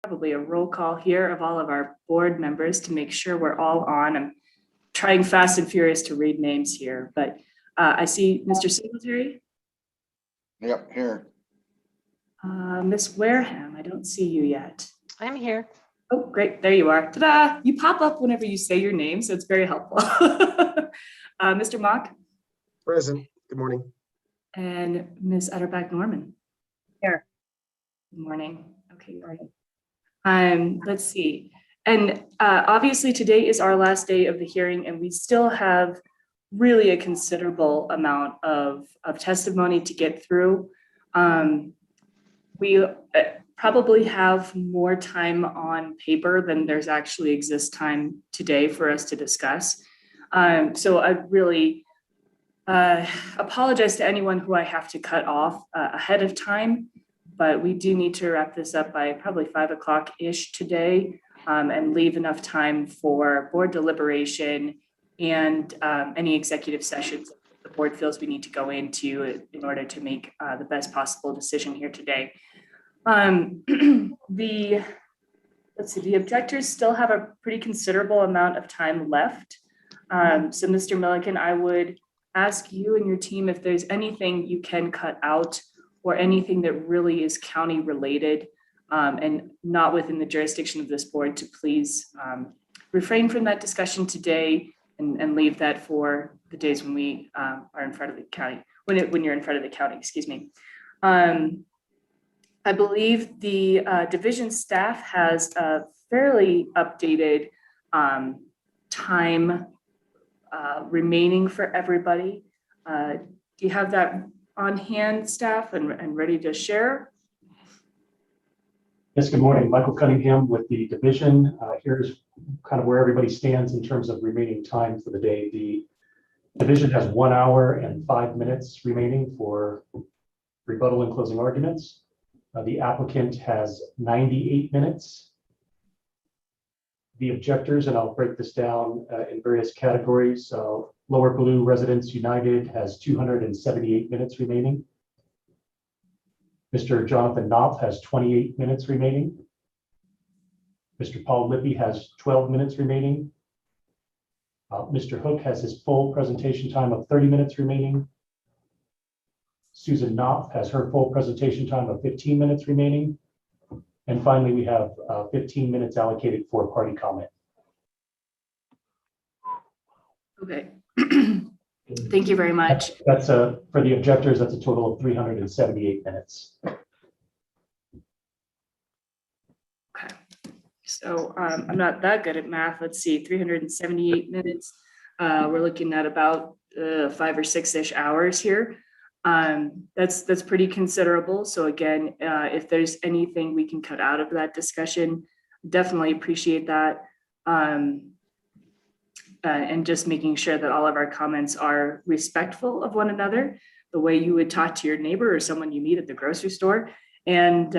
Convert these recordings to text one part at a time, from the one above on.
probably a roll call here of all of our board members to make sure we're all on. I'm trying fast and furious to read names here, but I see Mr. Singletary. Yep, here. Miss Wareham, I don't see you yet. I'm here. Oh, great. There you are. Ta-da! You pop up whenever you say your name, so it's very helpful. Mr. Mock. Present. Good morning. And Ms. Utterback Norman. Here. Good morning. Okay, great. Let's see. And obviously today is our last day of the hearing, and we still have really a considerable amount of testimony to get through. We probably have more time on paper than there's actually exists time today for us to discuss. So I really apologize to anyone who I have to cut off ahead of time, but we do need to wrap this up by probably 5 o'clock-ish today and leave enough time for board deliberation and any executive sessions the board feels we need to go into in order to make the best possible decision here today. The objectors still have a pretty considerable amount of time left. So Mr. Milliken, I would ask you and your team if there's anything you can cut out or anything that really is county related and not within the jurisdiction of this board to please refrain from that discussion today and leave that for the days when we are in front of the county, when you're in front of the county, excuse me. I believe the division staff has a fairly updated time remaining for everybody. Do you have that on hand, staff, and ready to share? Yes, good morning. Michael Cunningham with the division. Here's kind of where everybody stands in terms of remaining time for the day. The division has 1 hour and 5 minutes remaining for rebuttal and closing arguments. The applicant has 98 minutes. The objectors, and I'll break this down in various categories. So Lower Blue Residents United has 278 minutes remaining. Mr. Jonathan Knopf has 28 minutes remaining. Mr. Paul Lippy has 12 minutes remaining. Mr. Hook has his full presentation time of 30 minutes remaining. Susan Knopf has her full presentation time of 15 minutes remaining. And finally, we have 15 minutes allocated for party comment. Okay. Thank you very much. That's for the objectors, that's a total of 378 minutes. Okay. So I'm not that good at math. Let's see, 378 minutes. We're looking at about 5 or 6-ish hours here. That's pretty considerable. So again, if there's anything we can cut out of that discussion, definitely appreciate that. And just making sure that all of our comments are respectful of one another, the way you would talk to your neighbor or someone you meet at the grocery store, and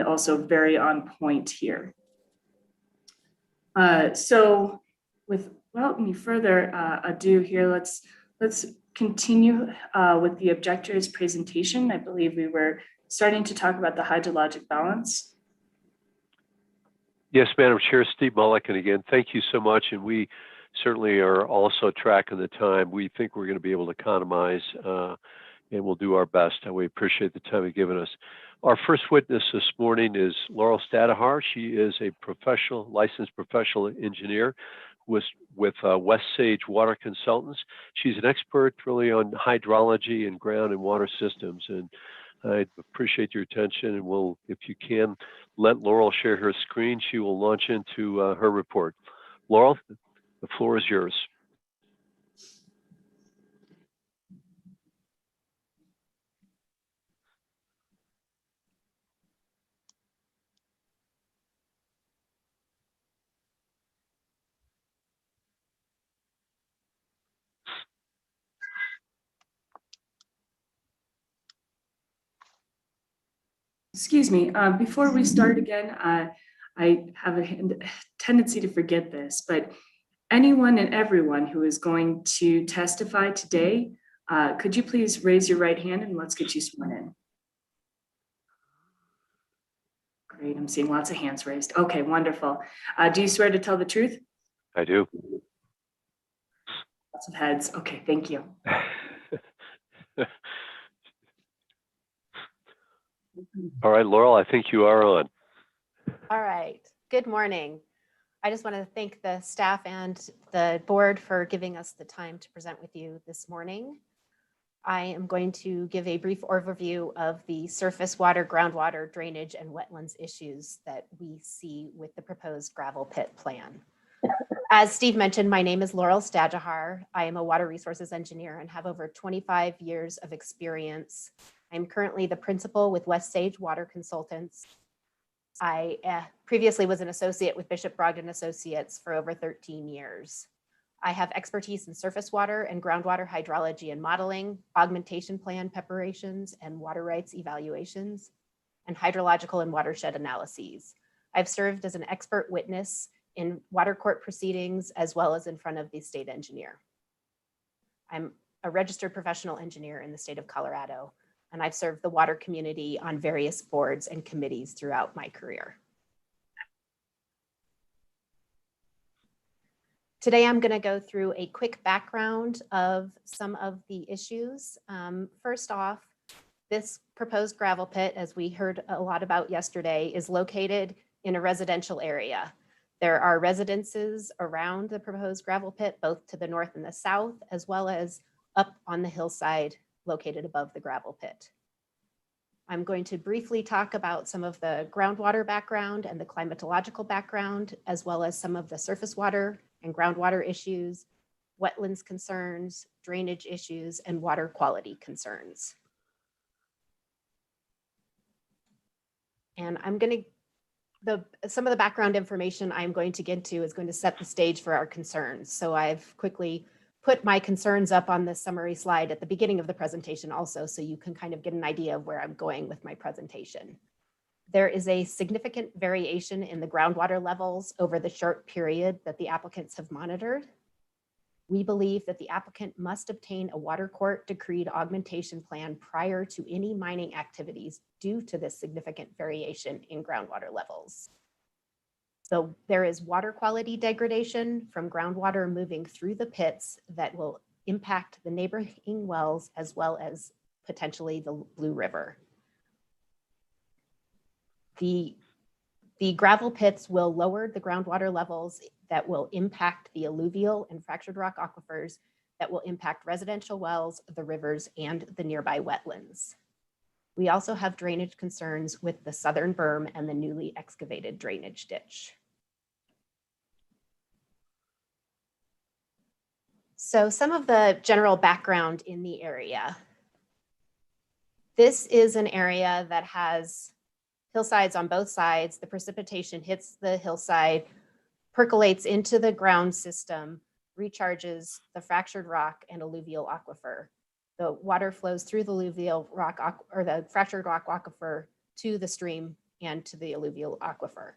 also very on point here. So without any further ado here, let's continue with the objector's presentation. I believe we were starting to talk about the hydrologic balance. Yes, Madam Chair, Steve Mulliken again. Thank you so much. And we certainly are also tracking the time. We think we're going to be able to economize and we'll do our best. And we appreciate the time you've given us. Our first witness this morning is Laurel Stadahar. She is a licensed professional engineer with West Sage Water Consultants. She's an expert really on hydrology and ground and water systems. And I appreciate your attention, and we'll, if you can, let Laurel share her screen. She will launch into her report. Laurel, the floor is yours. Excuse me, before we start again, I have a tendency to forget this, but anyone and everyone who is going to testify today, could you please raise your right hand and let's get you sworn in. Great, I'm seeing lots of hands raised. Okay, wonderful. Do you swear to tell the truth? I do. Lots of heads. Okay, thank you. All right, Laurel, I think you are on. All right, good morning. I just want to thank the staff and the board for giving us the time to present with you this morning. I am going to give a brief overview of the surface water, groundwater, drainage, and wetlands issues that we see with the proposed gravel pit plan. As Steve mentioned, my name is Laurel Stadjahar. I am a water resources engineer and have over 25 years of experience. I'm currently the principal with West Sage Water Consultants. I previously was an associate with Bishop Brogdon Associates for over 13 years. I have expertise in surface water and groundwater hydrology and modeling, augmentation plan preparations and water rights evaluations, and hydrological and watershed analyses. I've served as an expert witness in water court proceedings as well as in front of the state engineer. I'm a registered professional engineer in the state of Colorado, and I've served the water community on various boards and committees throughout my career. Today, I'm going to go through a quick background of some of the issues. First off, this proposed gravel pit, as we heard a lot about yesterday, is located in a residential area. There are residences around the proposed gravel pit, both to the north and the south, as well as up on the hillside located above the gravel pit. I'm going to briefly talk about some of the groundwater background and the climatological background, as well as some of the surface water and groundwater issues, wetlands concerns, drainage issues, and water quality concerns. And some of the background information I'm going to get to is going to set the stage for our concerns. So I've quickly put my concerns up on this summary slide at the beginning of the presentation also, so you can kind of get an idea of where I'm going with my presentation. There is a significant variation in the groundwater levels over the short period that the applicants have monitored. We believe that the applicant must obtain a water court decreed augmentation plan prior to any mining activities due to this significant variation in groundwater levels. So there is water quality degradation from groundwater moving through the pits that will impact the neighboring wells as well as potentially the Blue River. The gravel pits will lower the groundwater levels that will impact the alluvial and fractured rock aquifers that will impact residential wells, the rivers, and the nearby wetlands. We also have drainage concerns with the southern berm and the newly excavated drainage ditch. So some of the general background in the area. This is an area that has hillsides on both sides. The precipitation hits the hillside, percolates into the ground system, recharges the fractured rock and alluvial aquifer. The water flows through the alluvial rock or the fractured rock aquifer to the stream and to the alluvial aquifer.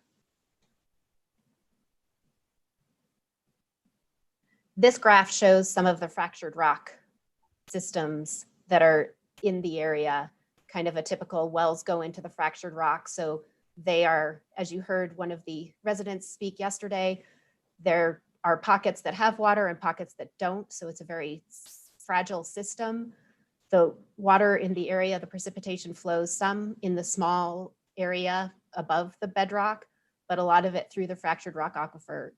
This graph shows some of the fractured rock systems that are in the area. Kind of a typical wells go into the fractured rock. So they are, as you heard one of the residents speak yesterday, there are pockets that have water and pockets that don't. So it's a very fragile system. The water in the area, the precipitation flows some in the small area above the bedrock, but a lot of it through the fractured rock aquifer,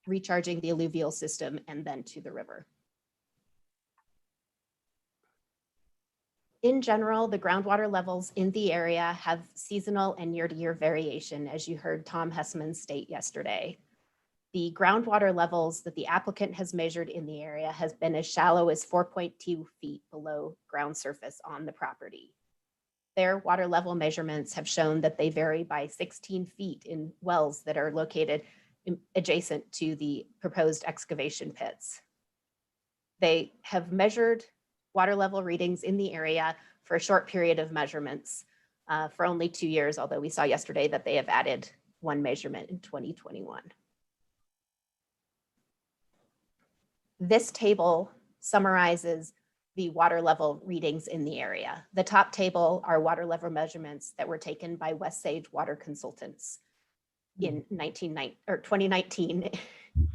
recharging the alluvial system and then to the river. In general, the groundwater levels in the area have seasonal and year-to-year variation, as you heard Tom Hessman state yesterday. The groundwater levels that the applicant has measured in the area has been as shallow as 4.2 feet below ground surface on the property. Their water level measurements have shown that they vary by 16 feet in wells that are located adjacent to the proposed excavation pits. They have measured water level readings in the area for a short period of measurements for only 2 years, although we saw yesterday that they have added one measurement in 2021. This table summarizes the water level readings in the area. The top table are water level measurements that were taken by West Sage Water Consultants in 2019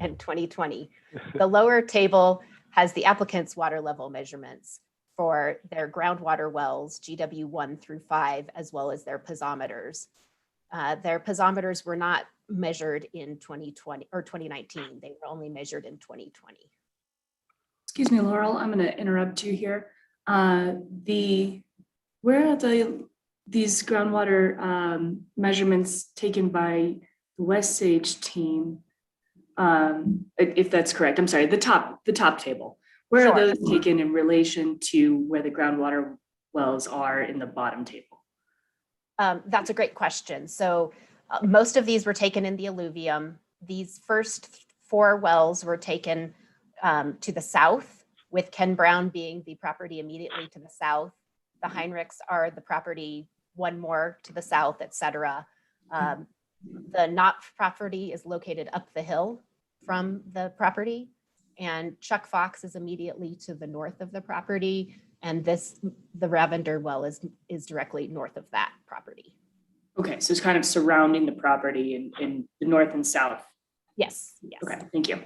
and 2020. The lower table has the applicant's water level measurements for their groundwater wells, GW1 through 5, as well as their piezometers. Their piezometers were not measured in 2020 or 2019. They were only measured in 2020. Excuse me, Laurel, I'm going to interrupt you here. Where are these groundwater measurements taken by the West Sage team? If that's correct, I'm sorry, the top table. Where are Sure. those taken in relation to where the groundwater wells are in the bottom table? That's a great question. So most of these were taken in the alluvium. These first 4 wells were taken to the south, with Ken Brown being the property immediately to the south. The Heinrichs are the property one more to the south, et cetera. The Knopf property is located up the hill from the property, and Chuck Fox is immediately to the north of the property. And the Ravender well is directly north of that property. Okay, so it's kind of surrounding the property in the north and south. Yes, yes. Okay, thank you.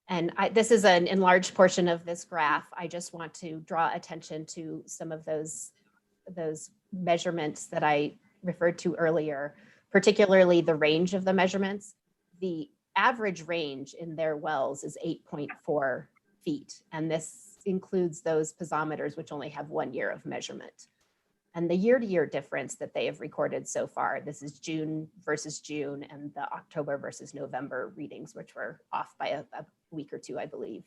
And this is an enlarged portion of this graph. I just want to draw attention to some of those measurements that I referred to earlier, particularly the range of the measurements. The average range in their wells is 8.4 feet. And this includes those piezometers, which only have 1 year of measurement. And the year-to-year difference that they have recorded so far, this is June versus June and the October versus November readings, which were off by a week or 2, I believe.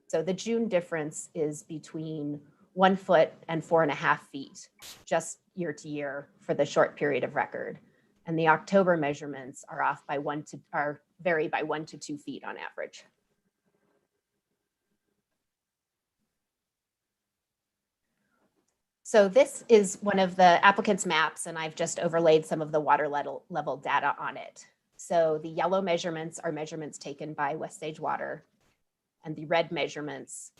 So the June difference is between 1 foot and 4.5 feet, just year to year for the short period of record. And the October measurements are off by vary by 1 to 2 feet on average. So this is one of the applicant's maps, and I've just overlaid some of the water level data on it. So the yellow measurements are measurements taken by West Sage Water, and the red measurements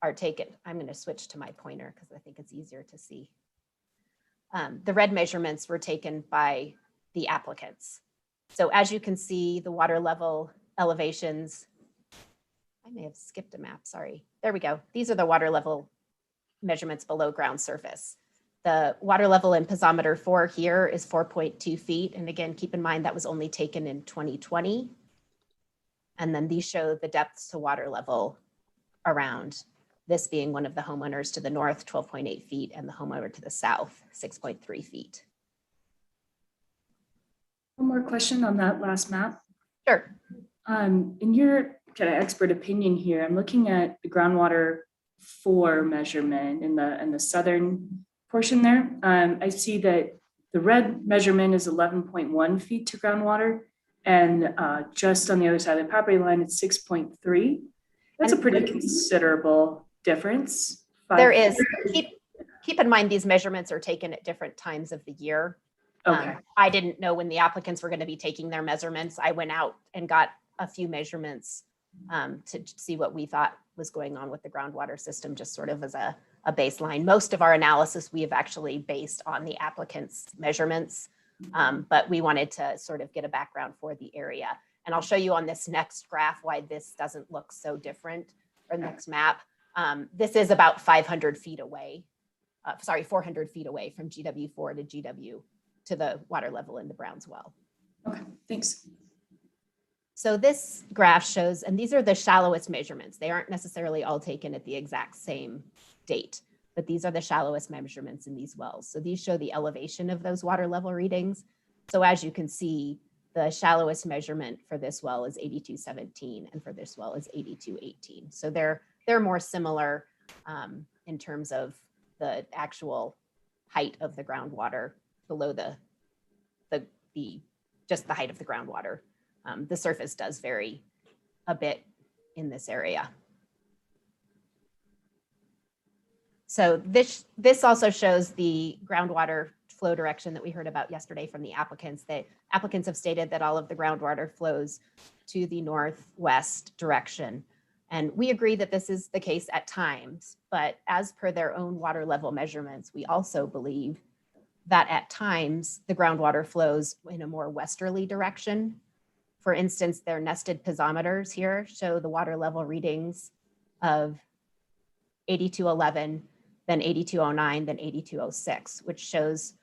are taken. I'm going to switch to my pointer because I think it's easier to see. The red measurements were taken by the applicants. So as you can see, the water level elevations, I may have skipped a map, sorry. There we go. These are the water level measurements below ground surface. The water level in piezometer 4 here is 4.2 feet. And again, keep in mind that was only taken in 2020. And then these show the depths to water level around, this being one of the homeowners to the north, 12.8 feet, and the homeowner to the south, 6.3 feet. One more question on that last map. Sure. In your kind of expert opinion here, I'm looking at the groundwater 4 measurement in the southern portion there. I see that the red measurement is 11.1 feet to groundwater, and just on the other side of the property line, it's 6.3. That's a pretty considerable difference. There is. Keep in mind these measurements are taken at different times of the year. Okay. I didn't know when the applicants were going to be taking their measurements. I went out and got a few measurements to see what we thought was going on with the groundwater system, just sort of as a baseline. Most of our analysis we have actually based on the applicant's measurements, but we wanted to sort of get a background for the area. And I'll show you on this next graph why this doesn't look so different, or next map. This is about 500 feet away, 400 feet away from GW4 to GW to the water level in the Browns well. Okay, thanks. So this graph shows, and these are the shallowest measurements. They aren't necessarily all taken at the exact same date, but these are the shallowest measurements in these wells. So these show the elevation of those water level readings. So as you can see, the shallowest measurement for this well is 82.17, and for this well is 82.18. So they're more similar in terms of the actual height of the groundwater below just the height of the groundwater. The surface does vary a bit in this area. So this also shows the groundwater flow direction that we heard about yesterday from the applicants. The applicants have stated that all of the groundwater flows to the northwest direction. And we agree that this is the case at times, but as per their own water level measurements, we also believe that at times the groundwater flows in a more westerly direction. For instance, their nested piezometers here show the water level readings of 8211, then 8209, then 8206, which shows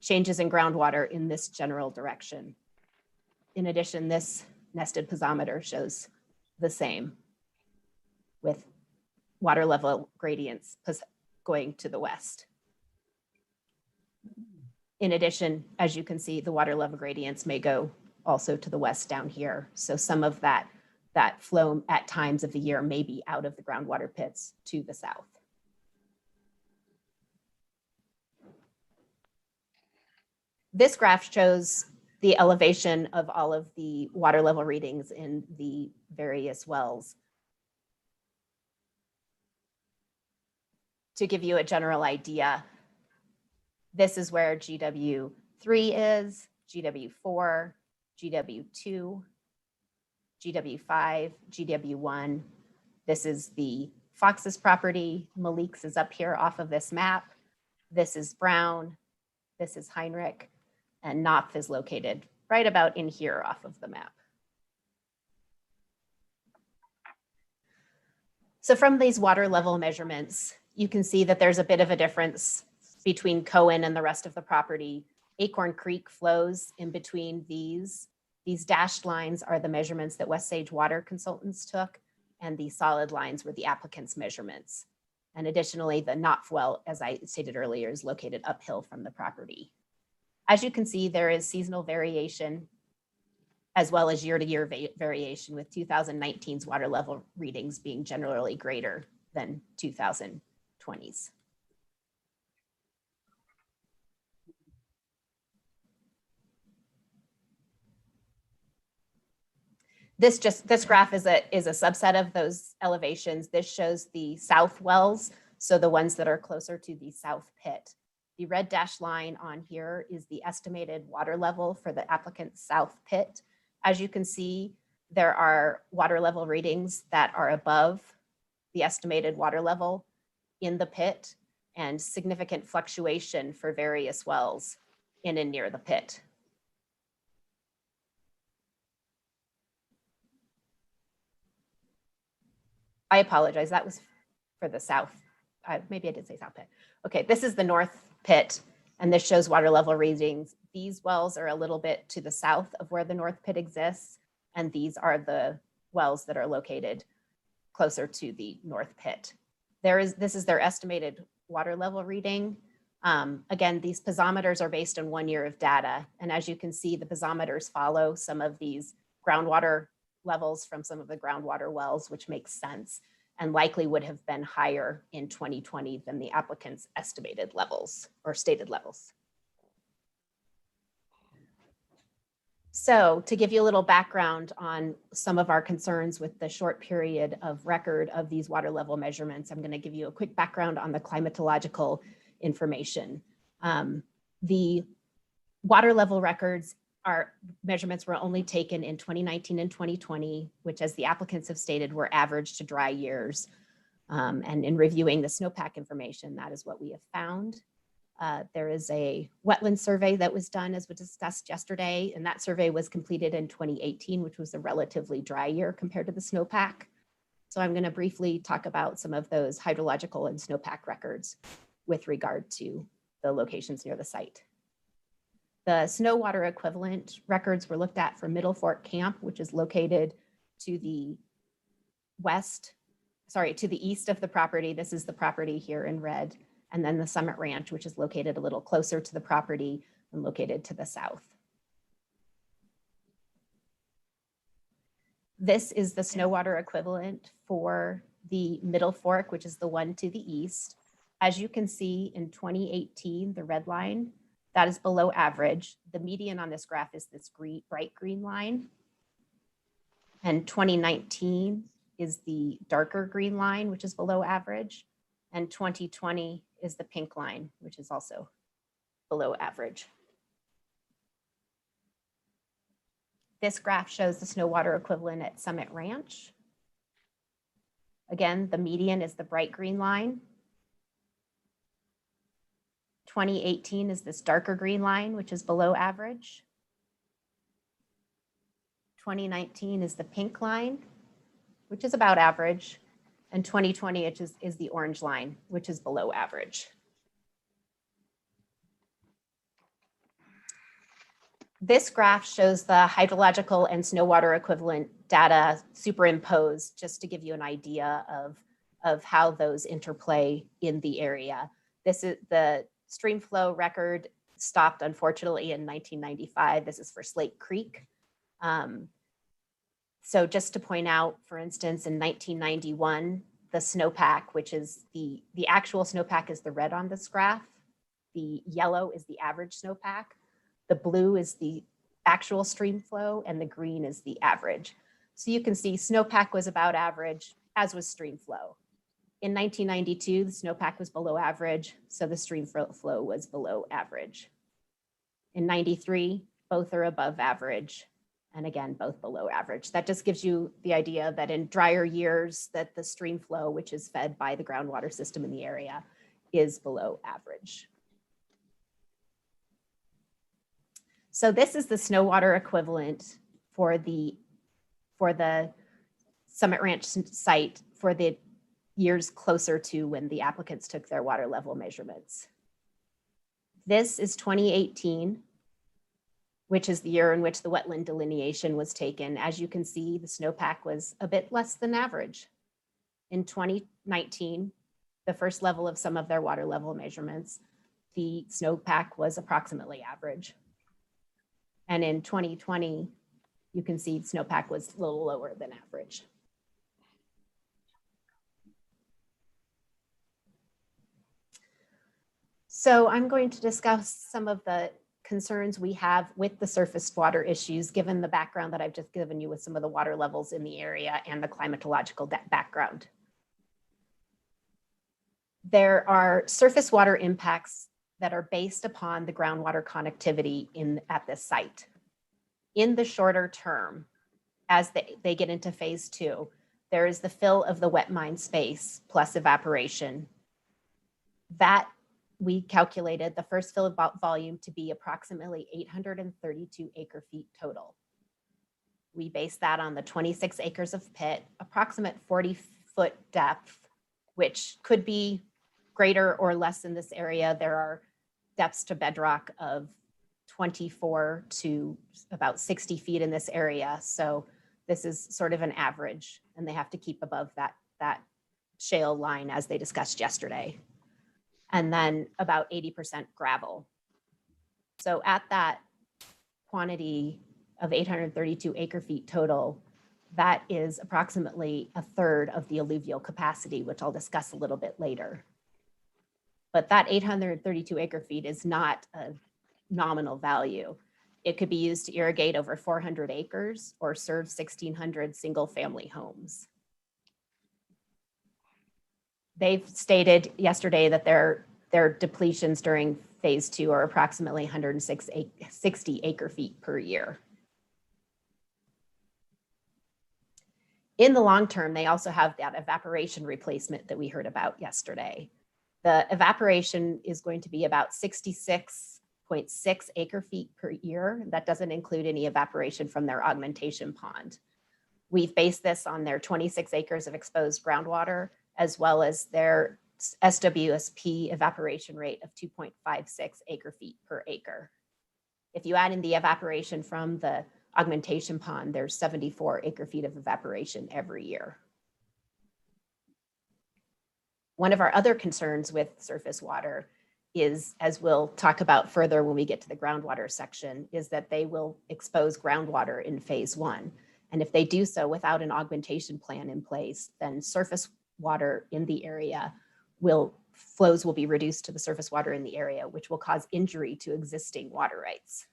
changes in groundwater in this general direction. In addition, this nested piezometer shows the same with water level gradients going to the west. In addition, as you can see, the water level gradients may go also to the west down here. So some of that flow at times of the year may be out of the groundwater pits to the south. This graph shows the elevation of all of the water level readings in the various wells. To give you a general idea, this is where GW3 is, GW4, GW2, GW5, GW1. This is the Fox's property. Malik's is up here off of this map. This is Brown. This is Heinrich. And Knopf is located right about in here off of the map. So from these water level measurements, you can see that there's a bit of a difference between Cohen and the rest of the property. Acorn Creek flows in between these. These dashed lines are the measurements that West Sage Water Consultants took, and the solid lines were the applicant's measurements. And additionally, the Knopf well, as I stated earlier, is located uphill from the property. As you can see, there is seasonal variation as well as year-to-year variation, with 2019's water level readings being generally greater than 2020's. This graph is a subset of those elevations. This shows the south wells, so the ones that are closer to the south pit. The red dashed line on here is the estimated water level for the applicant's south pit. As you can see, there are water level readings that are above the estimated water level in the pit, and significant fluctuation for various wells in and near the pit. I apologize, that was for the south. Maybe I did say south pit. Okay, this is the north pit, and this shows water level readings. These wells are a little bit to the south of where the north pit exists, and these are the wells that are located closer to the north pit. This is their estimated water level reading. Again, these piezometers are based on 1 year of data, and as you can see, the piezometers follow some of these groundwater levels from some of the groundwater wells, which makes sense and likely would have been higher in 2020 than the applicant's estimated levels or stated levels. So to give you a little background on some of our concerns with the short period of record of these water level measurements, I'm going to give you a quick background on the climatological information. The water level records, our measurements were only taken in 2019 and 2020, which, as the applicants have stated, were average to dry years. And in reviewing the snowpack information, that is what we have found. There is a wetland survey that was done, as we discussed yesterday, and that survey was completed in 2018, which was a relatively dry year compared to the snowpack. So I'm going to briefly talk about some of those hydrological and snowpack records with regard to the locations near the site. The snow water equivalent records were looked at for Middle Fork Camp, which is located to the east of the property. This is the property here in red. And then the Summit Ranch, which is located a little closer to the property and located to the south. This is the snow water equivalent for the Middle Fork, which is the one to the east. As you can see in 2018, the red line, that is below average. The median on this graph is this bright green line. And 2019 is the darker green line, which is below average. And 2020 is the pink line, which is also below average. This graph shows the snow water equivalent at Summit Ranch. Again, the median is the bright green line. 2018 is this darker green line, which is below average. 2019 is the pink line, which is about average. And 2020 is the orange line, which is below average. This graph shows the hydrological and snow water equivalent data superimposed, just to give you an idea of how those interplay in the area. This is the stream flow record stopped, unfortunately, in 1995. This is for Slate Creek. So just to point out, for instance, in 1991, the snowpack, which is the actual snowpack is the red on this graph. The yellow is the average snowpack. The blue is the actual stream flow, and the green is the average. So you can see snowpack was about average, as was stream flow. In 1992, the snowpack was below average, so the stream flow was below average. In 93, both are above average, and again, both below average. That just gives you the idea that in drier years, that the stream flow, which is fed by the groundwater system in the area, is below average. So this is the snow water equivalent for the Summit Ranch site for the years closer to when the applicants took their water level measurements. This is 2018, which is the year in which the wetland delineation was taken. As you can see, the snowpack was a bit less than average. In 2019, the first level of some of their water level measurements, the snowpack was approximately average. And in 2020, you can see snowpack was a little lower than average. So I'm going to discuss some of the concerns we have with the surface water issues, given the background that I've just given you with some of the water levels in the area and the climatological background. There are surface water impacts that are based upon the groundwater connectivity at this site. In the shorter term, as they get into phase 2, there is the fill of the wet mine space plus evaporation. That we calculated the first fill volume to be approximately 832 acre feet total. We based that on the 26 acres of pit, approximate 40-foot depth, which could be greater or less in this area. There are depths to bedrock of 24 to about 60 feet in this area. So this is sort of an average, and they have to keep above that shale line as they discussed yesterday. And then about 80% gravel. So at that quantity of 832 acre feet total, that is approximately a third of the alluvial capacity, which I'll discuss a little bit later. But that 832 acre feet is not a nominal value. It could be used to irrigate over 400 acres or serve 1,600 single family homes. They've stated yesterday that their depletions during phase 2 are approximately 160 acre feet per year. In the long term, they also have that evaporation replacement that we heard about yesterday. The evaporation is going to be about 66.6 acre feet per year. That doesn't include any evaporation from their augmentation pond. We've based this on their 26 acres of exposed groundwater, as well as their SWSP evaporation rate of 2.56 acre feet per acre. If you add in the evaporation from the augmentation pond, there's 74 acre feet of evaporation every year. One of our other concerns with surface water is, as we'll talk about further when we get to the groundwater section, is that they will expose groundwater in phase 1. And if they do so without an augmentation plan in place, then surface water in the area flows will be reduced to the surface water in the area, which will cause injury to existing water rights.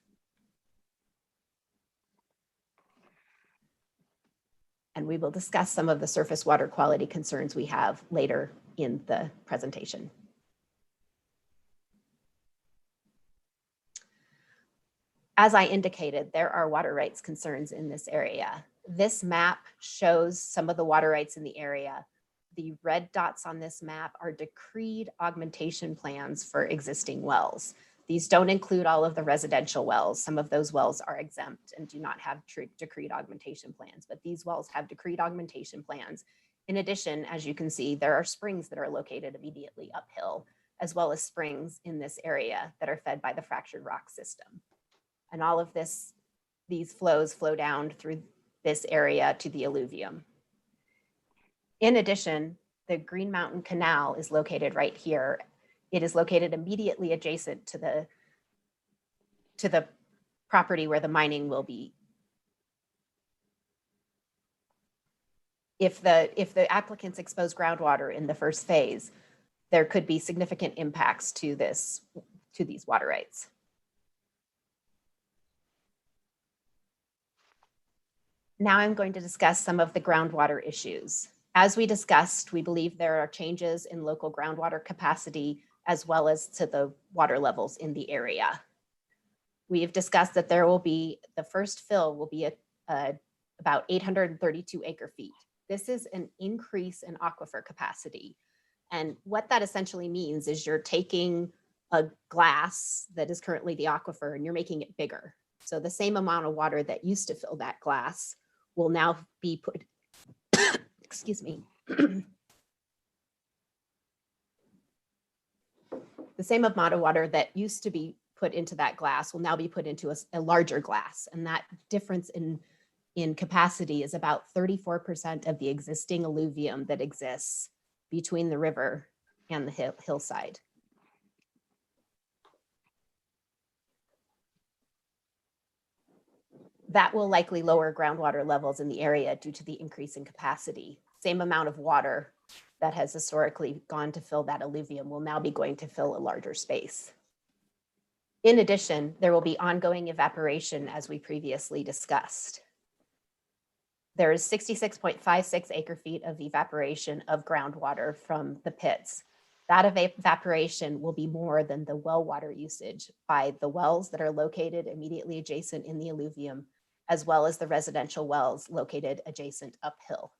And we will discuss some of the surface water quality concerns we have later in the presentation. As I indicated, there are water rights concerns in this area. This map shows some of the water rights in the area. The red dots on this map are decreed augmentation plans for existing wells. These don't include all of the residential wells. Some of those wells are exempt and do not have decreed augmentation plans, but these wells have decreed augmentation plans. In addition, as you can see, there are springs that are located immediately uphill, as well as springs in this area that are fed by the fractured rock system. And all of these flows flow down through this area to the alluvium. In addition, the Green Mountain Canal is located right here. It is located immediately adjacent to the property where the mining will be. If the applicants expose groundwater in the first phase, there could be significant impacts to these water rights. Now I'm going to discuss some of the groundwater issues. As we discussed, we believe there are changes in local groundwater capacity as well as to the water levels in the area. We have discussed that there will be, the first fill will be about 832 acre feet. This is an increase in aquifer capacity. And what that essentially means is you're taking a glass that is currently the aquifer and you're making it bigger. So the same amount of water that used to fill that glass will now be put, excuse me. The same amount of water that used to be put into that glass will now be put into a larger glass. And that difference in capacity is about 34% of the existing alluvium that exists between the river and the hillside. That will likely lower groundwater levels in the area due to the increase in capacity. Same amount of water that has historically gone to fill that alluvium will now be going to fill a larger space. In addition, there will be ongoing evaporation as we previously discussed. There is 66.56 acre feet of evaporation of groundwater from the pits. That evaporation will be more than the well water usage by the wells that are located immediately adjacent in the alluvium, as well as the residential wells located adjacent uphill.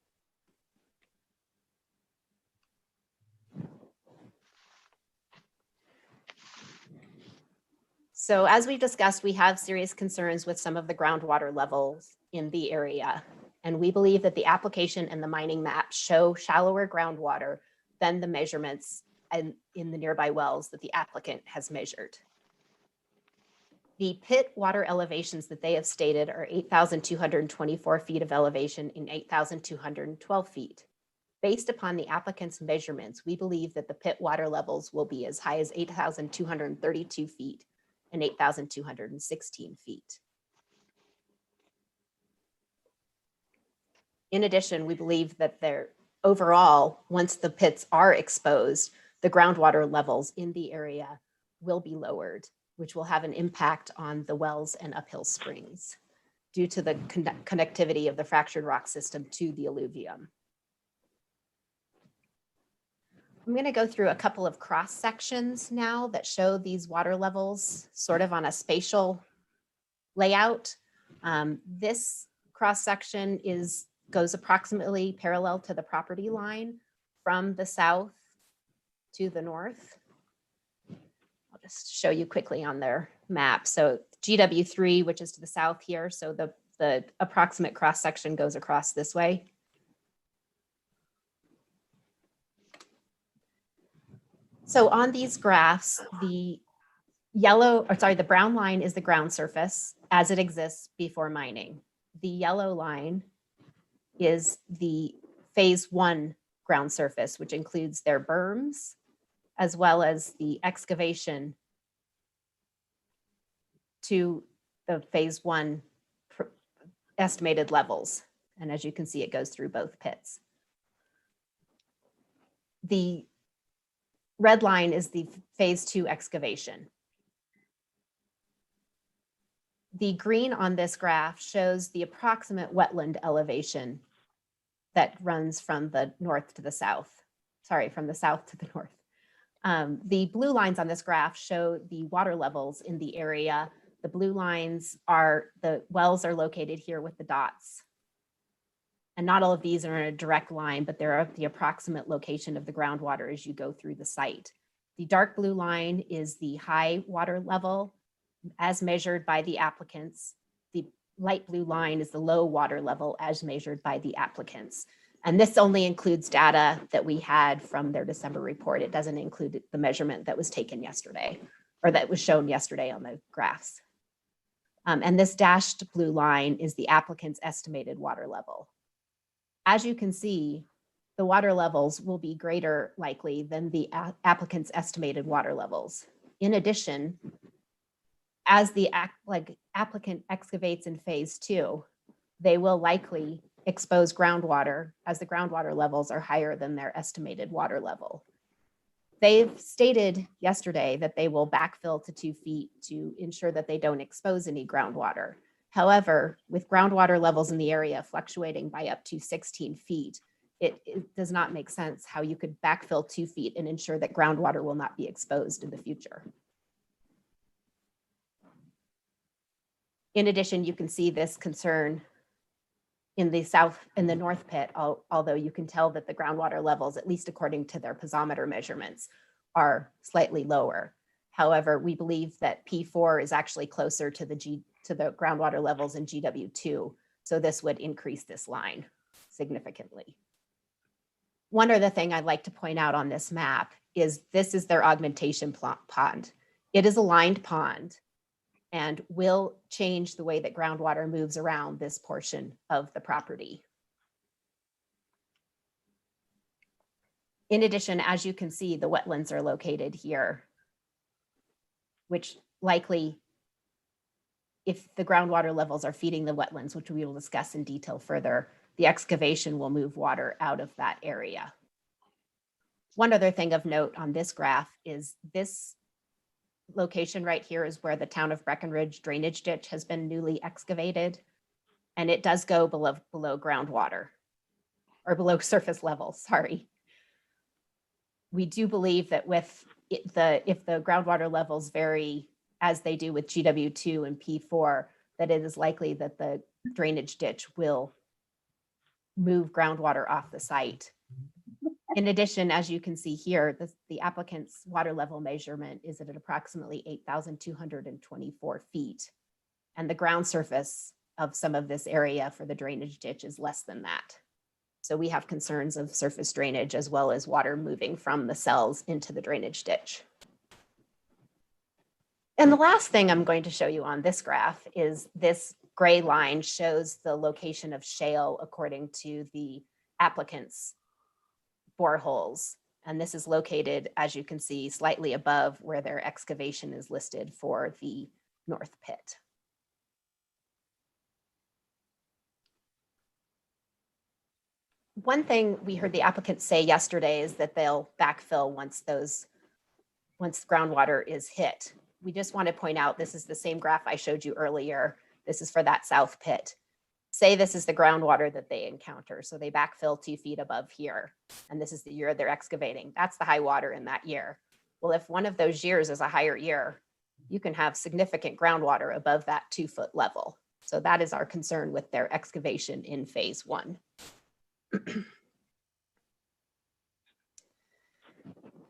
So as we've discussed, we have serious concerns with some of the groundwater levels in the area. And we believe that the application and the mining maps show shallower groundwater than the measurements in the nearby wells that the applicant has measured. The pit water elevations that they have stated are 8,224 feet of elevation and 8,212 feet. Based upon the applicant's measurements, we believe that the pit water levels will be as high as 8,232 feet and 8,216 feet. In addition, we believe that overall, once the pits are exposed, the groundwater levels in the area will be lowered, which will have an impact on the wells and uphill springs due to the connectivity of the fractured rock system to the alluvium. I'm going to go through a couple of cross sections now that show these water levels sort of on a spatial layout. This cross section goes approximately parallel to the property line from the south to the north. I'll just show you quickly on their map. So GW3, which is to the south here. So the approximate cross section goes across this way. So on these graphs, the brown line is the ground surface as it exists before mining. The yellow line is the phase 1 ground surface, which includes their berms, as well as the excavation to the phase 1 estimated levels. And as you can see, it goes through both pits. The red line is the phase 2 excavation. The green on this graph shows the approximate wetland elevation that runs from the north to the south. Sorry, from the south to the north. The blue lines on this graph show the water levels in the area The blue lines are, the wells are located here with the dots. And not all of these are in a direct line, but they're at the approximate location of the groundwater as you go through the site. The dark blue line is the high water level as measured by the applicants. The light blue line is the low water level as measured by the applicants. And this only includes data that we had from their December report. It doesn't include the measurement that was taken yesterday, or that was shown yesterday on the graphs. And this dashed blue line is the applicant's estimated water level. As you can see, the water levels will be greater likely than the applicant's estimated water levels. In addition, as the applicant excavates in phase 2, they will likely expose groundwater as the groundwater levels are higher than their estimated water level. They've stated yesterday that they will backfill to 2 feet to ensure that they don't expose any groundwater. However, with groundwater levels in the area fluctuating by up to 16 feet, it does not make sense how you could backfill 2 feet and ensure that groundwater will not be exposed in the future. In addition, you can see this concern in the north pit, although you can tell that the groundwater levels, at least according to their piezometer measurements, are slightly lower. However, we believe that P4 is actually closer to the groundwater levels in GW2, so this would increase this line significantly. One other thing I'd like to point out on this map is this is their augmentation pond. It is a lined pond and will change the way that groundwater moves around this portion of the property. In addition, as you can see, the wetlands are located here, which likely, if the groundwater levels are feeding the wetlands, which we will discuss in detail further, the excavation will move water out of that area. One other thing of note on this graph is this location right here is where the town of Breckenridge drainage ditch has been newly excavated, and it does go below groundwater, or below surface level, sorry. We do believe that if the groundwater levels vary as they do with GW2 and P4, that it is likely that the drainage ditch will move groundwater off the site. In addition, as you can see here, the applicant's water level measurement is at approximately 8,224 feet. And the ground surface of some of this area for the drainage ditch is less than that. So we have concerns of surface drainage as well as water moving from the cells into the drainage ditch. And the last thing I'm going to show you on this graph is this gray line shows the location of shale according to the applicant's boreholes. And this is located, as you can see, slightly above where their excavation is listed for the north pit. One thing we heard the applicant say yesterday is that they'll backfill once groundwater is hit. We just want to point out, this is the same graph I showed you earlier. This is for that south pit. Say this is the groundwater that they encounter. So they backfill 2 feet above here, and this is the year they're excavating. That's the high water in that year. Well, if one of those years is a higher year, you can have significant groundwater above that 2 foot level. So that is our concern with their excavation in phase 1.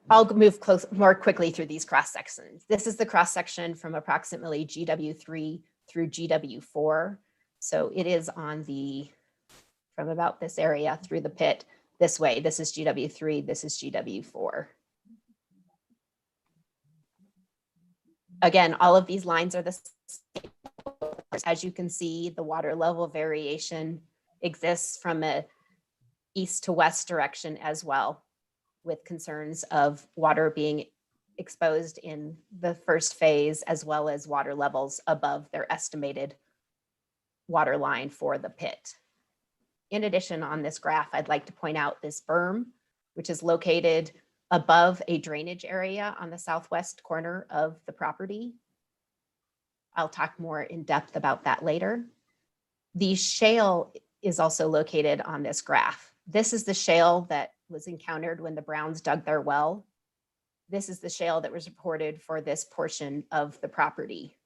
I'll move more quickly through these cross sections. This is the cross section from approximately GW3 through GW4. So it is from about this area through the pit this way. This is GW3, this is GW4. Again, all of these lines are the same. As you can see, the water level variation exists from a east to west direction as well, with concerns of water being exposed in the first phase, as well as water levels above their estimated water line for the pit. In addition, on this graph, I'd like to point out this berm, which is located above a drainage area on the southwest corner of the property. I'll talk more in depth about that later. The shale is also located on this graph. This is the shale that was encountered when the Browns dug their well. This is the shale that was reported for this portion of the property.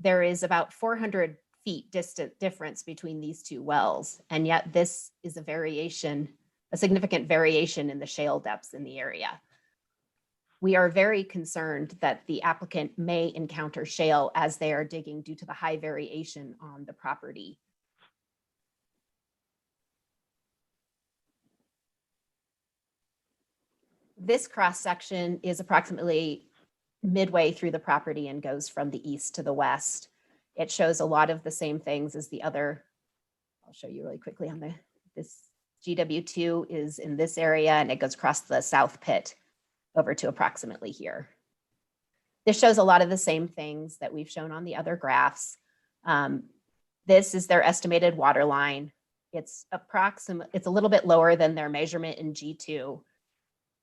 there is about 400 feet distant difference between these two wells. And yet this is a variation, a significant variation in the shale depths in the area. We are very concerned that the applicant may encounter shale as they are digging due to the high variation on the property. This cross section is approximately midway through the property and goes from the east to the west. It shows a lot of the same things as the other. I'll show you really quickly on this GW2 is in this area and it goes across the south pit over to approximately here. This shows a lot of the same things that we've shown on the other graphs. This is their estimated water line. It's a little bit lower than their measurement in G2.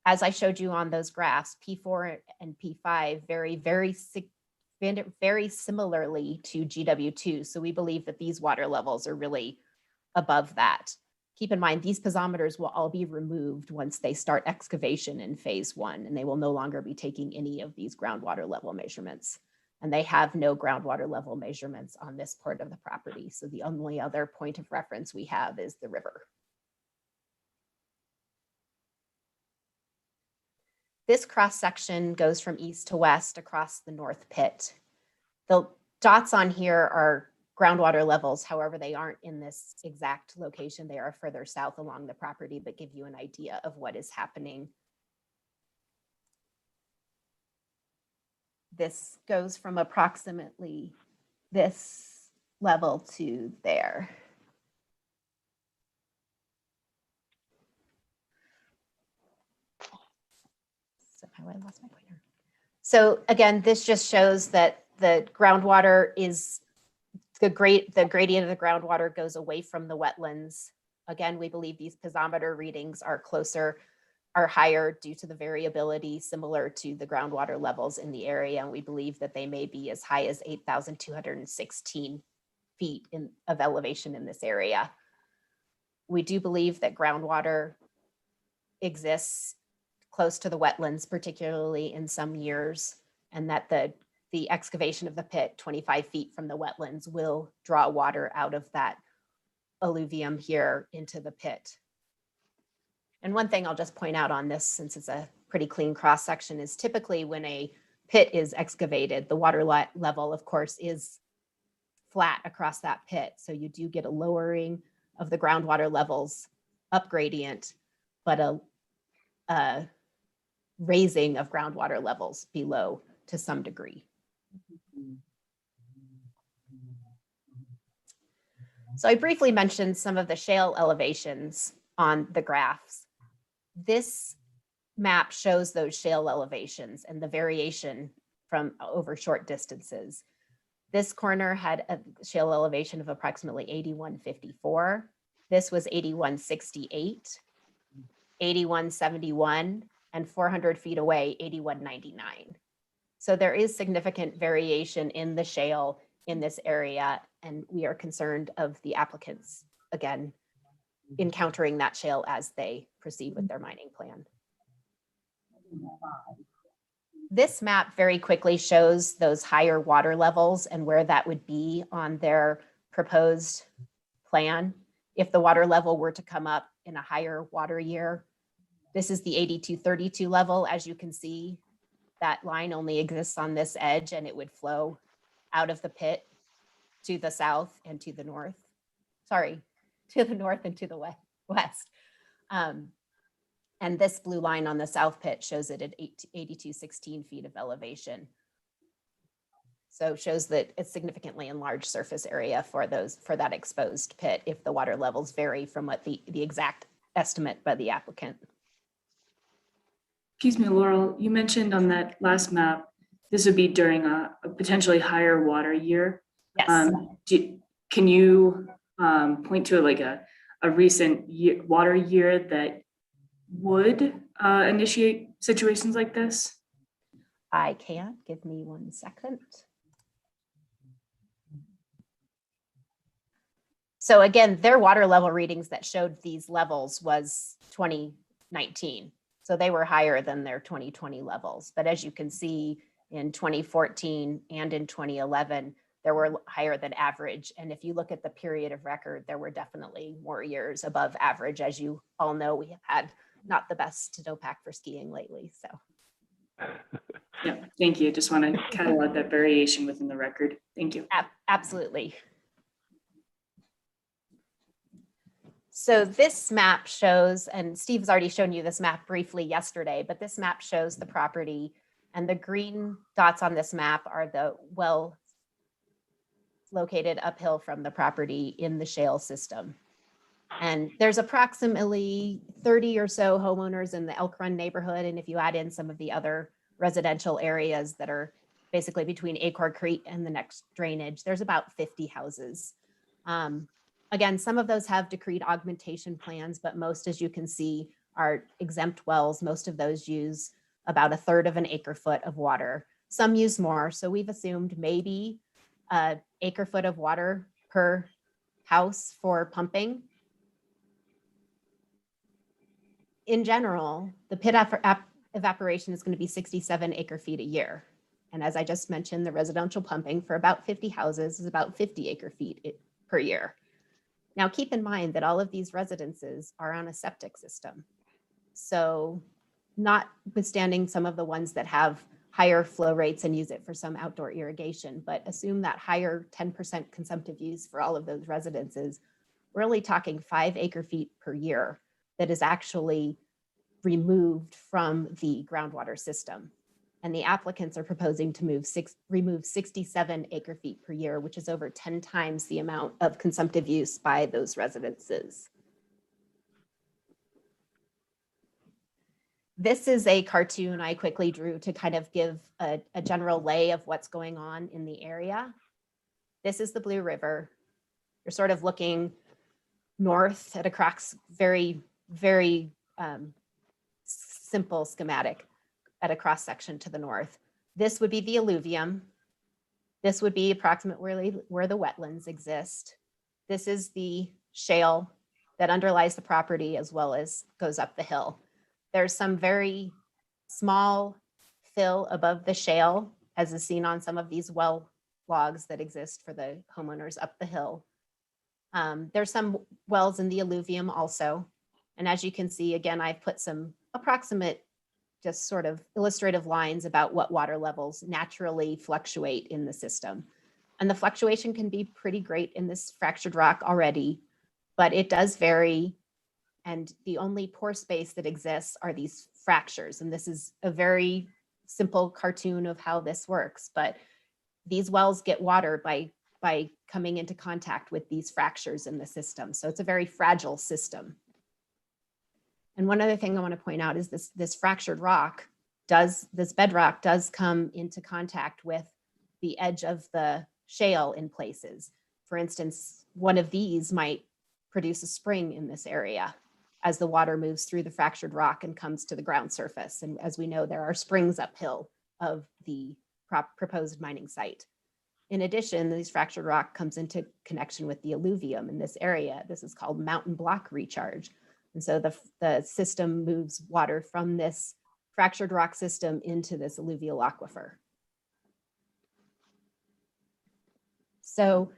As I showed you on those graphs, P4 and P5 vary very similarly to GW2. So we believe that these water levels are really above that. Keep in mind, these piezometers will all be removed once they start excavation in phase 1, and they will no longer be taking any of these groundwater level measurements. And they have no groundwater level measurements on this part of the property. So the only other point of reference we have is the river. This cross section goes from east to west across the north pit. The dots on here are groundwater levels. However, they aren't in this exact location. They are further south along the property, but give you an idea of what is happening. This goes from approximately this level to there. I lost my pointer. So again, this just shows that the groundwater is the gradient of the groundwater goes away from the wetlands. Again, we believe these piezometer readings are higher due to the variability similar to the groundwater levels in the area. And we believe that they may be as high as 8,216 feet of elevation in this area. We do believe that groundwater exists close to the wetlands, particularly in some years, and that the excavation of the pit 25 feet from the wetlands will draw water out of that alluvium here into the pit. And one thing I'll just point out on this, since it's a pretty clean cross section, is typically when a pit is excavated, the water level, of course, is flat across that pit. So you do get a lowering of the groundwater levels up gradient, but a raising of groundwater levels below to some degree. So I briefly mentioned some of the shale elevations on the graphs. This map shows those shale elevations and the variation from over short distances. This corner had a shale elevation of approximately 8154. This was 8168, 8171, and 400 feet away, 8199. So there is significant variation in the shale in this area, and we are concerned of the applicants, again, encountering that shale as they proceed with their mining plan. This map very quickly shows those higher water levels and where that would be on their proposed plan. If the water level were to come up in a higher water year, this is the 8232 level. As you can see, that line only exists on this edge and it would flow out of the pit to the south and to the north. Sorry, to the north and to the west. And this blue line on the south pit shows it at 8216 feet of elevation. So it shows that it's significantly enlarged surface area for that exposed pit if the water levels vary from what the exact estimate by the applicant. Excuse me, Laurel, you mentioned on that last map, this would be during a potentially higher water year. Yes. Can you point to like a recent water year that would initiate situations like this? I can. Give me 1 second. So again, their water level readings that showed these levels was 2019. So they were higher than their 2020 levels. But as you can see in 2014 and in 2011, there were higher than average. And if you look at the period of record, there were definitely more years above average. As you all know, we have had not the best snowpack for skiing lately. So Yeah, thank you. Just want to catalog that variation within the record. Thank you. absolutely. So this map shows, and Steve's already shown you this map briefly yesterday, but this map shows the property, and the green dots on this map are the wells located uphill from the property in the shale system. And there's approximately 30 or so homeowners in the Elk Run neighborhood. And if you add in some of the other residential areas that are basically between Acorn Creek and the next drainage, there's about 50 houses. Again, some of those have decreed augmentation plans, but most, as you can see, are exempt wells. Most of those use about 1/3 of an acre foot of water. Some use more. So we've assumed maybe an acre foot of water per house for pumping. In general, the pit evaporation is going to be 67 acre feet a year. And as I just mentioned, the residential pumping for about 50 houses is about 50 acre feet per year. Now, keep in mind that all of these residences are on a septic system. So notwithstanding some of the ones that have higher flow rates and use it for some outdoor irrigation, but assume that higher 10% consumptive use for all of those residences, we're only talking 5 acre feet per year that is actually removed from the groundwater system. And the applicants are proposing to remove 67 acre feet per year, which is over 10 times the amount of consumptive use by those residences. This is a cartoon I quickly drew to kind of give a general lay of what's going on in the area. This is the Blue River. You're sort of looking north at a very simple schematic at a cross section to the north. This would be the alluvium. This would be approximately where the wetlands exist. This is the shale that underlies the property as well as goes up the hill. There's some very small fill above the shale, as is seen on some of these well logs that exist for the homeowners up the hill. There's some wells in the alluvium also. And as you can see, again, I've put some approximate, just sort of illustrative lines about what water levels naturally fluctuate in the system. And the fluctuation can be pretty great in this fractured rock already, but it does vary. And the only pore space that exists are these fractures. And this is a very simple cartoon of how this works. But these wells get water by coming into contact with these fractures in the system. So it's a very fragile system. And one other thing I want to point out is this fractured rock this bedrock does come into contact with the edge of the shale in places. For instance, one of these might produce a spring in this area as the water moves through the fractured rock and comes to the ground surface. And as we know, there are springs uphill of the proposed mining site. In addition, this fractured rock comes into connection with the alluvium in this area. This is called mountain block recharge. And so the system moves water from this fractured rock system into this alluvial aquifer. So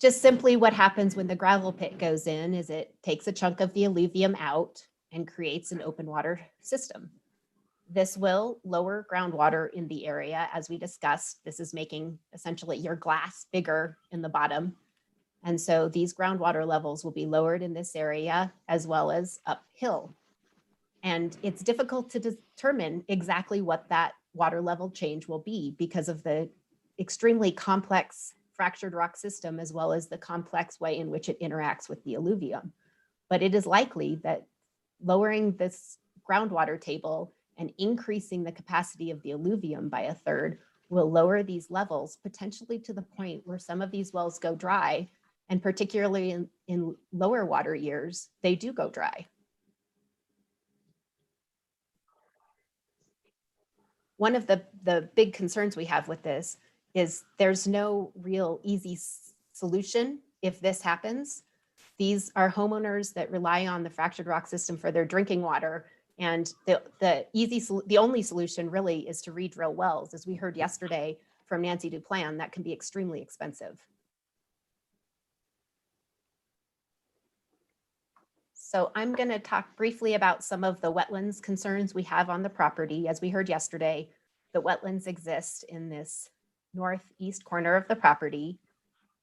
just simply what happens when the gravel pit goes in is it takes a chunk of the alluvium out and creates an open water system. This will lower groundwater in the area. As we discussed, this is making essentially your glass bigger in the bottom. And so these groundwater levels will be lowered in this area as well as uphill. And it's difficult to determine exactly what that water level change will be because of the extremely complex fractured rock system as well as the complex way in which it interacts with the alluvium. But it is likely that lowering this groundwater table and increasing the capacity of the alluvium by 1/3 will lower these levels potentially to the point where some of these wells go dry. And particularly in lower water years, they do go dry. One of the big concerns we have with this is there's no real easy solution if this happens. These are homeowners that rely on the fractured rock system for their drinking water. And the only solution really is to re-drill wells. As we heard yesterday, from Nancy Duplan, that can be extremely expensive. So I'm going to talk briefly about some of the wetlands concerns we have on the property. As we heard yesterday, the wetlands exist in this northeast corner of the property,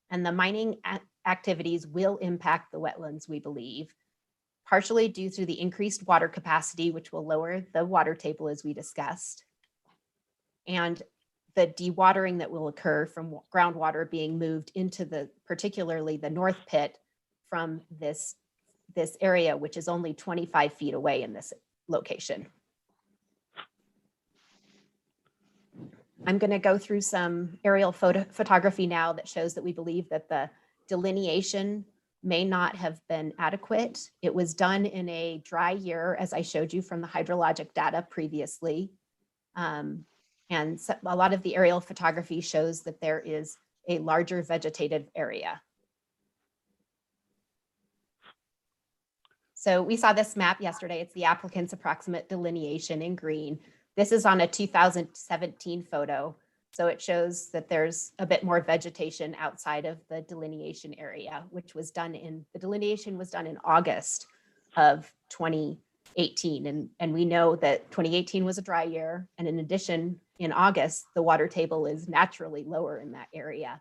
and the mining activities will impact the wetlands, we believe, partially due to the increased water capacity, which will lower the water table as we discussed, and the dewatering that will occur from groundwater being moved into particularly the north pit from this area, which is only 25 feet away in this location. I'm going to go through some aerial photography now that shows that we believe that the delineation may not have been adequate. It was done in a dry year, as I showed you from the hydrologic data previously. And so a lot of the aerial photography shows that there is a larger vegetative area. So we saw this map yesterday. It's the applicant's approximate delineation in green. This is on a 2017 photo. So it shows that there's a bit more vegetation outside of the delineation area, which was done the delineation was done in August of 2018. And we know that 2018 was a dry year. And in addition, in August, the water table is naturally lower in that area.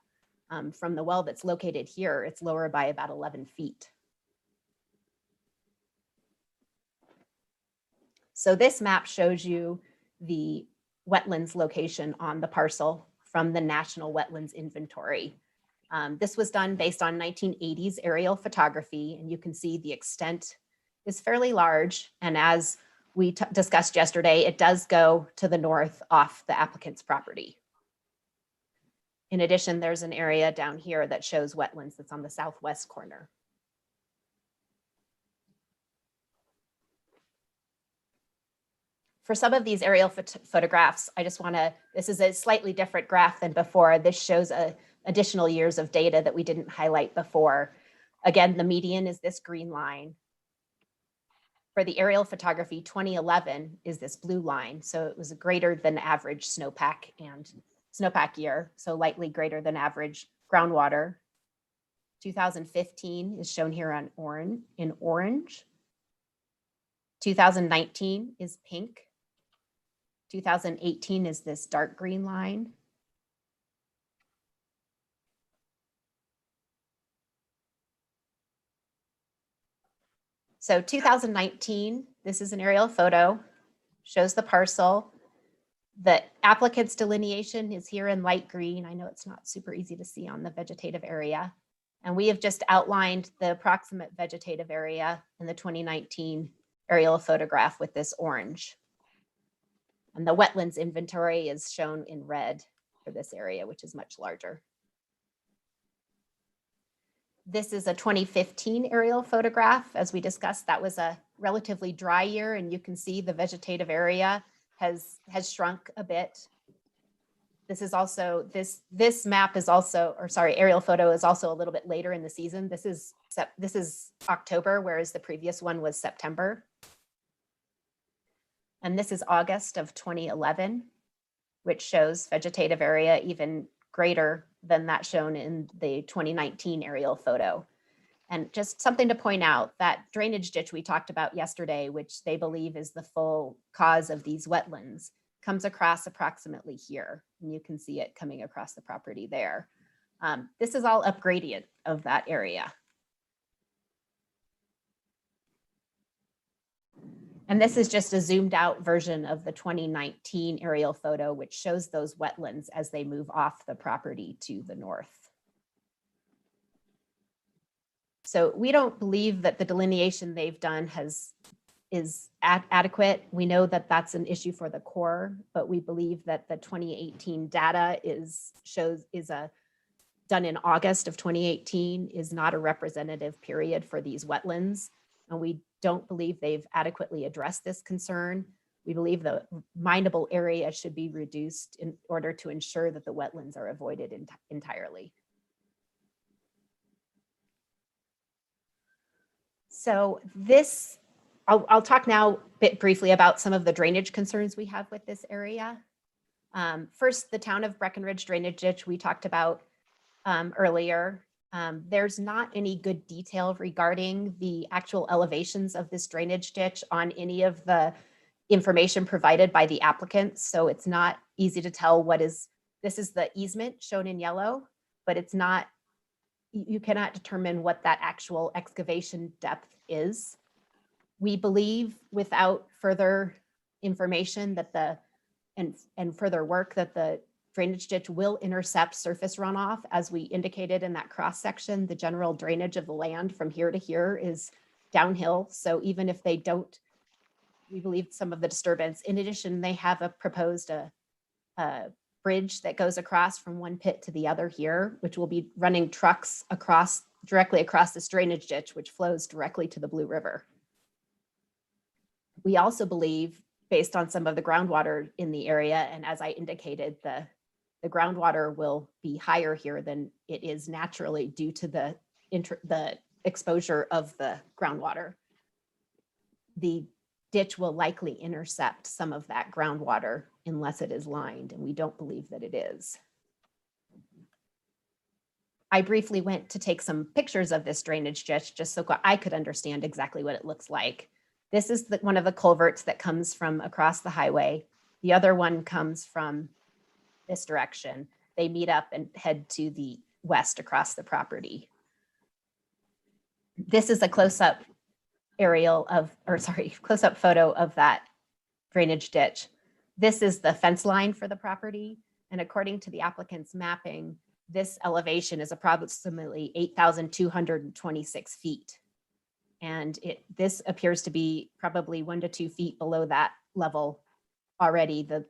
From the well that's located here, it's lower by about 11 feet. So this map shows you the wetlands location on the parcel from the National Wetlands Inventory. This was done based on 1980s aerial photography, and you can see the extent is fairly large. And as we discussed yesterday, it does go to the north off the applicant's property. In addition, there's an area down here that shows wetlands that's on the southwest corner. For some of these aerial photographs, I just want to, this is a slightly different graph than before. This shows additional years of data that we didn't highlight before. Again, the median is this green line. For the aerial photography, 2011 is this blue line. So it was a greater than average snowpack year, so lightly greater than average groundwater. 2015 is shown here in orange. 2019 is pink. 2018 is this dark green line. So 2019, this is an aerial photo, shows the parcel. The applicant's delineation is here in light green. I know it's not super easy to see on the vegetative area. And we have just outlined the approximate vegetative area in the 2019 aerial photograph with this orange. And the wetlands inventory is shown in red for this area, which is much larger. This is a 2015 aerial photograph. As we discussed, that was a relatively dry year, and you can see the vegetative area has shrunk a bit. This is also, this map is also, or sorry, aerial photo is also a little bit later in the season. This is October, whereas the previous one was September. And this is August of 2011, which shows vegetative area even greater than that shown in the 2019 aerial photo. And just something to point out, that drainage ditch we talked about yesterday, which they believe is the full cause of these wetlands, comes across approximately here. And you can see it coming across the property there. This is all up gradient of that area. And this is just a zoomed out version of the 2019 aerial photo, which shows those wetlands as they move off the property to the north. So we don't believe that the delineation they've done is adequate. We know that that's an issue for the Corps, but we believe that the 2018 data done in August of 2018 is not a representative period for these wetlands. And we don't believe they've adequately addressed this concern. We believe the mineable area should be reduced in order to ensure that the wetlands are avoided entirely. So this, I'll talk now briefly about some of the drainage concerns we have with this area. First, the town of Breckenridge drainage ditch we talked about earlier. There's not any good detail regarding the actual elevations of this drainage ditch on any of the information provided by the applicants. So it's not easy to tell this is the easement shown in yellow, but it's not, you cannot determine what that actual excavation depth is. We believe without further information that and further work that the drainage ditch will intercept surface runoff. As we indicated in that cross section, the general drainage of the land from here to here is downhill. So even if they don't, we believe some of the disturbance. In addition, they have proposed a bridge that goes across from one pit to the other here, which will be running trucks directly across this drainage ditch, which flows directly to the Blue River. We also believe, based on some of the groundwater in the area, and as I indicated, the groundwater will be higher here than it is naturally due to the exposure of the groundwater. The ditch will likely intercept some of that groundwater unless it is lined, and we don't believe that it is. I briefly went to take some pictures of this drainage ditch just so I could understand exactly what it looks like. This is one of the culverts that comes from across the highway. The other one comes from this direction. They meet up and head to the west across the property. This is a close-up close-up photo of that drainage ditch. This is the fence line for the property. And according to the applicant's mapping, this elevation is approximately 8,226 feet. And this appears to be probably 1 to 2 feet below that level already, the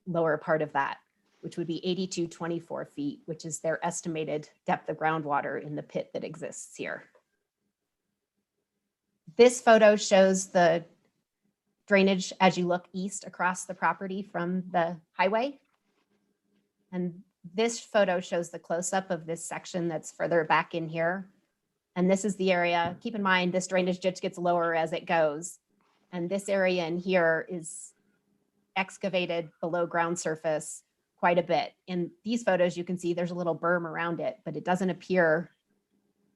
lower part of that, which would be 8,224 feet, which is their estimated depth of groundwater in the pit that exists here. This photo shows the drainage as you look east across the property from the highway. And this photo shows the close-up of this section that's further back in here. And this is the area, keep in mind, this drainage ditch gets lower as it goes. And this area in here is excavated below ground surface quite a bit. In these photos, you can see there's a little berm around it, but it doesn't appear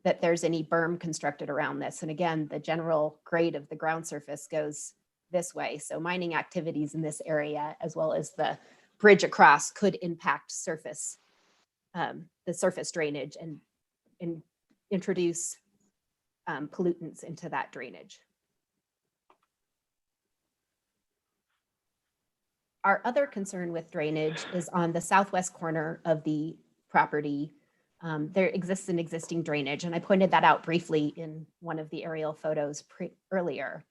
that there's any berm constructed around this. And again, the general grade of the ground surface goes this way. So mining activities in this area, as well as the bridge across, could impact the surface drainage and introduce pollutants into that drainage. Our other concern with drainage is on the southwest corner of the property. There exists an existing drainage, and I pointed that out briefly in one of the aerial photos earlier,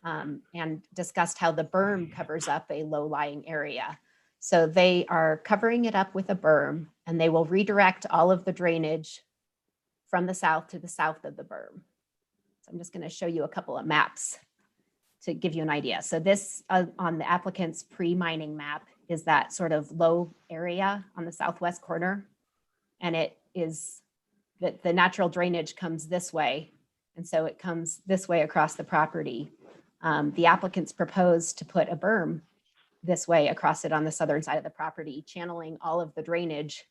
and discussed how the berm covers up a low-lying area. So they are covering it up with a berm, and they will redirect all of the drainage from the south to the south of the berm. So I'm just going to show you a couple of maps to give you an idea. So this on the applicant's pre-mining map is that sort of low area on the southwest corner. And it is that the natural drainage comes this way. And so it comes this way across the property. The applicants proposed to put a berm this way across it on the southern side of the property, channeling all of the drainage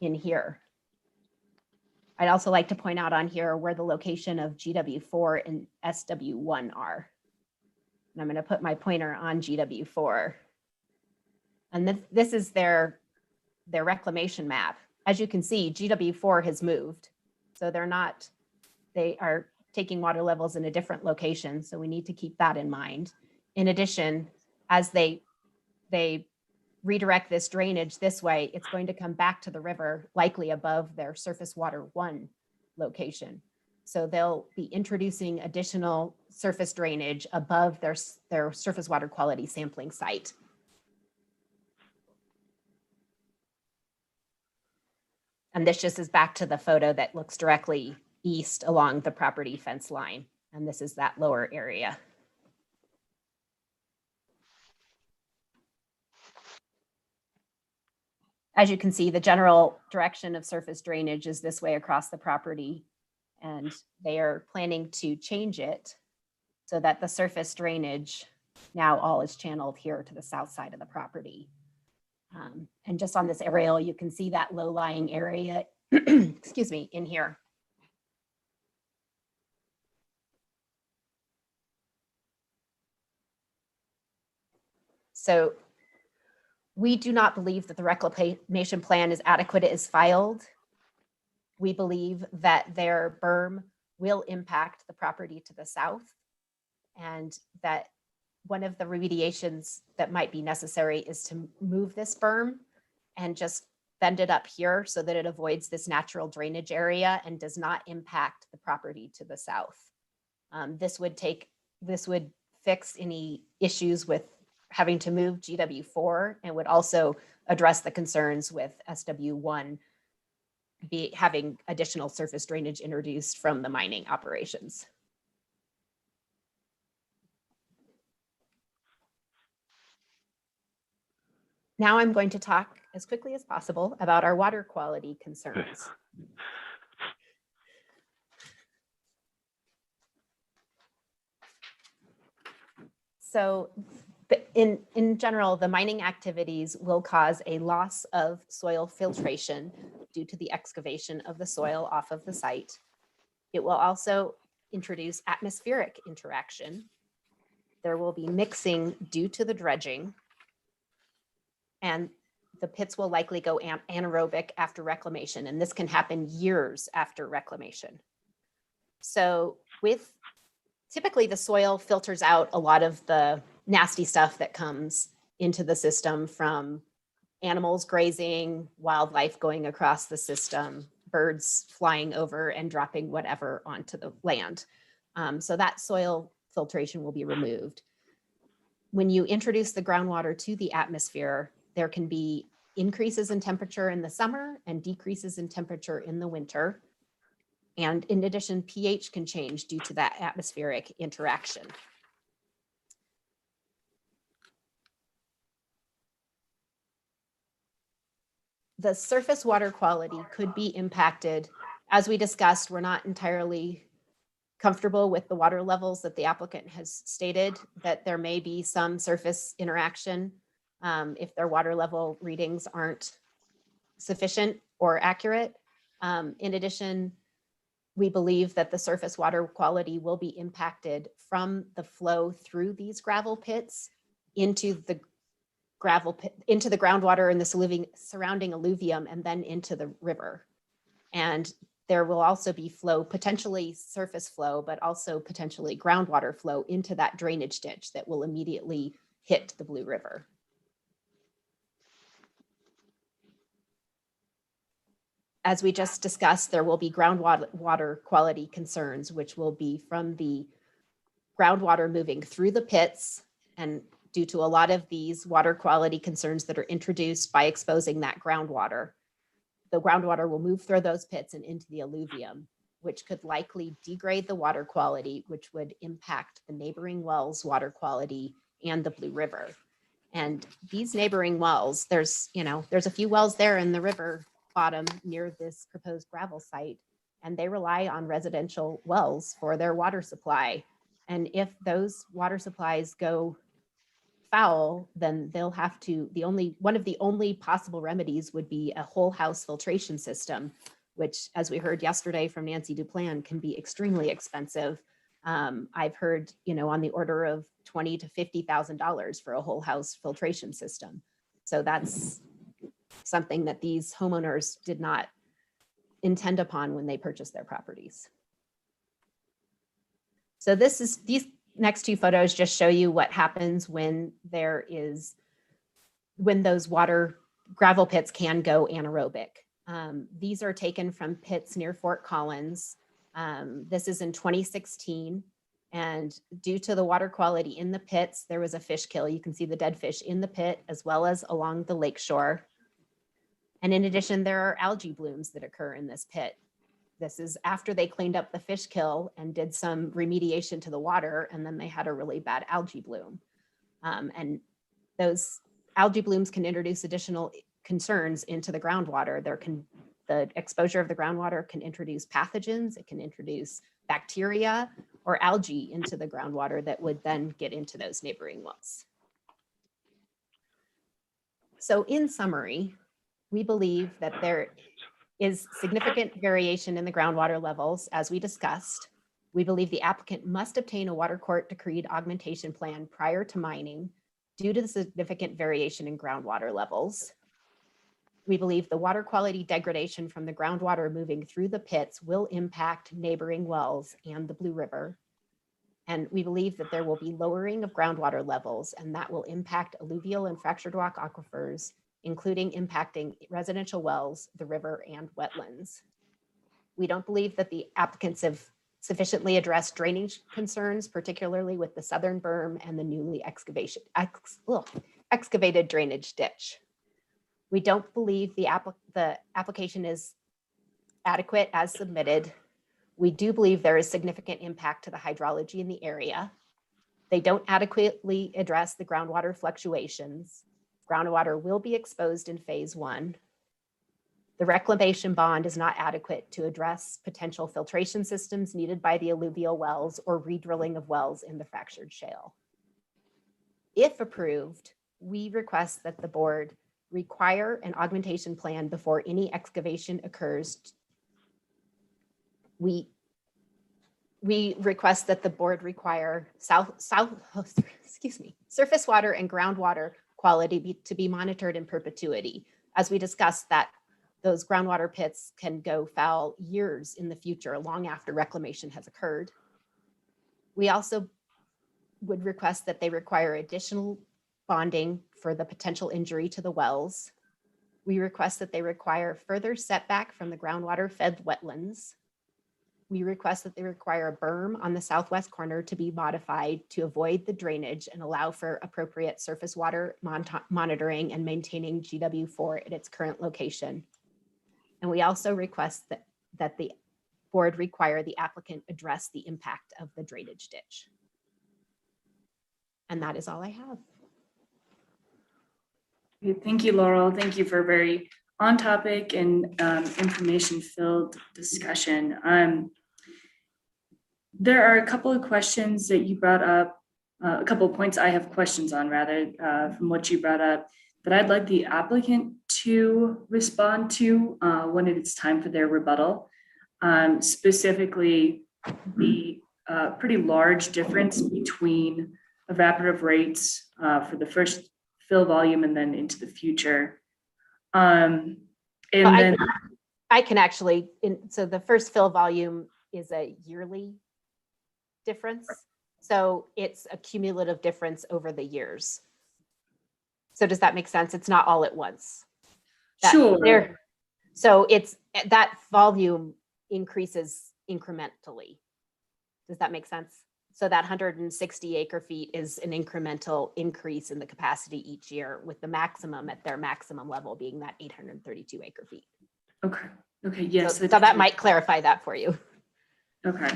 in here. I'd also like to point out on here where the location of GW4 and SW1 are. And I'm going to put my pointer on GW4. And this is their reclamation map. As you can see, GW4 has moved. So they are taking water levels in a different location. So we need to keep that in mind. In addition, as they redirect this drainage this way, it's going to come back to the river, likely above their surface water 1 location. So they'll be introducing additional surface drainage above their surface water quality sampling site. And this just is back to the photo that looks directly east along the property fence line. And this is that lower area. As you can see, the general direction of surface drainage is this way across the property, and they are planning to change it so that the surface drainage now all is channeled here to the south side of the property. And just on this aerial, you can see that low-lying area, excuse me, in here. So we do not believe that the reclamation plan is adequate as filed. We believe that their berm will impact the property to the south, and that one of the remediations that might be necessary is to move this berm and just bend it up here so that it avoids this natural drainage area and does not impact the property to the south. This would fix any issues with having to move GW4 and would also address the concerns with SW1 having additional surface drainage introduced from the mining operations. Now I'm going to talk as quickly as possible about our water quality concerns. So in general, the mining activities will cause a loss of soil filtration due to the excavation of the soil off of the site. It will also introduce atmospheric interaction. There will be mixing due to the dredging, and the pits will likely go anaerobic after reclamation, and this can happen years after reclamation. So typically the soil filters out a lot of the nasty stuff that comes into the system from animals grazing, wildlife going across the system, birds flying over and dropping whatever onto the land. So that soil filtration will be removed. When you introduce the groundwater to the atmosphere, there can be increases in temperature in the summer and decreases in temperature in the winter. And in addition, pH can change due to that atmospheric interaction. The surface water quality could be impacted. As we discussed, we're not entirely comfortable with the water levels that the applicant has stated, that there may be some surface interaction if their water level readings aren't sufficient or accurate. In addition, we believe that the surface water quality will be impacted from the flow through these gravel pits into the into the groundwater and the surrounding alluvium, and then into the river. And there will also be flow, potentially surface flow, but also potentially groundwater flow into that drainage ditch that will immediately hit the Blue River. As we just discussed, there will be groundwater quality concerns, which will be from the groundwater moving through the pits, and due to a lot of these water quality concerns that are introduced by exposing that groundwater, the groundwater will move through those pits and into the alluvium, which could likely degrade the water quality, which would impact the neighboring wells' water quality and the Blue River. And these neighboring wells, there's a few wells there in the river bottom near this proposed gravel site, and they rely on residential wells for their water supply. And if those water supplies go foul, then they'll have to, one of the only possible remedies would be a whole house filtration system, which, as we heard yesterday from Nancy Duplan, can be extremely expensive. I've heard, on the order of $20,000 to $50,000 for a whole house filtration system. So that's something that these homeowners did not intend upon when they purchased their properties. So these next two photos just show you what happens when those gravel pits can go anaerobic. These are taken from pits near Fort Collins. This is in 2016. And due to the water quality in the pits, there was a fish kill. You can see the dead fish in the pit as well as along the lakeshore. And in addition, there are algae blooms that occur in this pit. This is after they cleaned up the fish kill and did some remediation to the water, and then they had a really bad algae bloom. And those algae blooms can introduce additional concerns into the groundwater. The exposure of the groundwater can introduce pathogens, it can introduce bacteria or algae into the groundwater that would then get into those neighboring wells. So in summary, we believe that there is significant variation in the groundwater levels, as we discussed. We believe the applicant must obtain a water court decreed augmentation plan prior to mining due to the significant variation in groundwater levels. We believe the water quality degradation from the groundwater moving through the pits will impact neighboring wells and the Blue River. And we believe that there will be lowering of groundwater levels, and that will impact alluvial and fractured rock aquifers, including impacting residential wells, the river, and wetlands. We don't believe that the applicants have sufficiently addressed drainage concerns, particularly with the southern berm and the newly excavated drainage ditch. We don't believe the application is adequate as submitted. We do believe there is significant impact to the hydrology in the area. They don't adequately address the groundwater fluctuations. Groundwater will be exposed in phase 1. The reclamation bond is not adequate to address potential filtration systems needed by the alluvial wells or redrilling of wells in the fractured shale. If approved, we request that the board require an augmentation plan before any excavation occurs. We request that the board require surface water and groundwater quality to be monitored in perpetuity. As we discussed, that those groundwater pits can go foul years in the future, long after reclamation has occurred. We also would request that they require additional bonding for the potential injury to the wells. We request that they require further setback from the groundwater fed wetlands. We request that they require a berm on the southwest corner to be modified to avoid the drainage and allow for appropriate surface water monitoring and maintaining GW4 at its current location. And we also request that the board require the applicant address the impact of the drainage ditch. And that is all I have. Thank you, Laurel. Thank you for a very on topic and information-filled discussion. There are a couple of questions that you brought up, a couple of points I have questions on rather from what you brought up that I'd like the applicant to respond to when it's time for their rebuttal. Specifically, the pretty large difference between evaporative rates for the first fill volume and then into the future. And then I can actually, so the first fill volume is a yearly difference. So it's a cumulative difference over the years. So does that make sense? It's not all at once. Sure. So it's that volume increases incrementally. Does that make sense? So that 160 acre feet is an incremental increase in the capacity each year, with the maximum at their maximum level being that 832 acre feet. Okay. Okay. Yes. So that might clarify that for you. Okay.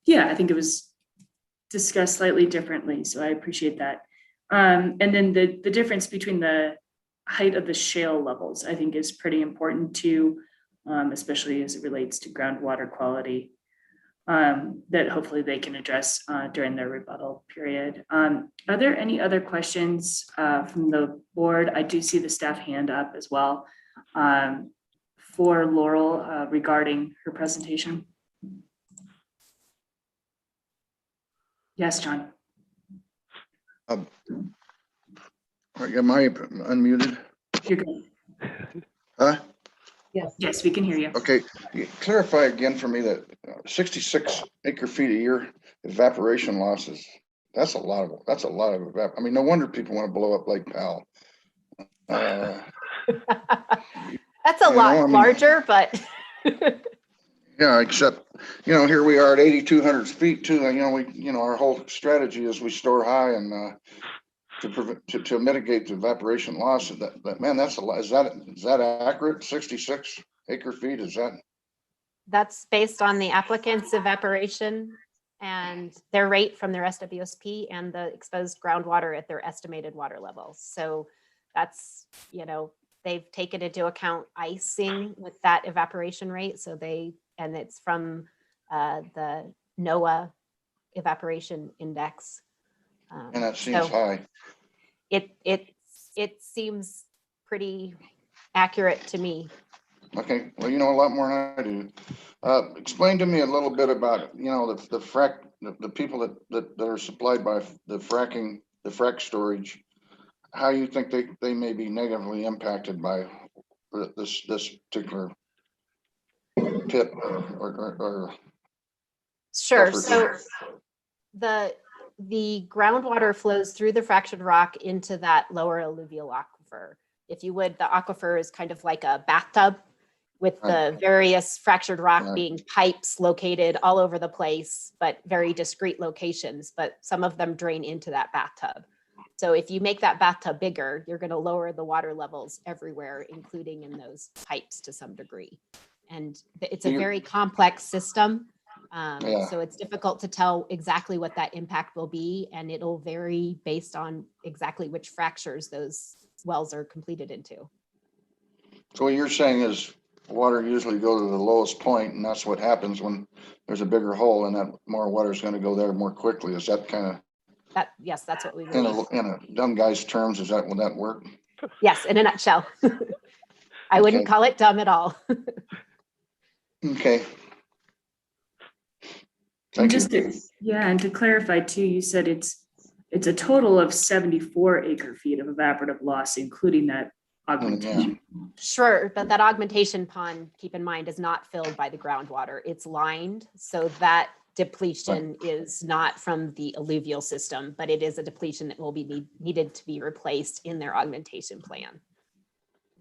Yeah, I think it was discussed slightly differently, so I appreciate that. And then the difference between the height of the shale levels, I think, is pretty important too, especially as it relates to groundwater quality, that hopefully they can address during their rebuttal period. Are there any other questions from the board? I do see the staff hand up as well for Laurel regarding her presentation. Yes, John. Am I unmuted? You're good. Huh? Yes, we can hear you. Okay, you clarify again for me that 66 acre feet a year evaporation losses. That's a lot of I mean, no wonder people want to blow up Lake Powell. That's a lot larger, but yeah, except, here we are at 8,200 feet too. Our whole strategy is we store high and to mitigate the evaporation loss. Man, that's a lot. Is that accurate? 66 acre feet, is that? that's based on the applicant's evaporation and their rate from their SWSP and the exposed groundwater at their estimated water levels. So that's, they've taken into account icing with that evaporation rate. So and it's from the NOAA evaporation index. And that seems high. it seems pretty accurate to me. Okay, well, you know a lot more than I do. Explain to me a little bit about, the people that are supplied by the frac storage, how you think they may be negatively impacted by this particular tip or Sure. effort. So the groundwater flows through the fractured rock into that lower alluvial aquifer. If you would, the aquifer is kind of like a bathtub with the various fractured rock being pipes located all over the place, but very discrete locations, but some of them drain into that bathtub. So if you make that bathtub bigger, you're going to lower the water levels everywhere, including in those pipes to some degree. And it's a very complex system. So it's difficult to tell exactly what that impact will be, and it'll vary based on exactly which fractures those wells are completed into. So what you're saying is water usually go to the lowest point, and that's what happens when there's a bigger hole, and that more water is going to go there more quickly. Is that kind of Yes, that's what we in believe. in a dumb guy's terms? Will that work? Yes, in a nutshell. I wouldn't call it dumb at all. Okay. And Thank you. just and to clarify too, you said it's a total of 74 acre feet of evaporative loss, including that augmentation. Sure, but that augmentation pond, keep in mind, is not filled by the groundwater. It's lined, so that depletion is not from the alluvial system, but it is a depletion that will be needed to be replaced in their augmentation plan.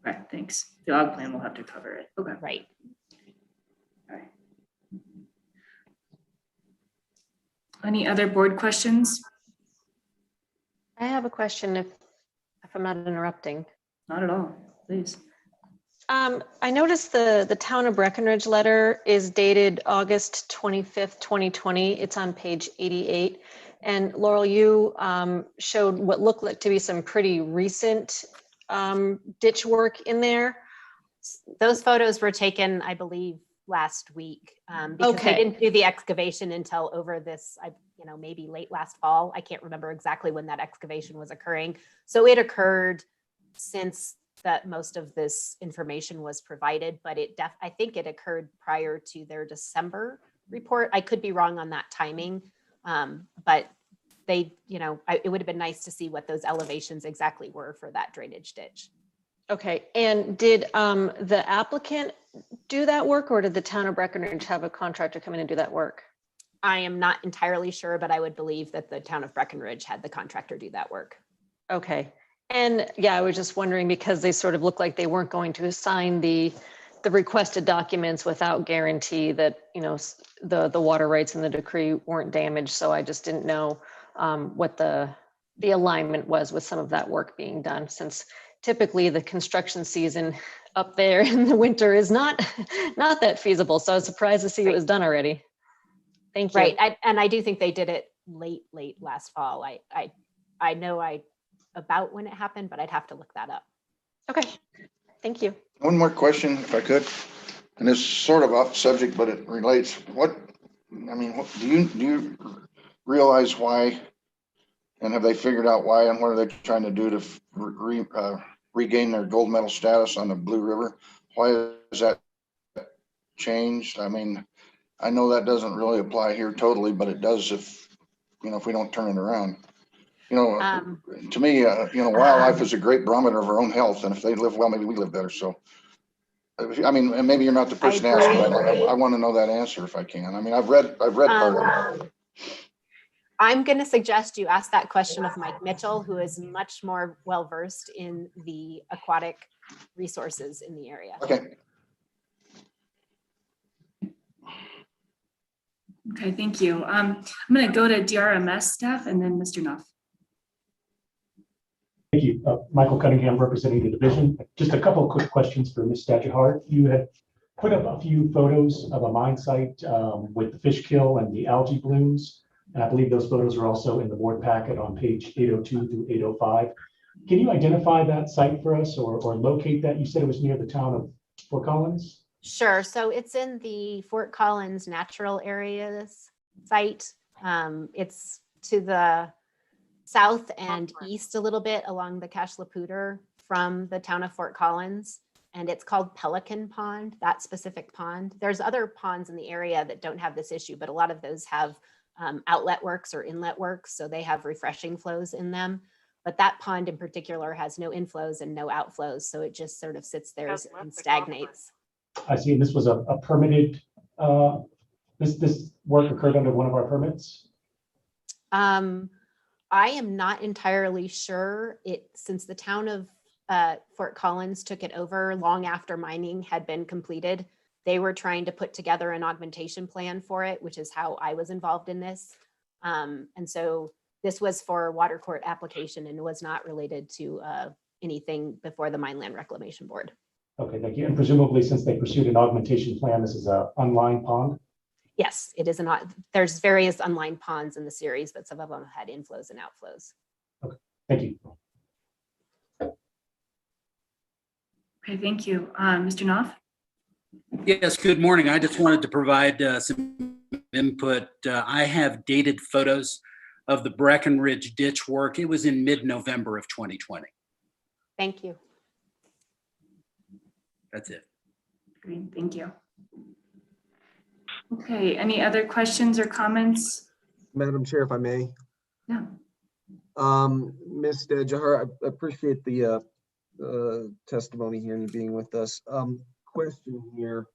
Okay, thanks. The aug plan will have to cover it. Okay. Right. All right. Any other board questions? I have a question if I'm not interrupting. Not at all, please. I noticed the town of Breckenridge letter is dated August 25th, 2020. It's on page 88. And Laurel, you showed what looked like to be some pretty recent ditch work in there. Those photos were taken, I believe, last week because they didn't do the excavation until over this, maybe late last fall. I can't remember exactly when that excavation was occurring. So it occurred since that most of this information was provided, but I think it occurred prior to their December report. I could be wrong on that timing, but they, it would have been nice to see what those elevations exactly were for that drainage ditch. Okay, and did the applicant do that work, or did the town of Breckenridge have a contractor come in and do that work? I am not entirely sure, but I would believe that the town of Breckenridge had the contractor do that work. Okay. And yeah, I was just wondering because they sort of looked like they weren't going to assign the requested documents without guarantee that, the water rights in the decree weren't damaged. So I just didn't know what the alignment was with some of that work being done, since typically the construction season up there in the winter is not that feasible. So I was surprised to see it was done already. Thank you. Right, and I do think they did it late last fall. I know about when it happened, but I'd have to look that up. Okay, thank you. One more question, if I could, and it's sort of off subject, but it relates. Do you realize why, and have they figured out why, and what are they trying to do to regain their gold medal status on the Blue River? Why is that changed? I mean, I know that doesn't really apply here totally, but it does if we don't turn it around. To me, wildlife is a great barometer of our own health, and if they live well, maybe we live better. So, and maybe you're not the person to ask, but I want to know that answer if I can. I mean, I've read part of it. I'm going to suggest you ask that question of Mike Mitchell, who is much more well-versed in the aquatic resources in the area. Okay. Okay, thank you. I'm going to go to DRMS staff and then Mr. Nuff. Thank you. Michael Cunningham representing the division. Just a couple of quick questions for Ms. Stadgehart. You had put up a few photos of a mine site with the fish kill and the algae blooms. And I believe those photos are also in the board packet on page 802 through 805. Can you identify that site for us or locate that? You said it was near the town of Fort Collins? Sure. So it's in the Fort Collins Natural Areas site. It's to the south and east a little bit along the Cache La Poudre from the town of Fort Collins. And it's called Pelican Pond, that specific pond. There's other ponds in the area that don't have this issue, but a lot of those have outlet works or inlet works, so they have refreshing flows in them. But that pond in particular has no inflows and no outflows, so it just sort of sits there and stagnates. I see, this was a permitted, this work occurred under one of our permits? I am not entirely sure. Since the town of Fort Collins took it over long after mining had been completed, they were trying to put together an augmentation plan for it, which is how I was involved in this. And so this was for water court application and was not related to anything before the Mineland Reclamation Board. Okay, thank you. And presumably, since they pursued an augmentation plan, this is a unlined pond? Yes, it is not. There's various unlined ponds in the series, but some of them had inflows and outflows. Okay, thank you. Okay, thank you. Mr. Knopf? Yes, good morning. I just wanted to provide some input. I have dated photos of the Breckenridge ditch work. It was in mid-November of 2020. Thank you. That's it. Great, thank you. Okay, any other questions or comments? Madam Chair, if I may. Yeah. Ms. Jahar, I appreciate the testimony here and you being with us. Question here.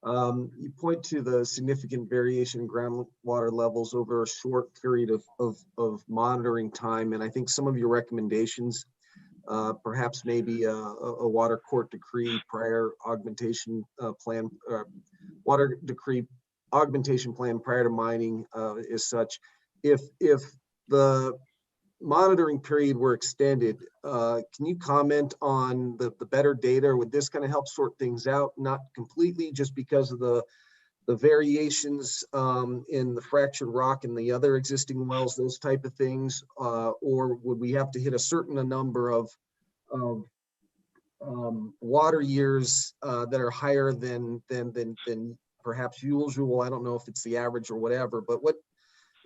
You point to the significant variation in groundwater levels over a short period of monitoring time. And I think some of your recommendations, perhaps maybe a water court decree prior augmentation plan, water decree augmentation plan prior to mining is such. If the monitoring period were extended, can you comment on the better data? Would this kind of help sort things out? Not completely just because of the variations in the fractured rock and the other existing wells, those type of things, or would we have to hit a certain number of water years that are higher than perhaps usual? I don't know if it's the average or whatever, but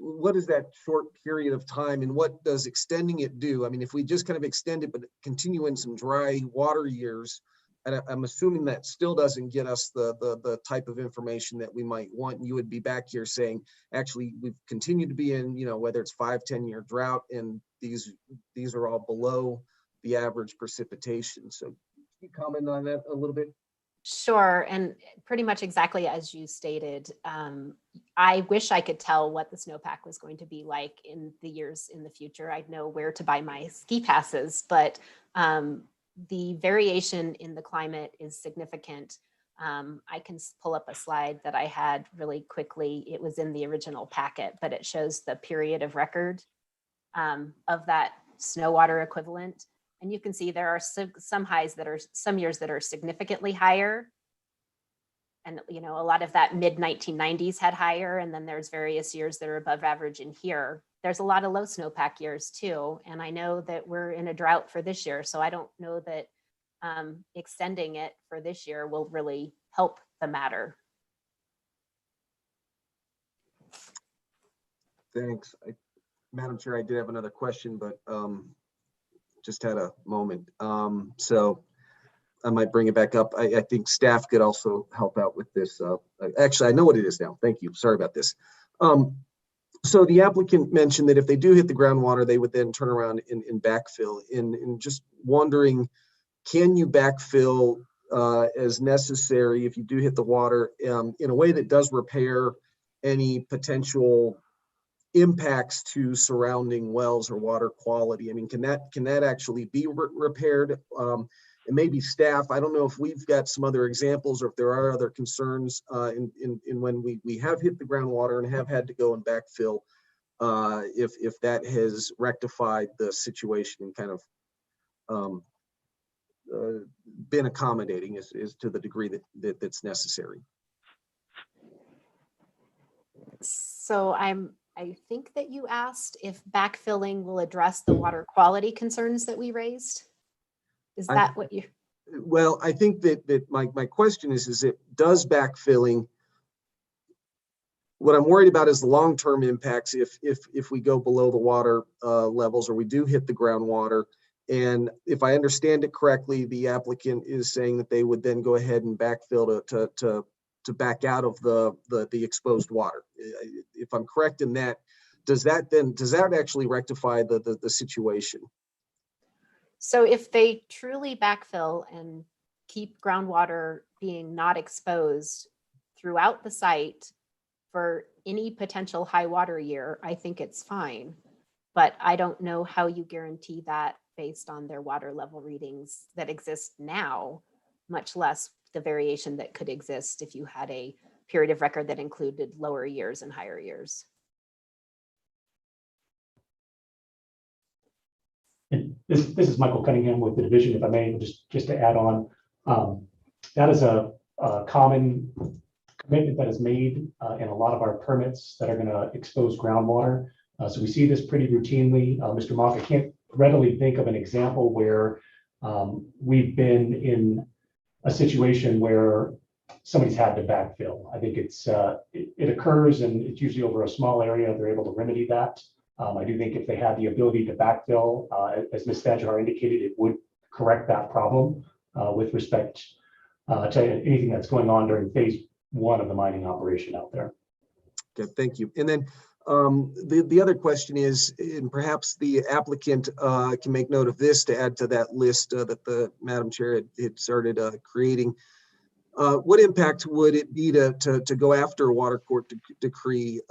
what is that short period of time and what does extending it do? I mean, if we just kind of extend it, but continue in some dry water years, and I'm assuming that still doesn't get us the type of information that we might want. You would be back here saying, actually, we've continued to be in, whether it's 5-10 year drought, and these are all below the average precipitation. So can you comment on that a little bit? Sure, and pretty much exactly as you stated. I wish I could tell what the snowpack was going to be like in the years in the future. I'd know where to buy my ski passes, but the variation in the climate is significant. I can pull up a slide that I had really quickly. It was in the original packet, but it shows the period of record of that snow water equivalent. And you can see there are some highs that are some years that are significantly higher. And, a lot of that mid 1990s had higher. And then there's various years that are above average in here. There's a lot of low snowpack years too. And I know that we're in a drought for this year. So I don't know that extending it for this year will really help the matter. Thanks. Madam Chair, I did have another question, but just had a moment. So I might bring it back up. I think staff could also help out with this. Actually, I know what it is now. Thank you. Sorry about this. So the applicant mentioned that if they do hit the groundwater, they would then turn around and backfill. And just wondering, can you backfill as necessary if you do hit the water in a way that does repair any potential impacts to surrounding wells or water quality? I mean, can that actually be repaired? And maybe staff, I don't know if we've got some other examples or if there are other concerns in when we have hit the groundwater and have had to go and backfill, if that has rectified the situation and kind of been accommodating is to the degree that's necessary. So I think that you asked if backfilling will address the water quality concerns that we raised. Is that what you? Well, I think that my question is it does backfilling What I'm worried about is the long-term impacts if we go below the water levels or we do hit the groundwater. And if I understand it correctly, the applicant is saying that they would then go ahead and backfill to back out of the exposed water. If I'm correct in that, does that actually rectify the situation? So if they truly backfill and keep groundwater being not exposed throughout the site for any potential high water year, I think it's fine. But I don't know how you guarantee that based on their water level readings that exist now, much less the variation that could exist if you had a period of record that included lower years and higher years. And this is Michael Cunningham with the division, if I may, just to add on. That is a common commitment that is made in a lot of our permits that are going to expose groundwater. So we see this pretty routinely. Mr. Mock, I can't readily think of an example where we've been in a situation where somebody's had to backfill. I think it occurs, and it's usually over a small area. They're able to remedy that. I do think if they had the ability to backfill, as Ms. Stadjahar indicated, it would correct that problem with respect to anything that's going on during phase 1 of the mining operation out there. Okay, thank you. And then the other question is, and perhaps the applicant can make note of this to add to that list that the Madam Chair had started creating. What impact would it be to go after a water court decree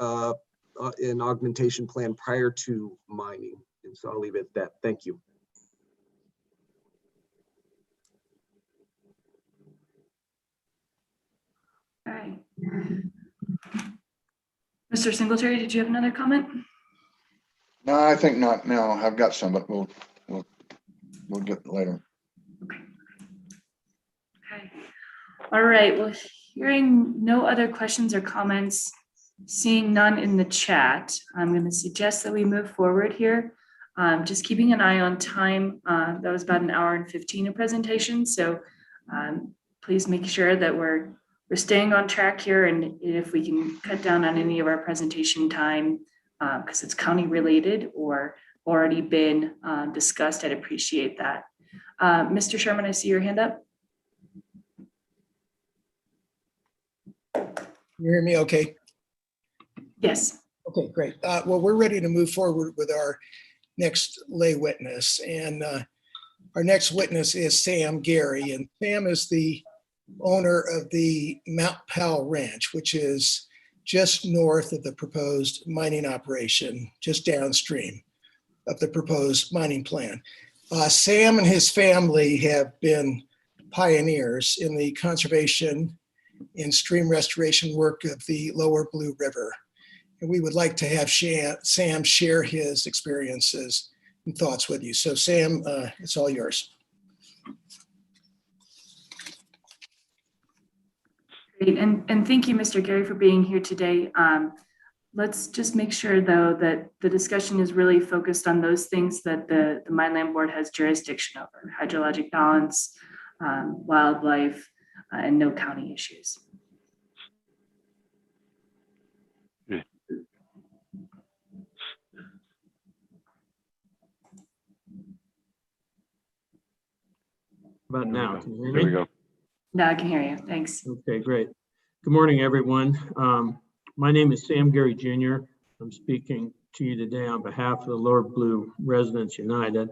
an augmentation plan prior to mining? And so I'll leave it at that. Thank you. All right. Mr. Singletary, did you have another comment? No, I think not now. I've got some, but we'll get later. Okay. All right. Well, hearing no other questions or comments, seeing none in the chat, I'm going to suggest that we move forward here. Just keeping an eye on time. That was about 1 hour and 15 of presentation. So please make sure that we're staying on track here, and if we can cut down on any of our presentation time because it's county related or already been discussed, I'd appreciate that. Mr. Sherman, I see your hand up. You hear me okay? Yes. Okay, great. Well, we're ready to move forward with our next lay witness. And our next witness is Sam Gary. And Sam is the owner of the Mount Powell Ranch, which is just north of the proposed mining operation, just downstream of the proposed mining plan. Sam and his family have been pioneers in the conservation and stream restoration work of the lower Blue River. And we would like to have Sam share his experiences and thoughts with you. So Sam, it's all yours. Great, and thank you, Mr. Gary, for being here today. Let's just make sure, though, that the discussion is really focused on those things that the Mineland Board has jurisdiction over: hydrologic balance, wildlife, and no county issues. About now, can you hear me? There we go. Now I can hear you. Thanks. Okay, great. Good morning, everyone. My name is Sam Gary Jr. I'm speaking to you today on behalf of the Lower Blue Residents United.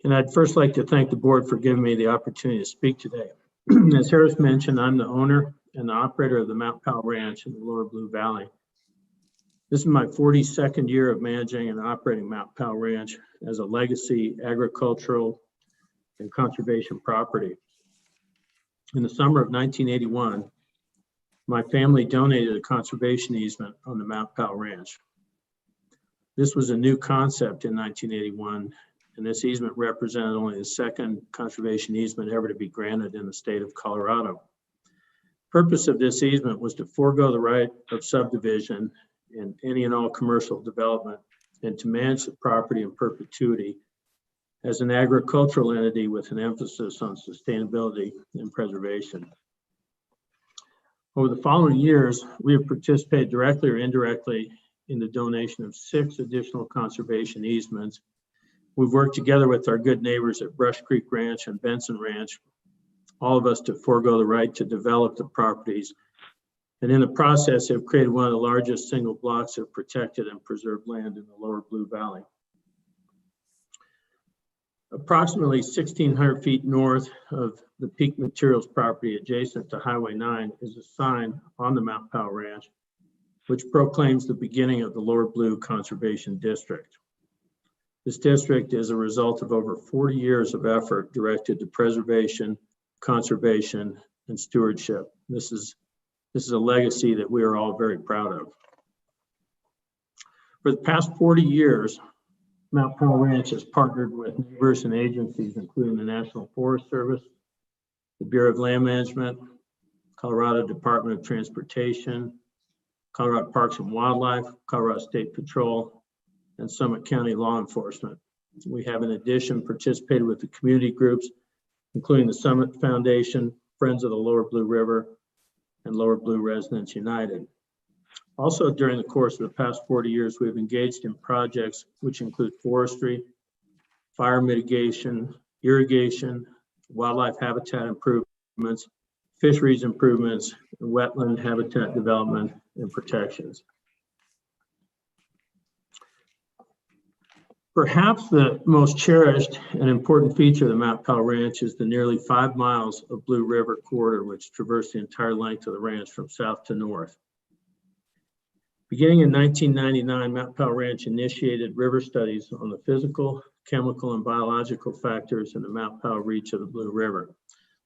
And I'd first like to thank the board for giving me the opportunity to speak today. As Harris mentioned, I'm the owner and the operator of the Mount Powell Ranch in the Lower Blue Valley. This is my 42nd year of managing and operating Mount Powell Ranch as a legacy agricultural and conservation property. In the summer of 1981, my family donated a conservation easement on the Mount Powell Ranch. This was a new concept in 1981, and this easement represented only the second conservation easement ever to be granted in the state of Colorado. Purpose of this easement was to forego the right of subdivision in any and all commercial development and to manage the property in perpetuity as an agricultural entity with an emphasis on sustainability and preservation. Over the following years, we have participated directly or indirectly in the donation of 6 additional conservation easements. We've worked together with our good neighbors at Brush Creek Ranch and Benson Ranch, all of us to forego the right to develop the properties. And in the process, have created one of the largest single blocks of protected and preserved land in the lower Blue Valley. Approximately 1,600 feet north of the Peak Materials property adjacent to Highway 9 is a sign on the Mount Powell Ranch, which proclaims the beginning of the Lower Blue Conservation District. This district is a result of over 40 years of effort directed to preservation, conservation, and stewardship. This is a legacy that we are all very proud of. For the past 40 years, Mount Powell Ranch has partnered with neighbors and agencies, including the National Forest Service, the Bureau of Land Management, Colorado Department of Transportation, Colorado Parks and Wildlife, Colorado State Patrol, and Summit County Law Enforcement. We have in addition participated with the community groups, including the Summit Foundation, Friends of the Lower Blue River, and Lower Blue Residents United. Also, during the course of the past 40 years, we have engaged in projects which include forestry, fire mitigation, irrigation, wildlife habitat improvements, fisheries improvements, and wetland habitat development and protections. Perhaps the most cherished and important feature of the Mount Powell Ranch is the nearly 5 miles of Blue River corridor, which traverse the entire length of the ranch from south to north. Beginning in 1999, Mount Powell Ranch initiated river studies on the physical, chemical, and biological factors in the Mount Powell reach of the Blue River.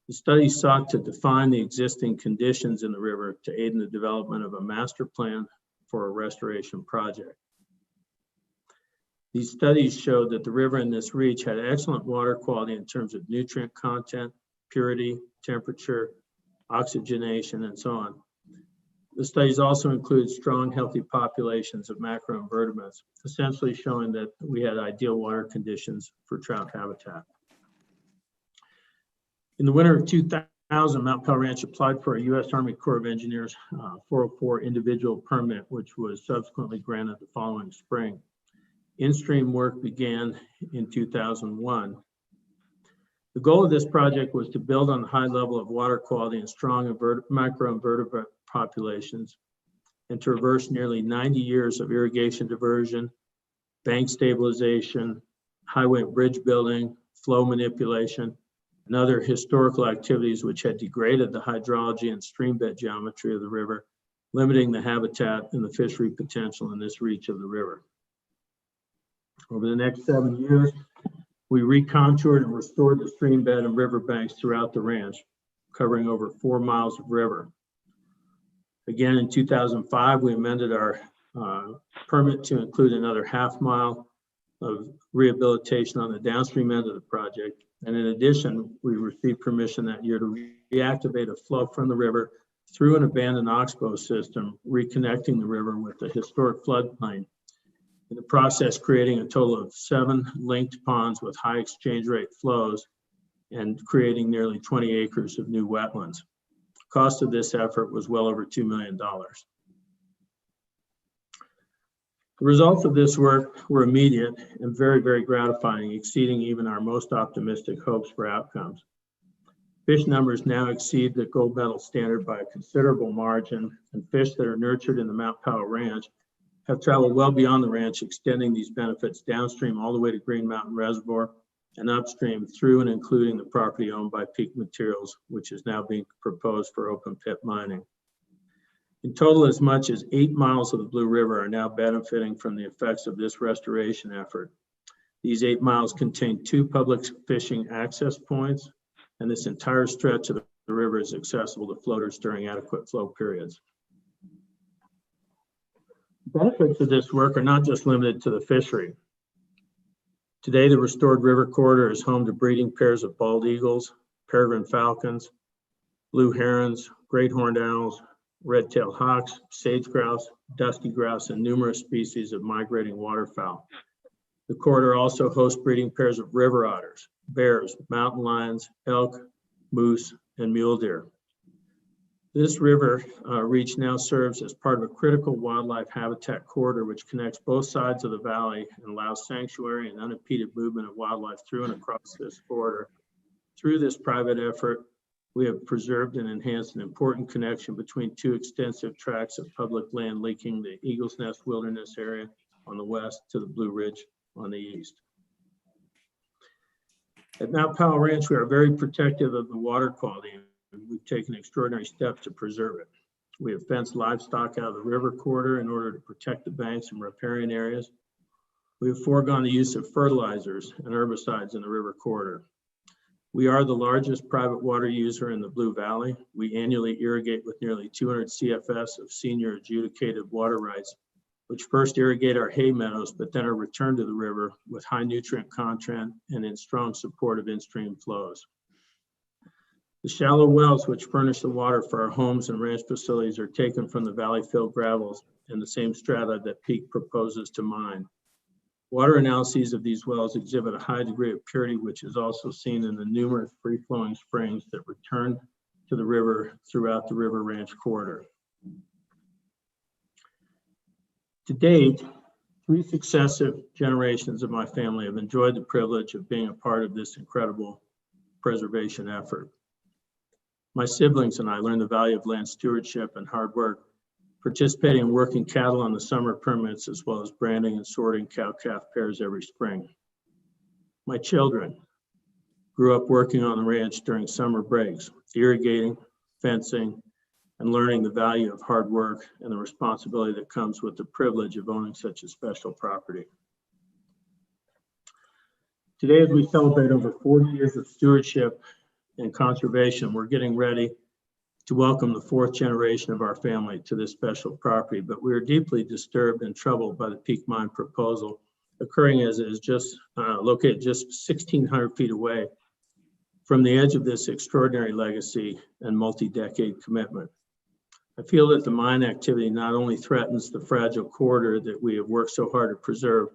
The studies sought to define the existing conditions in the river to aid in the development of a master plan for a restoration project. These studies showed that the river in this reach had excellent water quality in terms of nutrient content, purity, temperature, oxygenation, and so on. The studies also include strong, healthy populations of macroinvertebrates, essentially showing that we had ideal water conditions for trout habitat. In the winter of 2000, Mount Powell Ranch applied for a U.S. Army Corps of Engineers 404 individual permit, which was subsequently granted the following spring. In-stream work began in 2001. The goal of this project was to build on the high level of water quality and strong macroinvertebrate populations and to reverse nearly 90 years of irrigation diversion, bank stabilization, highway and bridge building, flow manipulation, and other historical activities which had degraded the hydrology and streambed geometry of the river, limiting the habitat and the fishery potential in this reach of the river. Over the next 7 years, we recontoured and restored the stream bed and riverbanks throughout the ranch, covering over 4 miles of river. Again, in 2005, we amended our permit to include another half mile of rehabilitation on the downstream end of the project. And in addition, we received permission that year to reactivate a flow from the river through an abandoned oxbow system, reconnecting the river with the historic floodplain. In the process, creating a total of 7 linked ponds with high exchange rate flows and creating nearly 20 acres of new wetlands. The cost of this effort was well over $2 million. The results of this work were immediate and very, very gratifying, exceeding even our most optimistic hopes for outcomes. Fish numbers now exceed the gold medal standard by a considerable margin, and fish that are nurtured in the Mount Powell Ranch have traveled well beyond the ranch, extending these benefits downstream all the way to Green Mountain Reservoir and upstream through and including the property owned by Peak Materials, which is now being proposed for open pit mining. In total, as much as 8 miles of the Blue River are now benefiting from the effects of this restoration effort. These 8 miles contain 2 public fishing access points, and this entire stretch of the river is accessible to floaters during adequate flow periods. Benefits of this work are not just limited to the fishery. Today, the restored river corridor is home to breeding pairs of bald eagles, peregrine falcons, blue herons, great horned owls, red-tailed hawks, sage grouse, dusky grouse, and numerous species of migrating waterfowl. The corridor also hosts breeding pairs of river otters, bears, mountain lions, elk, moose, and mule deer. This river reach now serves as part of a critical wildlife habitat corridor, which connects both sides of the valley and allows sanctuary and unimpeded movement of wildlife through and across this corridor. Through this private effort, we have preserved and enhanced an important connection between two extensive tracts of public land linking the Eagles Nest Wilderness area on the west to the Blue Ridge on the east. At Mount Powell Ranch, we are very protective of the water quality, and we've taken extraordinary steps to preserve it. We have fenced livestock out of the river corridor in order to protect the banks and riparian areas. We have foregone the use of fertilizers and herbicides in the river corridor. We are the largest private water user in the Blue Valley. We annually irrigate with nearly 200 CFS of senior adjudicated water rights, which first irrigate our hay meadows, but then are returned to the river with high nutrient content and in strong support of in-stream flows. The shallow wells which furnish the water for our homes and ranch facilities are taken from the valley-filled gravels in the same strata that Peak proposes to mine. Water analyses of these wells exhibit a high degree of purity, which is also seen in the numerous free-flowing springs that return to the river throughout the River Ranch corridor. To date, 3 successive generations of my family have enjoyed the privilege of being a part of this incredible preservation effort. My siblings and I learned the value of land stewardship and hard work, participating in working cattle on the summer permits, as well as branding and sorting cow-calf pairs every spring. My children grew up working on the ranch during summer breaks, irrigating, fencing, and learning the value of hard work and the responsibility that comes with the privilege of owning such a special property. Today, as we celebrate over 40 years of stewardship and conservation, we're getting ready to welcome the 4th generation of our family to this special property, but we are deeply disturbed and troubled by the Peak Mine proposal occurring as it is just located just 1,600 feet away from the edge of this extraordinary legacy and multi-decade commitment. I feel that the mine activity not only threatens the fragile corridor that we have worked so hard to preserve,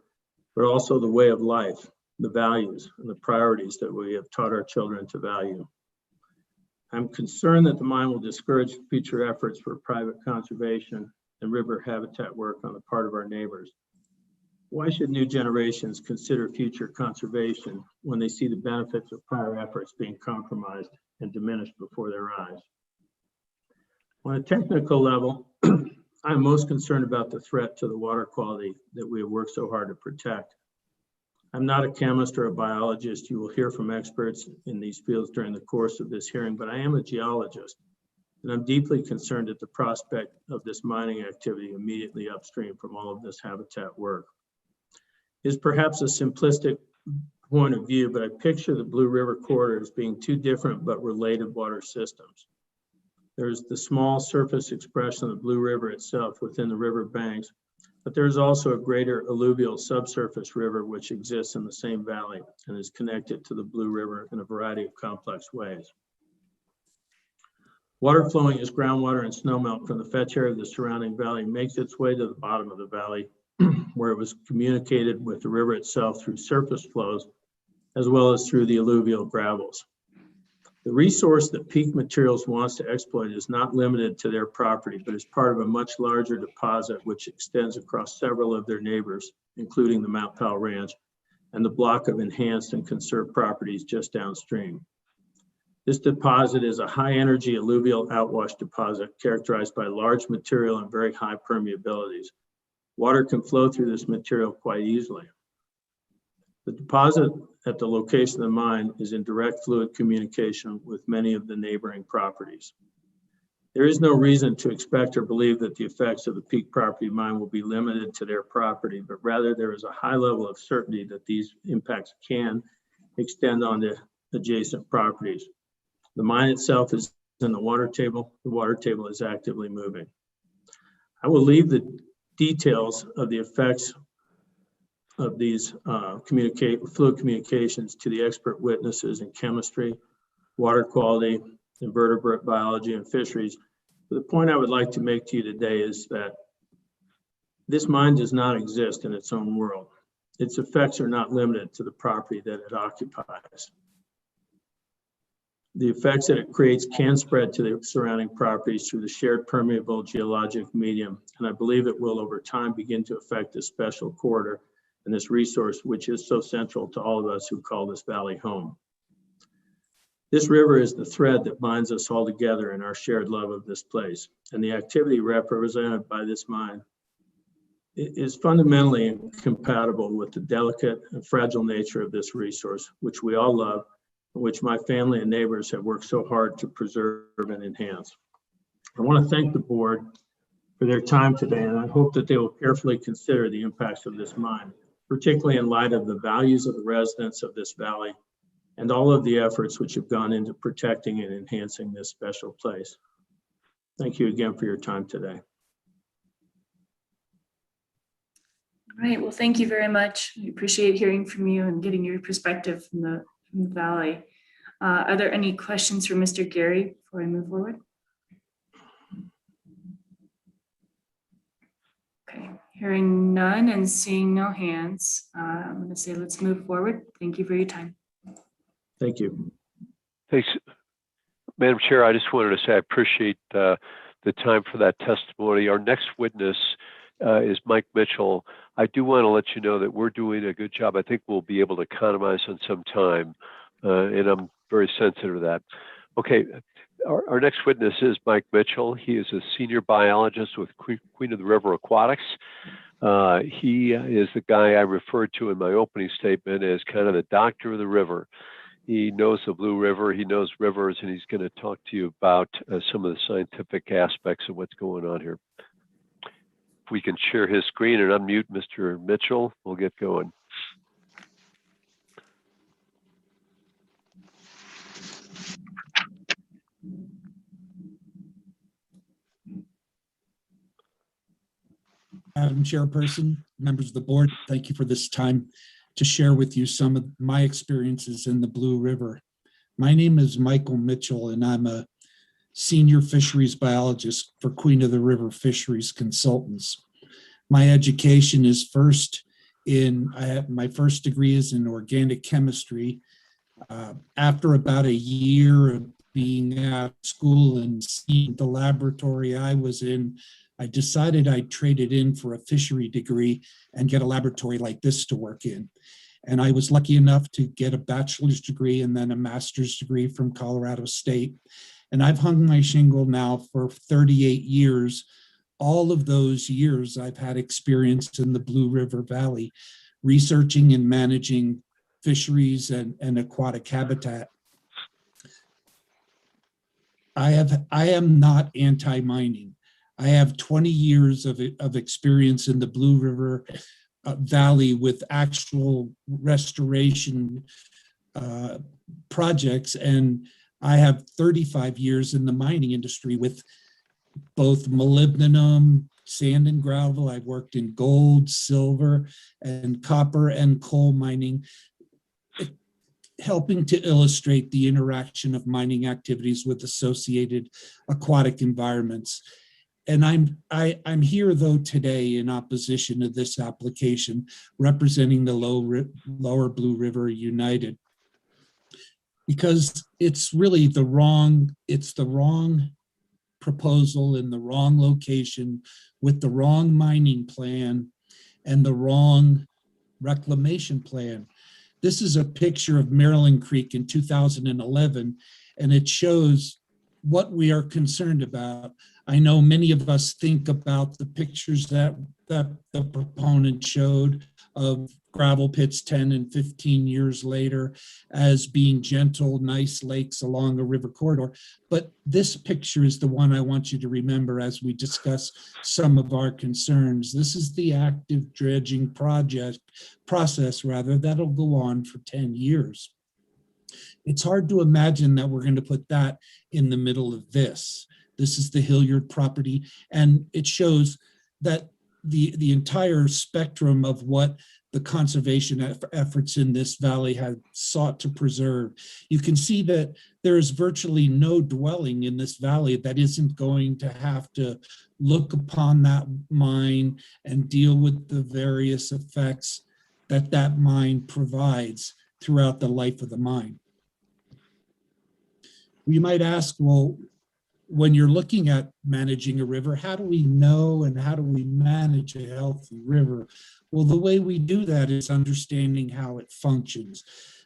but also the way of life, the values, and the priorities that we have taught our children to value. I'm concerned that the mine will discourage future efforts for private conservation and river habitat work on the part of our neighbors. Why should new generations consider future conservation when they see the benefits of prior efforts being compromised and diminished before their eyes? On a technical level, I'm most concerned about the threat to the water quality that we have worked so hard to protect. I'm not a chemist or a biologist. You will hear from experts in these fields during the course of this hearing, but I am a geologist, and I'm deeply concerned at the prospect of this mining activity immediately upstream from all of this habitat work. It's perhaps a simplistic point of view, but I picture the Blue River corridor as being 2 different but related water systems. There's the small surface expression of the Blue River itself within the river banks, but there's also a greater alluvial subsurface river which exists in the same valley and is connected to the Blue River in a variety of complex ways. Water flowing as groundwater and snowmelt from the fetch area of the surrounding valley makes its way to the bottom of the valley where it was communicated with the river itself through surface flows as well as through the alluvial gravels. The resource that Peak Materials wants to exploit is not limited to their property, but is part of a much larger deposit which extends across several of their neighbors, including the Mount Powell Ranch and the block of enhanced and conserved properties just downstream. This deposit is a high-energy alluvial outwash deposit characterized by large material and very high permeabilities. Water can flow through this material quite easily. The deposit at the location of the mine is in direct fluid communication with many of the neighboring properties. There is no reason to expect or believe that the effects of the Peak property mine will be limited to their property, but rather there is a high level of certainty that these impacts can extend onto adjacent properties. The mine itself is in the water table. The water table is actively moving. I will leave the details of the effects of these fluid communications to the expert witnesses in chemistry, water quality, invertebrate biology, and fisheries. But the point I would like to make to you today is that this mine does not exist in its own world. Its effects are not limited to the property that it occupies. The effects that it creates can spread to the surrounding properties through the shared permeable geologic medium, and I believe it will over time begin to affect this special corridor and this resource, which is so central to all of us who call this valley home. This river is the thread that binds us all together in our shared love of this place, and the activity represented by this mine is fundamentally incompatible with the delicate and fragile nature of this resource, which we all love, which my family and neighbors have worked so hard to preserve and enhance. I want to thank the board for their time today, and I hope that they will carefully consider the impacts of this mine, particularly in light of the values of the residents of this valley and all of the efforts which have gone into protecting and enhancing this special place. Thank you again for your time today. All right, well, thank you very much. We appreciate hearing from you and getting your perspective from the valley. Are there any questions for Mr. Gary before I move forward? Okay, hearing none and seeing no hands, I'm going to say let's move forward. Thank you for your time. Thank you. Thanks. Madam Chair, I just wanted to say I appreciate the time for that testimony. Our next witness is Mike Mitchell. I do want to let you know that we're doing a good job. I think we'll be able to economize on some time, and I'm very sensitive to that. Okay, our next witness is Mike Mitchell. He is a senior biologist with Queen of the River Aquatics. He is the guy I referred to in my opening statement as kind of the doctor of the river. He knows the Blue River, he knows rivers, and he's going to talk to you about some of the scientific aspects of what's going on here. If we can share his screen and unmute Mr. Mitchell, we'll get going. Madam Chairperson, members of the board, thank you for this time to share with you some of my experiences in the Blue River. My name is Michael Mitchell, and I'm a senior fisheries biologist for Queen of the River Fisheries Consultants. My education is my first degree is in organic chemistry. After about a year of being out of school and seeing the laboratory I was in, I decided I'd trade it in for a fishery degree and get a laboratory like this to work in. And I was lucky enough to get a bachelor's degree and then a master's degree from Colorado State. And I've hung my shingle now for 38 years. All of those years I've had experience in the Blue River Valley, researching and managing fisheries and aquatic habitat. I am not anti-mining. I have 20 years of experience in the Blue River Valley with actual restoration projects, and I have 35 years in the mining industry with both molybdenum, sand and gravel. I've worked in gold, silver, and copper and coal mining, helping to illustrate the interaction of mining activities with associated aquatic environments. And I'm here though today in opposition to this application, representing the Lower Blue River United, because it's really the wrong proposal in the wrong location with the wrong mining plan and the wrong reclamation plan. This is a picture of Maryland Creek in 2011, and it shows what we are concerned about. I know many of us think about the pictures that the proponent showed of gravel pits 10 and 15 years later as being gentle, nice lakes along a river corridor. But this picture is the one I want you to remember as we discuss some of our concerns. This is the active dredging process that'll go on for 10 years. It's hard to imagine that we're going to put that in the middle of this. This is the Hilliard property, and it shows that the entire spectrum of what the conservation efforts in this valley have sought to preserve. You can see that there is virtually no dwelling in this valley that isn't going to have to look upon that mine and deal with the various effects that mine provides throughout the life of the mine. We might ask, well, when you're looking at managing a river, how do we know and how do we manage a healthy river? Well, the way we do that is understanding how it functions.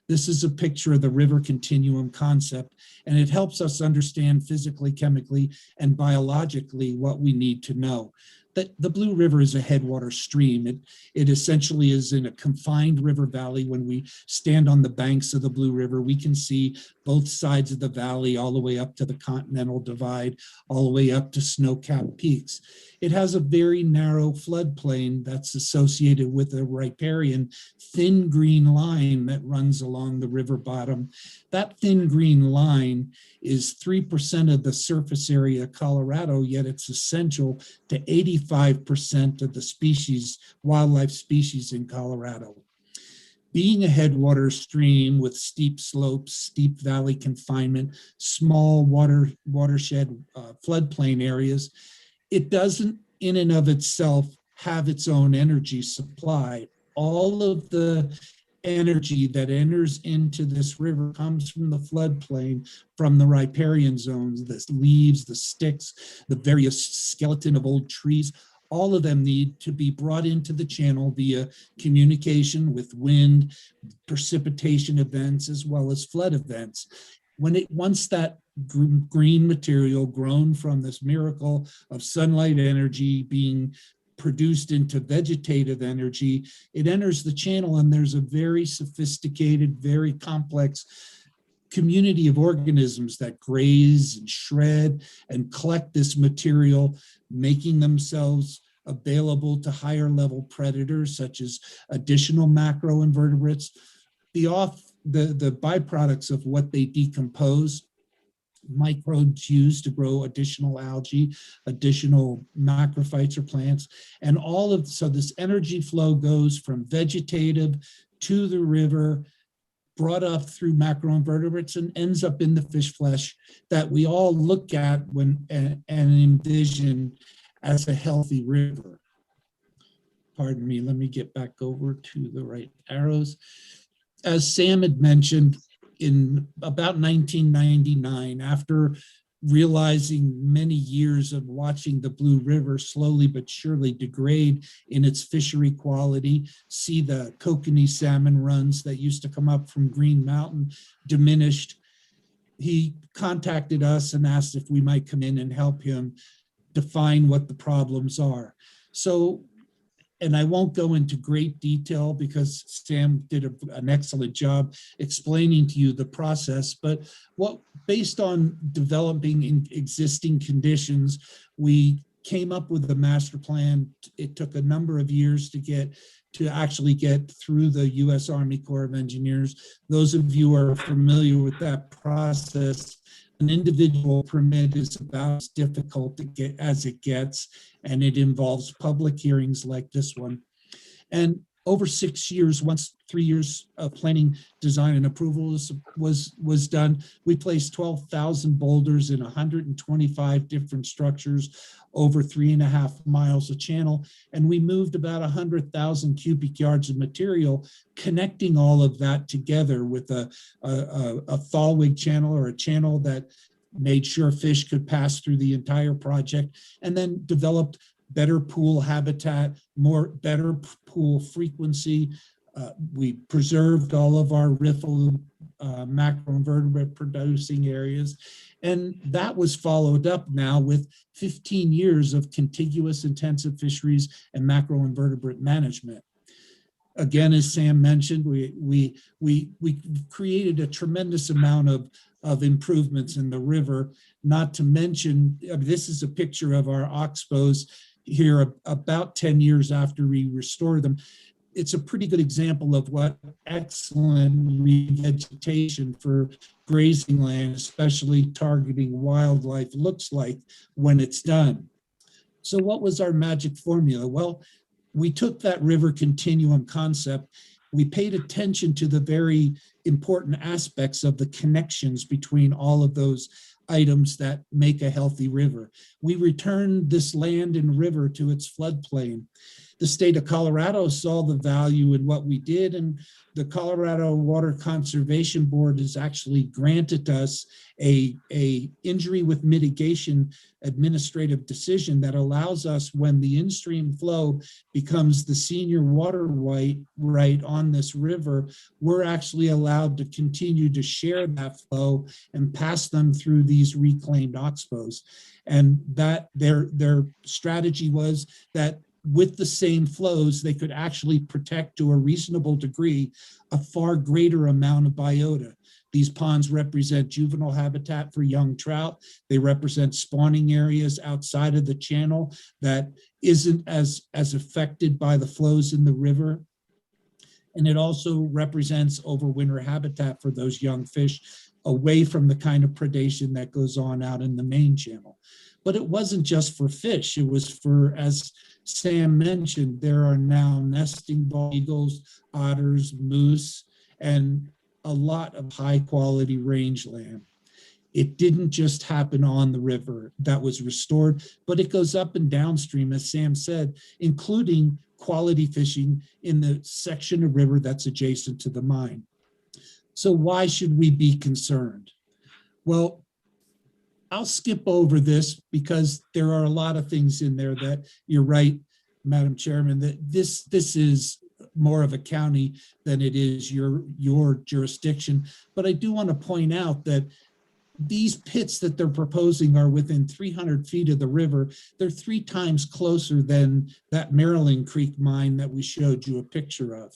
This is a picture of the river continuum concept, and it helps us understand physically, chemically, and biologically what we need to know. That the Blue River is a headwater stream. It essentially is in a confined river valley. When we stand on the banks of the Blue River, we can see both sides of the valley all the way up to the Continental Divide, all the way up to snow-capped peaks. It has a very narrow floodplain that's associated with a riparian thin green line that runs along the river bottom. That thin green line is 3% of the surface area of Colorado, yet it's essential to 85% of the species, wildlife species in Colorado. Being a headwater stream with steep slopes, steep valley confinement, small watershed floodplain areas, it doesn't in and of itself have its own energy supply. All of the energy that enters into this river comes from the floodplain, from the riparian zones, the leaves, the sticks, the various skeleton of old trees. All of them need to be brought into the channel via communication with wind, precipitation events, as well as flood events. Once that green material grown from this miracle of sunlight energy being produced into vegetative energy, it enters the channel, and there's a very sophisticated, very complex community of organisms that graze and shred and collect this material, making themselves available to higher level predators such as additional macroinvertebrates. The byproducts of what they decompose, microbes used to grow additional algae, additional macrophytes or plants, and so this energy flow goes from vegetative to the river, brought up through macroinvertebrates, and ends up in the fish flesh that we all look at and envision as a healthy river. Pardon me, let me get back over to the right arrows. As Sam had mentioned, in about 1999, after realizing many years of watching the Blue River slowly but surely degrade in its fishery quality, see the kokanee salmon runs that used to come up from Green Mountain diminished, he contacted us and asked if we might come in and help him define what the problems are. So, and I won't go into great detail because Sam did an excellent job explaining to you the process, but based on developing existing conditions, we came up with a master plan. It took a number of years to actually get through the U.S. Army Corps of Engineers. Those of you who are familiar with that process, an individual permit is about as difficult to get as it gets, and it involves public hearings like this one. And over 6 years, once 3 years of planning, design, and approval was done, we placed 12,000 boulders in 125 different structures over 3.5 miles of channel, and we moved about 100,000 cubic yards of material, connecting all of that together with a thalweg channel, or a channel that made sure fish could pass through the entire project, and then developed better pool habitat, better pool frequency. We preserved all of our riffle macroinvertebrate producing areas. And that was followed up now with 15 years of contiguous intensive fisheries and macroinvertebrate management. Again, as Sam mentioned, we created a tremendous amount of improvements in the river, not to mention, this is a picture of our oxbows here about 10 years after we restored them. It's a pretty good example of what excellent revegetation for grazing land, especially targeting wildlife, looks like when it's done. So what was our magic formula? Well, we took that river continuum concept. We paid attention to the very important aspects of the connections between all of those items that make a healthy river. We returned this land and river to its floodplain. the state of Colorado saw the value in what we did, and the Colorado Water Conservation Board has actually granted us a injury with mitigation administrative decision that allows us, when the in-stream flow becomes the senior water right on this river, we're actually allowed to continue to share that flow and pass them through these reclaimed oxbows. And that their strategy was that with the same flows, they could actually protect to a reasonable degree a far greater amount of biota. These ponds represent juvenile habitat for young trout. They represent spawning areas outside of the channel that isn't as affected by the flows in the river. And it also represents overwinter habitat for those young fish away from the kind of predation that goes on out in the main channel. But it wasn't just for fish. It was for, as Sam mentioned, there are now nesting bald eagles, otters, moose, and a lot of high quality rangeland. It didn't just happen on the river that was restored, but it goes up and downstream, as Sam said, including quality fishing in the section of river that's adjacent to the mine. So why should we be concerned? Well, I'll skip over this because there are a lot of things in there that you're right, Madam Chairman, that this is more of a county than it is your jurisdiction. But I do want to point out that these pits that they're proposing are within 300 feet of the river. They're 3 times closer than that Maryland Creek mine that we showed you a picture of.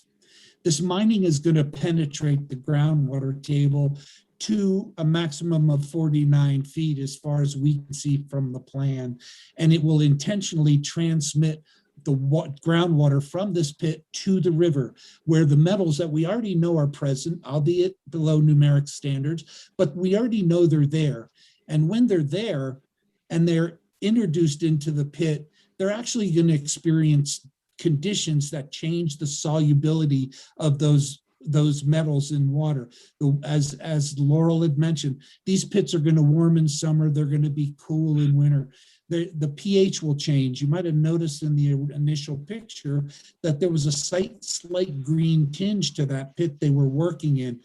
This mining is going to penetrate the groundwater table to a maximum of 49 feet as far as we can see from the plan. And it will intentionally transmit the groundwater from this pit to the river, where the metals that we already know are present, albeit below numeric standards, but we already know they're there. And when they're there and they're introduced into the pit, they're actually going to experience conditions that change the solubility of those metals in water. As Laurel had mentioned, these pits are going to warm in summer, they're going to be cool in winter. The pH will change. You might have noticed in the initial picture that there was a slight green tinge to that pit they were working in.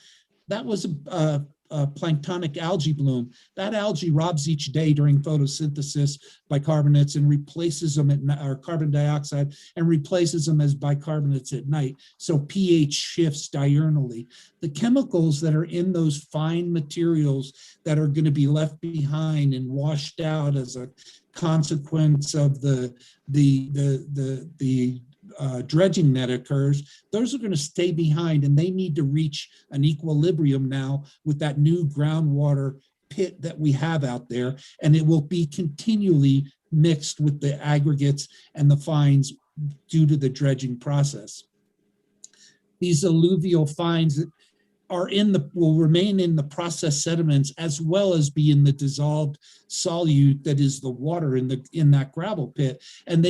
That was a planktonic algae bloom. That algae robs each day during photosynthesis bicarbonates and replaces them or carbon dioxide and replaces them as bicarbonates at night. So pH shifts diurnally. The chemicals that are in those fine materials that are going to be left behind and washed out as a consequence of the dredging that occurs, those are going to stay behind, and they need to reach an equilibrium now with that new groundwater pit that we have out there, and it will be continually mixed with the aggregates and the fines due to the dredging process. These alluvial fines will remain in the processed sediments as well as be in the dissolved solute that is the water in that gravel pit, and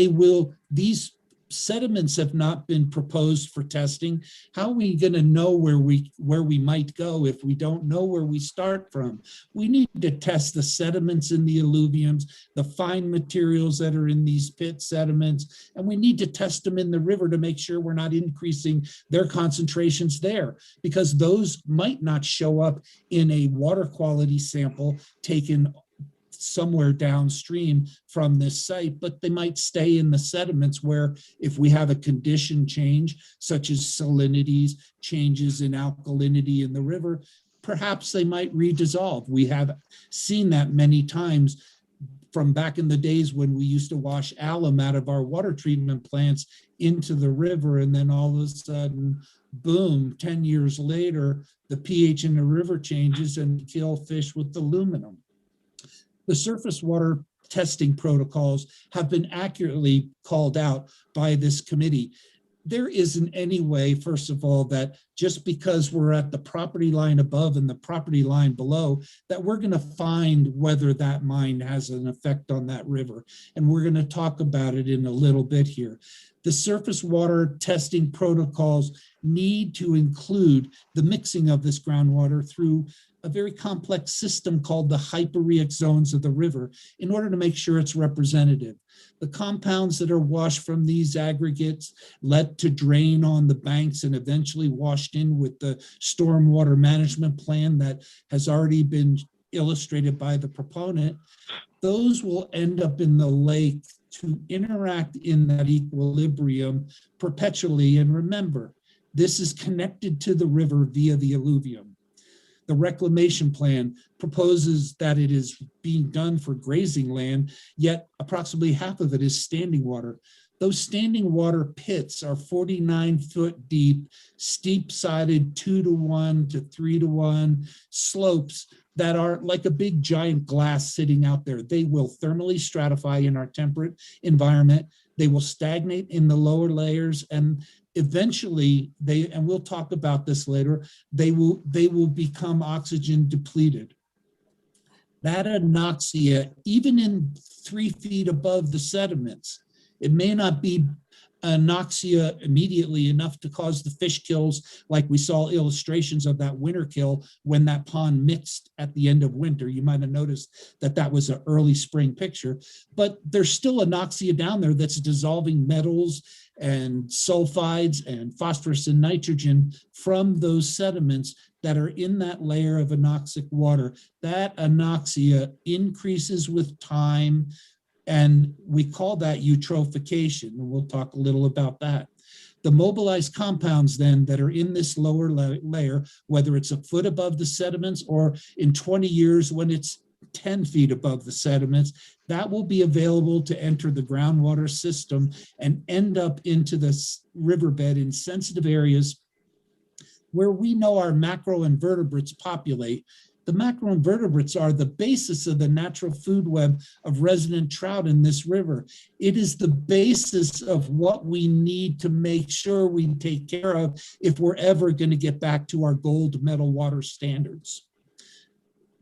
these sediments have not been proposed for testing. How are we going to know where we might go if we don't know where we start from? We need to test the sediments in the alluviums, the fine materials that are in these pit sediments, and we need to test them in the river to make sure we're not increasing their concentrations there, because those might not show up in a water quality sample taken somewhere downstream from this site, but they might stay in the sediments where, if we have a condition change, such as salinities, changes in alkalinity in the river, perhaps they might redissolve. We have seen that many times from back in the days when we used to wash alum out of our water treatment plants into the river, and then all of a sudden, boom, 10 years later, the pH in the river changes and kill fish with aluminum. The surface water testing protocols have been accurately called out by this committee. There isn't any way, first of all, that just because we're at the property line above and the property line below, that we're going to find whether that mine has an effect on that river. And we're going to talk about it in a little bit here. The surface water testing protocols need to include the mixing of this groundwater through a very complex system called the hyporheic zones of the river in order to make sure it's representative. The compounds that are washed from these aggregates led to drain on the banks and eventually washed in with the stormwater management plan that has already been illustrated by the proponent. Those will end up in the lake to interact in that equilibrium perpetually. And remember, this is connected to the river via the alluvium. The reclamation plan proposes that it is being done for grazing land, yet approximately half of it is standing water. Those standing water pits are 49-foot deep, steep-sided 2-to-1 to 3-to-1 slopes that are like a big giant glass sitting out there. They will thermally stratify in our temperate environment. They will stagnate in the lower layers, and eventually and we'll talk about this later, they will become oxygen depleted. That anoxia, even in 3 feet above the sediments, it may not be anoxia immediately enough to cause the fish kills like we saw illustrations of that winter kill when that pond mixed at the end of winter. You might have noticed that that was an early spring picture, but there's still anoxia down there that's dissolving metals and sulfides and phosphorus and nitrogen from those sediments that are in that layer of anoxic water. That anoxia increases with time, and we call that eutrophication, and we'll talk a little about that. The mobilized compounds then that are in this lower layer, whether it's a foot above the sediments or in 20 years when it's 10 feet above the sediments, that will be available to enter the groundwater system and end up into this riverbed in sensitive areas where we know our macroinvertebrates populate. The macroinvertebrates are the basis of the natural food web of resident trout in this river. It is the basis of what we need to make sure we take care of if we're ever going to get back to our gold medal water standards.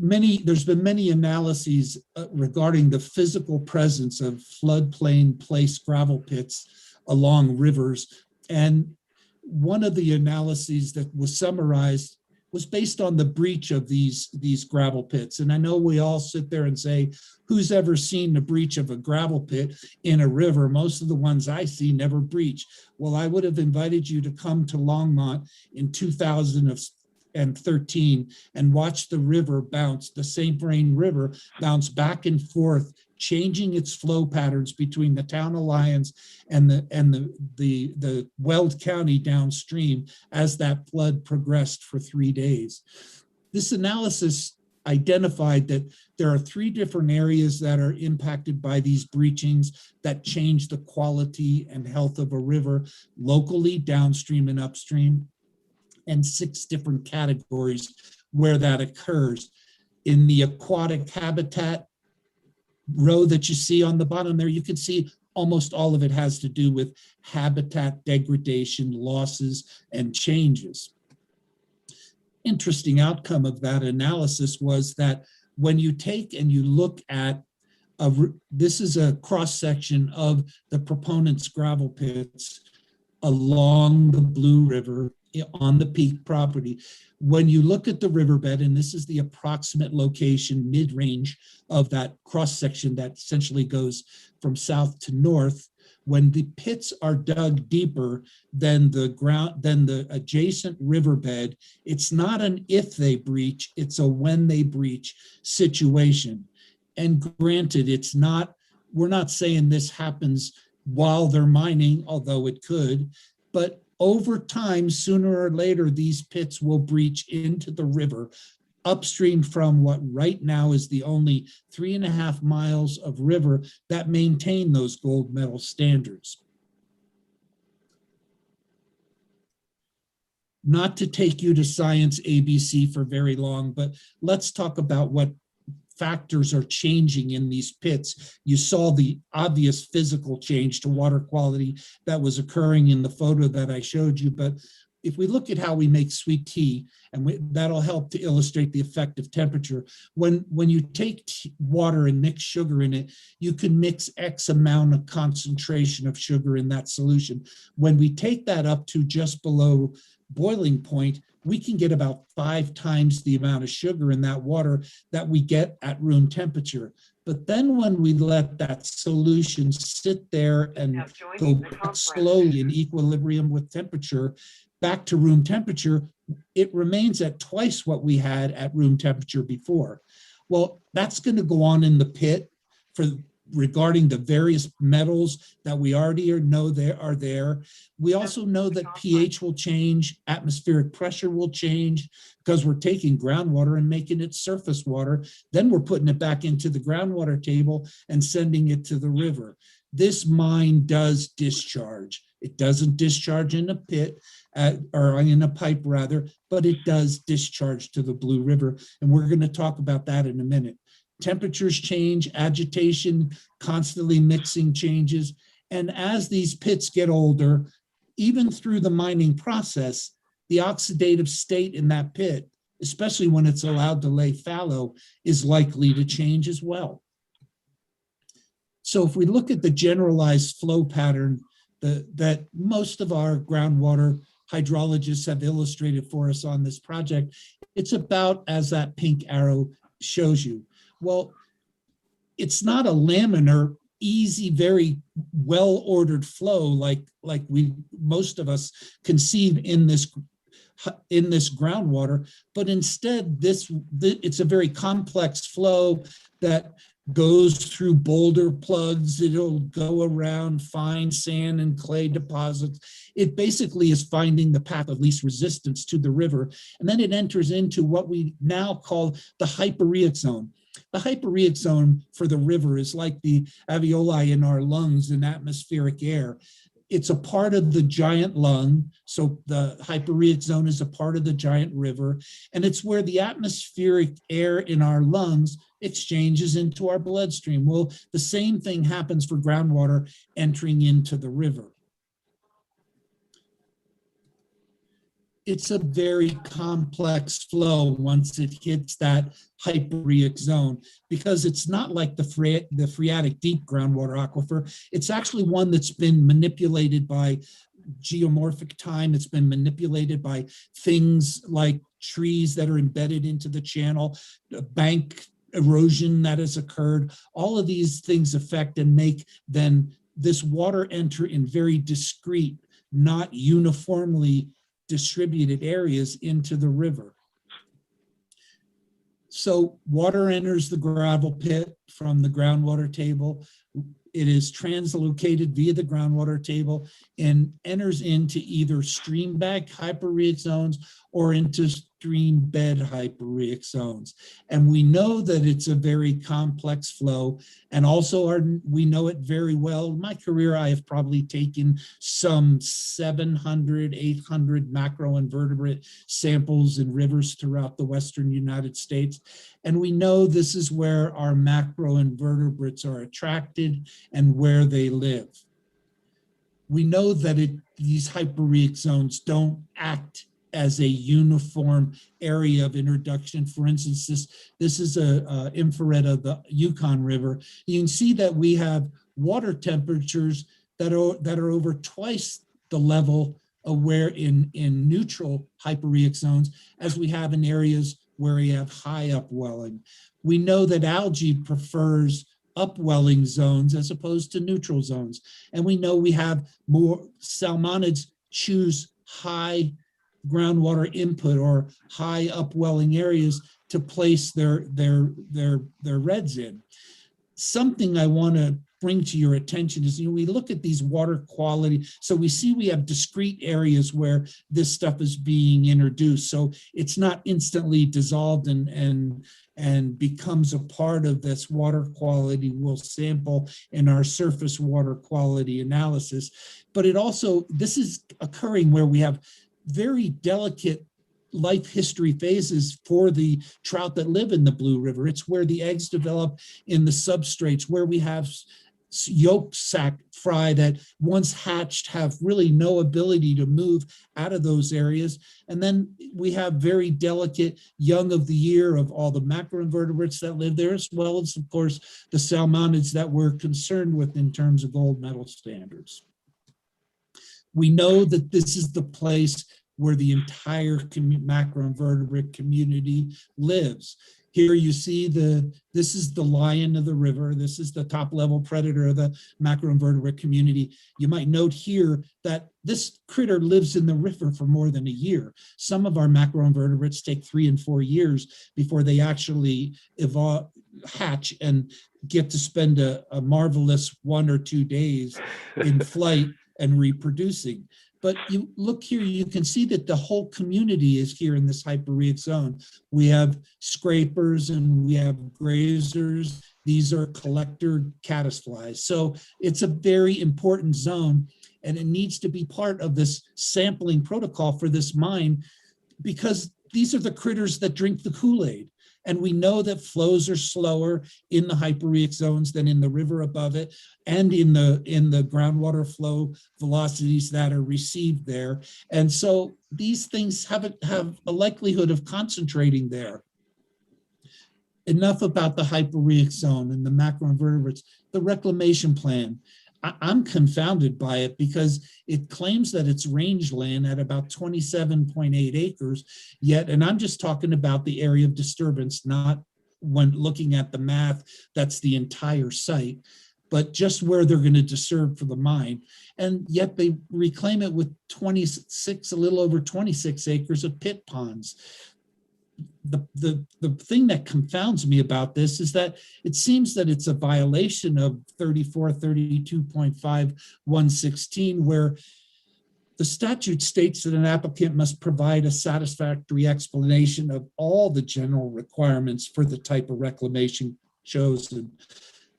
There's been many analyses regarding the physical presence of floodplain place gravel pits along rivers. And one of the analyses that was summarized was based on the breach of these gravel pits. And I know we all sit there and say, who's ever seen the breach of a gravel pit in a river? Most of the ones I see never breach. Well, I would have invited you to come to Longmont in 2013 and watch the river bounce, the St. Vrain River bounce back and forth, changing its flow patterns between the town of Lyons and the Weld County downstream as that flood progressed for 3 days. This analysis identified that there are 3 different areas that are impacted by these breachings that change the quality and health of a river locally, downstream and upstream, and 6 different categories where that occurs. In the aquatic habitat row that you see on the bottom there, you can see almost all of it has to do with habitat degradation, losses, and changes. Interesting outcome of that analysis was that when you take and you look at this is a cross-section of the proponent's gravel pits along the Blue River on the Peak property. When you look at the riverbed, and this is the approximate location, mid-range of that cross-section that essentially goes from south to north, when the pits are dug deeper than the adjacent riverbed, it's not an if they breach, it's a when they breach situation. And granted, we're not saying this happens while they're mining, although it could, but over time, sooner or later, these pits will breach into the river upstream from what right now is the only 3.5 miles of river that maintain those gold medal standards. Not to take you to science ABC for very long, but let's talk about what factors are changing in these pits. You saw the obvious physical change to water quality that was occurring in the photo that I showed you, but if we look at how we make sweet tea, and that'll help to illustrate the effect of temperature. When you take water and mix sugar in it, you can mix X amount of concentration of sugar in that solution. When we take that up to just below boiling point, we can get about 5 times the amount of sugar in that water that we get at room temperature. But then when we let that solution sit there and go back slowly in equilibrium with temperature, back to room temperature, it remains at twice what we had at room temperature before. Well, that's going to go on in the pit for regarding the various metals that we already know are there. We also know that pH will change, atmospheric pressure will change, because we're taking groundwater and making it surface water. Then we're putting it back into the groundwater table and sending it to the river. This mine does discharge. It doesn't discharge in a pit, or in a pipe rather, but it does discharge to the Blue River. And we're going to talk about that in a minute. Temperatures change, agitation, constantly mixing changes. And as these pits get older, even through the mining process, the oxidative state in that pit, especially when it's allowed to lay fallow, is likely to change as well. So if we look at the generalized flow pattern that most of our groundwater hydrologists have illustrated for us on this project, it's about as that pink arrow shows you. Well, it's not a laminar, easy, very well-ordered flow like most of us conceive in this groundwater, but instead it's a very complex flow that goes through boulder plugs. It'll go around fine sand and clay deposits. It basically is finding the path of least resistance to the river, and then it enters into what we now call the hypereic zone. The hypereic zone for the river is like the alveoli in our lungs in atmospheric air. It's a part of the giant lung. So the hypereic zone is a part of the giant river. And it's where the atmospheric air in our lungs exchanges into our bloodstream. Well, the same thing happens for groundwater entering into the river. It's a very complex flow once it hits that hypereic zone, because it's not like the phreatic deep groundwater aquifer. It's actually one that's been manipulated by geomorphic time. It's been manipulated by things like trees that are embedded into the channel, bank erosion that has occurred. All of these things affect and make then this water enter in very discrete, not uniformly distributed areas into the river. So water enters the gravel pit from the groundwater table. It is translocated via the groundwater table and enters into either stream bank hypereic zones or into stream bed hypereic zones. And we know that it's a very complex flow, and also we know it very well. In my career, I have probably taken some 700, 800 macroinvertebrate samples in rivers throughout the Western United States. And we know this is where our macroinvertebrates are attracted and where they live. We know that these hypereic zones don't act as a uniform area of introduction. For instance, this is a infrared of the Yukon River. You can see that we have water temperatures that are over twice the level of where in neutral hypereic zones as we have in areas where we have high upwelling. We know that algae prefers upwelling zones as opposed to neutral zones. And we know we have more salmonids choose high groundwater input or high upwelling areas to place their reds in. Something I want to bring to your attention is, we look at these water quality. So we see we have discrete areas where this stuff is being introduced. So it's not instantly dissolved and becomes a part of this water quality we'll sample in our surface water quality analysis. But this is occurring where we have very delicate life history phases for the trout that live in the Blue River. It's where the eggs develop in the substrates, where we have yolk sac fry that once hatched have really no ability to move out of those areas. And then we have very delicate young of the year of all the macroinvertebrates that live there, as well as, of course, the salmonids that we're concerned with in terms of gold medal standards. We know that this is the place where the entire macroinvertebrate community lives. Here you see this is the lion of the river. This is the top level predator of the macroinvertebrate community. You might note here that this critter lives in the river for more than a year. Some of our macroinvertebrates take 3 and 4 years before they actually hatch and get to spend a marvelous 1 or 2 days in flight and reproducing. But you look here, you can see that the whole community is here in this hyporheic zone. We have scrapers and we have grazers. These are collector caddisflies. So it's a very important zone, and it needs to be part of this sampling protocol for this mine, because these are the critters that drink the Kool-Aid. And we know that flows are slower in the hyporheic zones than in the river above it, and in the groundwater flow velocities that are received there. And so these things have a likelihood of concentrating there. Enough about the hyporheic zone and the macroinvertebrates. The reclamation plan, I'm confounded by it, because it claims that it's rangeland at about 27.8 acres, yet, and I'm just talking about the area of disturbance, not when looking at the math, that's the entire site, but just where they're going to disturb for the mine. And yet they reclaim it with a little over 26 acres of pit ponds. The thing that confounds me about this is that it seems that it's a violation of 32.5.116, where the statute states that an applicant must provide a satisfactory explanation of all the general requirements for the type of reclamation chosen.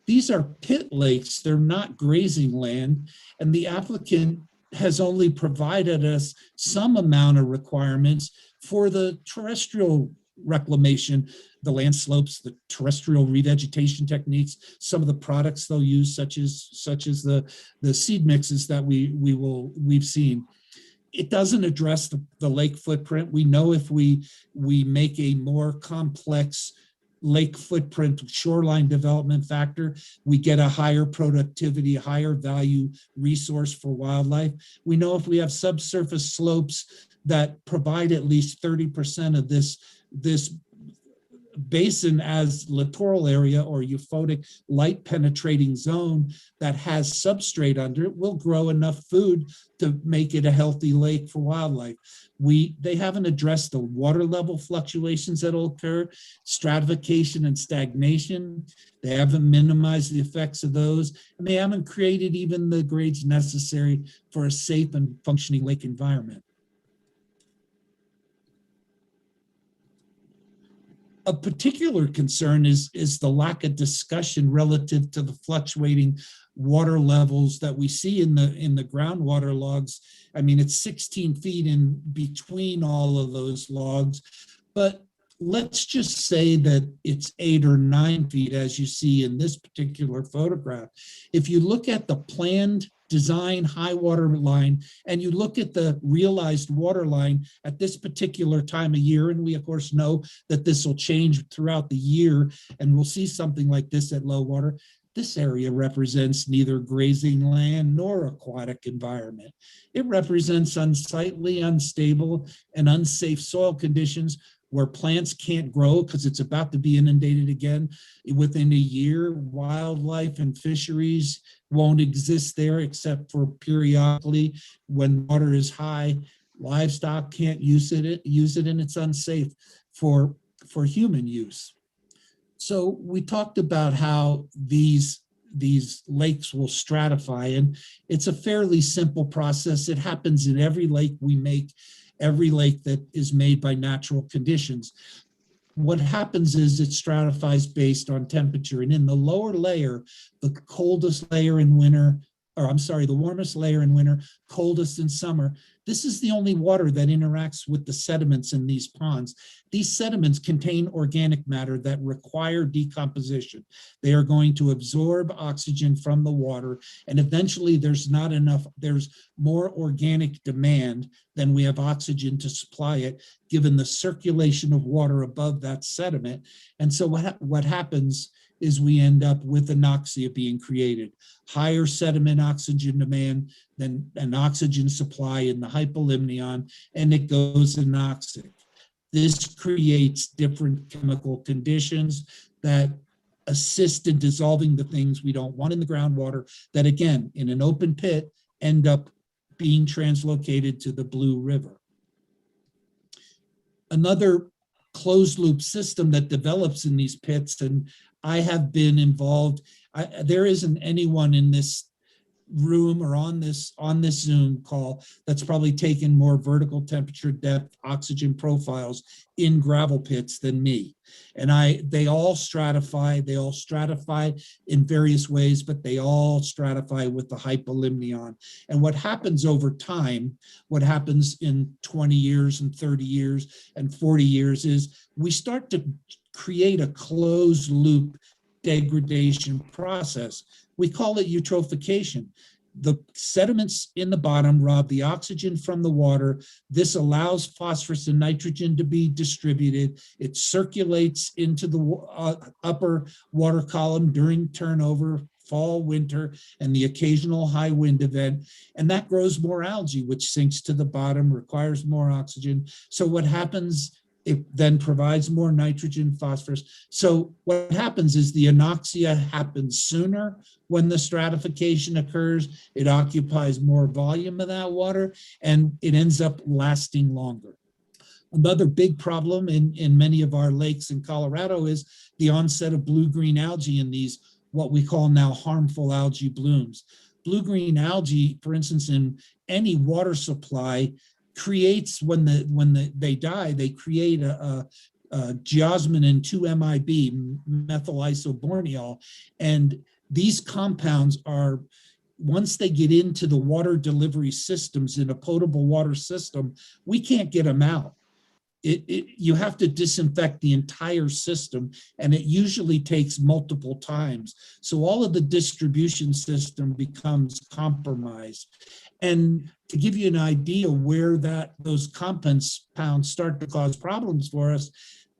These are pit lakes, they're not grazing land, and the applicant has only provided us some amount of requirements for the terrestrial reclamation, the land slopes, the terrestrial revegetation techniques, some of the products they'll use, such as the seed mixes that we've seen. It doesn't address the lake footprint. We know if we make a more complex lake footprint shoreline development factor, we get a higher productivity, higher value resource for wildlife. We know if we have subsurface slopes that provide at least 30% of this basin as littoral area or euphotic light penetrating zone that has substrate under it, will grow enough food to make it a healthy lake for wildlife. They haven't addressed the water level fluctuations that will occur, stratification and stagnation. They haven't minimized the effects of those, and they haven't created even the grades necessary for a safe and functioning lake environment. A particular concern is the lack of discussion relative to the fluctuating water levels that we see in the groundwater logs. I mean, it's 16 feet in between all of those logs, but let's just say that it's 8 or 9 feet, as you see in this particular photograph. If you look at the planned design high water line and you look at the realized water line at this particular time of year, and we of course know that this will change throughout the year and we'll see something like this at low water, this area represents neither grazing land nor aquatic environment. It represents unsightly, unstable, and unsafe soil conditions where plants can't grow because it's about to be inundated again within a year. Wildlife and fisheries won't exist there except for periodically when water is high. Livestock can't use it, and it's unsafe for human use. So we talked about how these lakes will stratify, and it's a fairly simple process. It happens in every lake we make, every lake that is made by natural conditions. What happens is it stratifies based on temperature, and in the lower layer, the coldest layer in winter, the warmest layer in winter, coldest in summer, this is the only water that interacts with the sediments in these ponds. These sediments contain organic matter that require decomposition. They are going to absorb oxygen from the water, and eventually there's more organic demand than we have oxygen to supply it, given the circulation of water above that sediment. And so what happens is we end up with anoxia being created, higher sediment oxygen demand than an oxygen supply in the hypolimnion, and it goes anoxic. This creates different chemical conditions that assist in dissolving the things we don't want in the groundwater that, again, in an open pit, end up being translocated to the Blue River. Another closed loop system that develops in these pits, and I have been involved, there isn't anyone in this room or on this Zoom call that's probably taken more vertical temperature depth oxygen profiles in gravel pits than me. And they all stratify in various ways, but they all stratify with the hypolimnion. And what happens over time, what happens in 20 years and 30 years and 40 years is we start to create a closed loop degradation process. We call it eutrophication. The sediments in the bottom rob the oxygen from the water. This allows phosphorus and nitrogen to be distributed. It circulates into the upper water column during turnover, fall, winter, and the occasional high wind event. And that grows more algae, which sinks to the bottom, requires more oxygen. So what happens, it then provides more nitrogen, phosphorus. So what happens is the anoxia happens sooner when the stratification occurs. It occupies more volume of that water, and it ends up lasting longer. Another big problem in many of our lakes in Colorado is the onset of blue-green algae in these, what we call now harmful algae blooms. Blue-green algae, for instance, in any water supply, creates, when they die, they create a geosmin 2-MIB, methyl isoborneol, and these compounds are, once they get into the water delivery systems in a potable water system, we can't get them out. You have to disinfect the entire system, and it usually takes multiple times. So all of the distribution system becomes compromised. And to give you an idea where those compounds start to cause problems for us,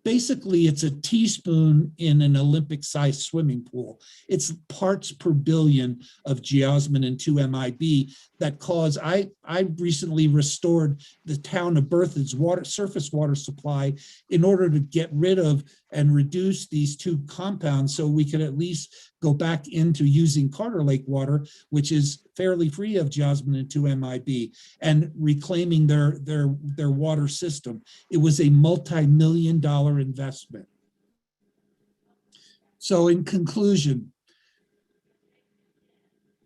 basically it's a teaspoon in an Olympic-sized swimming pool. It's parts per billion of geosmin 2-MIB that cause, I recently restored the town of Berthoud's surface water supply in order to get rid of and reduce these two compounds so we could at least go back into using Carter Lake water, which is fairly free of geosmin 2-MIB, and reclaiming their water system. It was a multi-million-dollar investment. So in conclusion,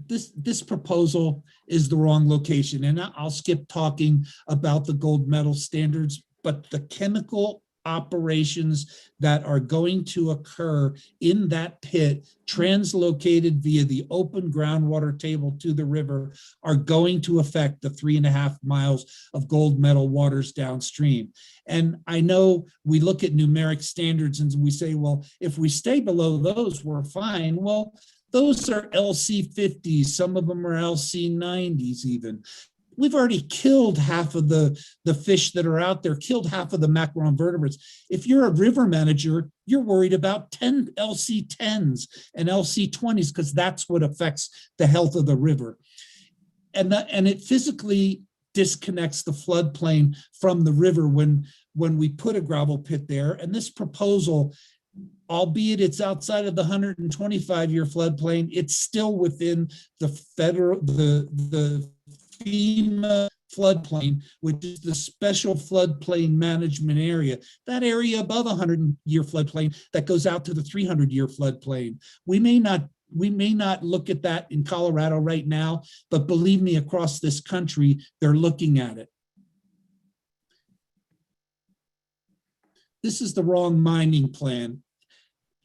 this proposal is the wrong location. And I'll skip talking about the gold medal standards, but the chemical operations that are going to occur in that pit, translocated via the open groundwater table to the river, are going to affect the 3.5 miles of gold medal waters downstream. And I know we look at numeric standards and we say, well, if we stay below those, we're fine. Well, those are LC50s, some of them are LC90s even. We've already killed half of the fish that are out there, killed half of the macroinvertebrates. If you're a river manager, you're worried about 10 LC10s and LC20s because that's what affects the health of the river. And it physically disconnects the floodplain from the river when we put a gravel pit there. And this proposal, albeit it's outside of the 125-year floodplain, it's still within the FEMA floodplain, which is the special floodplain management area, that area above 100-year floodplain that goes out to the 300-year floodplain. We may not look at that in Colorado right now, but believe me, across this country, they're looking at it. This is the wrong mining plan.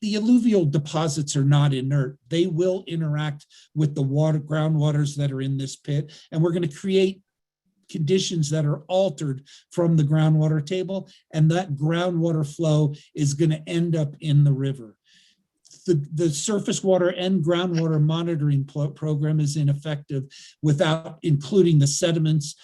The alluvial deposits are not inert. They will interact with the groundwaters that are in this pit, and we're going to create conditions that are altered from the groundwater table, and that groundwater flow is going to end up in the river. The surface water and groundwater monitoring program is ineffective without including the sediments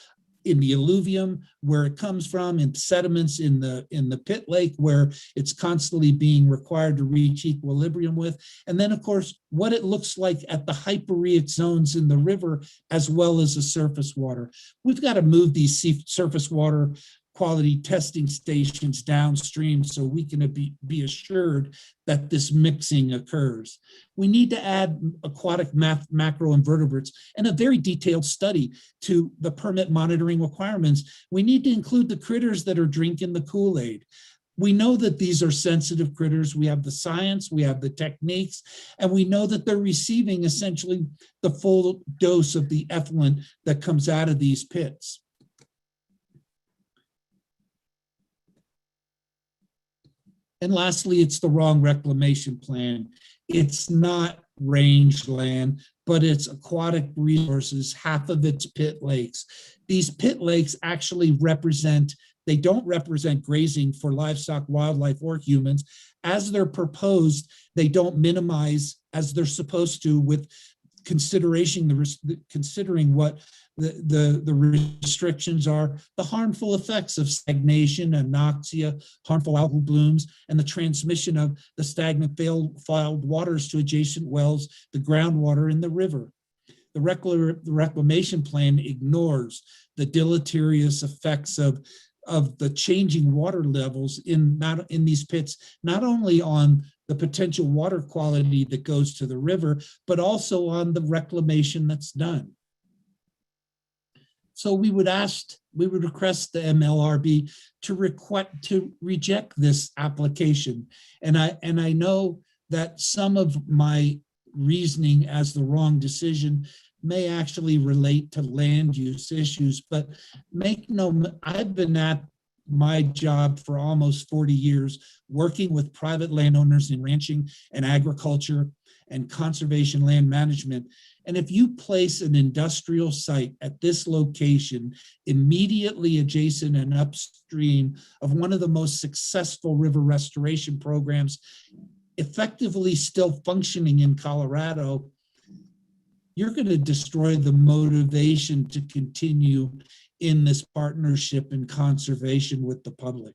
in the alluvium where it comes from, in sediments in the pit lake where it's constantly being required to reach equilibrium with, and then of course what it looks like at the hyporeate zones in the river as well as the surface water. We've got to move these surface water quality testing stations downstream so we can be assured that this mixing occurs. We need to add aquatic macroinvertebrates and a very detailed study to the permit monitoring requirements. We need to include the critters that are drinking the Kool-Aid. We know that these are sensitive critters. We have the science, we have the techniques, and we know that they're receiving essentially the full dose of the effluent that comes out of these pits. And lastly, it's the wrong reclamation plan. It's not rangeland, but it's aquatic resources, half of it's pit lakes. These pit lakes actually they don't represent grazing for livestock, wildlife, or humans. As they're proposed, they don't minimize as they're supposed to with considering what the restrictions are, the harmful effects of stagnation, anoxia, harmful algal blooms, and the transmission of the stagnant filed waters to adjacent wells, the groundwater in the river. The reclamation plan ignores the deleterious effects of the changing water levels in these pits, not only on the potential water quality that goes to the river, but also on the reclamation that's done. So we would request the MLRB to reject this application. And I know that some of my reasoning as the wrong decision may actually relate to land use issues, but I've been at my job for almost 40 years, working with private landowners in ranching and agriculture and conservation land management. And if you place an industrial site at this location, immediately adjacent and upstream of one of the most successful river restoration programs, effectively still functioning in Colorado, you're going to destroy the motivation to continue in this partnership and conservation with the public.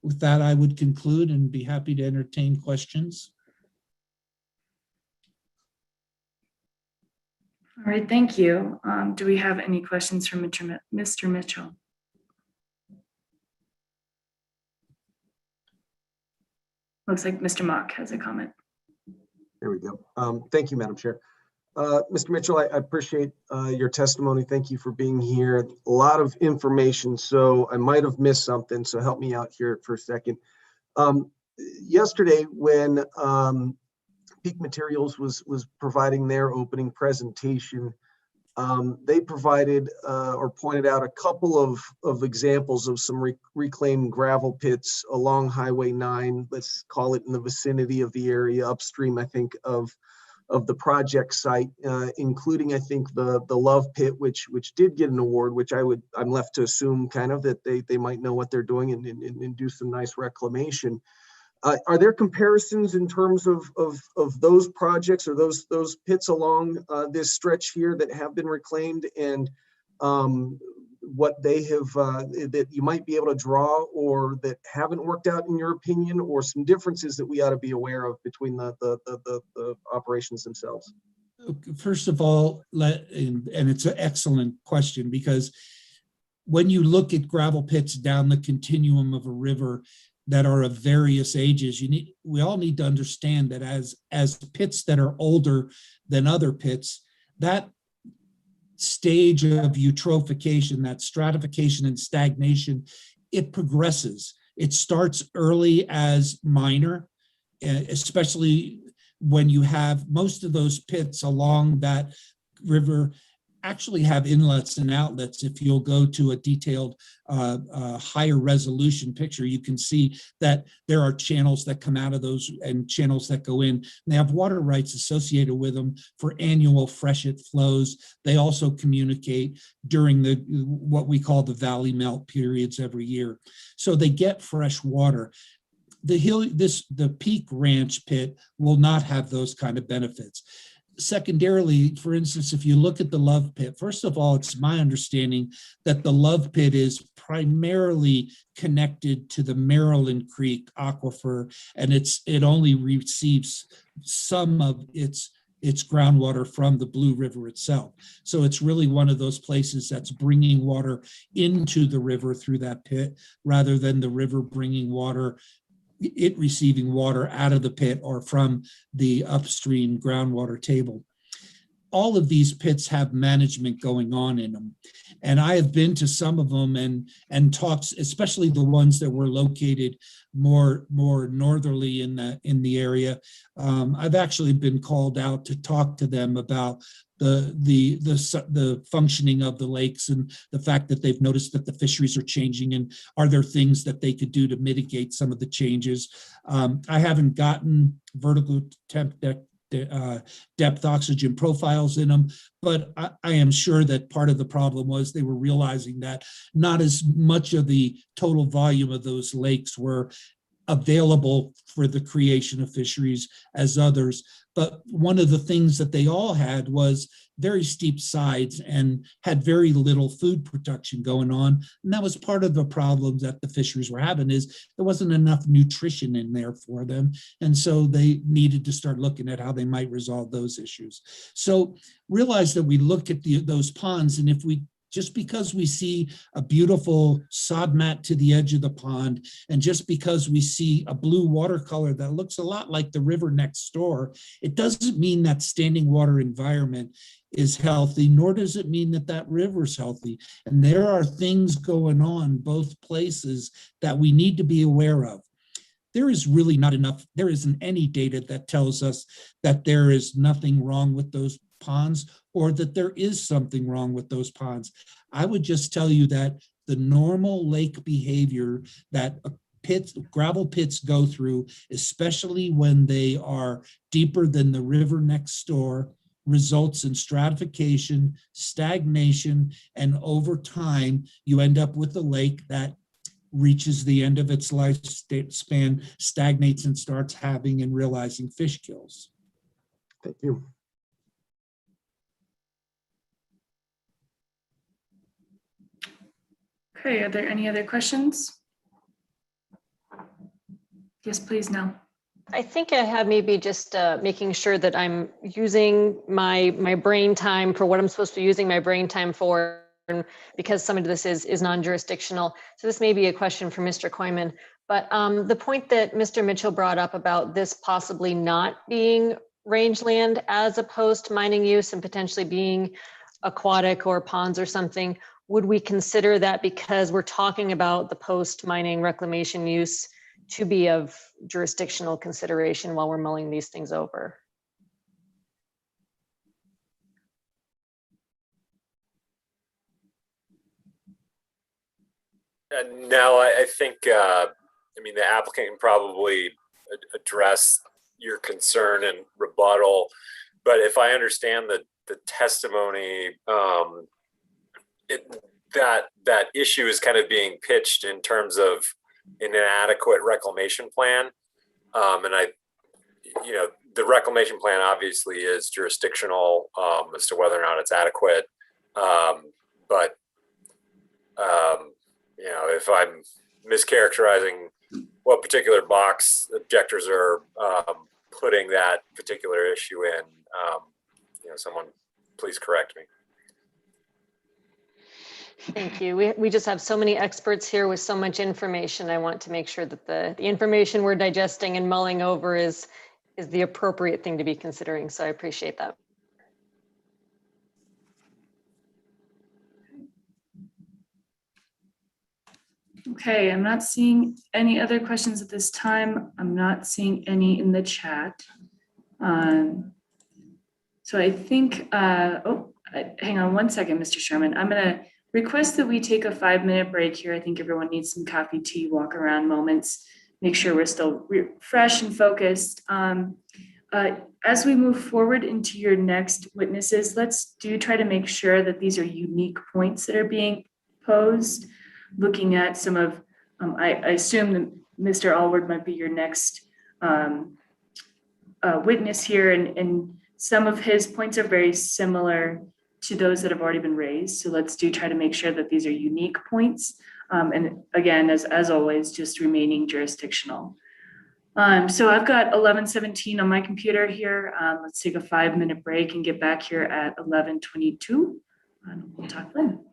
With that, I would conclude and be happy to entertain questions. All right, thank you. Do we have any questions from Mr. Mitchell? Looks like Mr. Mock has a comment. There we go. Thank you, Madam Chair. Mr. Mitchell, I appreciate your testimony. Thank you for being here. A lot of information, so I might have missed something, so help me out here for a second. Yesterday, when Peak Materials was providing their opening presentation, they provided or pointed out a couple of examples of some reclaimed gravel pits along Highway 9, let's call it in the vicinity of the area upstream, I think, of the project site, including, I think, the Love Pit, which did get an award, which I'm left to assume kind of that they might know what they're doing and do some nice reclamation. Are there comparisons in terms of those projects or those pits along this stretch here that have been reclaimed and what they have that you might be able to draw or that haven't worked out in your opinion, or some differences that we ought to be aware of between the operations themselves? First of all, and it's an excellent question, because when you look at gravel pits down the continuum of a river that are of various ages, we all need to understand that as pits that are older than other pits, that stage of eutrophication, that stratification and stagnation, it progresses. It starts early as minor, especially when you have most of those pits along that river actually have inlets and outlets. If you'll go to a detailed higher resolution picture, you can see that there are channels that come out of those and channels that go in. And they have water rights associated with them for annual freshet flows. They also communicate during what we call the valley melt periods every year. So they get fresh water. The Peak Ranch pit will not have those kind of benefits. secondarily, for instance, if you look at the Love Pit, first of all, it's my understanding that the Love Pit is primarily connected to the Maryland Creek aquifer, and it only receives some of its groundwater from the Blue River itself. So it's really one of those places that's bringing water into the river through that pit, rather than the river bringing water, it receiving water out of the pit or from the upstream groundwater table. All of these pits have management going on in them. And I have been to some of them and talked, especially the ones that were located more northerly in the area. I've actually been called out to talk to them about the functioning of the lakes and the fact that they've noticed that the fisheries are changing, and are there things that they could do to mitigate some of the changes. I haven't gotten vertical depth oxygen profiles in them, but I am sure that part of the problem was they were realizing that not as much of the total volume of those lakes were available for the creation of fisheries as others. But one of the things that they all had was very steep sides and had very little food production going on. And that was part of the problem that the fisheries were having, is there wasn't enough nutrition in there for them. And so they needed to start looking at how they might resolve those issues. So realize that we look at those ponds, and if we just because we see a beautiful sod mat to the edge of the pond, and just because we see a blue watercolor that looks a lot like the river next door, it doesn't mean that standing water environment is healthy, nor does it mean that that river is healthy. And there are things going on both places that we need to be aware of. There is really not enough, there isn't any data that tells us that there is nothing wrong with those ponds, or that there is something wrong with those ponds. I would just tell you that the normal lake behavior that gravel pits go through, especially when they are deeper than the river next door, results in stratification, stagnation, and over time, you end up with a lake that reaches the end of its lifespan, stagnates, and starts having and realizing fish kills. Thank you. Okay, are there any other questions? Yes, please, Nell. I think I have maybe just making sure that I'm using my brain time for what I'm supposed to be using my brain time for, because some of this is non-jurisdictional. So this may be a question for Mr. Koyman, but the point that Mr. Mitchell brought up about this possibly not being rangeland as opposed to mining use and potentially being aquatic or ponds or something, would we consider that, because we're talking about the post-mining reclamation use, to be of jurisdictional consideration while we're mulling these things over? No, I think, I mean, the applicant can probably address your concern and rebuttal, but if I understand the testimony, that issue is kind of being pitched in terms of an inadequate reclamation plan. And the reclamation plan obviously is jurisdictional as to whether or not it's adequate. But if I'm mischaracterizing what particular box objectors are putting that particular issue in, someone please correct me. Thank you. We just have so many experts here with so much information. I want to make sure that the information we're digesting and mulling over is the appropriate thing to be considering. So I appreciate that. Okay, I'm not seeing any other questions at this time. I'm not seeing any in the chat. So I think, hang on one second, Mr. Sherman. I'm gonna request that we take a 5-minute break here. I think everyone needs some coffee, tea, walk around moments, make sure we're still fresh and focused. As we move forward into your next witnesses, let's try to make sure that these are unique points that are being posed. Looking at some of, I assume that Mr. Allward might be your next witness here, and Some of his points are very similar to those that have already been raised. So let's try to make sure that these are unique points. And again, as always, just remaining jurisdictional. So I've got 11:17 on my computer here. Let's take a 5-minute break and get back here at 11:22. And we'll talk then.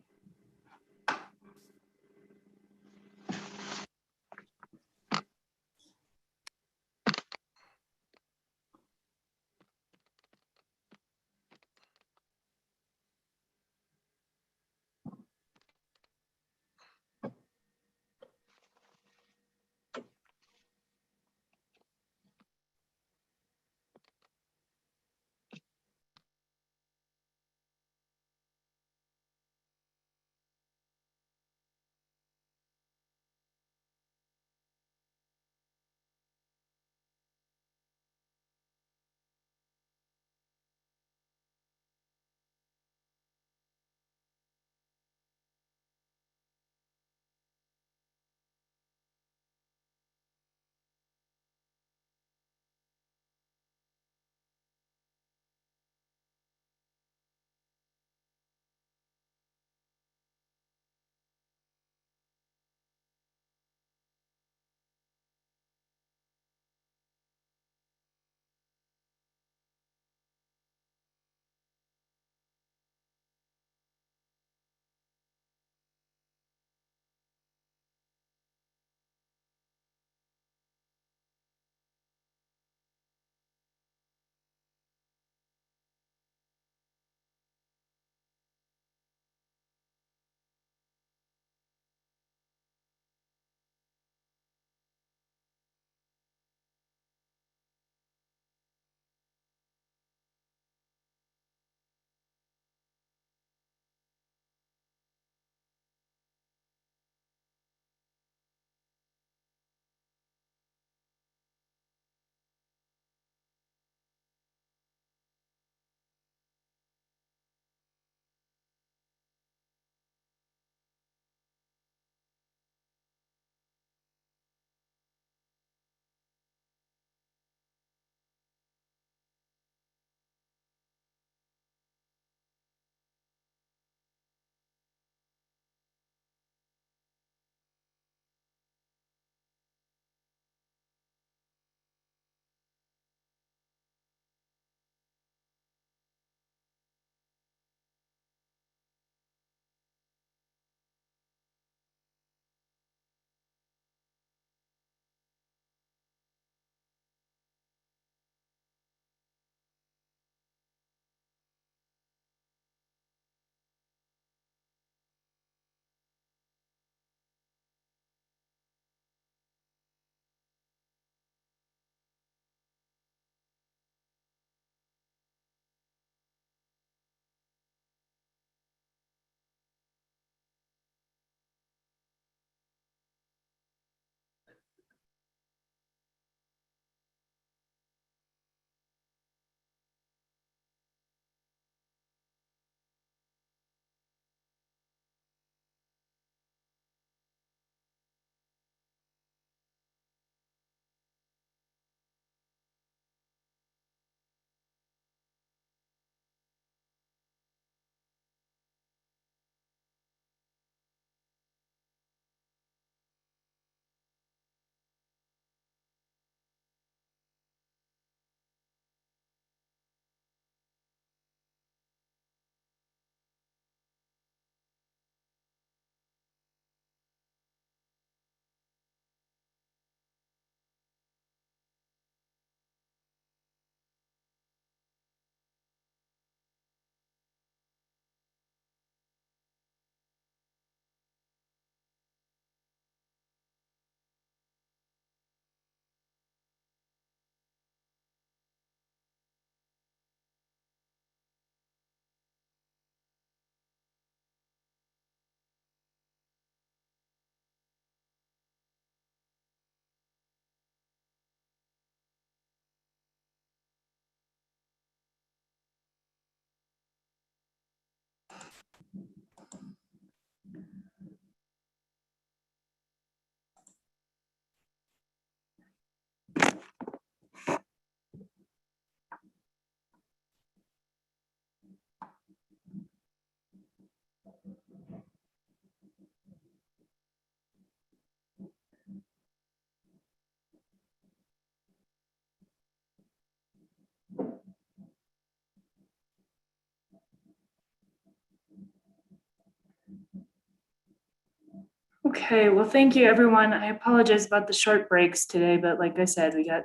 Okay, well, thank you, everyone. I apologize about the short breaks today, but like I said, we got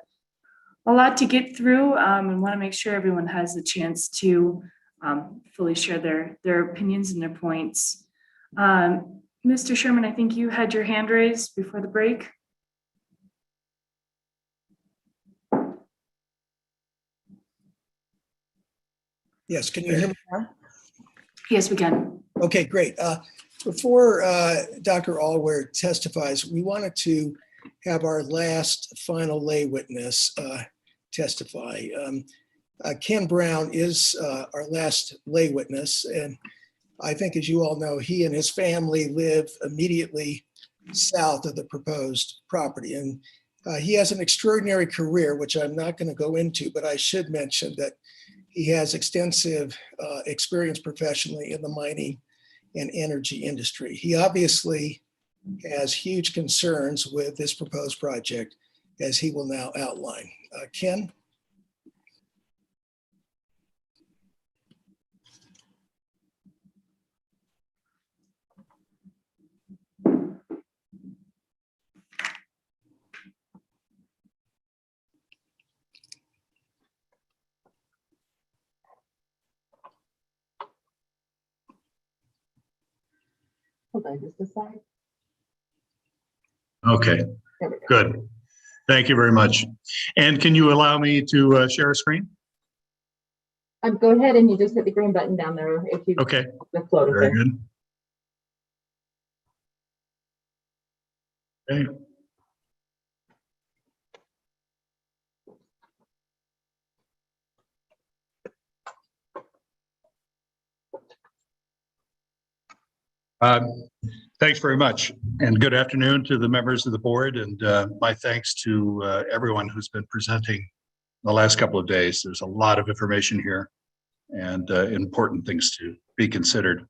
a lot to get through and want to make sure everyone has a chance to fully share their opinions and their points. Mr. Sherman, I think you had your hand raised before the break. Yes, can you hear me now? Yes, we can. Okay, great. Before Dr. Allware testifies, we wanted to have our last final lay witness testify. Ken Brown is our last lay witness, and I think, as you all know, he and his family live immediately south of the proposed property. And he has an extraordinary career, which I'm not going to go into, but I should mention that he has extensive experience professionally in the mining and energy industry. He obviously has huge concerns with this proposed project, as he will now outline. Ken? Hold on just a sec. Okay, good. Thank you very much. And can you allow me to share a screen? Go ahead and you just hit the green button down there if you. Okay, the floater very there. good. Okay. Thanks very much, and good afternoon to the members of the board, and my thanks to everyone who's been presenting the last couple of days. There's a lot of information here and important things to be considered.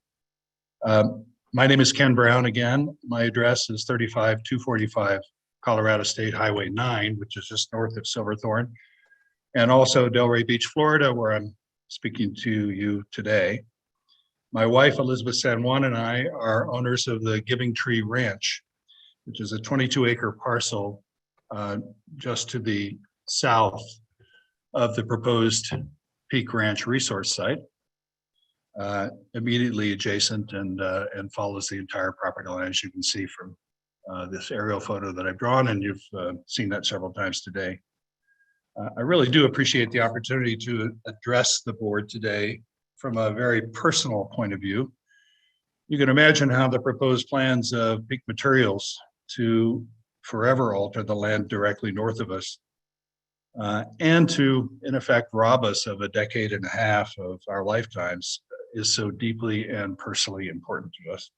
My name is Ken Brown again. My address is 35245 Colorado State Highway 9, which is just north of Silverthorne, and also Delray Beach, Florida, where I'm speaking to you today. My wife, Elizabeth San Juan, and I are owners of the Giving Tree Ranch, which is a 22-acre parcel just to the south of the proposed Peak Ranch resource site, immediately adjacent and follows the entire property line, as you can see from this aerial photo that I've drawn, and you've seen that several times today. I really do appreciate the opportunity to address the board today from a very personal point of view. You can imagine how the proposed plans of Peak Materials to forever alter the land directly north of us and to, in effect, rob us of a decade and a half of our lifetimes is so deeply and personally important to us.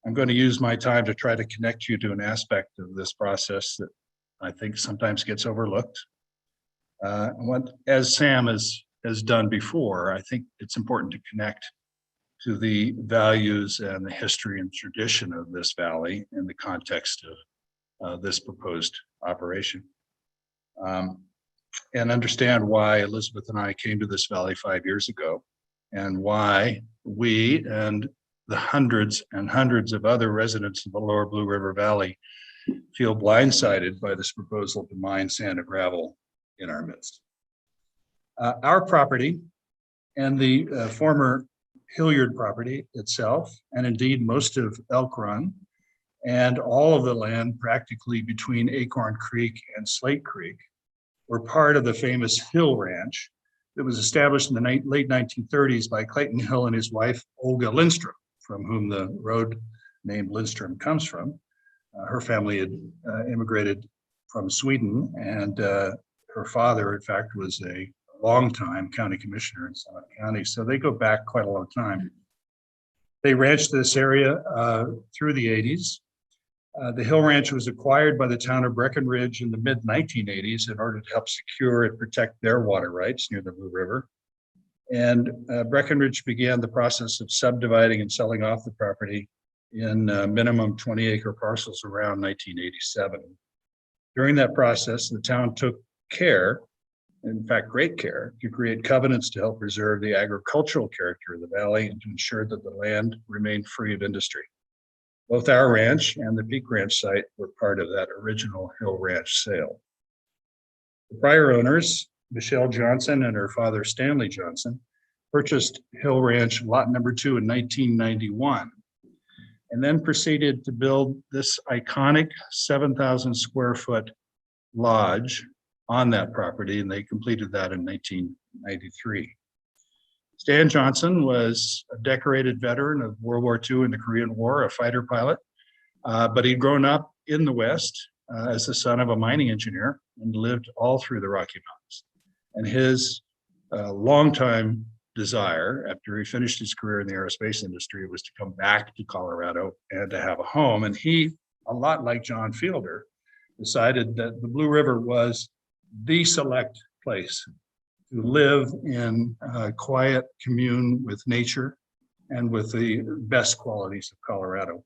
I'm going to use my time to try to connect you to an aspect of this process that I think sometimes gets overlooked. As Sam has done before, I think it's important to connect to the values and the history and tradition of this valley in the context of this proposed operation. And understand why Elizabeth and I came to this valley 5 years ago, and why we and the hundreds and hundreds of other residents of the Lower Blue River Valley feel blindsided by this proposal to mine sand and gravel in our midst. Our property and the former Hilliard property itself, and indeed most of Elk Run, and all of the land practically between Acorn Creek and Slate Creek, were part of the famous Hill Ranch that was established in the late 1930s by Clayton Hill and his wife, Olga Lindstrom, from whom the road named Lindstrom comes from. Her family had immigrated from Sweden, and her father, in fact, was a longtime county commissioner in Summit County. So they go back quite a long time. They ranched this area through the 80s. The Hill Ranch was acquired by the town of Breckenridge in the mid-1980s in order to help secure and protect their water rights near the Blue River. And Breckenridge began the process of subdividing and selling off the property in minimum 20-acre parcels around 1987. During that process, the town took care, in fact, great care, to create covenants to help preserve the agricultural character of the valley and to ensure that the land remained free of industry. Both our ranch and the Peak Ranch site were part of that original Hill Ranch sale. The prior owners, Michelle Johnson and her father Stanley Johnson, purchased Hill Ranch lot number 2 in 1991, and then proceeded to build this iconic 7,000 square foot lodge on that property, and they completed that in 1993. Stan Johnson was a decorated veteran of World War II and the Korean War, a fighter pilot, but he'd grown up in the West as the son of a mining engineer and lived all through the Rocky Mountains. And his longtime desire, after he finished his career in the aerospace industry, was to come back to Colorado and to have a home. And he, a lot like John Fielder, decided that the Blue River was the select place to live in quiet commune with nature and with the best qualities of Colorado.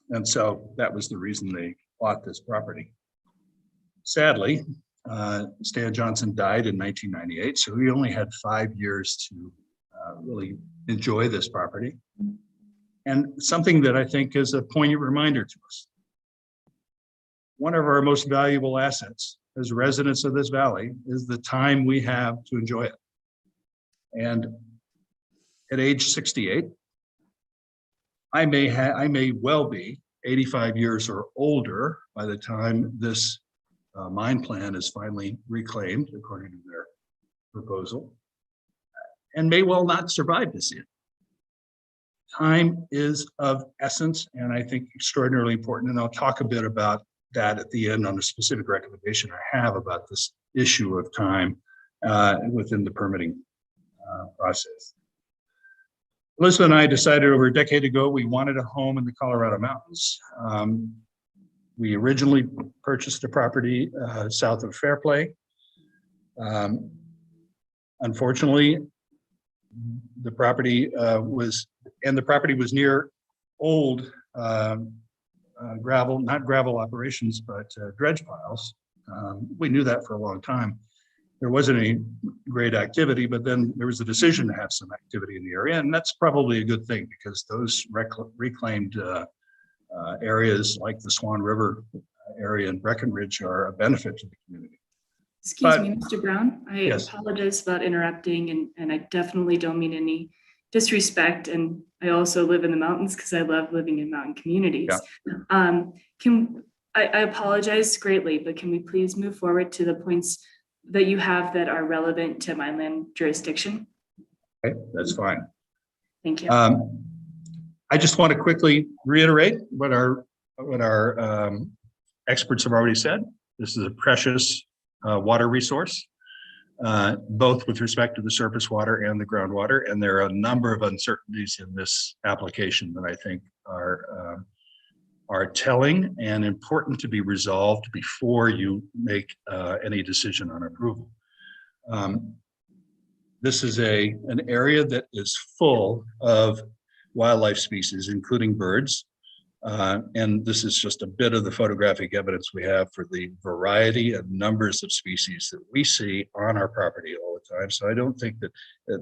And so that was the reason they bought this property. Sadly, Stan Johnson died in 1998, so he only had 5 years to really enjoy this property. And something that I think is a poignant reminder to us. One of our most valuable assets as residents of this valley is the time we have to enjoy it. And at age 68, I may well be 85 years or older by the time this mine plan is finally reclaimed according to their proposal, and may well not survive to see it. Time is of essence, and I think extraordinarily important. And I'll talk a bit about that at the end on a specific recommendation I have about this issue of time within the permitting process. Elizabeth and I decided over a decade ago we wanted a home in the Colorado Mountains. We originally purchased a property south of Fairplay. Unfortunately, the property was near old not gravel operations, but dredge piles. We knew that for a long time. There wasn't any great activity, but then there was a decision to have some activity in the area, and that's probably a good thing because those reclaimed areas like the Swan River area in Breckenridge are a benefit to the community. Excuse me, Mr. Brown. I Yes. apologize about interrupting, and I definitely don't mean any disrespect. And I also live in the mountains because I love living in mountain communities. Yeah. I apologize greatly, but can we please move forward to the points that you have that are relevant to my land jurisdiction? Okay, that's fine. Thank you. I just want to quickly reiterate what our experts have already said. This is a precious water resource, both with respect to the surface water and the groundwater. And there are a number of uncertainties in this application that I think are telling and important to be resolved before you make any decision on approval. This is an area that is full of wildlife species, including birds. And this is just a bit of the photographic evidence we have for the variety and numbers of species that we see on our property all the time. So I don't think that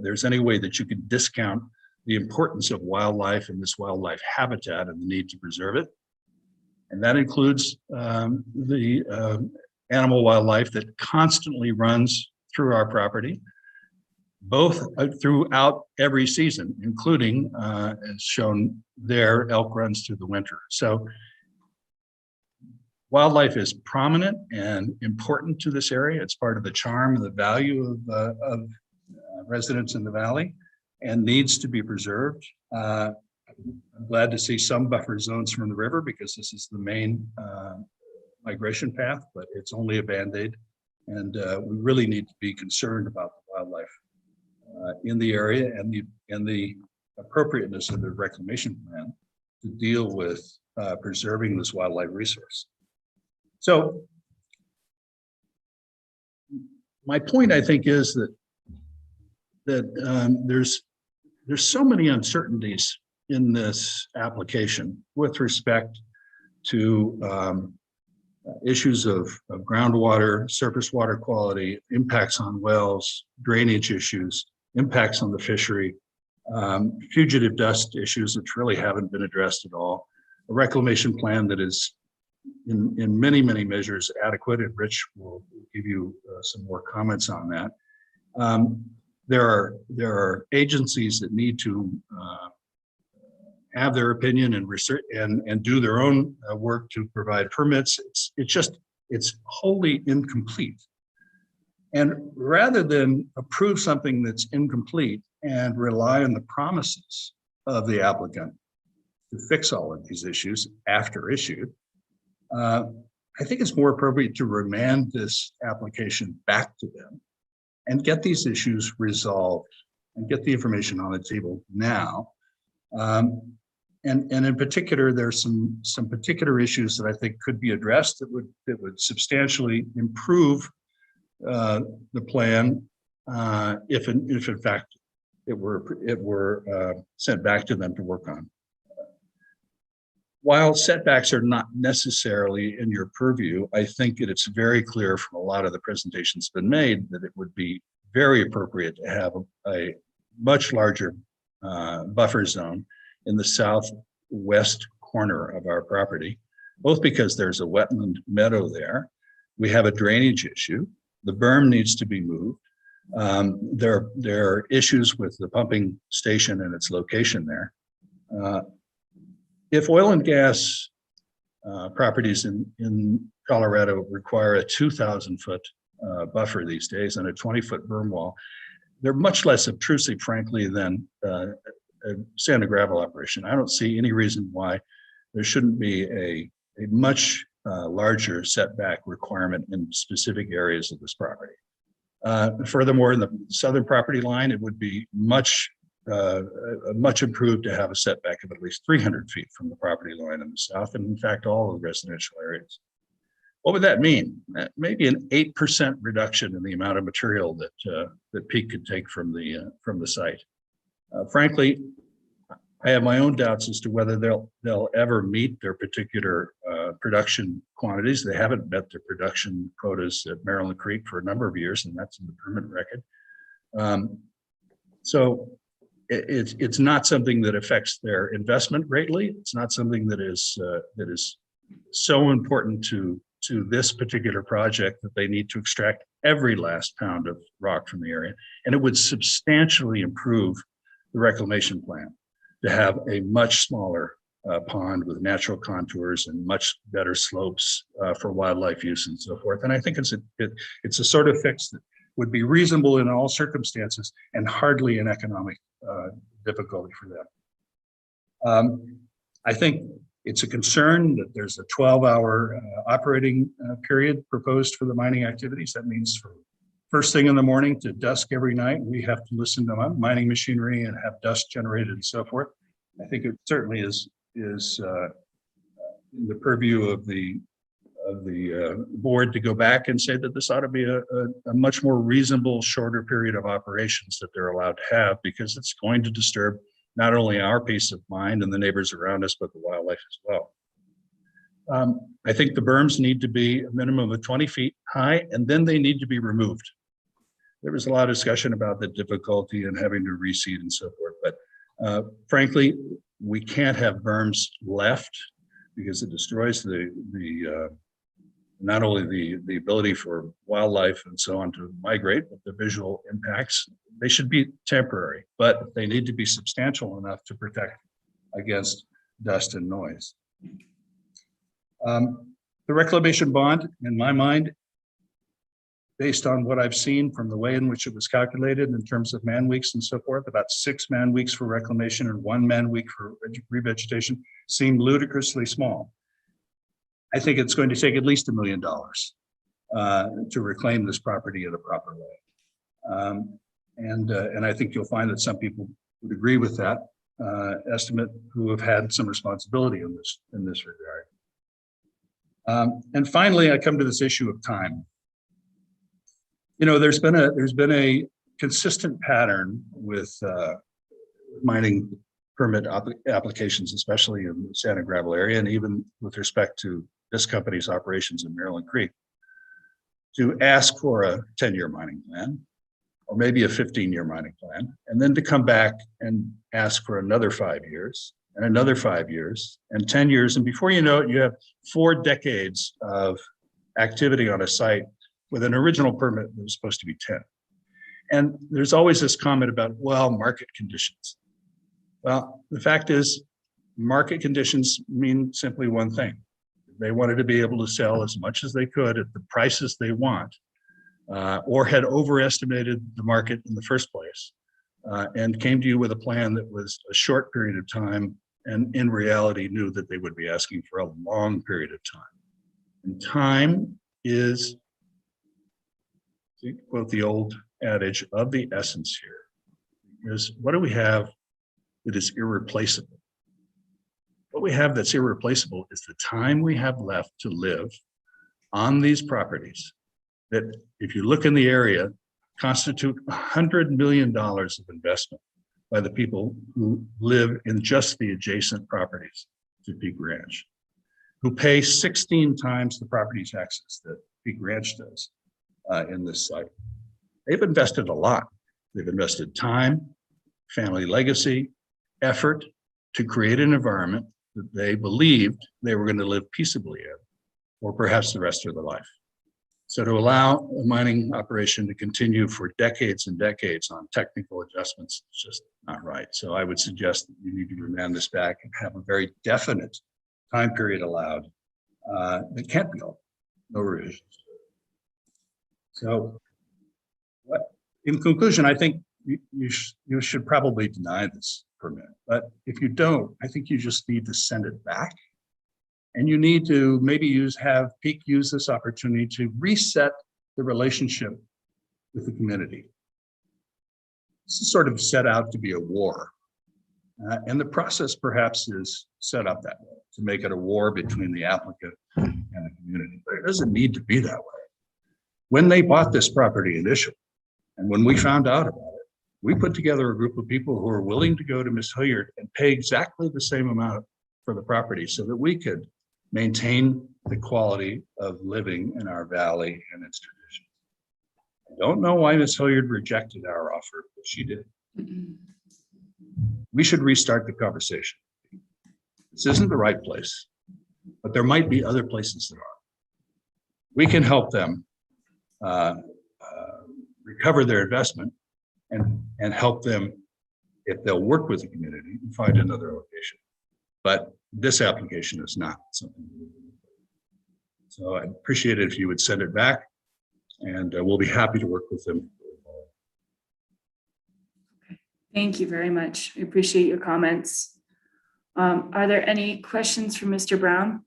there's any way that you can discount the importance of wildlife and this wildlife habitat and the need to preserve it. And that includes the animal wildlife that constantly runs through our property, both throughout every season, including, as shown there, elk runs through the winter. So wildlife is prominent and important to this area. It's part of the charm and the value of residents in the valley and needs to be preserved. I'm glad to see some buffer zones from the river because this is the main migration path, but it's only a Band-Aid. And we really need to be concerned about the wildlife in the area and the appropriateness of the reclamation plan to deal with preserving this wildlife resource. So my point, I think, is that there's so many uncertainties in this application with respect to issues of groundwater, surface water quality, impacts on wells, drainage issues, impacts on the fishery, fugitive dust issues which really haven't been addressed at all, reclamation plan that is in many, many measures adequate, and Rich will give you some more comments on that. There are agencies that need to have their opinion and research and do their own work to provide permits. It's wholly incomplete. And rather than approve something that's incomplete and rely on the promises of the applicant to fix all of these issues after issued, I think it's more appropriate to remand this application back to them and get these issues resolved and get the information on the table now. And in particular, there's some particular issues that I think could be addressed that would substantially improve the plan if in fact it were sent back to them to work on. While setbacks are not necessarily in your purview, I think that it's very clear from a lot of the presentations been made that it would be very appropriate to have a much larger buffer zone in the southwest corner of our property, both because there's a wetland meadow there. We have a drainage issue. The berm needs to be moved. There are issues with the pumping station and its location there. If oil and gas properties in Colorado require a 2,000-foot buffer these days and a 20-foot berm wall, they're much less obtrusive, frankly, than a sand and gravel operation. I don't see any reason why there shouldn't be a much larger setback requirement in specific areas of this property. Furthermore, in the southern property line, it would be much improved to have a setback of at least 300 feet from the property line in the south, and in fact, all of the residential areas. What would that mean? Maybe an 8% reduction in the amount of material that Peak could take from the site. Frankly, I have my own doubts as to whether they'll ever meet their particular production quantities. They haven't met their production quotas at Maryland Creek for a number of years, and that's in the permit record. So it's not something that affects their investment greatly. It's not something that is so important to this particular project that they need to extract every last pound of rock from the area. And it would substantially improve the reclamation plan to have a much smaller pond with natural contours and much better slopes for wildlife use and so forth. And I think it's a sort of fix that would be reasonable in all circumstances and hardly an economic difficulty for them. I think it's a concern that there's a 12-hour operating period proposed for the mining activities. That means from first thing in the morning to dusk every night, we have to listen to mining machinery and have dust generated and so forth. I think it certainly is in the purview of the board to go back and say that this ought to be a much more reasonable, shorter period of operations that they're allowed to have, because it's going to disturb not only our peace of mind and the neighbors around us, but the wildlife as well. I think the berms need to be a minimum of 20 feet high, and then they need to be removed. There was a lot of discussion about the difficulty in having to reseed and so forth, but frankly, we can't have berms left because it destroys not only the ability for wildlife and so on to migrate, but the visual impacts. They should be temporary, but they need to be substantial enough to protect against dust and noise. The reclamation bond, in my mind, based on what I've seen from the way in which it was calculated in terms of man weeks and so forth, about 6 man weeks for reclamation and 1 man week for revegetation, seemed ludicrously small. I think it's going to take at least $1 million to reclaim this property in a proper way. And I think you'll find that some people would agree with that estimate who have had some responsibility in this regard. And finally, I come to this issue of time. You know, there's been a consistent pattern with mining permit applications, especially in the sand and gravel area, and even with respect to this company's operations in Maryland Creek, to ask for a 10-year mining plan, or maybe a 15-year mining plan, and then to come back and ask for another 5 years, and another 5 years and 10 years. And before you know it, you have 4 decades of activity on a site with an original permit that was supposed to be 10. And there's always this comment about, well, market conditions. Well, the fact is, market conditions mean simply one thing. They wanted to be able to sell as much as they could at the prices they want, or had overestimated the market in the first place, and came to you with a plan that was a short period of time, and in reality knew that they would be asking for a long period of time. And time is, to quote the old adage, of the essence here. Is what do we have that is irreplaceable? What we have that's irreplaceable is the time we have left to live on these properties that, if you look in the area, constitute $100 million of investment by the people who live in just the adjacent properties to Peak Ranch, who pay 16 times the property taxes that Peak Ranch does in this site. They've invested a lot. They've invested time, family legacy, effort to create an environment that they believed they were going to live peaceably in, or perhaps the rest of their life. So to allow a mining operation to continue for decades and decades on technical adjustments is just not right. So I would suggest that you need to remand this back and have a very definite time period allowed that can't be altered, no revisions. So in conclusion, I think you should probably deny this permit. But if you don't, I think you just need to send it back. And you need to maybe have Peak use this opportunity to reset the relationship with the community. This is sort of set out to be a war. And the process perhaps is set up that way, to make it a war between the applicant and the community. But it doesn't need to be that way. When they bought this property initially, and when we found out about it, we put together a group of people who are willing to go to Ms. Hilliard and pay exactly the same amount for the property so that we could maintain the quality of living in our valley and its traditions. I don't know why Ms. Hilliard rejected our offer, but she did. We should restart the conversation. This isn't the right place, but there might be other places that are. We can help them recover their investment and help them, if they'll work with the community, and find another location. But this application is not something. So I'd appreciate it if you would send it back, and we'll be happy to work with them. Thank you very much. I appreciate your comments. Are there any questions for Mr. Brown?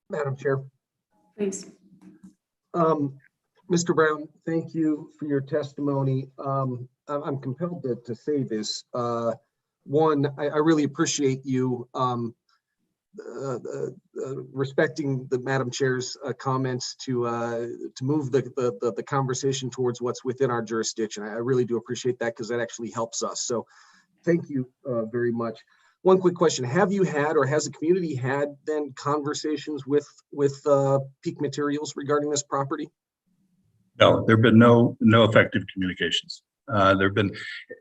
Madam Chair. Please. Mr. Brown, thank you for your testimony. I'm compelled to say this. One, I really appreciate you respecting the Madam Chair's comments to move the conversation towards what's within our jurisdiction. I really do appreciate that, because that actually helps us. So thank you very much. One quick question: have you had, or has the community had then conversations with Peak Materials regarding this property? No, there have been no effective communications. There have been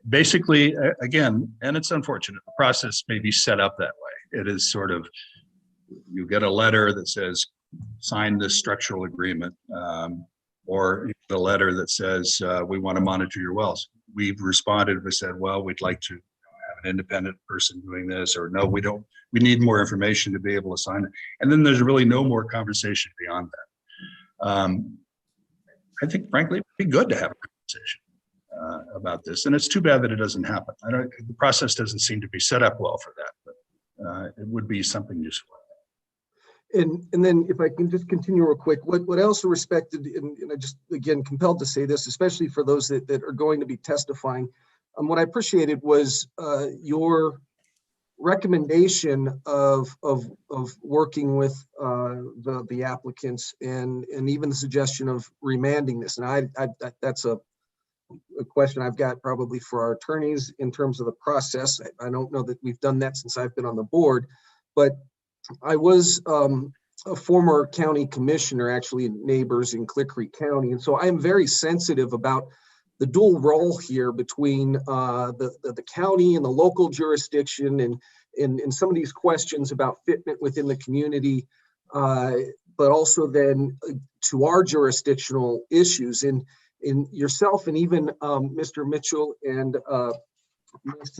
basically, again, and it's unfortunate, the process may be set up that way. It is sort of, you get a letter that says, sign this structural agreement, or a letter that says, we want to monitor your wells. We've responded, we said, well, we'd like to have an independent person doing this, or no, we don't, we need more information to be able to sign it. And then there's really no more conversation beyond that. I think, frankly, it'd be good to have a conversation about this, and it's too bad that it doesn't happen. The process doesn't seem to be set up well for that, but it would be something useful. And then if I can just continue real quick, what I also respected, and I just, again, compelled to say this, especially for those that are going to be testifying, what I appreciated was your recommendation of working with the applicants, and even the suggestion of remanding this. And that's a question I've got probably for our attorneys in terms of the process. I don't know that we've done that since I've been on the board, but I was a former county commissioner, actually, neighbors in Clear Creek County. And so I'm very sensitive about the dual role here between the county and the local jurisdiction and some of these questions about fitment within the community, but also then to our jurisdictional issues. In yourself and even Mr. Mitchell and Ms.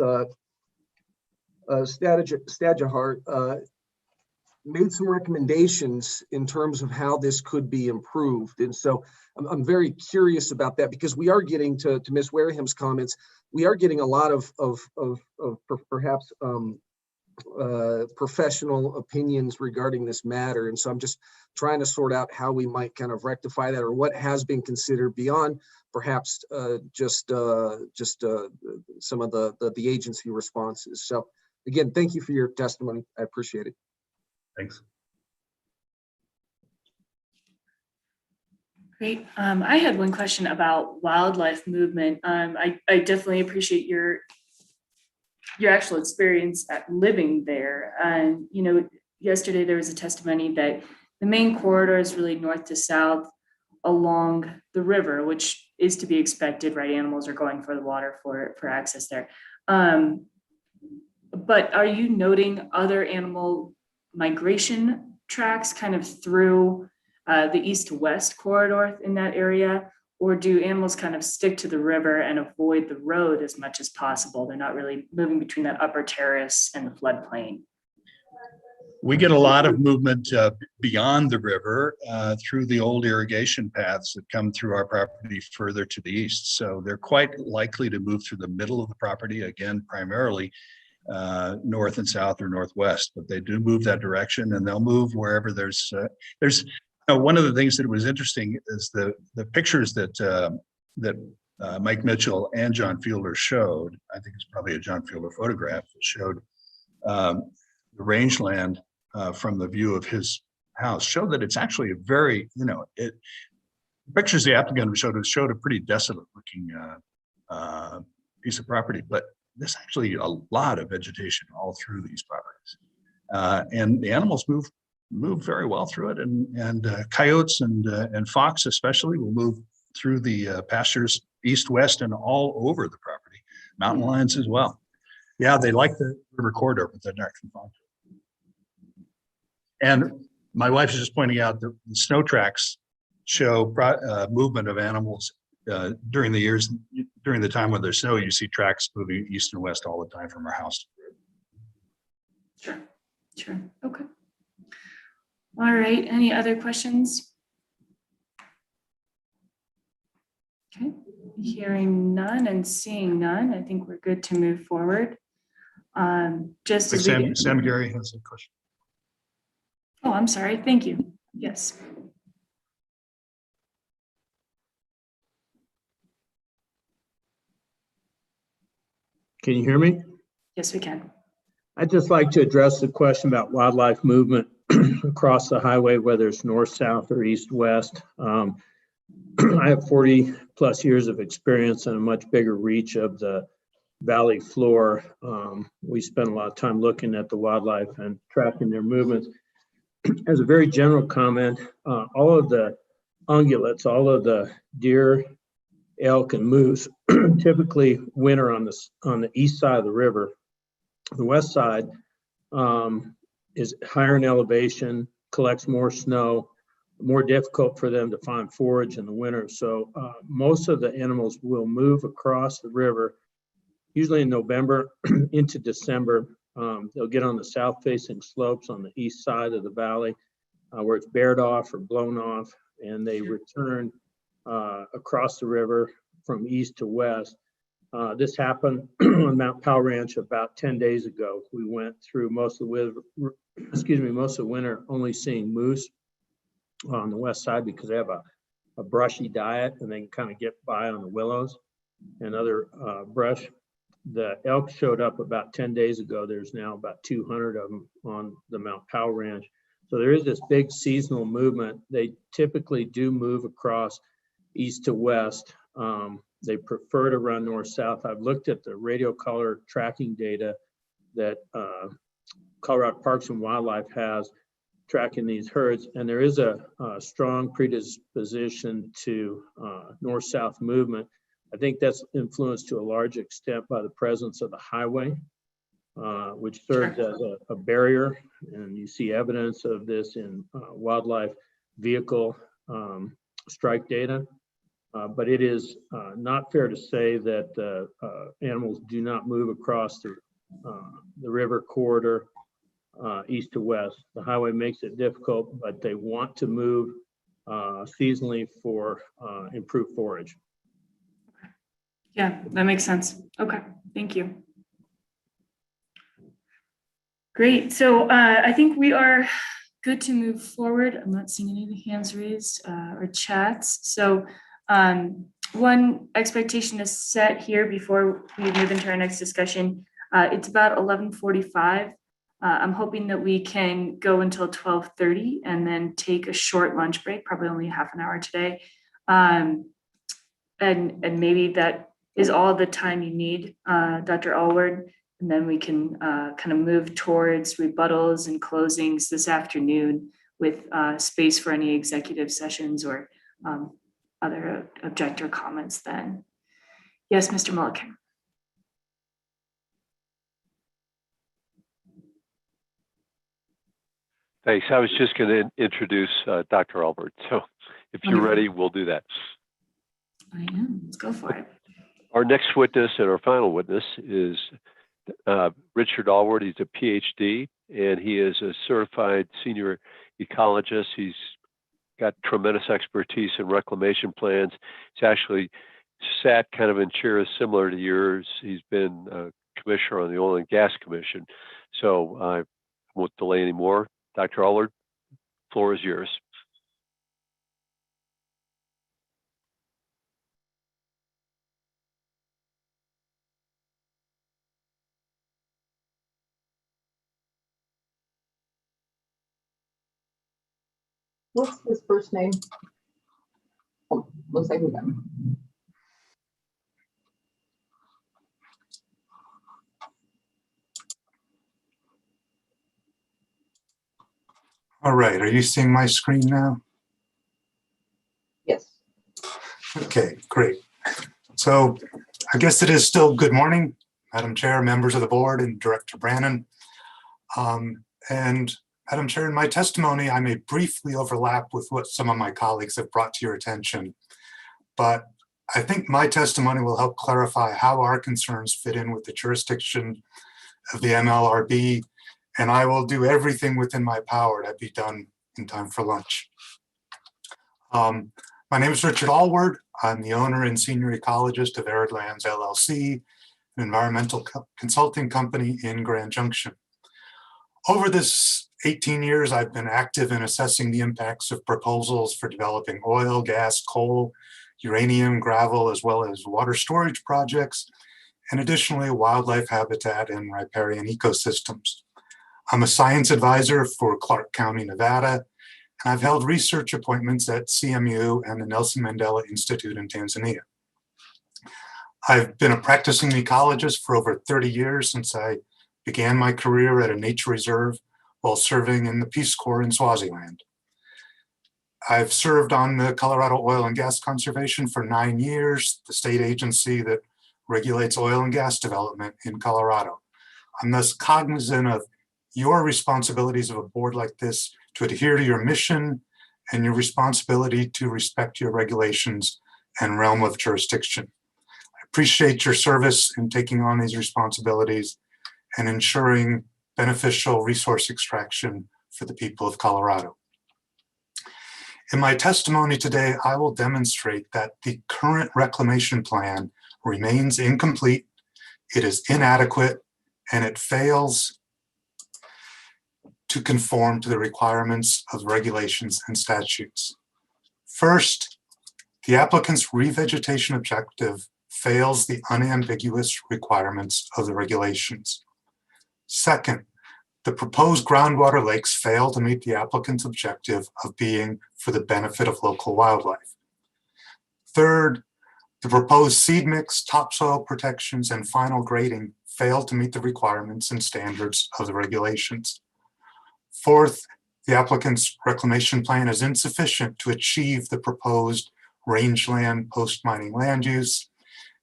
Stadjahart made some recommendations in terms of how this could be improved. And so I'm very curious about that, because we are getting to Ms. Wareham's comments, we are getting a lot of perhaps professional opinions regarding this matter. And so I'm just trying to sort out how we might kind of rectify that, or what has been considered beyond perhaps just some of the agency responses. So again, thank you for your testimony. I appreciate it. Thanks. Great. I had one question about wildlife movement. I definitely appreciate your actual experience at living there. And, you know, yesterday there was a testimony that the main corridor is really north to south along the river, which is to be expected, right? Animals are going for the water for access there. But are you noting other animal migration tracks kind of through the east to west corridor in that area? Or do animals kind of stick to the river and avoid the road as much as possible? They're not really moving between that upper terrace and the floodplain. We get a lot of movement beyond the river through the old irrigation paths that come through our property further to the east. So they're quite likely to move through the middle of the property, again, primarily north and south or northwest, but they do move that direction, and they'll move wherever there's one of the things that was interesting is the pictures that Mike Mitchell and John Fielder showed. I think it's probably a John Fielder photograph that showed the rangeland from the view of his house, showed that it's actually a very, pictures the applicant showed a pretty desolate looking piece of property, but there's actually a lot of vegetation all through these properties. And the animals move very well through it, and coyotes and fox especially will move through the pastures east, west, and all over the property. Mountain lions as well. Yeah, they like the river corridor, but they're not confined to it. And my wife is just pointing out that the snow tracks show movement of animals during the time when there's snow. You see tracks moving east and west all the time from our house. Sure. Okay. All right. Any other questions? Okay. Hearing none and seeing none, I think we're good to move forward. Just as Sam Gary has a question. Oh, I'm sorry. Thank you. Yes. Can you hear me? Yes, we can. I'd just like to address the question about wildlife movement across the highway, whether it's north, south, or east, west. I have 40 plus years of experience and a much bigger reach of the valley floor. We spend a lot of time looking at the wildlife and tracking their movements. As a very general comment, all of the ungulates, all of the deer, elk, and moose typically winter on the east side of the river. The west side is higher in elevation, collects more snow, more difficult for them to find forage in the winter. So most of the animals will move across the river, usually in November into December. They'll get on the south-facing slopes on the east side of the valley where it's bared off or blown off, and they return across the river from east to west. This happened on Mount Powell Ranch about 10 days ago. We went through most of the winter only seeing moose on the west side because they have a brushy diet and they can kind of get by on the willows and other brush. The elk showed up about 10 days ago. There's now about 200 of them on the Mount Powell Ranch. So there is this big seasonal movement. They typically do move across east to west. They prefer to run north-south. I've looked at the radio color tracking data that Colorado Parks and Wildlife has tracking these herds, and there is a strong predisposition to north-south movement. I think that's influenced to a large extent by the presence of the highway, which serves as a barrier. And you see evidence of this in wildlife vehicle strike data. But it is not fair to say that animals do not move across the river corridor east to west. The highway makes it difficult, but they want to move seasonally for improved forage. Yeah, that makes sense. Okay, thank you. Great, so I think we are good to move forward. I'm not seeing any of the hands raised or chats. So one expectation is set here before we move into our next discussion. It's about 11:45. I'm hoping that we can go until 12:30 and then take a short lunch break, probably only half an hour today. And maybe that is all the time you need, Dr. Allward. And then we can kind of move towards rebuttals and closings this afternoon with space for any executive sessions or other objector comments then. Yes, Mr. Mulliken. Thanks. I was just going to introduce Dr. Albert. So if you're ready, we'll do that. I am. Let's go for it. Our next witness and our final witness is Richard Allward. He's a PhD and he is a certified senior ecologist. He's got tremendous expertise in reclamation plans. He's actually sat kind of in chairs similar to yours. He's been a commissioner on the Oil and Gas Commission. So I won't delay anymore. Dr. Allward, floor is yours. What's his first name? Oh, looks like we got him. All right, are you seeing my screen now? Yes. Okay, great. So I guess it is still good morning, Madam Chair, members of the board, and Director Brannon. And Madam Chair, in my testimony, I may briefly overlap with what some of my colleagues have brought to your attention, but I think my testimony will help clarify how our concerns fit in with the jurisdiction of the MLRB, and I will do everything within my power to be done in time for lunch. My name is Richard Allward. I'm the owner and senior ecologist of Arid Lands LLC, an environmental consulting company in Grand Junction. Over this 18 years, I've been active in assessing the impacts of proposals for developing oil, gas, coal, uranium, gravel, as well as water storage projects, and additionally wildlife habitat and riparian ecosystems. I'm a science advisor for Clark County, Nevada, and I've held research appointments at CMU and the Nelson Mandela Institute in Tanzania. I've been a practicing ecologist for over 30 years since I began my career at a nature reserve while serving in the Peace Corps in Swaziland. I've served on the Colorado Oil and Gas Conservation for 9 years, the state agency that regulates oil and gas development in Colorado. I'm thus cognizant of your responsibilities of a board like this to adhere to your mission and your responsibility to respect your regulations and realm of jurisdiction. I appreciate your service in taking on these responsibilities and ensuring beneficial resource extraction for the people of Colorado. In my testimony today, I will demonstrate that the current reclamation plan remains incomplete, it is inadequate, and it fails to conform to the requirements of regulations and statutes. First, the applicant's revegetation objective fails the unambiguous requirements of the regulations. Second, the proposed groundwater lakes fail to meet the applicant's objective of being for the benefit of local wildlife. Third, the proposed seed mix, topsoil protections, and final grading fail to meet the requirements and standards of the regulations. Fourth, the applicant's reclamation plan is insufficient to achieve the proposed rangeland post-mining land use.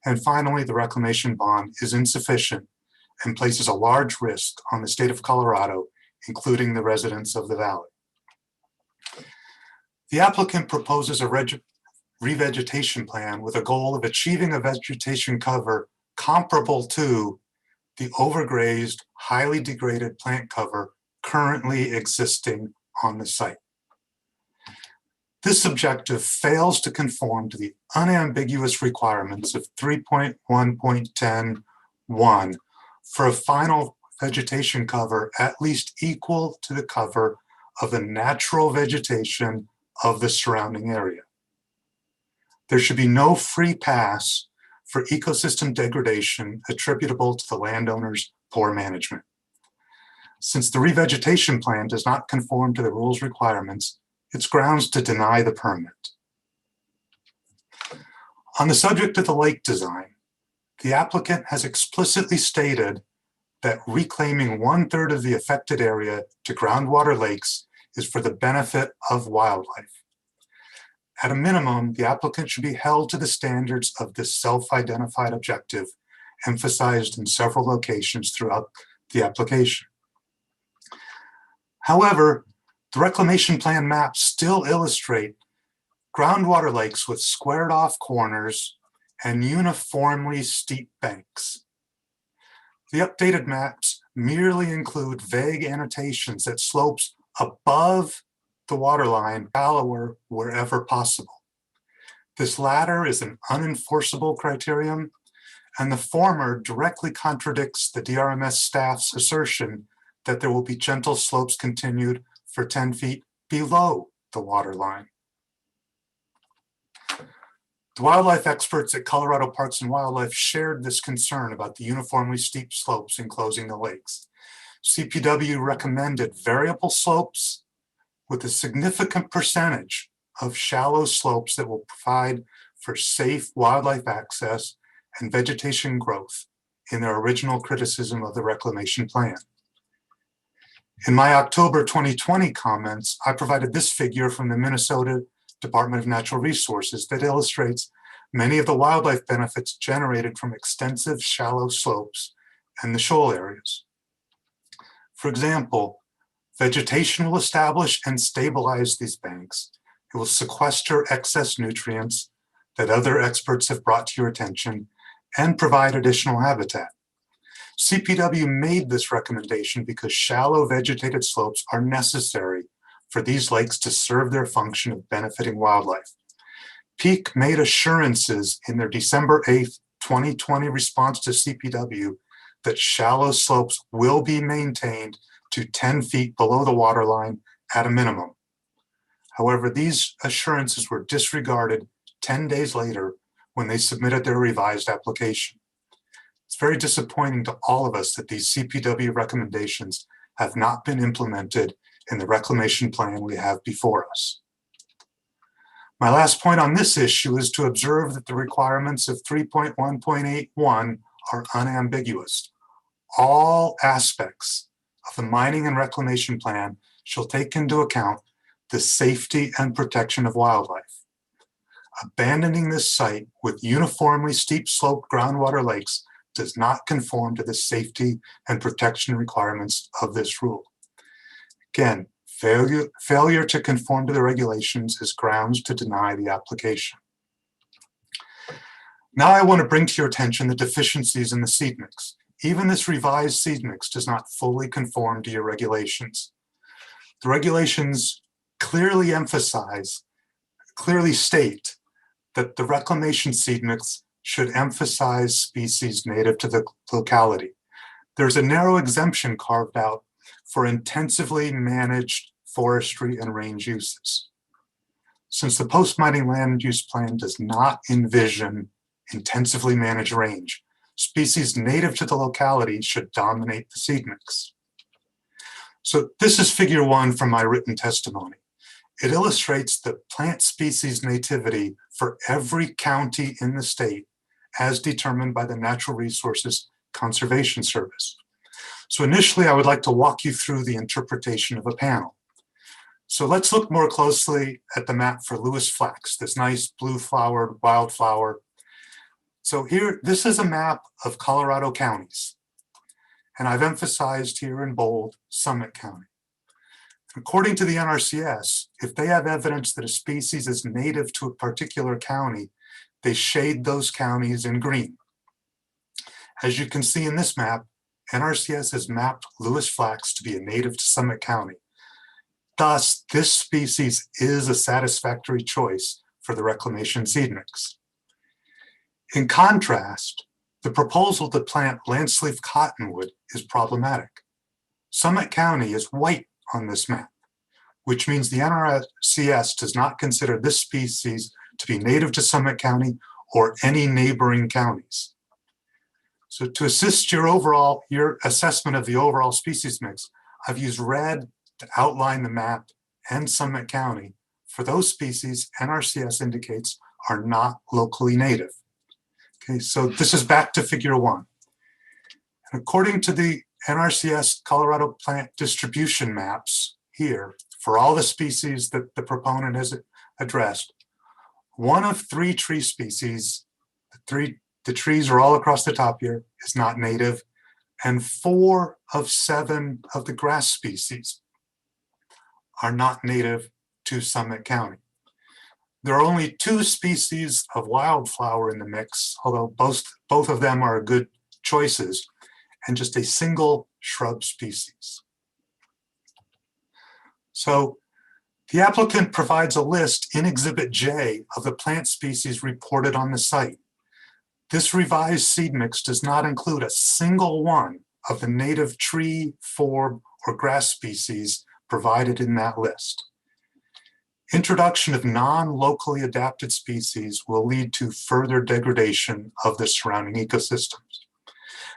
And finally, the reclamation bond is insufficient and places a large risk on the state of Colorado, including the residents of the valley. The applicant proposes a revegetation plan with a goal of achieving a vegetation cover comparable to the overgrazed, highly degraded plant cover currently existing on the site. This objective fails to conform to the unambiguous requirements of 3.1.10.1 for a final vegetation cover at least equal to the cover of the natural vegetation of the surrounding area. There should be no free pass for ecosystem degradation attributable to the landowner's poor management. Since the revegetation plan does not conform to the rules requirements, it's grounds to deny the permit. On the subject of the lake design, the applicant has explicitly stated that reclaiming 1/3 of the affected area to groundwater lakes is for the benefit of wildlife. At a minimum, the applicant should be held to the standards of this self-identified objective emphasized in several locations throughout the application. However, the reclamation plan maps still illustrate groundwater lakes with squared off corners and uniformly steep banks. The updated maps merely include vague annotations that slopes above the waterline shallower wherever possible. This latter is an unenforceable criterion, and the former directly contradicts the DRMS staff's assertion that there will be gentle slopes continued for 10 feet below the water line. The wildlife experts at Colorado Parks and Wildlife shared this concern about the uniformly steep slopes enclosing the lakes. CPW recommended variable slopes with a significant percentage of shallow slopes that will provide for safe wildlife access and vegetation growth in their original criticism of the reclamation plan. In my October 2020 comments, I provided this figure from the Minnesota Department of Natural Resources that illustrates many of the wildlife benefits generated from extensive shallow slopes and the shoal areas. For example, vegetation will establish and stabilize these banks. It will sequester excess nutrients that other experts have brought to your attention and provide additional habitat. CPW made this recommendation because shallow vegetated slopes are necessary for these lakes to serve their function of benefiting wildlife. Peak made assurances in their December 8th, 2020 response to CPW that shallow slopes will be maintained to 10 feet below the waterline at a minimum. However, these assurances were disregarded 10 days later when they submitted their revised application. It's very disappointing to all of us that these CPW recommendations have not been implemented in the reclamation plan we have before us. My last point on this issue is to observe that the requirements of 3.1.81 are unambiguous. All aspects of the mining and reclamation plan shall take into account the safety and protection of wildlife. Abandoning this site with uniformly steep sloped groundwater lakes does not conform to the safety and protection requirements of this rule. Again, failure to conform to the regulations is grounds to deny the application. Now I want to bring to your attention the deficiencies in the seed mix. Even this revised seed mix does not fully conform to your regulations. The regulations clearly state that the reclamation seed mix should emphasize species native to the locality. There's a narrow exemption carved out for intensively managed forestry and range uses. Since the post-mining land use plan does not envision intensively managed range, species native to the locality should dominate the seed mix. So this is figure 1 from my written testimony. It illustrates the plant species nativity for every county in the state as determined by the Natural Resources Conservation Service. So initially, I would like to walk you through the interpretation of a panel. So let's look more closely at the map for Lewis flax, this nice blue flowered wildflower. So here, this is a map of Colorado counties. And I've emphasized here in bold Summit County. According to the NRCS, if they have evidence that a species is native to a particular county, they shade those counties in green. As you can see in this map, NRCS has mapped Lewis flax to be a native to Summit County. Thus, this species is a satisfactory choice for the reclamation seed mix. In contrast, the proposal to plant landsleaf cottonwood is problematic. Summit County is white on this map, which means the NRCS does not consider this species to be native to Summit County or any neighboring counties. So to assist your assessment of the overall species mix, I've used red to outline the map and Summit County for those species NRCS indicates are not locally native. Okay, so this is back to figure 1. And according to the NRCS Colorado plant distribution maps here, for all the species that the proponent has addressed, 1 of 3 tree species, the trees are all across the top here, is not native, and 4 of 7 of the grass species are not native to Summit County. There are only 2 species of wildflower in the mix, although both of them are good choices, and just a single shrub species. So the applicant provides a list in Exhibit J of the plant species reported on the site. This revised seed mix does not include a single one of the native tree, forb, or grass species provided in that list. Introduction of non-locally adapted species will lead to further degradation of the surrounding ecosystems.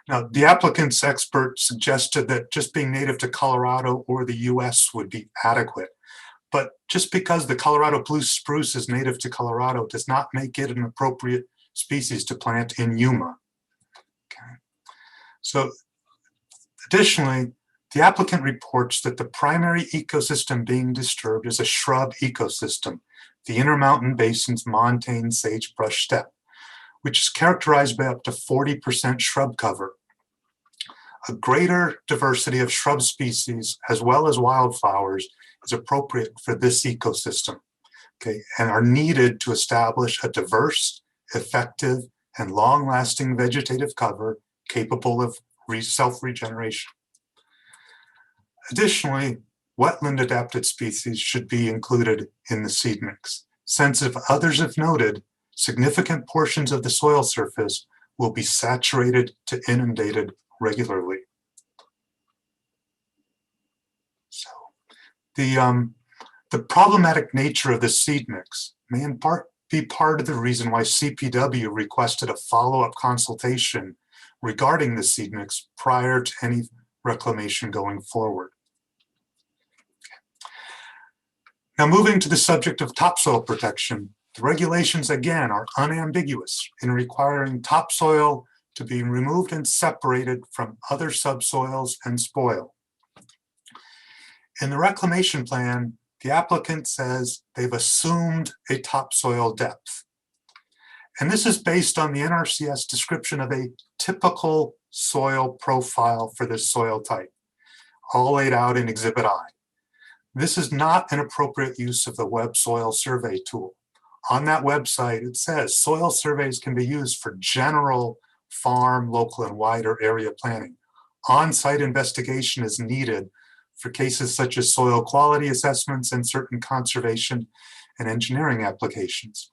Now, the applicant's expert suggested that just being native to Colorado or the US would be adequate. But just because the Colorado blue spruce is native to Colorado does not make it an appropriate species to plant in Yuma. Okay. So additionally, the applicant reports that the primary ecosystem being disturbed is a shrub ecosystem, the Intermountain Basin's montane sagebrush steppe, which is characterized by up to 40% shrub cover. A greater diversity of shrub species, as well as wildflowers, is appropriate for this ecosystem, okay, and are needed to establish a diverse, effective, and long-lasting vegetative cover capable of self-regeneration. Additionally, wetland adapted species should be included in the seed mix, since, if others have noted, significant portions of the soil surface will be saturated to inundated regularly. So the problematic nature of the seed mix may in part be part of the reason why CPW requested a follow-up consultation regarding the seed mix prior to any reclamation going forward. Now, moving to the subject of topsoil protection, the regulations again are unambiguous in requiring topsoil to be removed and separated from other subsoils and spoil. In the reclamation plan, the applicant says they've assumed a topsoil depth. And this is based on the NRCS description of a typical soil profile for this soil type, all laid out in Exhibit I. This is not an appropriate use of the web soil survey tool. On that website, it says soil surveys can be used for general farm, local, and wider area planning. On-site investigation is needed for cases such as soil quality assessments and certain conservation and engineering applications.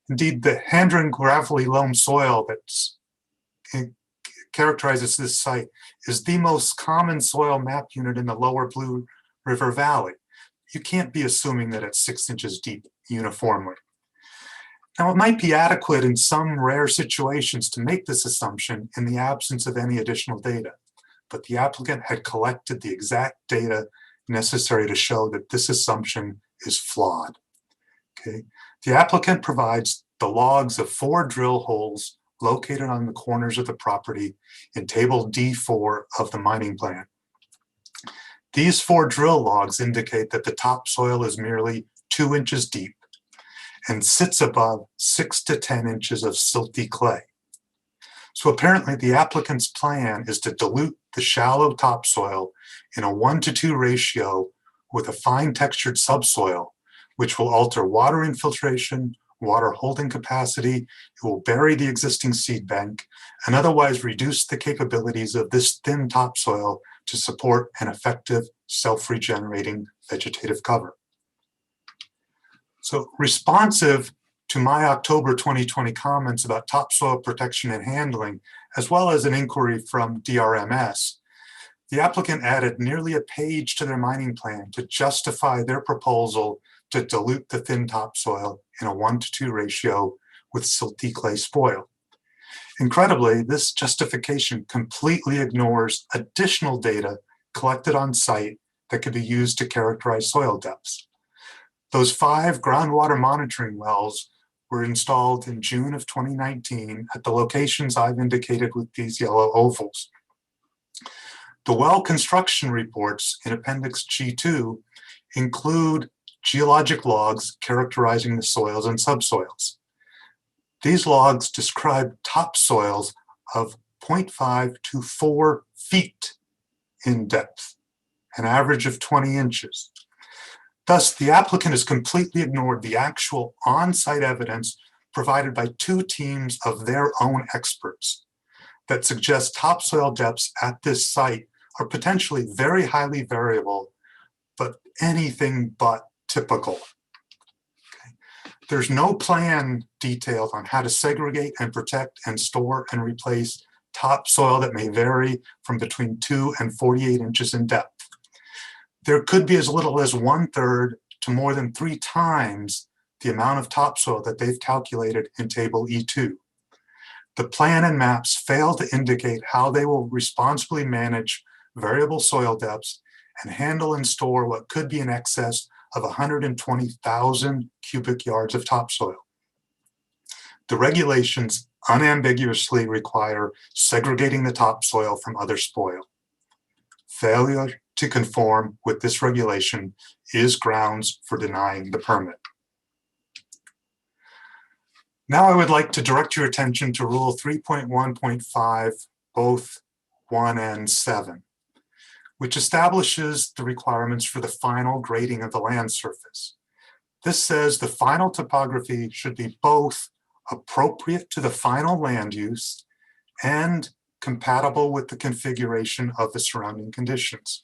Indeed, the hand-drawn gravelly loam soil that characterizes this site is the most common soil map unit in the lower Blue River Valley. You can't be assuming that it's 6 inches deep uniformly. Now, it might be adequate in some rare situations to make this assumption in the absence of any additional data, but the applicant had collected the exact data necessary to show that this assumption is flawed. Okay. The applicant provides the logs of 4 drill holes located on the corners of the property in Table D4 of the mining plan. These 4 drill logs indicate that the topsoil is merely 2 inches deep and sits above 6 to 10 inches of silty clay. So apparently the applicant's plan is to dilute the shallow topsoil in a 1-to-2 ratio with a fine textured subsoil, which will alter water infiltration, water holding capacity. It will bury the existing seed bank and otherwise reduce the capabilities of this thin topsoil to support an effective self-regenerating vegetative cover. So responsive to my October 2020 comments about topsoil protection and handling, as well as an inquiry from DRMS, the applicant added nearly a page to their mining plan to justify their proposal to dilute the thin topsoil in a 1-to-2 ratio with silty clay spoil. Incredibly, this justification completely ignores additional data collected on site that could be used to characterize soil depths. Those 5 groundwater monitoring wells were installed in June of 2019 at the locations I've indicated with these yellow ovals. The well construction reports in Appendix G2 include geologic logs characterizing the soils and subsoils. These logs describe topsoils of 0.5 to 4 feet in depth, an average of 20 inches. Thus, the applicant has completely ignored the actual on-site evidence provided by 2 teams of their own experts that suggest topsoil depths at this site are potentially very highly variable, but anything but typical. Okay. There's no plan detailed on how to segregate and protect and store and replace topsoil that may vary from between 2 and 48 inches in depth. There could be as little as 1/3 to more than 3 times the amount of topsoil that they've calculated in Table E2. The plan and maps fail to indicate how they will responsibly manage variable soil depths and handle and store what could be in excess of 120,000 cubic yards of topsoil. The regulations unambiguously require segregating the topsoil from other spoil. Failure to conform with this regulation is grounds for denying the permit. Now I would like to direct your attention to Rule 3.1.5, both 1 and 7, which establishes the requirements for the final grading of the land surface. This says the final topography should be both appropriate to the final land use and compatible with the configuration of the surrounding conditions.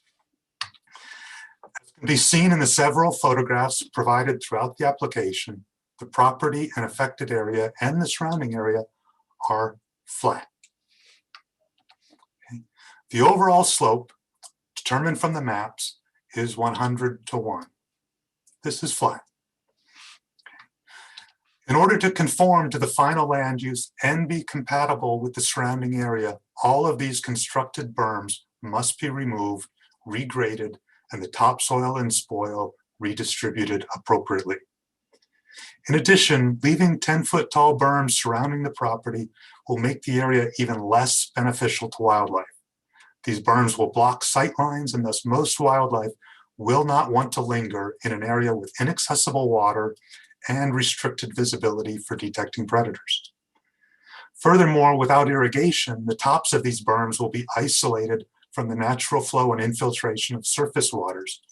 As can be seen in the several photographs provided throughout the application, the property and affected area and the surrounding area are flat. Okay. The overall slope determined from the maps is 100:1. This is flat. In order to conform to the final land use and be compatible with the surrounding area, all of these constructed berms must be removed, regraded, and the topsoil and spoil redistributed appropriately. In addition, leaving 10-foot tall berms surrounding the property will make the area even less beneficial to wildlife. These berms will block sight lines, and thus most wildlife will not want to linger in an area with inaccessible water and restricted visibility for detecting predators. Furthermore, without irrigation, the tops of these berms will be isolated from the natural flow and infiltration of surface waters,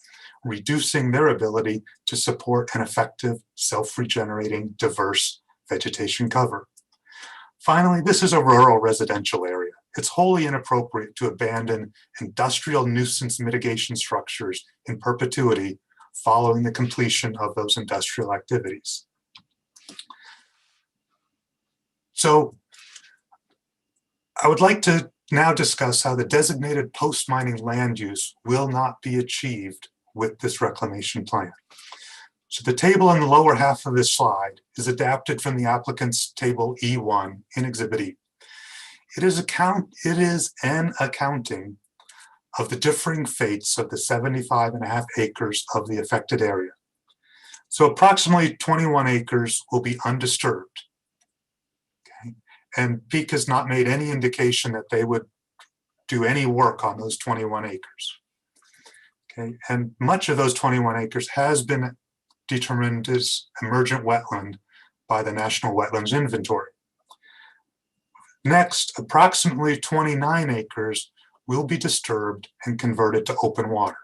reducing their ability to support an effective, self-regenerating, diverse vegetation cover. Finally, this is a rural residential area. It's wholly inappropriate to abandon industrial nuisance mitigation structures in perpetuity following the completion of those industrial activities. So I would like to now discuss how the designated post-mining land use will not be achieved with this reclamation plan. So the table in the lower half of this slide is adapted from the applicant's table E1 in Exhibit E. It is an accounting of the differing fates of the 75.5 acres of the affected area. So approximately 21 acres will be undisturbed. Okay? And Peak has not made any indication that they would do any work on those 21 acres. Okay? And much of those 21 acres has been determined as emergent wetland by the National Wetlands Inventory. Next, approximately 29 acres will be disturbed and converted to open water.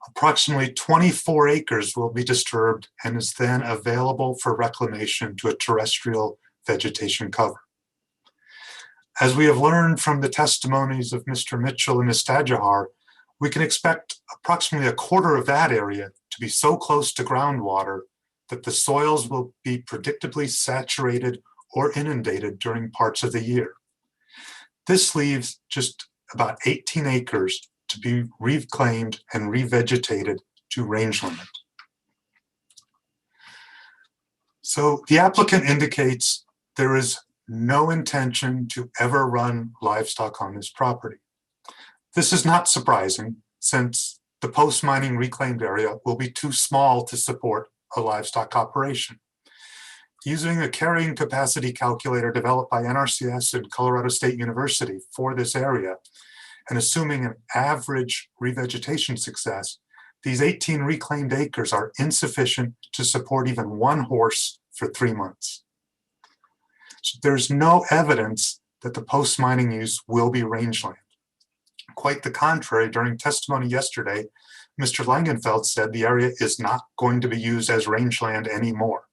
Approximately 24 acres will be disturbed and is then available for reclamation to a terrestrial vegetation cover. As we have learned from the testimonies of Mr. Mitchell and Ms. Stadjahar, we can expect approximately a quarter of that area to be so close to groundwater that the soils will be predictably saturated or inundated during parts of the year. This leaves just about 18 acres to be reclaimed and revegetated to rangeland. So the applicant indicates there is no intention to ever run livestock on this property. This is not surprising since the post-mining reclaimed area will be too small to support a livestock operation. Using a carrying capacity calculator developed by NRCS and Colorado State University for this area, and assuming an average revegetation success, these 18 reclaimed acres are insufficient to support even one horse for 3 months. So there's no evidence that the post-mining use will be rangeland. Quite the contrary, during testimony yesterday, Mr. Langenfeld said the area is not going to be used as rangeland anymore.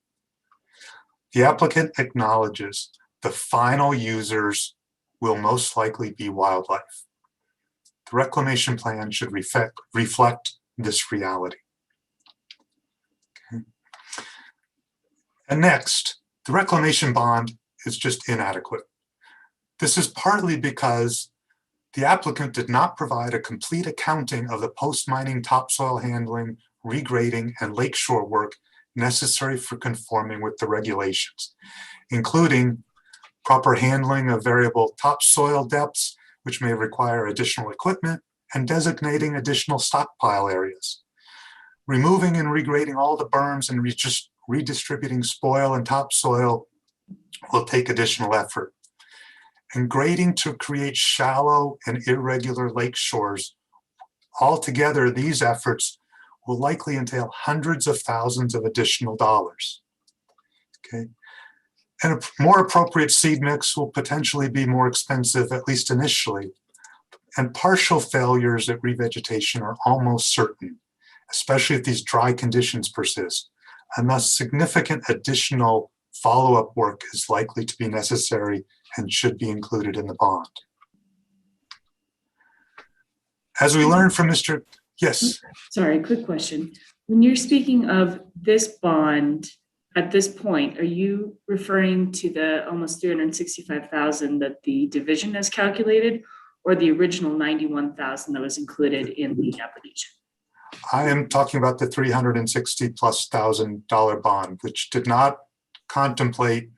The applicant acknowledges the final users will most likely be wildlife. The reclamation plan should reflect this reality. Okay. And next, the reclamation bond is just inadequate. This is partly because the applicant did not provide a complete accounting of the post-mining topsoil handling, regrading, and lakeshore work necessary for conforming with the regulations, including proper handling of variable topsoil depths, which may require additional equipment, and designating additional stockpile areas. Removing and regrading all the berms and redistributing spoil and topsoil will take additional effort. And grading to create shallow and irregular lake shores. Altogether, these efforts will likely entail hundreds of thousands of additional dollars. Okay. And a more appropriate seed mix will potentially be more expensive, at least initially. And partial failures at revegetation are almost certain, especially if these dry conditions persist. And thus significant additional follow-up work is likely to be necessary and should be included in the bond. As we learned from Mr. Yes. Sorry, quick question. When you're speaking of this bond at this point, are you referring to the almost 365,000 that the division has calculated, or the original 91,000 that was included in the application? I am talking about the $360,000+ bond, which did not contemplate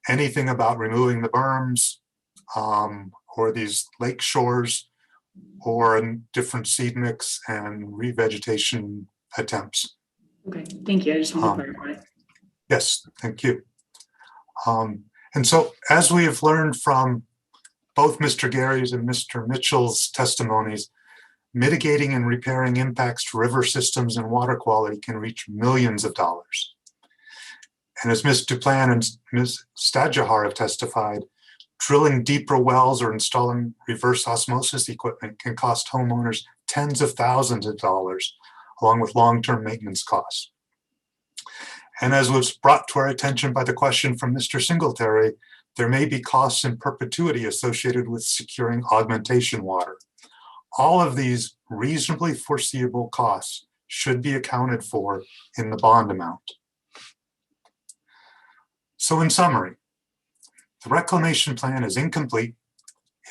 anything about removing the berms or these lake shores or a different seed mix and revegetation attempts. Okay, thank you. I just want to clarify. Yes, thank you. And so as we have learned from both Mr. Gary's and Mr. Mitchell's testimonies, mitigating and repairing impacts to river systems and water quality can reach millions of dollars. And as Ms. Duplan and Ms. Stadjahar have testified, drilling deeper wells or installing reverse osmosis equipment can cost homeowners tens of thousands of dollars, along with long-term maintenance costs. And as was brought to our attention by the question from Mr. Singletary, there may be costs in perpetuity associated with securing augmentation water. All of these reasonably foreseeable costs should be accounted for in the bond amount. So in summary, the reclamation plan is incomplete,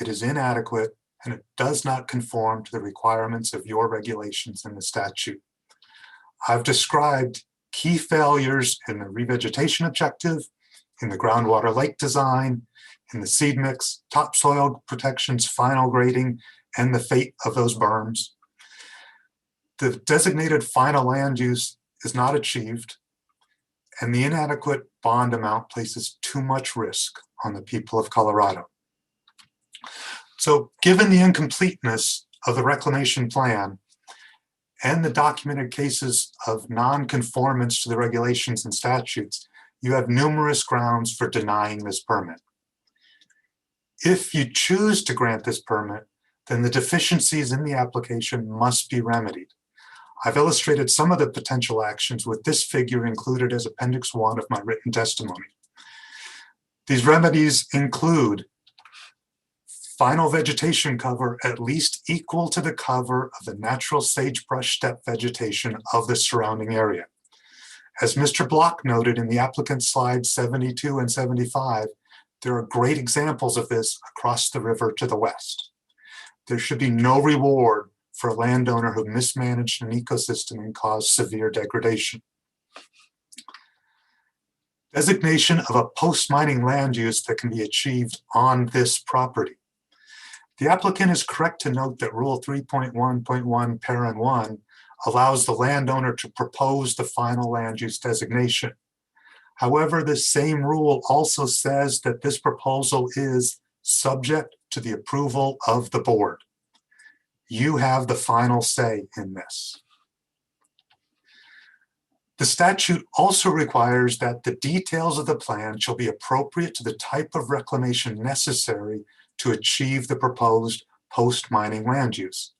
it is inadequate, and it does not conform to the requirements of your regulations in the statute. I've described key failures in the revegetation objective, in the groundwater lake design, in the seed mix, topsoil protections, final grading, and the fate of those berms. The designated final land use is not achieved, and the inadequate bond amount places too much risk on the people of Colorado. So given the incompleteness of the reclamation plan and the documented cases of non-conformance to the regulations and statutes, you have numerous grounds for denying this permit. If you choose to grant this permit, then the deficiencies in the application must be remedied. I've illustrated some of the potential actions with this figure included as Appendix 1 of my written testimony. These remedies include final vegetation cover at least equal to the cover of the natural sagebrush steppe vegetation of the surrounding area. As Mr. Block noted in the applicant's slides 72 and 75, there are great examples of this across the river to the west. There should be no reward for a landowner who mismanaged an ecosystem and caused severe degradation. Designation of a post-mining land use that can be achieved on this property. The applicant is correct to note that Rule 3.1.1 Parent 1 allows the landowner to propose the final land use designation. However, this same rule also says that this proposal is subject to the approval of the board. You have the final say in this. The statute also requires that the details of the plan shall be appropriate to the type of reclamation necessary to achieve the proposed post-mining land use.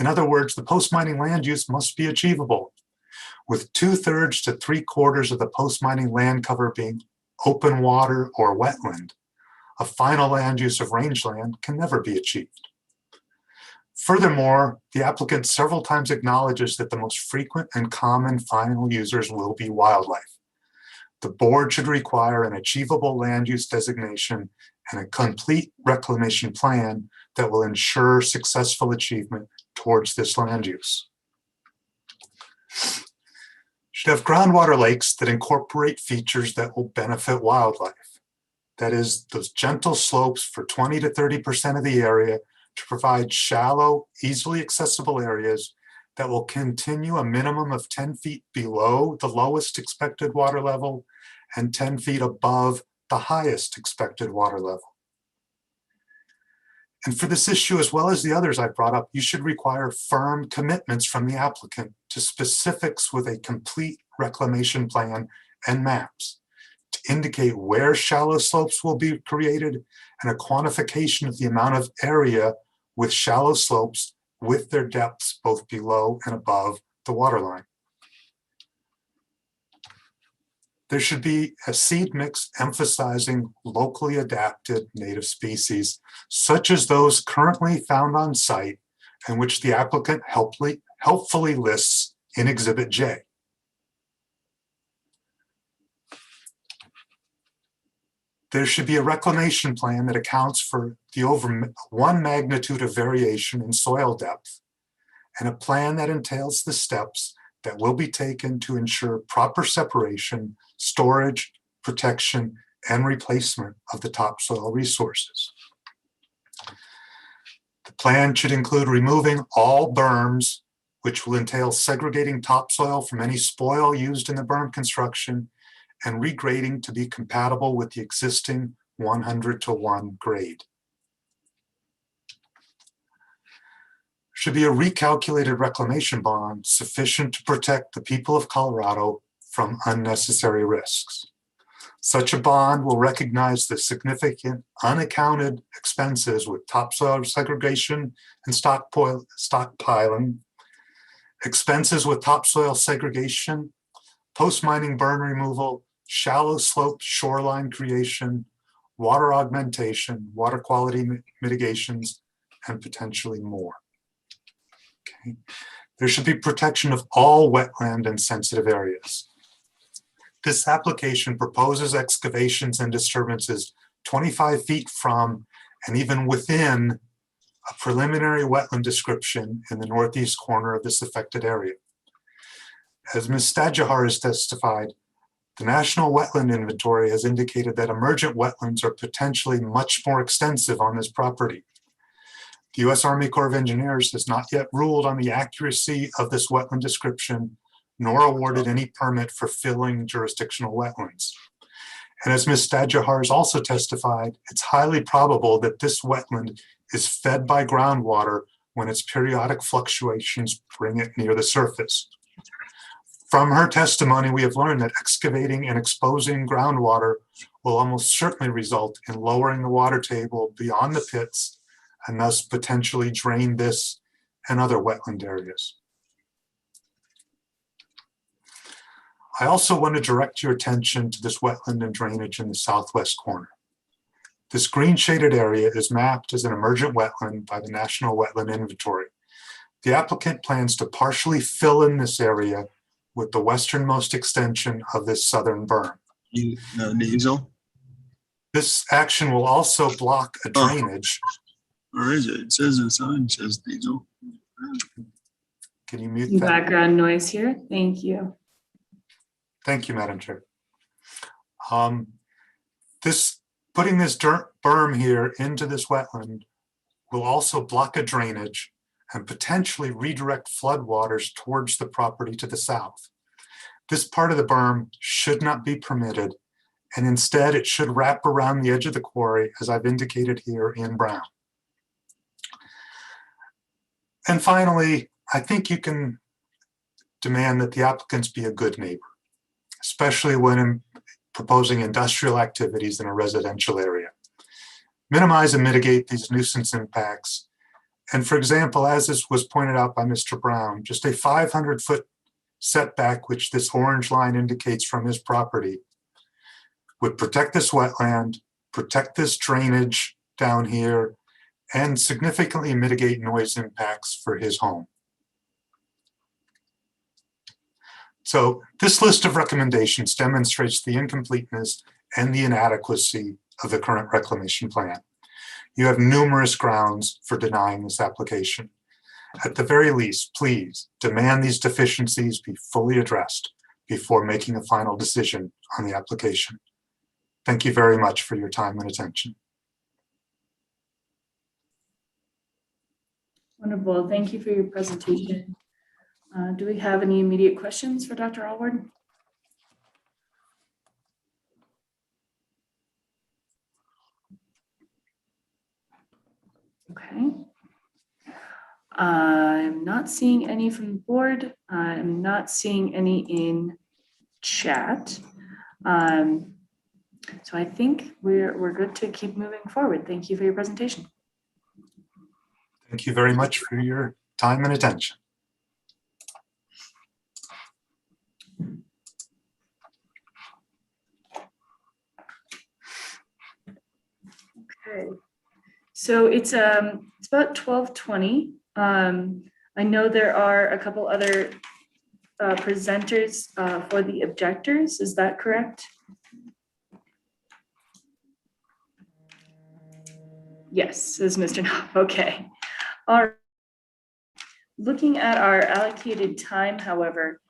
In other words, the post-mining land use must be achievable, with 2/3 to 3/4 of the post-mining land cover being open water or wetland. A final land use of rangeland can never be achieved. Furthermore, the applicant several times acknowledges that the most frequent and common final users will be wildlife. The board should require an achievable land use designation and a complete reclamation plan that will ensure successful achievement towards this land use. Should have groundwater lakes that incorporate features that will benefit wildlife. That is, those gentle slopes for 20 to 30% of the area to provide shallow, easily accessible areas that will continue a minimum of 10 feet below the lowest expected water level and 10 feet above the highest expected water level. And for this issue, as well as the others I brought up, you should require firm commitments from the applicant to specifics with a complete reclamation plan and maps to indicate where shallow slopes will be created and a quantification of the amount of area with shallow slopes with their depths both below and above the waterline. There should be a seed mix emphasizing locally adapted native species, such as those currently found on site and which the applicant helpfully lists in Exhibit J. There should be a reclamation plan that accounts for the over 1 magnitude of variation in soil depth and a plan that entails the steps that will be taken to ensure proper separation, storage, protection, and replacement of the topsoil resources. The plan should include removing all berms, which will entail segregating topsoil from any spoil used in the berm construction and regrading to be compatible with the existing 100:1 grade. Should be a recalculated reclamation bond sufficient to protect the people of Colorado from unnecessary risks. Such a bond will recognize the significant unaccounted expenses with topsoil segregation and stockpiling, expenses with topsoil segregation, post-mining burn removal, shallow slope shoreline creation, water augmentation, water quality mitigations, and potentially more. Okay. There should be protection of all wetland and sensitive areas. This application proposes excavations and disturbances 25 feet from and even within a preliminary wetland description in the northeast corner of this affected area. As Ms. Stadjahar has testified, the National Wetland Inventory has indicated that emergent wetlands are potentially much more extensive on this property. The U.S. Army Corps of Engineers has not yet ruled on the accuracy of this wetland description, nor awarded any permit for filling jurisdictional wetlands. And as Ms. Stadjahar has also testified, it's highly probable that this wetland is fed by groundwater when its periodic fluctuations bring it near the surface. From her testimony, we have learned that excavating and exposing groundwater will almost certainly result in lowering the water table beyond the pits and thus potentially drain this and other wetland areas. I also want to direct your attention to this wetland and drainage in the southwest corner. This green shaded area is mapped as an emergent wetland by the National Wetland Inventory. The applicant plans to partially fill in this area with the westernmost extension of this southern berm. Diesel? This action will also block a drainage. Or is it? It says inside, it says diesel. Can you mute Some that? background noise here. Thank you. Thank you, Madam Chair. Putting this berm here into this wetland will also block a drainage and potentially redirect floodwaters towards the property to the south. This part of the berm should not be permitted, and instead it should wrap around the edge of the quarry, as I've indicated here in brown. And finally, I think you can demand that the applicants be a good neighbor, especially when proposing industrial activities in a residential area. Minimize and mitigate these nuisance impacts. And for example, as this was pointed out by Mr. Brown, just a 500-foot setback, which this orange line indicates from his property, would protect this wetland, protect this drainage down here, and significantly mitigate noise impacts for his home. So this list of recommendations demonstrates the incompleteness and the inadequacy of the current reclamation plan. You have numerous grounds for denying this application. At the very least, please demand these deficiencies be fully addressed before making a final decision on the application. Thank you very much for your time and attention. Wonderful. Thank you for your presentation. Do we have any immediate questions for Dr. Allward? Okay. I'm not seeing any from the board. I'm not seeing any in chat. So I think we're good to keep moving forward. Thank you for your presentation. Thank you very much for your time and attention. Okay, so it's about 12:20. I know there are a couple other presenters for the objectors. Is that correct? Yes, says Mr. Knopf. Okay. All right. Looking at our allocated time, however,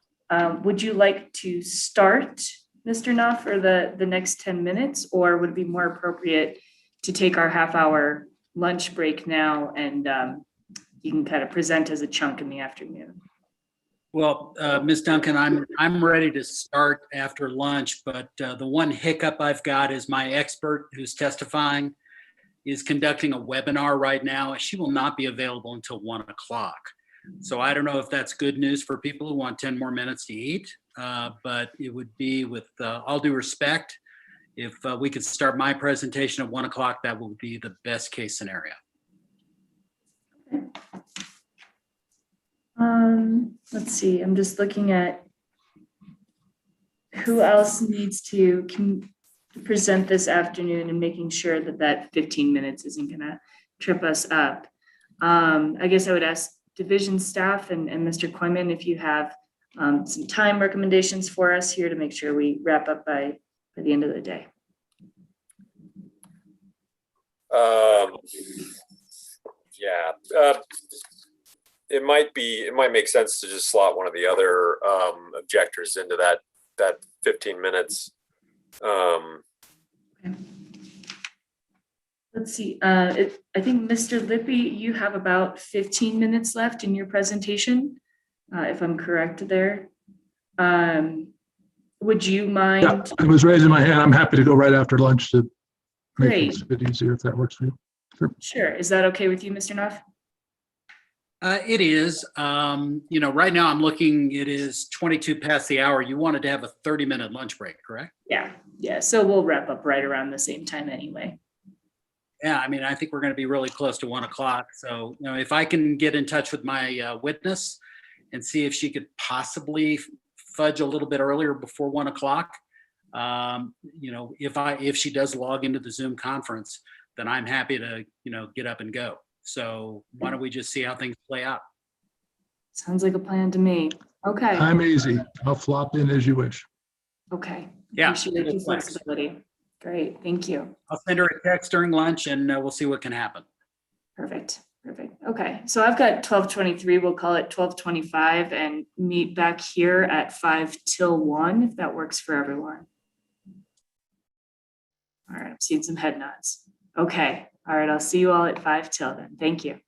would you like to start, Mr. Knopf, for the next 10 minutes, or would it be more appropriate to take our half-hour lunch break now and you can kind of present as a chunk in the afternoon? Well, Ms. Duncan, I'm ready to start after lunch, but the one hiccup I've got is my expert who's testifying is conducting a webinar right now. She will not be available until 1 o'clock. So I don't know if that's good news for people who want 10 more minutes to eat, but it would be with all due respect, if we could start my presentation at 1 o'clock, that would be the best case scenario. Let's see, I'm just looking at who else needs to present this afternoon and making sure that 15 minutes isn't gonna trip us up. I guess I would ask division staff and Mr. Quinman if you have some time recommendations for us here to make sure we wrap up by the end of the day. Yeah, it might make sense to just slot one of the other objectors into that 15 minutes. Let's see, I think Mr. Lippy, you have about 15 minutes left in your presentation, if I'm correct there. Would you mind? Yeah, I was raising my hand. I'm happy to go right after lunch to make Great. things a bit easier if that works for you. Sure. Sure. Is that okay with you, Mr. Knopf? It is. Right now I'm looking, it is 22 past the hour. You wanted to have a 30-minute lunch break, correct? Yeah. So we'll wrap up right around the same time anyway. Yeah, I mean, I think we're going to be really close to 1 o'clock. So, if I can get in touch with my witness and see if she could possibly fudge a little bit earlier before 1 o'clock, if she does log into the Zoom conference, then I'm happy to, get up and go. So why don't we just see how things play out? Sounds like a plan to me. Okay. I'm easy. I'll flop in as you wish. Okay. Yeah. Appreciate your Flex. flexibility. Great. Thank you. I'll send her a text during lunch and we'll see what can happen. Perfect. Okay. So I've got 12:23. We'll call it 12:25 and meet back here at 5 till 1, if that works for everyone. All right. I'm seeing some head nods. Okay. All right. I'll see you all at 5 till then. Thank you.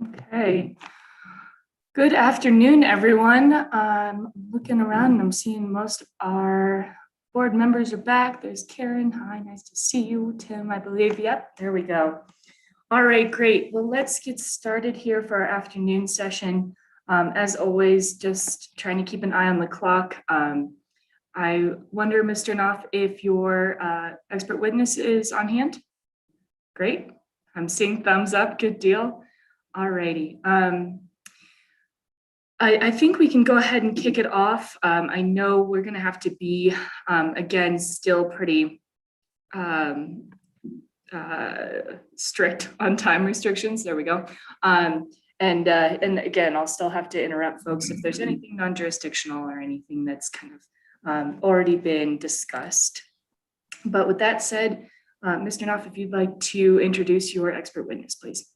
Okay. Good afternoon, everyone. Looking around and I'm seeing most of our board members are back. There's Karen. Hi, nice to see you. Tim, I believe. Yep, there we go. All right, great. Well, let's get started here for our afternoon session. As always, just trying to keep an eye on the clock. I wonder, Mr. Knopf, if your expert witness is on hand? Great. I'm seeing thumbs up. Good deal. All righty. I think we can go ahead and kick it off. I know we're going to have to be, again, still pretty strict on time restrictions. There we go. And again, I'll still have to interrupt folks if there's anything non-jurisdictional or anything that's kind of already been discussed. But with that said, Mr. Knopf, if you'd like to introduce your expert witness, please.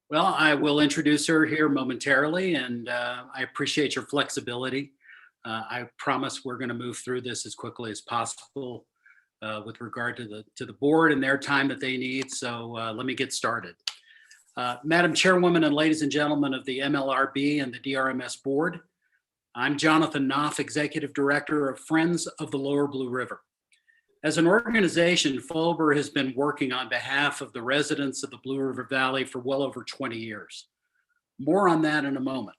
Well, I will introduce her here momentarily, and I appreciate your flexibility. I promise we're going to move through this as quickly as possible with regard to the board and their time that they need. So let me get started. Madam Chairwoman and ladies and gentlemen of the MLRB and the DRMS board, I'm Jonathan Knopf, Executive Director of Friends of the Lower Blue River. As an organization, FOBR has been working on behalf of the residents of the Blue River Valley for well over 20 years. More on that in a moment.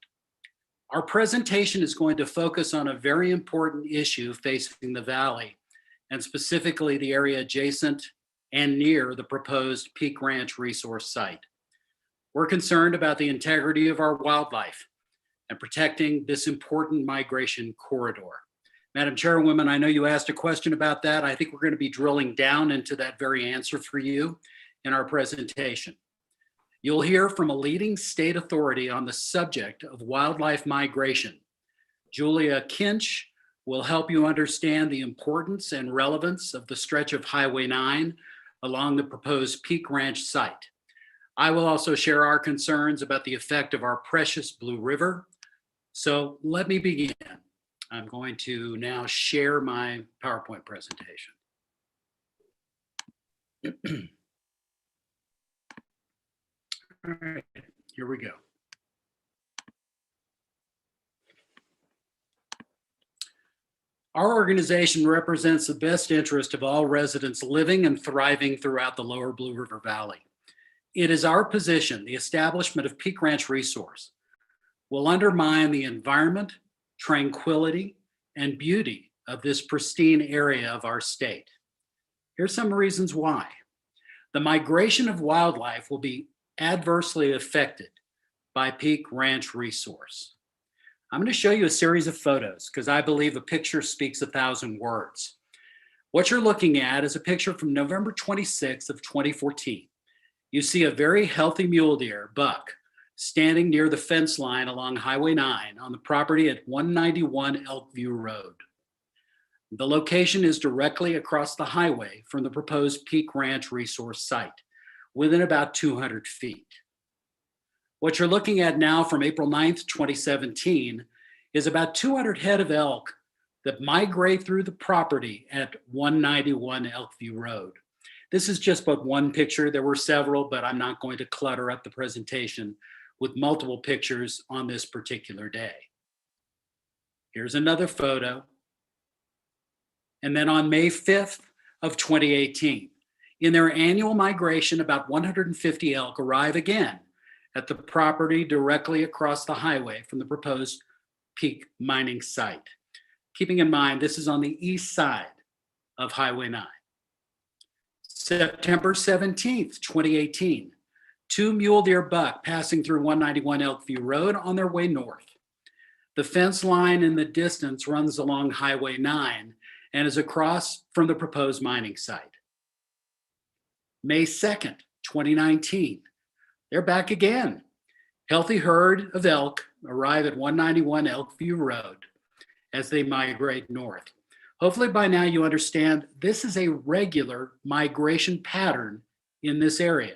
Our presentation is going to focus on a very important issue facing the valley, and specifically the area adjacent and near the proposed Peak Ranch resource site. We're concerned about the integrity of our wildlife and protecting this important migration corridor. Madam Chairwoman, I know you asked a question about that. I think we're going to be drilling down into that very answer for you in our presentation. You'll hear from a leading state authority on the subject of wildlife migration. Julia Kinch will help you understand the importance and relevance of the stretch of Highway 9 along the proposed Peak Ranch site. I will also share our concerns about the effect of our precious Blue River. So let me begin. I'm going to now share my PowerPoint presentation. All right, here we go. Our organization represents the best interest of all residents living and thriving throughout the Lower Blue River Valley. It is our position the establishment of Peak Ranch Resource will undermine the environment, tranquility, and beauty of this pristine area of our state. Here's some reasons why. The migration of wildlife will be adversely affected by Peak Ranch Resource. I'm going to show you a series of photos because I believe a picture speaks 1,000 words. What you're looking at is a picture from November 26th of 2014. You see a very healthy mule deer buck standing near the fence line along Highway 9 on the property at 191 Elkview Road. The location is directly across the highway from the proposed Peak Ranch resource site, within about 200 feet. What you're looking at now from April 9th, 2017, is about 200 head of elk that migrate through the property at 191 Elkview Road. This is just but one picture. There were several, but I'm not going to clutter up the presentation with multiple pictures on this particular day. Here's another photo. And then on May 5th of 2018, in their annual migration, about 150 elk arrive again at the property directly across the highway from the proposed Peak mining site. Keeping in mind, this is on the east side of Highway 9. September 17th, 2018, 2 mule deer buck passing through 191 Elkview Road on their way north. The fence line in the distance runs along Highway 9 and is across from the proposed mining site. May 2nd, 2019, they're back again. Healthy herd of elk arrive at 191 Elkview Road as they migrate north. Hopefully by now you understand this is a regular migration pattern in this area.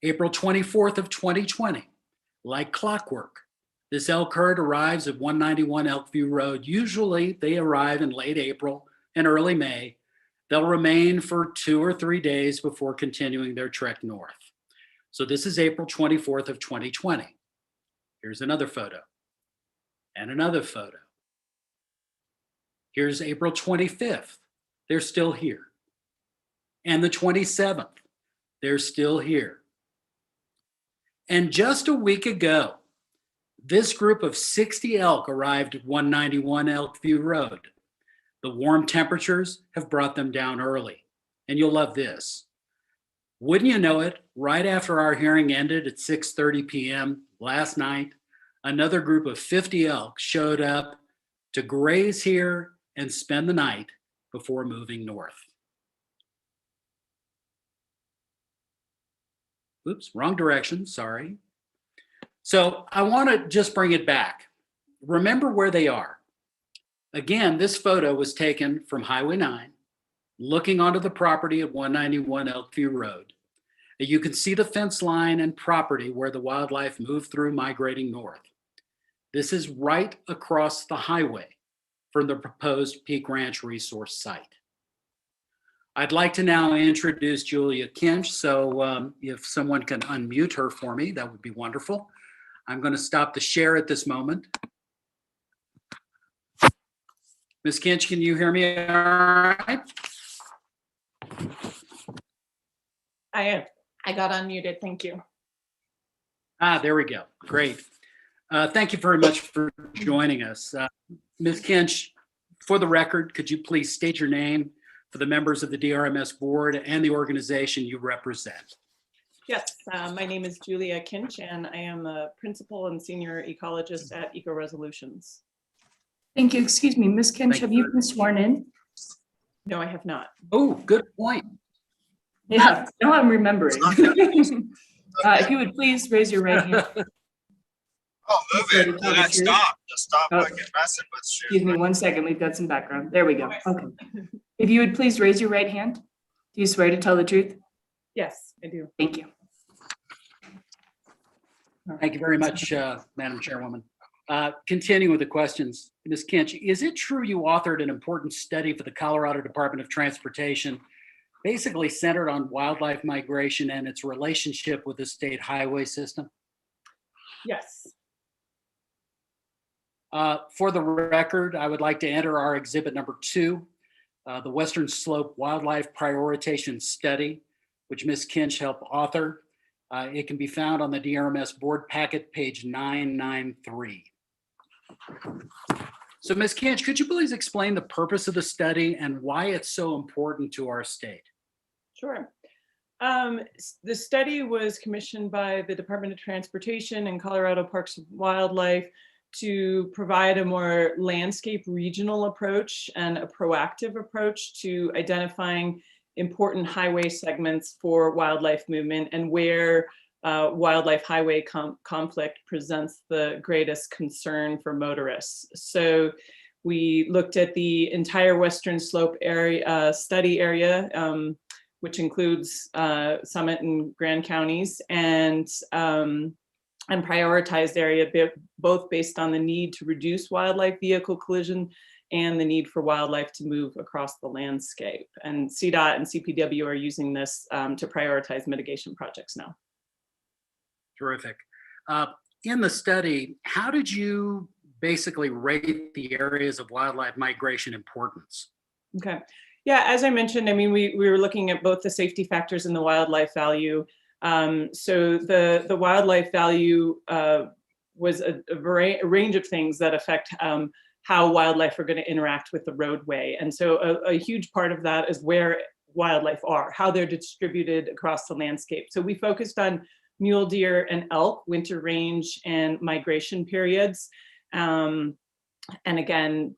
April 24th of 2020, like clockwork, this elk herd arrives at 191 Elkview Road. Usually they arrive in late April and early May. They'll remain for 2 or 3 days before continuing their trek north. So this is April 24th of 2020. Here's another photo and another photo. Here's April 25th. They're still here. And the 27th, they're still here. And just a week ago, this group of 60 elk arrived at 191 Elkview Road. The warm temperatures have brought them down early. And you'll love this. Wouldn't you know it, right after our hearing ended at 6:30 p.m. last night, another group of 50 elk showed up to graze here and spend the night before moving north. Oops, wrong direction, sorry. So I want to just bring it back. Remember where they are. Again, this photo was taken from Highway 9, looking onto the property at 191 Elkview Road. You can see the fence line and property where the wildlife moved through migrating north. This is right across the highway from the proposed Peak Ranch resource site. I'd like to now introduce Julia Kinch, so if someone can unmute her for me, that would be wonderful. I'm going to stop the share at this moment. Ms. Kinch, can you hear me all right? I got unmuted, thank you. There we go, great. Thank you very much for joining us. Ms. Kinch, for the record, could you please state your name for the members of the DRMS board and the organization you represent? Yes, my name is Julia Kinch, and I am a principal and senior ecologist at Eco Resolutions. Thank you. Excuse me, Ms. Kinch, have you been sworn in? No, I have not. Oh, good point. Yeah, now I'm remembering. If you would please raise your right hand. Oh, move it. Stop. Just stop fucking messing with shit. Excuse me 1 second. We've got some background. There we go. Okay. If you would please raise your right hand. Do you swear to tell the truth? Yes, I do. Thank you. Thank you very much, Madam Chairwoman. Continuing with the questions, Ms. Kinch, is it true you authored an important study for the Colorado Department of Transportation, basically centered on wildlife migration and its relationship with the state highway system? Yes. For the record, I would like to enter our exhibit number 2, the Western Slope Wildlife Prioritization Study, which Ms. Kinch helped author. It can be found on the DRMS board packet, page 993. So Ms. Kinch, could you please explain the purpose of the study and why it's so important to our state? Sure. The study was commissioned by the Department of Transportation and Colorado Parks and Wildlife to provide a more landscape regional approach and a proactive approach to identifying important highway segments for wildlife movement and where wildlife highway conflict presents the greatest concern for motorists. So we looked at the entire Western Slope area, study area, which includes Summit and Grand counties, and prioritized area both based on the need to reduce wildlife vehicle collision and the need for wildlife to move across the landscape. And CDOT and CPW are using this to prioritize mitigation projects now. Terrific. In the study, how did you basically rate the areas of wildlife migration importance? Okay. Yeah, as I mentioned, I mean, we were looking at both the safety factors and the wildlife value. So the wildlife value was a range of things that affect how wildlife are going to interact with the roadway. And so a huge part of that is where wildlife are, how they're distributed across the landscape. So we focused on mule deer and elk, winter range and migration periods. And again,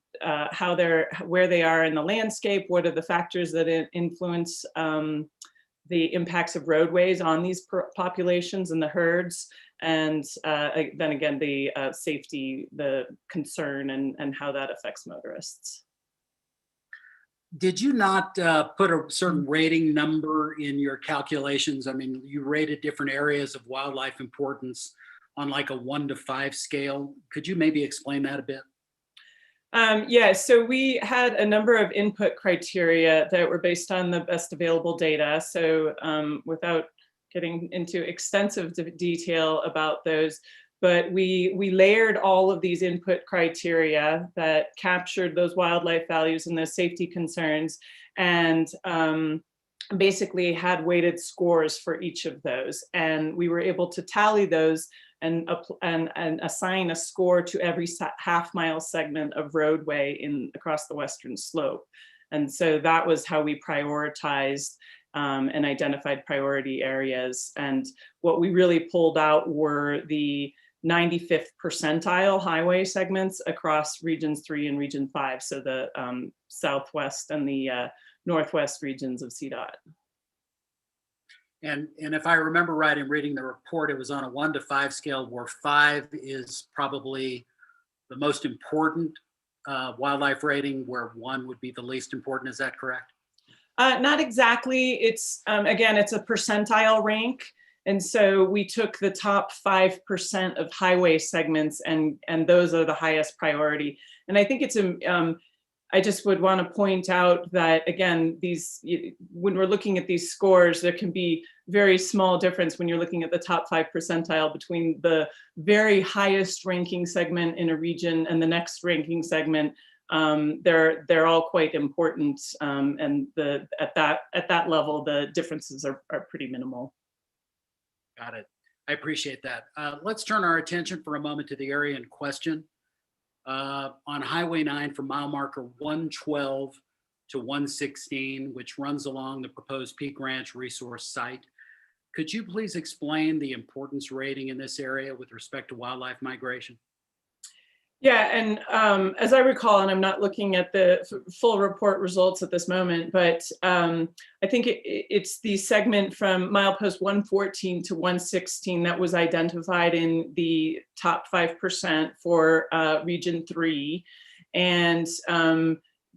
where they are in the landscape, what are the factors that influence the impacts of roadways on these populations and the herds, and then again, the safety, the concern, and how that affects motorists. Did you not put a certain rating number in your calculations? I mean, you rated different areas of wildlife importance on like a 1 to 5 scale. Could you maybe explain that a bit? Yeah, so we had a number of input criteria that were based on the best available data. So without getting into extensive detail about those, but we layered all of these input criteria that captured those wildlife values and those safety concerns, and basically had weighted scores for each of those. And we were able to tally those and assign a score to every half-mile segment of roadway across the western slope. And so that was how we prioritized and identified priority areas. And what we really pulled out were the 95th percentile highway segments across regions 3 and region 5. So the southwest and the northwest regions of CDOT. And if I remember right in reading the report, it was on a 1 to 5 scale, where 5 is probably the most important wildlife rating, where 1 would be the least important. Is that correct? Not exactly. It's again, it's a percentile rank. And so we took the top 5% of highway segments, and those are the highest priority. And I think it's I just would want to point out that, again, when we're looking at these scores, there can be very small difference when you're looking at the top 5 percentile between the very highest ranking segment in a region and the next ranking segment. They're all quite important, and at that level, the differences are pretty minimal. Got it. I appreciate that. Let's turn our attention for a moment to the area in question. On Highway 9 from mile marker 112 to 116, which runs along the proposed Peak Ranch resource site. Could you please explain the importance rating in this area with respect to wildlife migration? Yeah, and as I recall, and I'm not looking at the full report results at this moment, but I think it's the segment from milepost 114 to 116 that was identified in the top 5% for region 3. And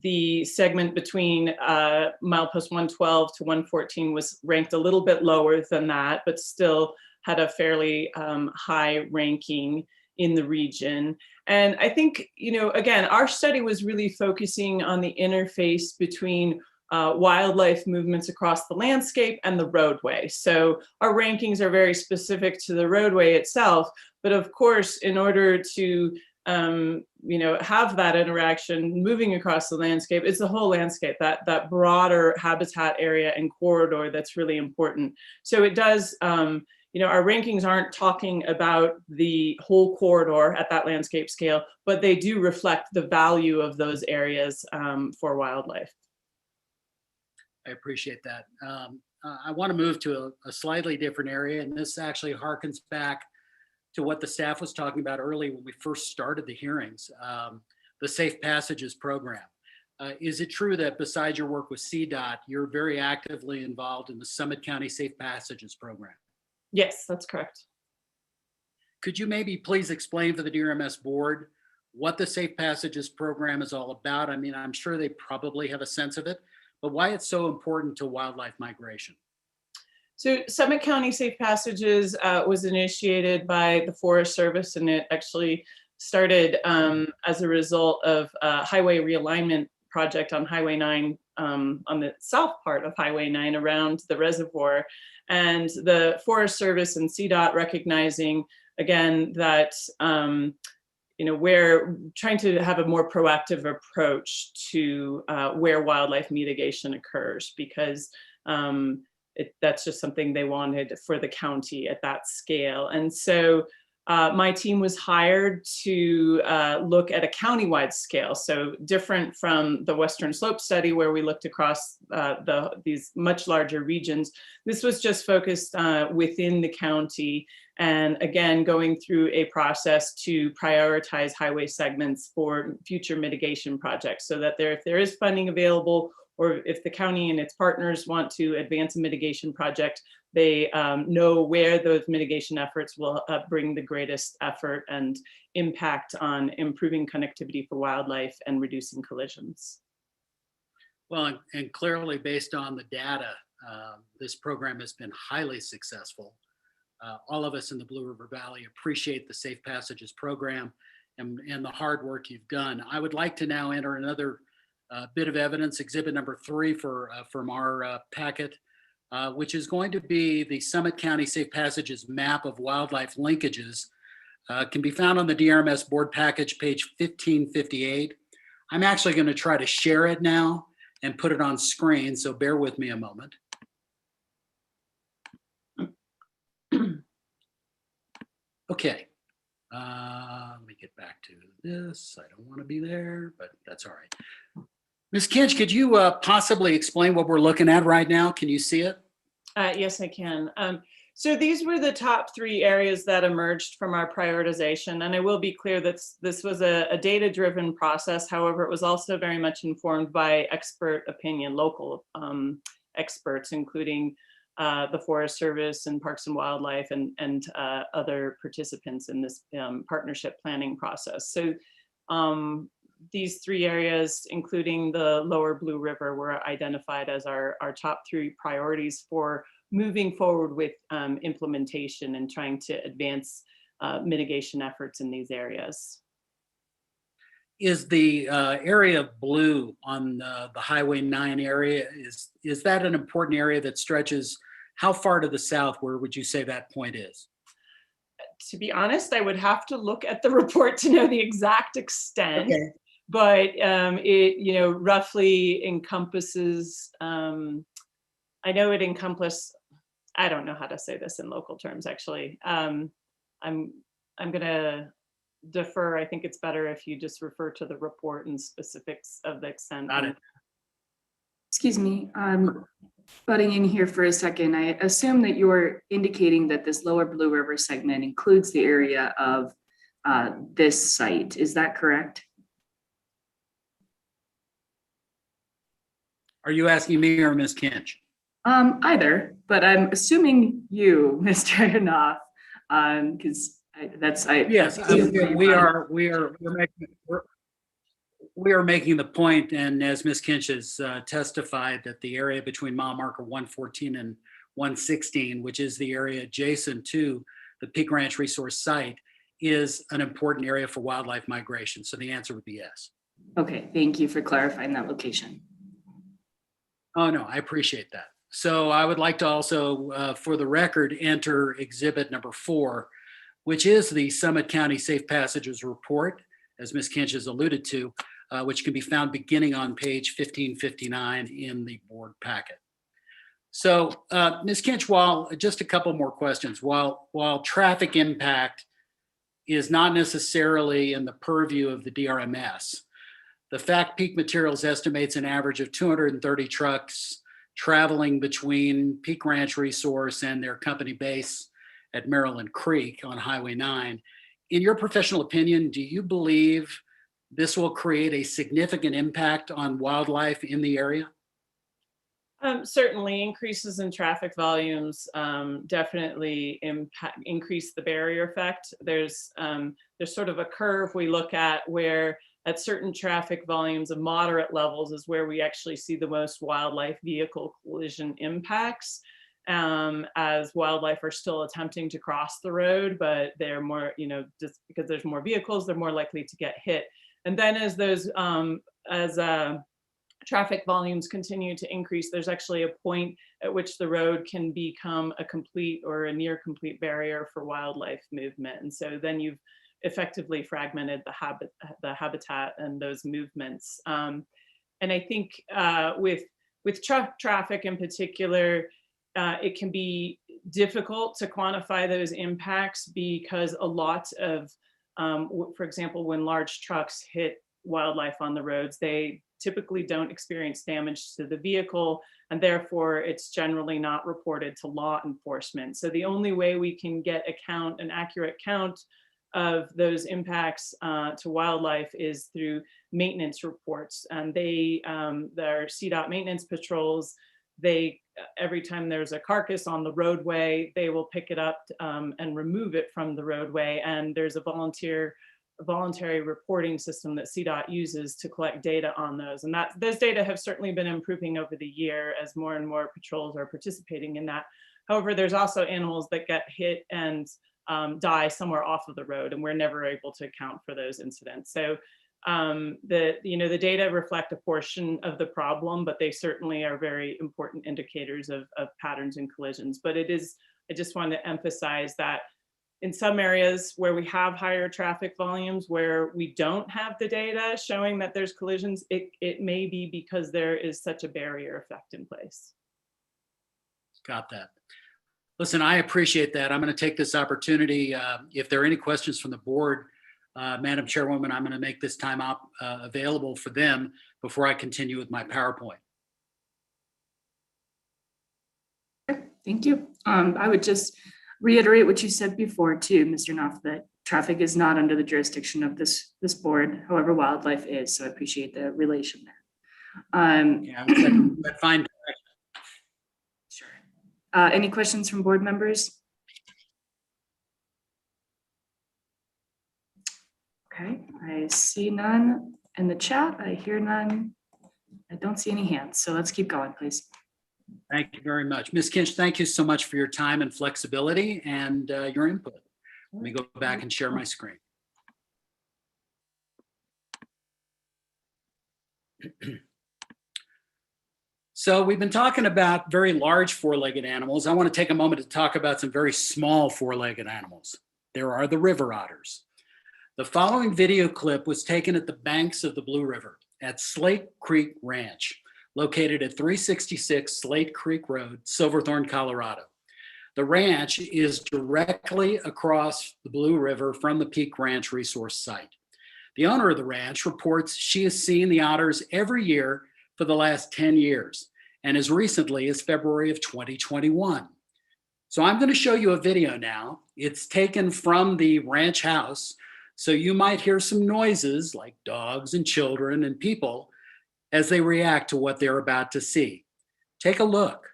the segment between milepost 112 to 114 was ranked a little bit lower than that, but still had a fairly high ranking in the region. And I think, again, our study was really focusing on the interface between wildlife movements across the landscape and the roadway. So our rankings are very specific to the roadway itself, but of course, in order to have that interaction moving across the landscape, it's the whole landscape, that broader habitat area and corridor that's really important. So it does, our rankings aren't talking about the whole corridor at that landscape scale, but they do reflect the value of those areas for wildlife. I appreciate that. I want to move to a slightly different area, and this actually harkens back to what the staff was talking about early when we first started the hearings, the Safe Passages program. Is it true that besides your work with CDOT, you're very actively involved in the Summit County Safe Passages program? Yes, that's correct. Could you maybe please explain for the DRMS board what the Safe Passages program is all about? I mean, I'm sure they probably have a sense of it, but why it's so important to wildlife migration? So Summit County Safe Passages was initiated by the Forest Service, and it actually started as a result of a highway realignment project on Highway 9, on the south part of Highway 9 around the reservoir. And the Forest Service and CDOT recognizing, again, that we're trying to have a more proactive approach to where wildlife mitigation occurs, because that's just something they wanted for the county at that scale. And so my team was hired to look at a countywide scale, so different from the Western Slope study where we looked across these much larger regions. This was just focused within the county, and again, going through a process to prioritize highway segments for future mitigation projects, so that if there is funding available, or if the county and its partners want to advance a mitigation project, they know where those mitigation efforts will bring the greatest effort and impact on improving connectivity for wildlife and reducing collisions. Well, and clearly based on the data, this program has been highly successful. All of us in the Blue River Valley appreciate the Safe Passages program and the hard work you've done. I would like to now enter another bit of evidence, exhibit number 3 from our packet. which is going to be the Summit County Safe Passages map of wildlife linkages. Can be found on the DRMS board package, page 1558. I'm actually going to try to share it now and put it on screen, so bear with me a moment. Okay, let me get back to this. I don't want to be there, but that's all right. Ms. Kinch, could you possibly explain what we're looking at right now? Can you see it? Yes, I can. So these were the top 3 areas that emerged from our prioritization. And I will be clear that this was a data-driven process. However, it was also very much informed by expert opinion, local experts, including the Forest Service and Parks and Wildlife and other participants in this partnership planning process. So these 3 areas, including the lower Blue River, were identified as our top 3 priorities for moving forward with implementation and trying to advance mitigation efforts in these areas. Is the area of blue on the Highway 9 area, is that an important area that stretches how far to the south? Where would you say that point is? To be honest, I would have to look at the report to know the exact extent. Okay. But it, roughly encompasses, I know it encompasses, I don't know how to say this in local terms, actually. I'm gonna defer. I think it's better if you just refer to the report and specifics of the extent. Got it. Excuse me, butting in here for a second. I assume that you're indicating that this lower Blue River segment includes the area of this site. Is that correct? Are you asking me or Ms. Kinch? Either, but I'm assuming you, Mr. Hanoff, because Yes, we are making the point, and as Ms. Kinch has testified, that the area between mile marker 114 and 116, which is the area adjacent to the Peak Ranch Resource Site, is an important area for wildlife migration. So the answer would be yes. Okay, thank you for clarifying that location. Oh, no, I appreciate that. So I would like to also, for the record, enter exhibit number 4, which is the Summit County Safe Passages Report, as Ms. Kinch has alluded to, which can be found beginning on page 1559 in the board packet. So Ms. Kinch, just a couple more questions. While traffic impact is not necessarily in the purview of the DRMS, the Fact Peak Materials estimates an average of 230 trucks traveling between Peak Ranch Resource and their company base at Maryland Creek on Highway 9. In your professional opinion, do you believe this will create a significant impact on wildlife in the area? Certainly, increases in traffic volumes definitely increase the barrier effect. There's sort of a curve we look at where at certain traffic volumes of moderate levels is where we actually see the most wildlife vehicle collision impacts, as wildlife are still attempting to cross the road, but they're more, just because there's more vehicles, they're more likely to get hit. And then as those, traffic volumes continue to increase, there's actually a point at which the road can become a complete or a near complete barrier for wildlife movement. And so then you've effectively fragmented the habitat and those movements. And I think with traffic in particular, it can be difficult to quantify those impacts because a lot of, for example, when large trucks hit wildlife on the roads, they typically don't experience damage to the vehicle, and therefore it's generally not reported to law enforcement. So the only way we can get an accurate count of those impacts to wildlife is through maintenance reports. And their CDOT maintenance patrols, every time there's a carcass on the roadway, they will pick it up and remove it from the roadway. And there's a voluntary reporting system that CDOT uses to collect data on those. And those data have certainly been improving over the year as more and more patrols are participating in that. However, there's also animals that get hit and die somewhere off of the road, and we're never able to account for those incidents. So The the data reflect a portion of the problem, but they certainly are very important indicators of patterns and collisions. But I just want to emphasize that in some areas where we have higher traffic volumes, where we don't have the data showing that there's collisions, it may be because there is such a barrier effect in place. Got that. Listen, I appreciate that. I'm going to take this opportunity. If there are any questions from the board, Madam Chairwoman, I'm going to make this time up available for them before I continue with my PowerPoint. Thank you. I would just reiterate what you said before too, Mr. Knopf, that traffic is not under the jurisdiction of this board, however wildlife is. So I appreciate the relation there. Yeah, but fine. Sure. Any questions from board members? Okay, I see none in the chat. I hear none. I don't see any hands. So let's keep going, please. Thank you very much. Ms. Kinch, thank you so much for your time and flexibility and your input. Let me go back and share my screen. So we've been talking about very large four-legged animals. I want to take a moment to talk about some very small four-legged animals. There are the river otters. The following video clip was taken at the banks of the Blue River at Slate Creek Ranch, located at 366 Slate Creek Road, Silverthorne, Colorado. The ranch is directly across the Blue River from the Peak Ranch resource site. The owner of the ranch reports she has seen the otters every year for the last 10 years, and as recently as February of 2021. So I'm going to show you a video now. It's taken from the ranch house, so you might hear some noises like dogs and children and people as they react to what they're about to see. Take a look.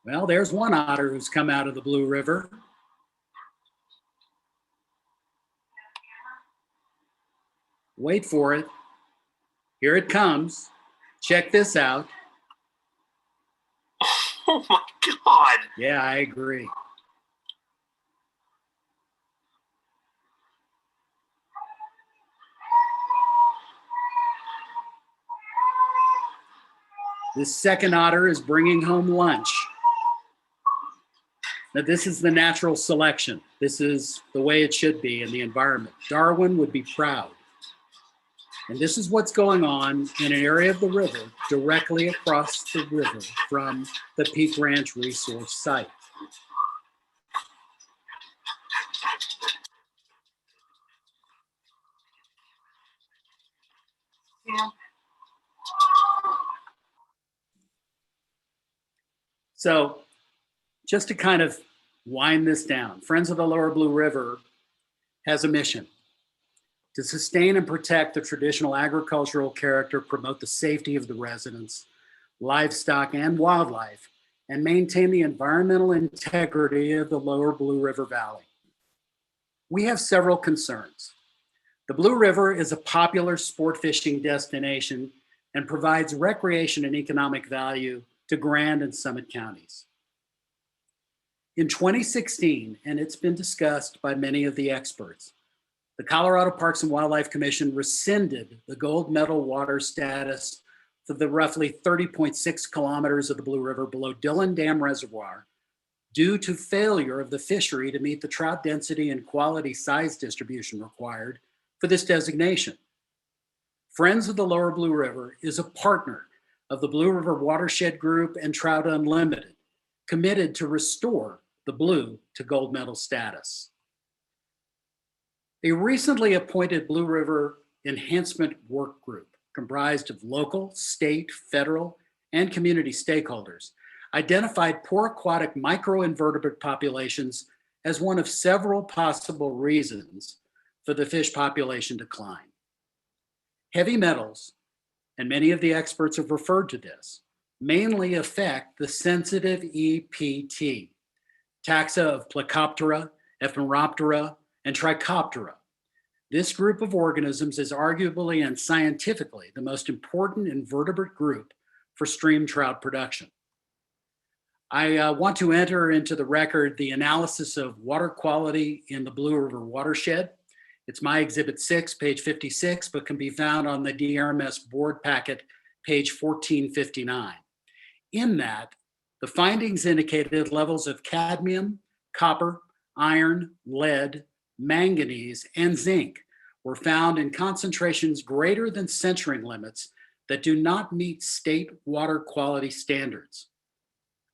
Well, there's one otter who's come out of the Blue River. Wait for it. Here it comes. Check this out. Oh my God. Yeah, I agree. This second otter is bringing home lunch. Now, this is the natural selection. This is the way it should be in the environment. Darwin would be proud. And this is what's going on in an area of the river directly across the river from the Peak Ranch resource site. Yeah. So just to kind of wind this down, Friends of the Lower Blue River has a mission to sustain and protect the traditional agricultural character, promote the safety of the residents, livestock, and wildlife, and maintain the environmental integrity of the Lower Blue River Valley. We have several concerns. The Blue River is a popular sport fishing destination and provides recreation and economic value to Grand and Summit counties. In 2016, and it's been discussed by many of the experts, the Colorado Parks and Wildlife Commission rescinded the gold medal water status for the roughly 30.6 kilometers of the Blue River below Dillon Dam Reservoir due to failure of the fishery to meet the trout density and quality size distribution required for this designation. Friends of the Lower Blue River is a partner of the Blue River Watershed Group and Trout Unlimited, committed to restore the blue to gold medal status. A recently appointed Blue River Enhancement Work Group, comprised of local, state, federal, and community stakeholders, identified poor aquatic microinvertebrate populations as one of several possible reasons for the fish population decline. Heavy metals, and many of the experts have referred to this, mainly affect the sensitive EPT, taxa of Plecoptera, Ephemeroptera, and Trichoptera. This group of organisms is arguably and scientifically the most important invertebrate group for stream trout production. I want to enter into the record the analysis of water quality in the Blue River watershed. It's my Exhibit 6, page 56, but can be found on the DRMS board packet, page 1459. In that, the findings indicated levels of cadmium, copper, iron, lead, manganese, and zinc were found in concentrations greater than censuring limits that do not meet state water quality standards.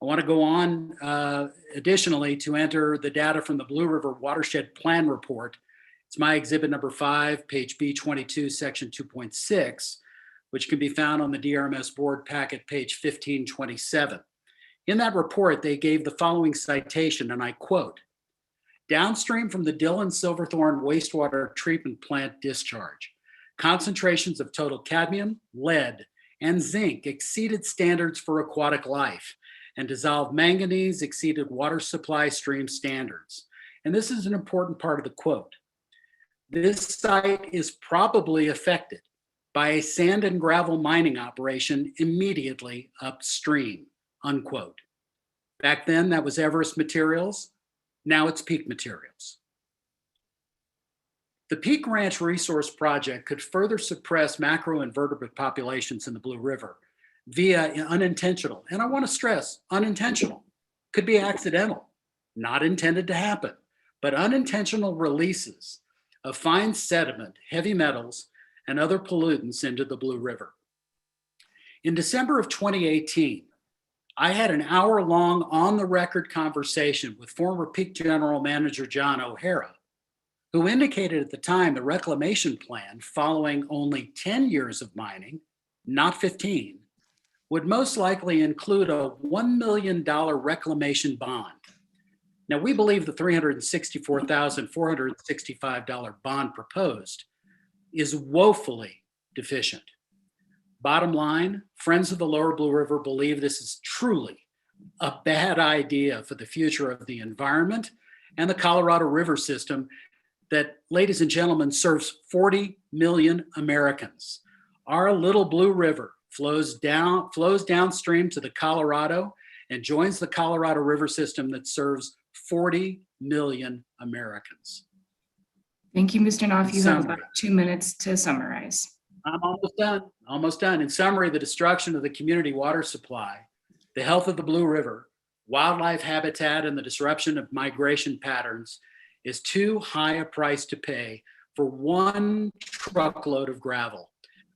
I want to go on additionally to enter the data from the Blue River Watershed Plan Report. It's my Exhibit number 5, page B22, section 2.6, which can be found on the DRMS board packet, page 1527. In that report, they gave the following citation, and I quote, "Downstream from the Dillon Silverthorne wastewater treatment plant discharge, concentrations of total cadmium, lead, and zinc exceeded standards for aquatic life, and dissolved manganese exceeded water supply stream standards." And this is an important part of the quote. "This site is probably affected by a sand and gravel mining operation immediately upstream," unquote. Back then, that was Everest Materials. Now it's Peak Materials. The Peak Ranch Resource Project could further suppress macroinvertebrate populations in the Blue River via unintentional, and I want to stress unintentional, could be accidental, not intended to happen, but unintentional releases of fine sediment, heavy metals, and other pollutants into the Blue River. In December of 2018, I had an hour-long on-the-record conversation with former Peak General Manager John O'Hara, who indicated at the time the reclamation plan, following only 10 years of mining, not 15, would most likely include a $1 million reclamation bond. Now, we believe the $364,465 bond proposed is woefully deficient. Bottom line, Friends of the Lower Blue River believe this is truly a bad idea for the future of the environment and the Colorado River system that, ladies and gentlemen, serves 40 million Americans. Our little Blue River flows downstream to the Colorado and joins the Colorado River system that serves 40 million Americans. Thank you, Mr. Knopf. You have about 2 minutes to summarize. I'm almost done. In summary, the destruction of the community water supply, the health of the Blue River, wildlife habitat, and the disruption of migration patterns is too high a price to pay for one truckload of gravel.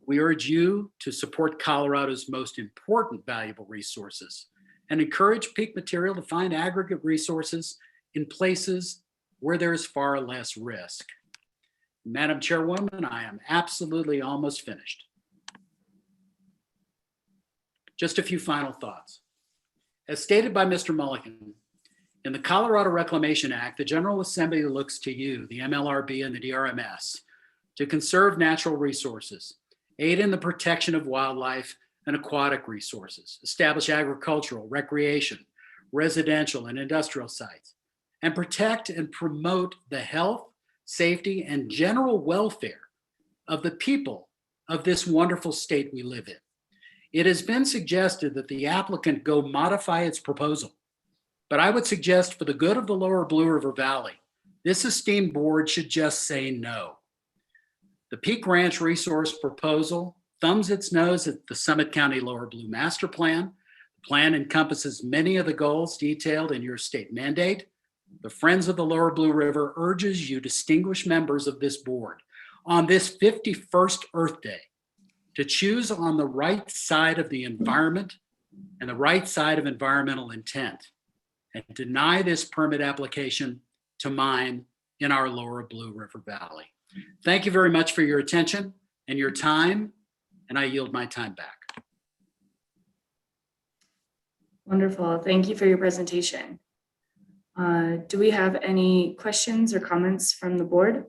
We urge you to support Colorado's most important valuable resources and encourage Peak Material to find aggregate resources in places where there is far less risk. Madam Chairwoman, I am absolutely almost finished. Just a few final thoughts. As stated by Mr. Mulligan, in the Colorado Reclamation Act, the General Assembly looks to you, the MLRB and the DRMS, to conserve natural resources, aid in the protection of wildlife and aquatic resources, establish agricultural, recreation, residential, and industrial sites, and protect and promote the health, safety, and general welfare of the people of this wonderful state we live in. It has been suggested that the applicant go modify its proposal, but I would suggest for the good of the lower Blue River Valley, this esteemed board should just say no. The Peak Ranch Resource Proposal thumbs its nose at the Summit County Lower Blue Master Plan. The plan encompasses many of the goals detailed in your state mandate. The Friends of the Lower Blue River urges you, distinguished members of this board, on this 51st Earth Day, to choose on the right side of the environment and the right side of environmental intent, and deny this permit application to mine in our lower Blue River Valley. Thank you very much for your attention and your time, and I yield my time back. Wonderful. Thank you for your presentation. Do we have any questions or comments from the board?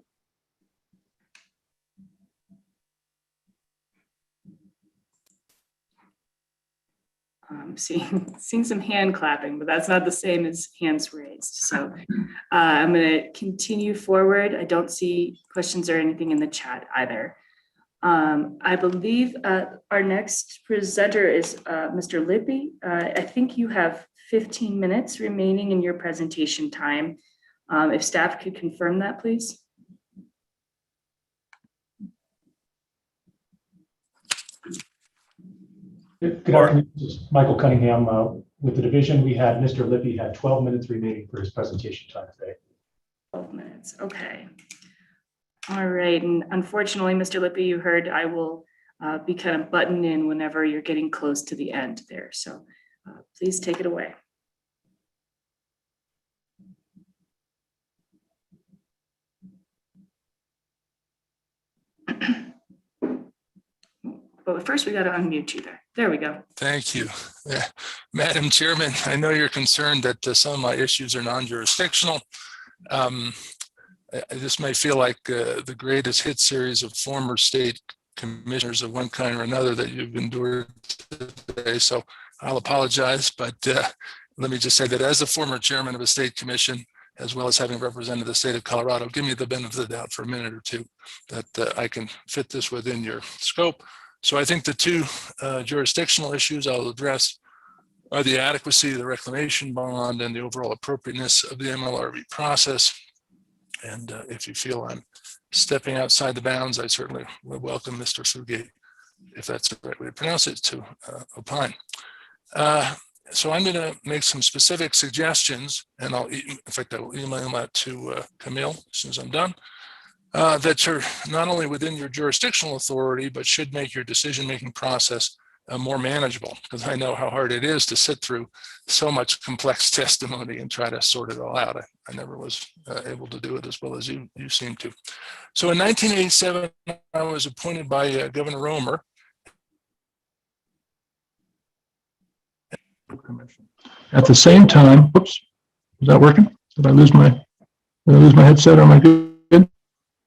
Seeing some hand clapping, but that's not the same as hands raised. So I'm going to continue forward. I don't see questions or anything in the chat either. I believe our next presenter is Mr. Lippy. I think you have 15 minutes remaining in your presentation time. If staff could confirm that, please. Good afternoon, this is Michael Cunningham. With the division, we had Mr. Lippy had 12 minutes remaining for his presentation time today. 12 minutes, okay. All right, and unfortunately, Mr. Lippy, you heard I will be kind of buttoned in whenever you're getting close to the end there. So please take it away. But first we got to unmute you there. There we go. Thank you. Madam Chairman, I know you're concerned that some of my issues are non-jurisdictional. This may feel like the greatest hit series of former state commissioners of one kind or another that you've endured today, so I'll apologize, but let me just say that as a former chairman of a state commission, as well as having represented the state of Colorado, give me the benefit of the doubt for a minute or two that I can fit this within your scope. So I think the two jurisdictional issues I'll address are the adequacy of the reclamation bond and the overall appropriateness of the MLRB process. And if you feel I'm stepping outside the bounds, I certainly will welcome Mr. Fugate, if that's the right way to pronounce it, to opine. So I'm going to make some specific suggestions, and in fact, I will email that to Camille as soon as I'm done, that are not only within your jurisdictional authority, but should make your decision-making process more manageable, because I know how hard it is to sit through so much complex testimony and try to sort it all out. I never was able to do it as well as you seem to. So in 1987, I was appointed by Governor Romer. At the same time, oops, is that working? Did I lose my headset? Am I good?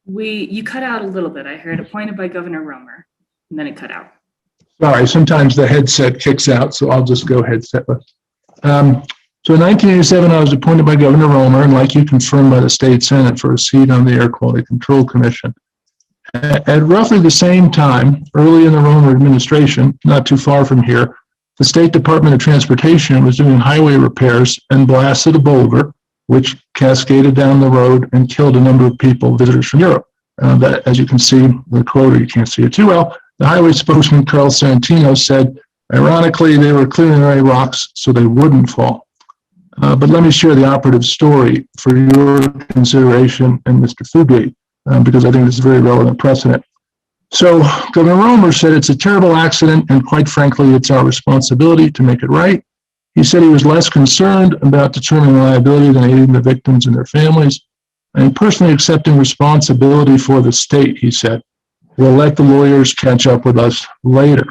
You cut out a little bit. I heard appointed by Governor Romer, and then it cut out. Sorry, sometimes the headset kicks out, so I'll just go headsetless. So in 1987, I was appointed by Governor Romer, and like you, confirmed by the state Senate for a seat on the Air Quality Control Commission. At roughly the same time, early in the Romer administration, not too far from here, the State Department of Transportation was doing highway repairs and blasted a boulder, which cascaded down the road and killed a number of people, visitors from Europe. That, as you can see, the quote, or you can't see it too well, the highway spokesman, Carl Santino, said, ironically, they were clearing away rocks so they wouldn't fall. But let me share the operative story for your consideration and Mr. Fugate, because I think this is a very relevant precedent. So Governor Romer said it's a terrible accident, and quite frankly, it's our responsibility to make it right. He said he was less concerned about determining liability than aiding the victims and their families, and personally accepting responsibility for the state, he said. We'll let the lawyers catch up with us later.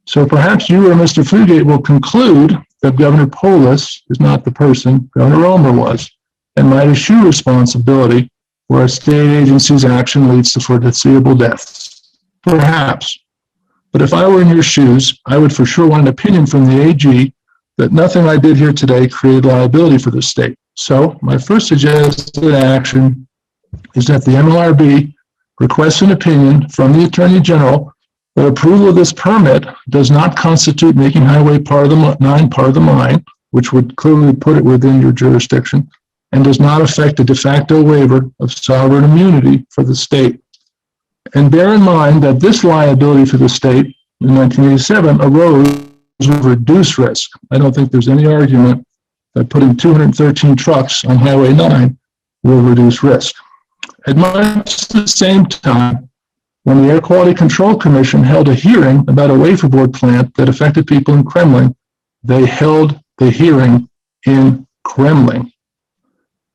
So perhaps you or Mr. Fugate will conclude that Governor Polis is not the person Governor Romer was, and might eschew responsibility where a state agency's action leads to foreseeable deaths. Perhaps. But if I were in your shoes, I would for sure want an opinion from the AG that nothing I did here today created liability for the state. So my first suggested action is that the MLRB requests an opinion from the Attorney General that approval of this permit does not constitute making Highway part of the mine, which would clearly put it within your jurisdiction, and does not affect a de facto waiver of sovereign immunity for the state. And bear in mind that this liability for the state in 1987 arose with reduced risk. I don't think there's any argument that putting 213 trucks on Highway 9 will reduce risk. At much the same time, when the Air Quality Control Commission held a hearing about a wafer board plant that affected people in Kremling, they held the hearing in Kremling.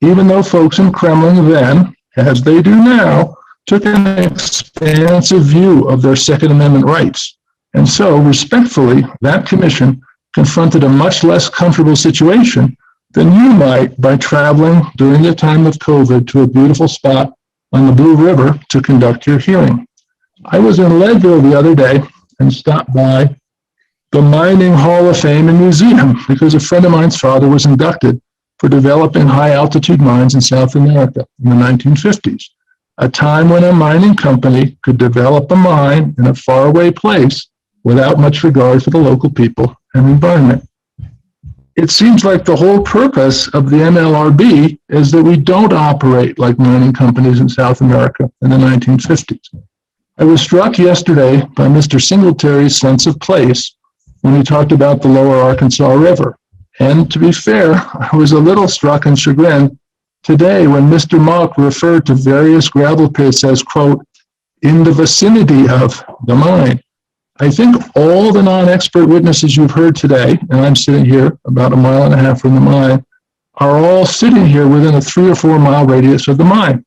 Even though folks in Kremling then, as they do now, took an expansive view of their Second Amendment rights. And so, respectfully, that commission confronted a much less comfortable situation than you might by traveling during the time of COVID to a beautiful spot on the Blue River to conduct your hearing. I was in Leadville the other day and stopped by the Mining Hall of Fame and Museum because a friend of mine's father was inducted for developing high-altitude mines in South America in the 1950s, a time when a mining company could develop a mine in a faraway place without much regard for the local people and environment. it seems like the whole purpose of the MLRB is that we don't operate like mining companies in South America in the 1950s. I was struck yesterday by Mr. Singletary's sense of place when he talked about the lower Arkansas River. And to be fair, I was a little struck and chagrined today when Mr. Mock referred to various gravel pits as, quote, in the vicinity of the mine. I think all the non-expert witnesses you've heard today, and I'm sitting here about 1.5 miles from the mine, are all sitting here within a 3 or 4 mile radius of the mine.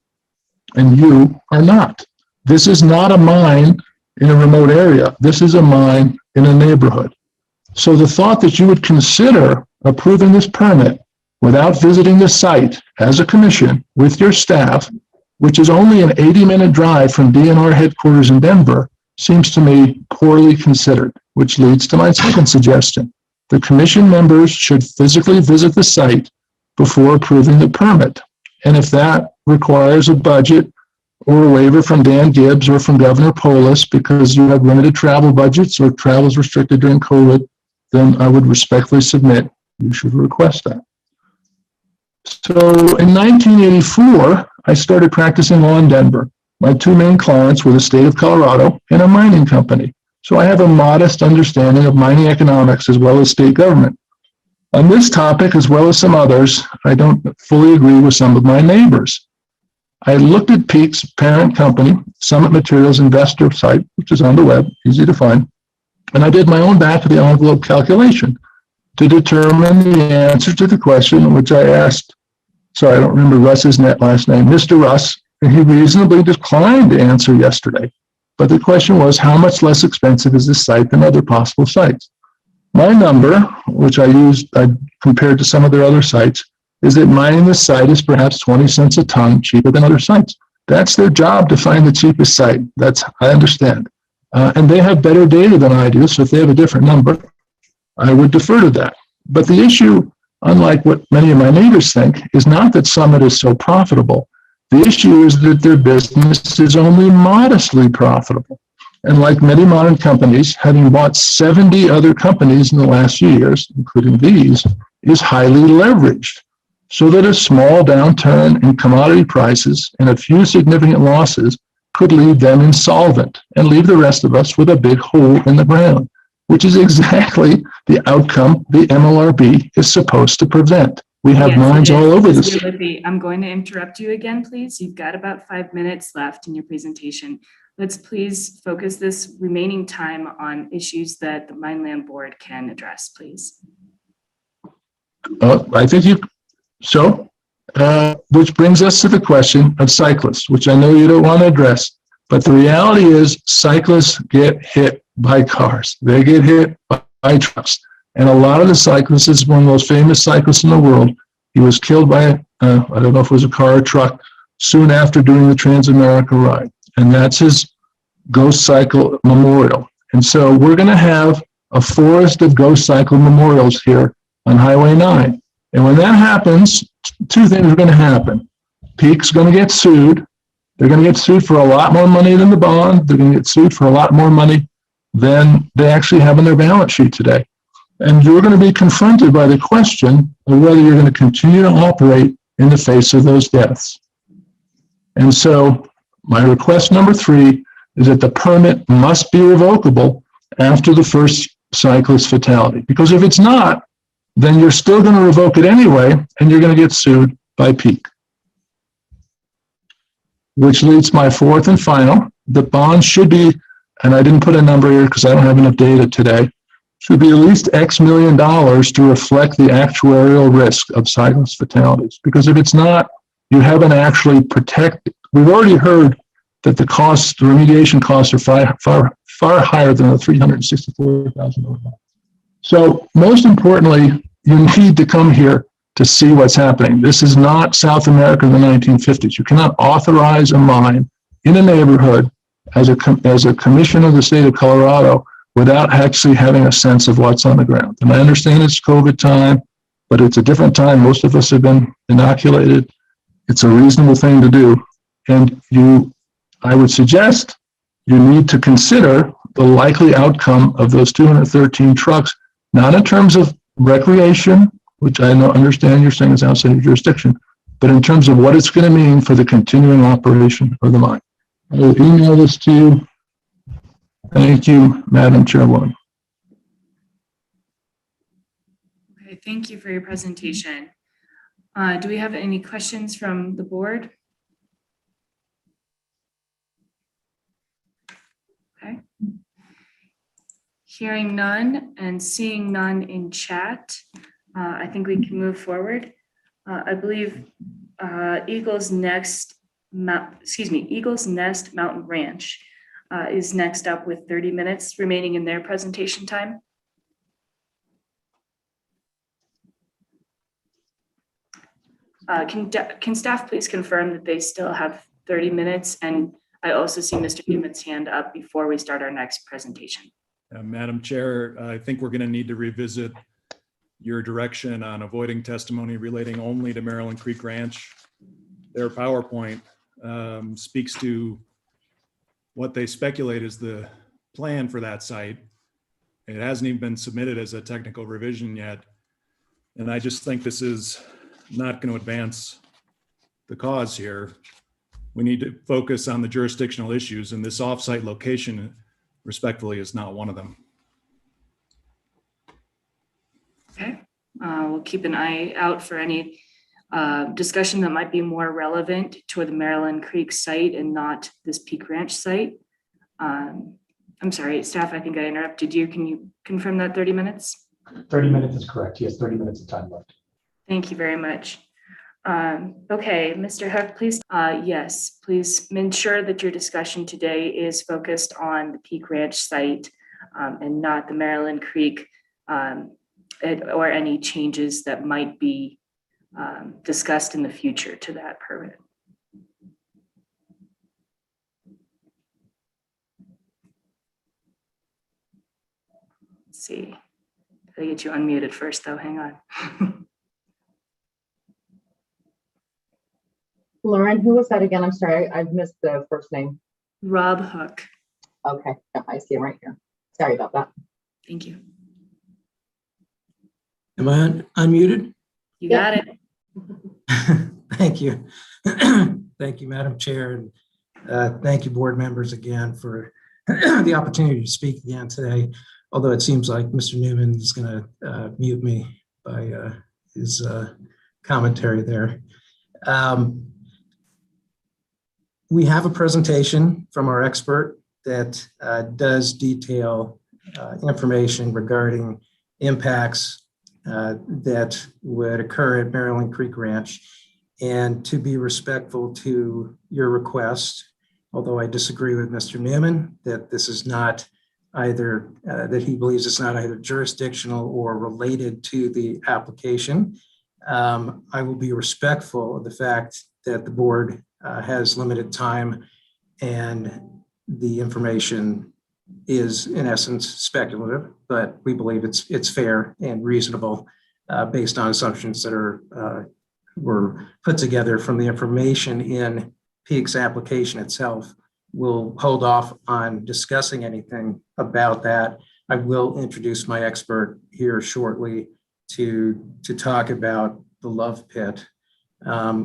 And you are not. This is not a mine in a remote area. This is a mine in a neighborhood. So the thought that you would consider approving this permit without visiting the site as a commission with your staff, which is only an 80-minute drive from DNR headquarters in Denver, seems to me poorly considered, which leads to my second suggestion. The commission members should physically visit the site before approving the permit. And if that requires a budget or a waiver from Dan Gibbs or from Governor Polis because you have limited travel budgets or travel is restricted during COVID, then I would respectfully submit you should request that. So in 1984, I started practicing law in Denver. My 2 main clients were the state of Colorado and a mining company. So I have a modest understanding of mining economics as well as state government. On this topic, as well as some others, I don't fully agree with some of my neighbors. I looked at Peak's parent company, Summit Materials investor site, which is on the web, easy to find, and I did my own back of the envelope calculation to determine the answer to the question which I asked, sorry, I don't remember Russ's last name, Mr. Russ, and he reasonably declined to answer yesterday. But the question was, how much less expensive is this site than other possible sites? My number, which I compared to some of their other sites, is that mining this site is perhaps 20 cents a ton cheaper than other sites. That's their job to find the cheapest site. I understand. And they have better data than I do, so if they have a different number, I would defer to that. But the issue, unlike what many of my neighbors think, is not that Summit is so profitable. The issue is that their business is only modestly profitable. And like many modern companies, having bought 70 other companies in the last few years, including these, is highly leveraged, so that a small downturn in commodity prices and a few significant losses could leave them insolvent and leave the rest of us with a big hole in the ground, which is exactly the outcome the MLRB is supposed to prevent. We have mines all over this. Mr. Lippy, I'm going to interrupt you again, please. You've got about 5 minutes left in your presentation. Let's please focus this remaining time on issues that the Mineland Board can address, please. I think which brings us to the question of cyclists, which I know you don't want to address, but the reality is cyclists get hit by cars. They get hit by trucks. And a lot of the cyclists, is one of the most famous cyclists in the world. He was killed by, I don't know if it was a car or truck, soon after doing the Transamerica ride. And that's his Ghost Cycle Memorial. And so we're going to have a forest of Ghost Cycle memorials here on Highway 9. And when that happens, 2 things are going to happen. Peak's going to get sued. They're going to get sued for a lot more money than the bond. They're going to get sued for a lot more money than they actually have on their balance sheet today. And you're going to be confronted by the question of whether you're going to continue to operate in the face of those deaths. And so my request number 3 is that the permit must be revocable after the first cyclist fatality. Because if it's not, then you're still going to revoke it anyway, and you're going to get sued by Peak. Which leads my 4th and final. The bond should be, and I didn't put a number here because I don't have enough data today, should be at least X million dollars to reflect the actuarial risk of cyclist fatalities. Because if it's not, you haven't actually protected. We've already heard that the costs, the remediation costs are far higher than the $364,000. So most importantly, you need to come here to see what's happening. This is not South America in the 1950s. You cannot authorize a mine in a neighborhood as a commission of the state of Colorado without actually having a sense of what's on the ground. And I understand it's COVID time, but it's a different time. Most of us have been inoculated. It's a reasonable thing to do. And I would suggest you need to consider the likely outcome of those 213 trucks, not in terms of recreation which I understand you're saying is outside of jurisdiction, but in terms of what it's going to mean for the continuing operation of the mine. I will email this to you. Thank you, Madam Chairwoman. Okay, thank you for your presentation. Do we have any questions from the board? Okay. Hearing none and seeing none in chat, I think we can move forward. I believe Eagles Nest Mountain Ranch is next up with 30 minutes remaining in their presentation time. Can staff please confirm that they still have 30 minutes? And I also see Mr. Newman's hand up before we start our next presentation. Madam Chair, I think we're going to need to revisit your direction on avoiding testimony relating only to Maryland Creek Ranch. Their PowerPoint speaks to what they speculate is the plan for that site. It hasn't even been submitted as a technical revision yet. And I just think this is not going to advance the cause here. We need to focus on the jurisdictional issues, and this offsite location, respectfully, is not one of them. Okay, we'll keep an eye out for any discussion that might be more relevant to the Maryland Creek site and not this Peak Ranch site. I'm sorry, staff, I think I interrupted you. Can you confirm that 30 minutes? 30 minutes is correct. He has 30 minutes of time left. Thank you very much. Okay, Mr. Huck, please. Yes, please ensure that your discussion today is focused on the Peak Ranch site and not the Maryland Creek or any changes that might be discussed in the future to that permit. Let's see. Gotta get you unmuted first, though. Hang on. Lauren, who was that again? I'm sorry, I missed the first name. Rob Hook. Okay, yep, I see him right here. Sorry about that. Thank you. Am I unmuted? You got it. Thank you. Thank you, Madam Chair. And thank you, board members, again, for the opportunity to speak again today. Although it seems like Mr. Newman is going to mute me by his commentary there. We have a presentation from our expert that does detail information regarding impacts that would occur at Maryland Creek Ranch. And to be respectful to your request, although I disagree with Mr. Newman that this is not either, that he believes it's not either jurisdictional or related to the application, I will be respectful of the fact that the board has limited time and the information is in essence speculative, but we believe it's fair and reasonable based on assumptions that were put together from the information in Peak's application itself. We'll hold off on discussing anything about that. I will introduce my expert here shortly to talk about the Love Pit,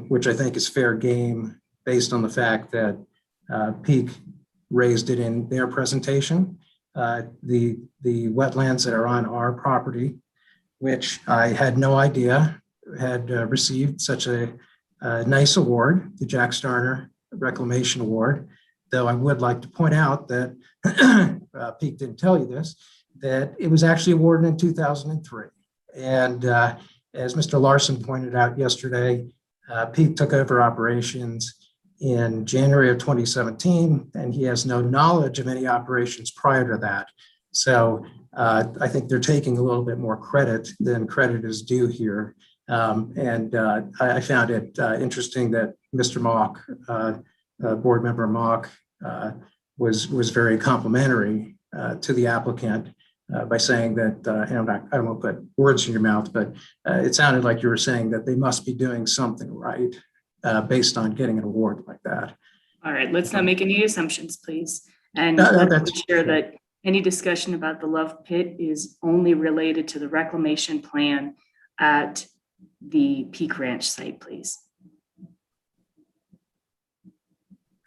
which I think is fair game based on the fact that Peak raised it in their presentation. The wetlands that are on our property, which I had no idea had received such a nice award, the Jack Starner Reclamation Award, though I would like to point out that Peak didn't tell you this, that it was actually awarded in 2003. And as Mr. Larson pointed out yesterday, Peak took over operations in January of 2017, and he has no knowledge of any operations prior to that. So I think they're taking a little bit more credit than credit is due here. I found it interesting that Mr. Mock, board member Mock, was very complimentary to the applicant by saying that, and I don't want to put words in your mouth, but it sounded like you were saying that they must be doing something right based on getting an award like that. All right, let's not make any assumptions, please. And that's let's ensure that any discussion about the Love Pit is only related to the reclamation plan at the Peak Ranch site, please?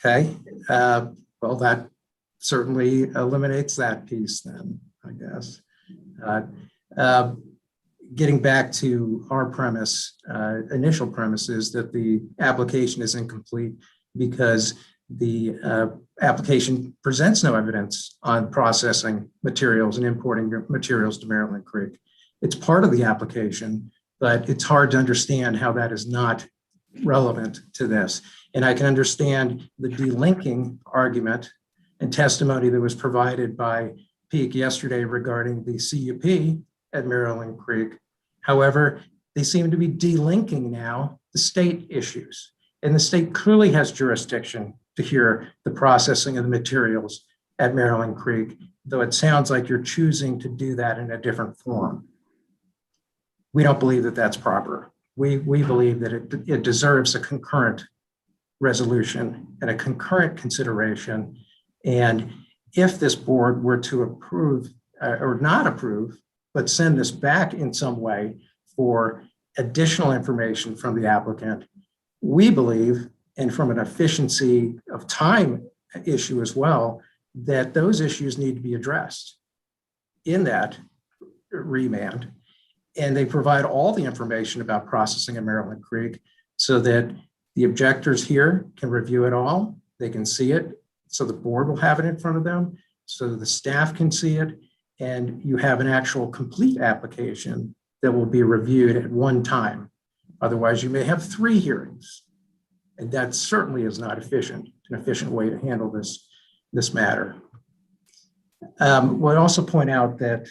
Okay, well, that certainly eliminates that piece then, I guess. Getting back to our premise, initial premise is that the application is incomplete because the application presents no evidence on processing materials and importing materials to Maryland Creek. It's part of the application, but it's hard to understand how that is not relevant to this. And I can understand the delinking argument and testimony that was provided by Peak yesterday regarding the CUP at Maryland Creek. However, they seem to be delinking now the state issues. And the state clearly has jurisdiction to hear the processing of the materials at Maryland Creek, though it sounds like you're choosing to do that in a different form. We don't believe that that's proper. We believe that it deserves a concurrent resolution and a concurrent consideration. And if this board were to approve or not approve, but send this back in some way for additional information from the applicant, we believe, and from an efficiency of time issue as well, that those issues need to be addressed in that remand. And they provide all the information about processing at Maryland Creek so that the objectors here can review it all. They can see it, so the board will have it in front of them, so the staff can see it, and you have an actual complete application that will be reviewed at one time. Otherwise, you may have 3 hearings. And that certainly is not efficient, an efficient way to handle this matter. We'll also point out that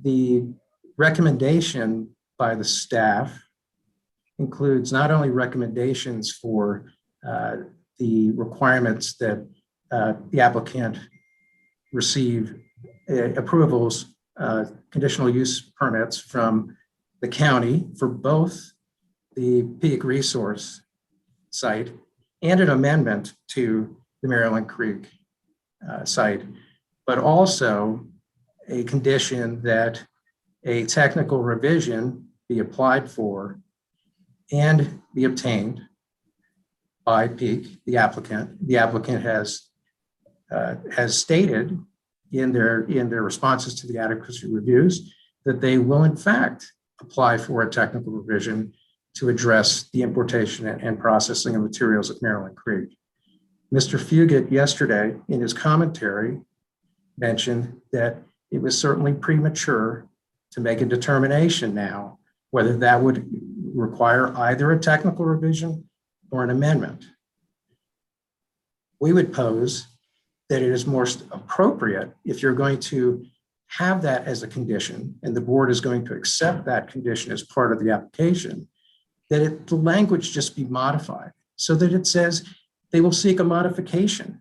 the recommendation by the staff includes not only recommendations for the requirements that the applicant receive approvals, conditional use permits from the county for both the Peak Resource site and an amendment to the Maryland Creek site, but also a condition that a technical revision be applied for and be obtained by Peak, the applicant. The applicant has stated in their responses to the adequacy reviews that they will in fact apply for a technical revision to address the importation and processing of materials at Maryland Creek. Mr. Fugit yesterday in his commentary mentioned that it was certainly premature to make a determination now whether that would require either a technical revision or an amendment. We would pose that it is more appropriate, if you're going to have that as a condition and the board is going to accept that condition as part of the application, that the language just be modified so that it says they will seek a modification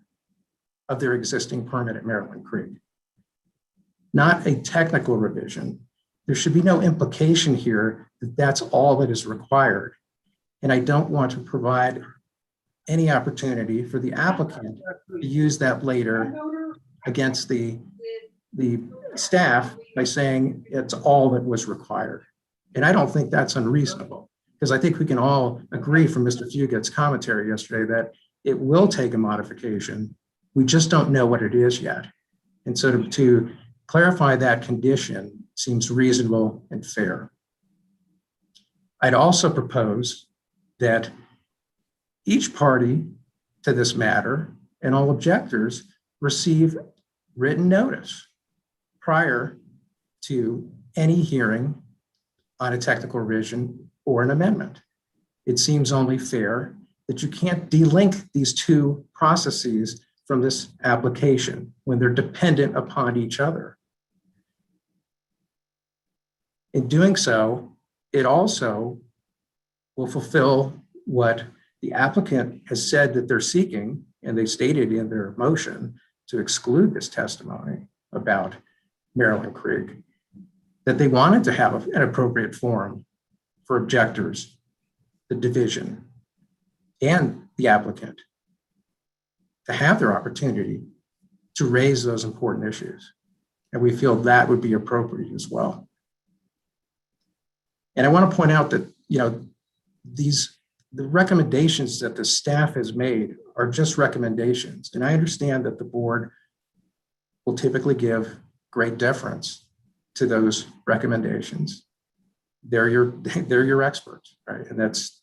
of their existing permit at Maryland Creek, not a technical revision. There should be no implication here that that's all that is required. And I don't want to provide any opportunity for the applicant to use that later against the staff by saying it's all that was required. And I don't think that's unreasonable, because I think we can all agree from Mr. Fugit's commentary yesterday that it will take a modification. We just don't know what it is yet. And so to clarify that condition seems reasonable and fair. I'd also propose that each party to this matter and all objectors receive written notice prior to any hearing on a technical revision or an amendment. It seems only fair that you can't delink these two processes from this application when they're dependent upon each other. In doing so, it also will fulfill what the applicant has said that they're seeking, and they stated in their motion to exclude this testimony about Maryland Creek, that they wanted to have an appropriate forum for objectors, the division, and the applicant to have their opportunity to raise those important issues. And we feel that would be appropriate as well. And I want to point out that, the recommendations that the staff has made are just recommendations. And I understand that the board will typically give great deference to those recommendations. They're your experts, right? And that's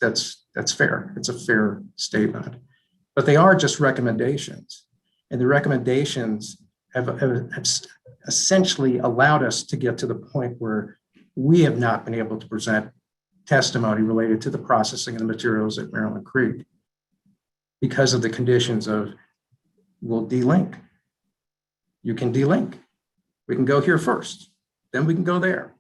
fair. It's a fair statement. But they are just recommendations. And the recommendations have essentially allowed us to get to the point where we have not been able to present testimony related to the processing of the materials at Maryland Creek because of the conditions of, we'll delink. You can delink. We can go here first, then we can go there.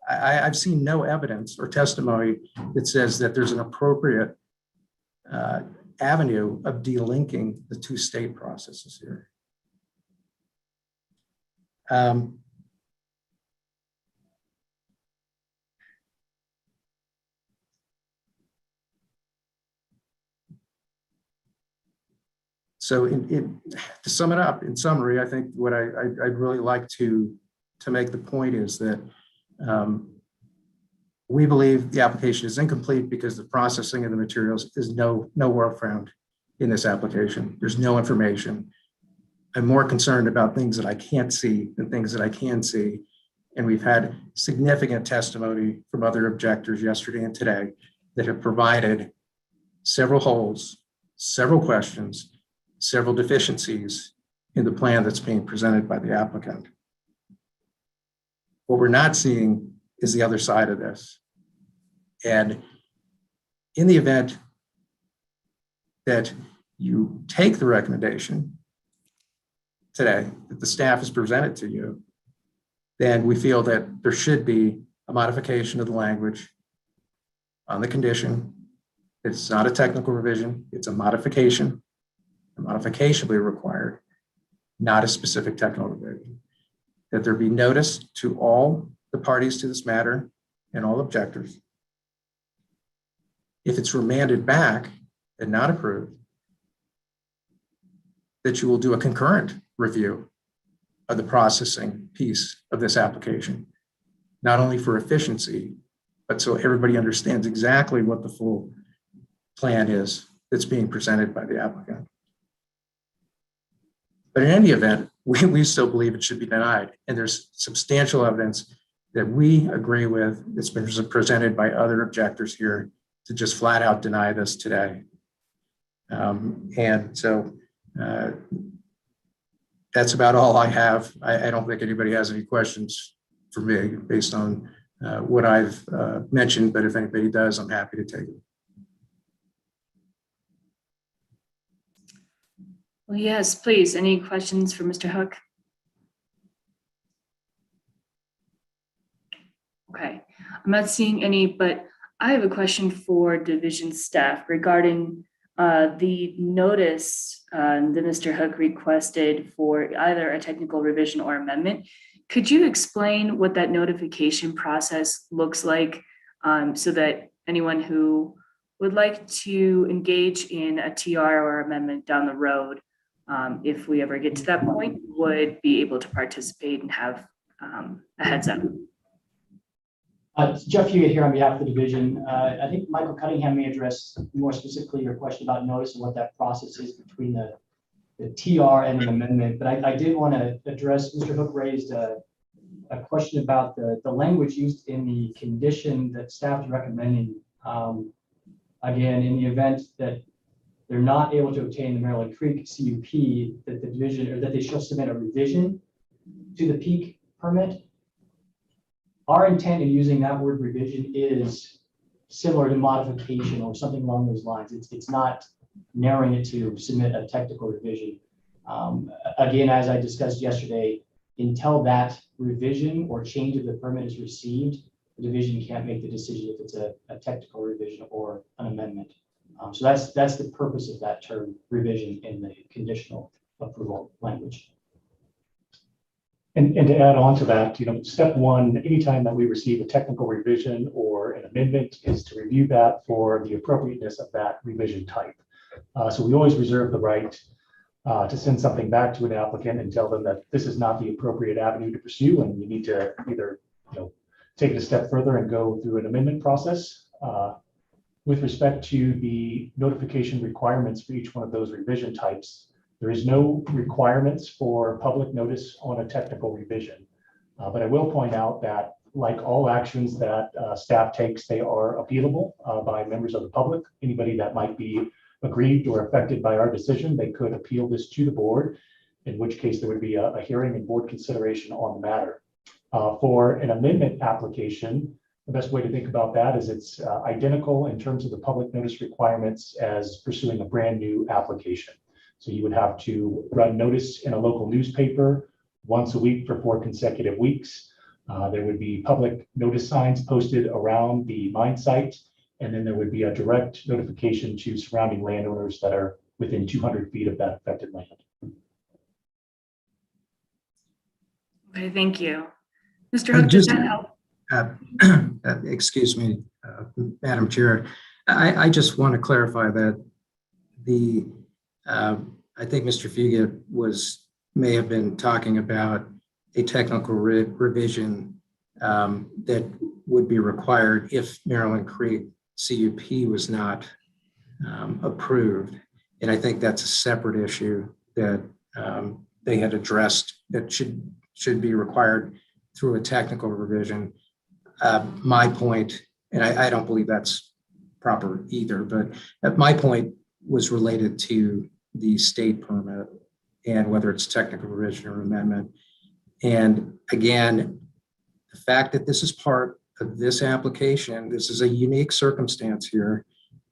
I've seen no evidence or testimony that says that there's an appropriate avenue of delinking the two state processes here. So to sum it up, in summary, I think what I'd really like to make the point is that we believe the application is incomplete because the processing of the materials is nowhere found in this application. There's no information. I'm more concerned about things that I can't see than things that I can see. And we've had significant testimony from other objectors yesterday and today that have provided several holes, several questions, several deficiencies in the plan that's being presented by the applicant. What we're not seeing is the other side of this. And in the event that you take the recommendation today that the staff has presented to you, then we feel that there should be a modification of the language on the condition. It's not a technical revision, it's a modification. A modification will be required, not a specific technical revision. That there be notice to all the parties to this matter and all objectors. If it's remanded back and not approved, that you will do a concurrent review of the processing piece of this application, not only for efficiency, but so everybody understands exactly what the full plan is that's being presented by the applicant. But in any event, we still believe it should be denied. And there's substantial evidence that we agree with that's been presented by other objectors here to just flat out deny this today. And so that's about all I have. I don't think anybody has any questions for me based on what I've mentioned, but if anybody does, I'm happy to take it. Well, yes, please. Any questions for Mr. Hook? Okay, I'm not seeing any, but I have a question for division staff regarding the notice that Mr. Hook requested for either a technical revision or amendment. Could you explain what that notification process looks like so that anyone who would like to engage in a TR or amendment down the road, if we ever get to that point, would be able to participate and have a heads up? Jeff Hewitt here on behalf of the division. I think Michael Cunningham may address more specifically your question about notice and what that process is between the TR and an amendment. But I did want to address, Mr. Hook raised a question about the language used in the condition that staff is recommending. Again, in the event that they're not able to obtain the Maryland Creek CUP, that the division, or that they shall submit a revision to the peak permit. Our intent in using that word revision is similar to modification or something along those lines. It's not narrowing it to submit a technical revision. Again, as I discussed yesterday, until that revision or change of the permit is received, the division can't make the decision if it's a technical revision or an amendment. So that's the purpose of that term revision in the conditional approval language. And to add on to that, step one, anytime that we receive a technical revision or an amendment, is to review that for the appropriateness of that revision type. So we always reserve the right to send something back to an applicant and tell them that this is not the appropriate avenue to pursue, and you need to either take it a step further and go through an amendment process. With respect to the notification requirements for each one of those revision types, there is no requirements for public notice on a technical revision. But I will point out that like all actions that staff takes, they are appealable by members of the public. Anybody that might be aggrieved or affected by our decision, they could appeal this to the board, in which case there would be a hearing and board consideration on the matter. For an amendment application, the best way to think about that is it's identical in terms of the public notice requirements as pursuing a brand new application. So you would have to run notice in a local newspaper once a week for 4 consecutive weeks. There would be public notice signs posted around the mine site, and then there would be a direct notification to surrounding landowners that are within 200 feet of that affected land. Okay, thank you. Mr. Hook, does that help? Excuse me, Madam Chair. I just want to clarify that I think Mr. Fugit may have been talking about a technical revision that would be required if Maryland Creek CUP was not approved. And I think that's a separate issue that they had addressed that should be required through a technical revision. My point, and I don't believe that's proper either, but my point was related to the state permit and whether it's technical revision or amendment. And again, the fact that this is part of this application, this is a unique circumstance here,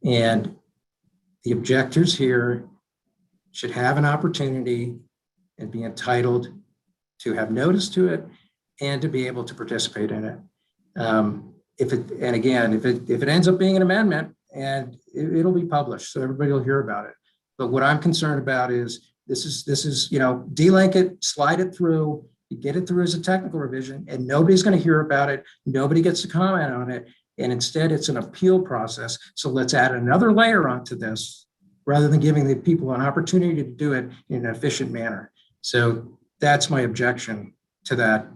and the objectors here should have an opportunity and be entitled to have notice to it and to be able to participate in it. If it ends up being an amendment, and it'll be published, so everybody will hear about it. But what I'm concerned about is this is delink it, slide it through, you get it through as a technical revision, and nobody's going to hear about it. Nobody gets to comment on it, and instead it's an appeal process. So let's add another layer onto this, rather than giving the people an opportunity to do it in an efficient manner. So that's my objection to that.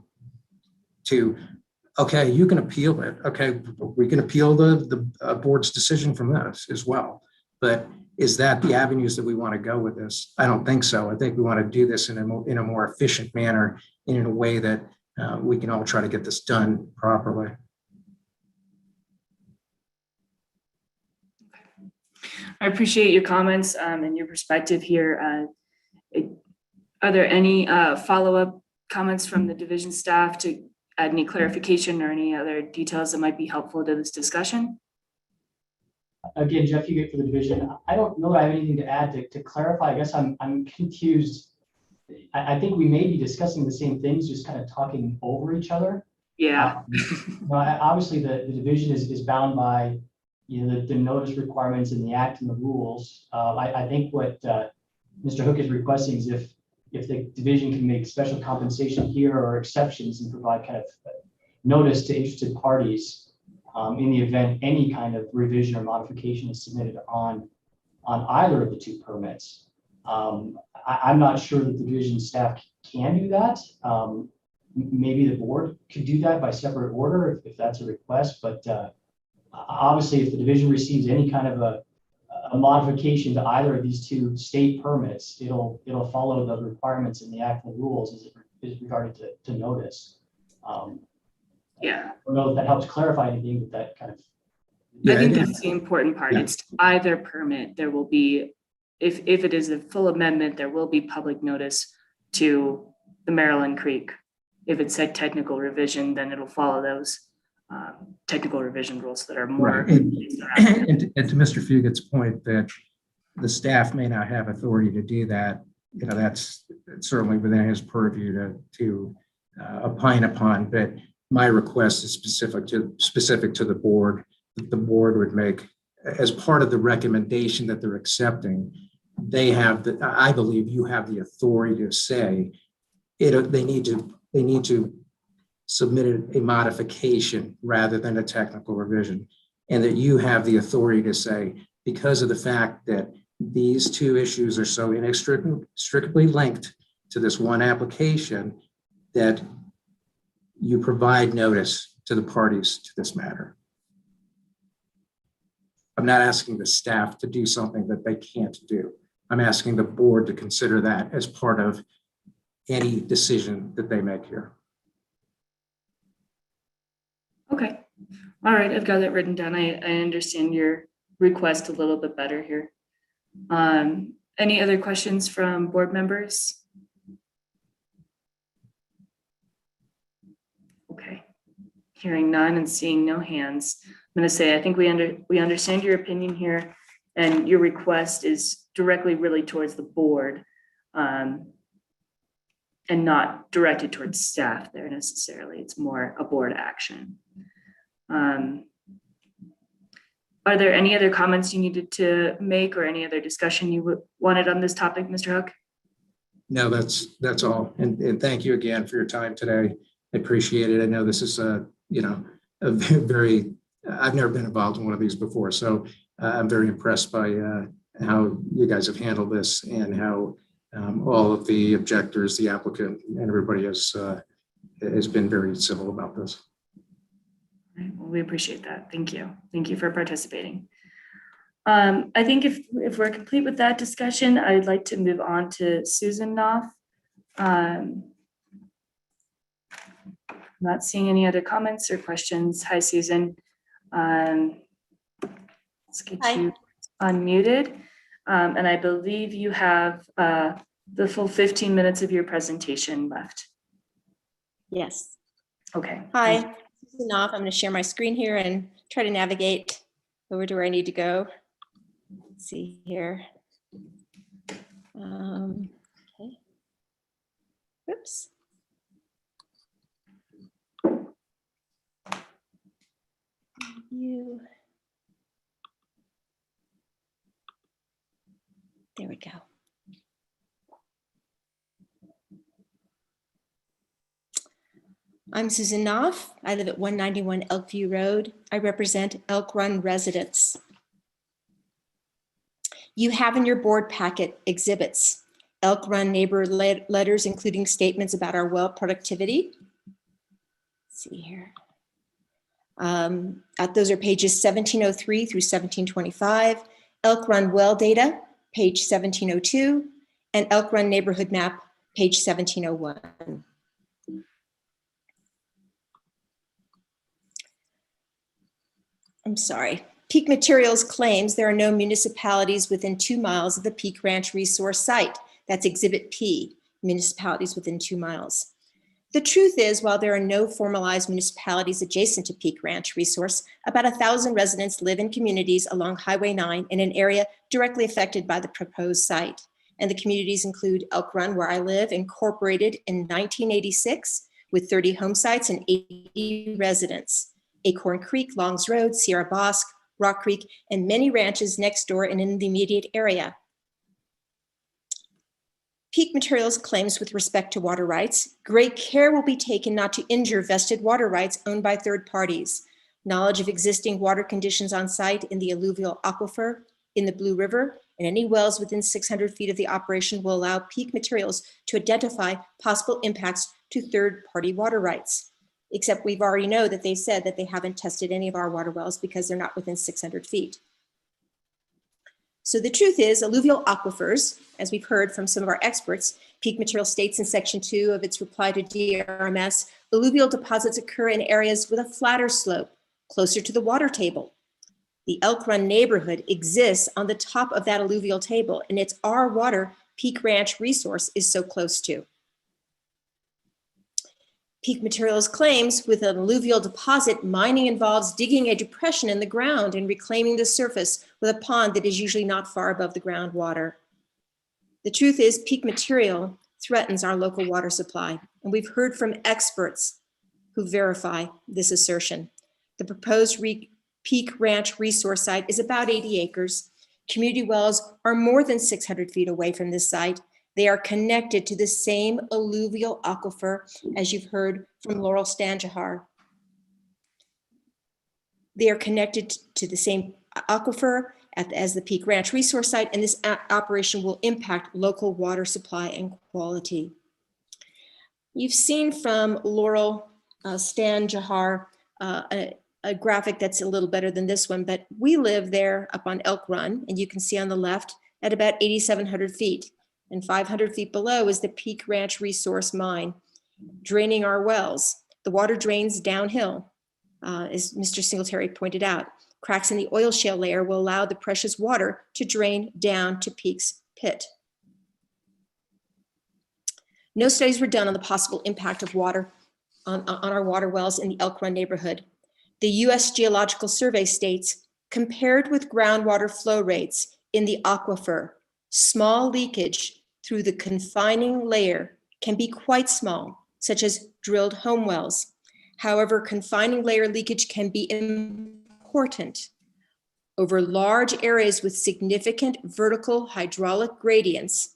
Okay, you can appeal it. Okay, we can appeal the board's decision from this as well. But is that the avenues that we want to go with this? I don't think so. I think we want to do this in a more efficient manner, and in a way that we can all try to get this done properly. I appreciate your comments and your perspective here. Are there any follow-up comments from the division staff to add any clarification or any other details that might be helpful to this discussion? Again, Jeff Fugit for the division. I don't know that I have anything to add to clarify. I guess I'm confused. I think we may be discussing the same things, just kind of talking over each other. Yeah. Obviously, the division is bound by the notice requirements in the act and the rules. I think what Mr. Hook is requesting is if the division can make special compensation here or exceptions and provide kind of notice to interested parties in the event any kind of revision or modification is submitted on either of the 2 permits. I'm not sure that the division staff can do that. Maybe the board could do that by separate order if that's a request, but obviously if the division receives any kind of a modification to either of these 2 state permits, it'll follow the requirements in the act and rules as it is regarding to notice. Yeah. I don't know if that helps clarify anything, but that kind of. I think that's the important part. Yeah. It's either permit, there will be, if it is a full amendment, there will be public notice to the Maryland Creek. If it's a technical revision, then it'll follow those technical revision rules that are more. Right. And to Mr. Fugit's point that the staff may not have authority to do that, that's certainly within his purview to opine upon. But my request is specific to the board. The board would make, as part of the recommendation that they're accepting, I believe you have the authority to say they need to submit a modification rather than a technical revision, and that you have the authority to say, because of the fact that these 2 issues are so inextricably linked to this one application, that you provide notice to the parties to this matter. I'm not asking the staff to do something that they can't do. I'm asking the board to consider that as part of any decision that they make here. Okay. All right. I've got it written down. I understand your request a little bit better here. Any other questions from board members? Okay. Hearing none and seeing no hands, I'm going to say I think we understand your opinion here, and your request is directly really towards the board, and not directed towards staff there necessarily. It's more a board action. Are there any other comments you needed to make or any other discussion you wanted on this topic, Mr. Hook? No, that's all. And thank you again for your time today. I appreciate it. I know this is a very, I've never been involved in one of these before. So I'm very impressed by how you guys have handled this and how all of the objectors, the applicant, and everybody has been very civil about this. Well, we appreciate that. Thank you. Thank you for participating. I think if we're complete with that discussion, I'd like to move on to Susan Knopf. Not seeing any other comments or questions. Hi, Susan. Let's get you unmuted. And I believe you have the full 15 minutes of your presentation left. Yes. Okay. Hi, Susan Knopf. I'm going to share my screen here and try to navigate over to where I need to go. Let's see here. Okay. Oops. There we go. I'm Susan Knopf. I live at 191 Elkview Road. I represent Elk Run residents. You have in your board packet exhibits, Elk Run neighbor letters, including statements about our well productivity. Let's see here. Those are pages 1703 through 1725, Elk Run well data, page 1702, and Elk Run neighborhood map, page 1701. I'm sorry. Peak Materials claims there are no municipalities within 2 miles of the Peak Ranch resource site. That's Exhibit P, municipalities within 2 miles. The truth is, while there are no formalized municipalities adjacent to Peak Ranch resource, about 1,000 residents live in communities along Highway 9 in an area directly affected by the proposed site. And the communities include Elk Run, where I live, incorporated in 1986 with 30 home sites and 80 residents. Acorn Creek, Longs Road, Sierra Bosque, Rock Creek, and many ranches next door and in the immediate area. Peak Materials claims with respect to water rights, great care will be taken not to injure vested water rights owned by third parties. Knowledge of existing water conditions on site in the alluvial aquifer, in the Blue River, and any wells within 600 feet of the operation will allow Peak Materials to identify possible impacts to third-party water rights. Except we've already know that they said that they haven't tested any of our water wells because they're not within 600 feet. So the truth is, alluvial aquifers, as we've heard from some of our experts, Peak Materials states in section 2 of its reply to DRMS, alluvial deposits occur in areas with a flatter slope, closer to the water table. The Elk Run neighborhood exists on the top of that alluvial table, and it's our water Peak Ranch resource is so close to. Peak Materials claims with an alluvial deposit, mining involves digging a depression in the ground and reclaiming the surface with a pond that is usually not far above the groundwater. The truth is, Peak Material threatens our local water supply, and we've heard from experts who verify this assertion. The proposed Peak Ranch resource site is about 80 acres. Community wells are more than 600 feet away from this site. They are connected to the same alluvial aquifer as you've heard from Laurel Stanjahar. They are connected to the same aquifer as the Peak Ranch resource site, and this operation will impact local water supply and quality. You've seen from Laurel Stanjahar a graphic that's a little better than this one, but we live there up on Elk Run, and you can see on the left at about 8,700 feet. And 500 feet below is the Peak Ranch Resource Mine, draining our wells. The water drains downhill, as Mr. Singletary pointed out. Cracks in the oil shale layer will allow the precious water to drain down to Peak's pit. No studies were done on the possible impact of water on our water wells in the Elk Run neighborhood. The U.S. Geological Survey states, compared with groundwater flow rates in the aquifer, small leakage through the confining layer can be quite small, such as drilled home wells. However, confining layer leakage can be important over large areas with significant vertical hydraulic gradients.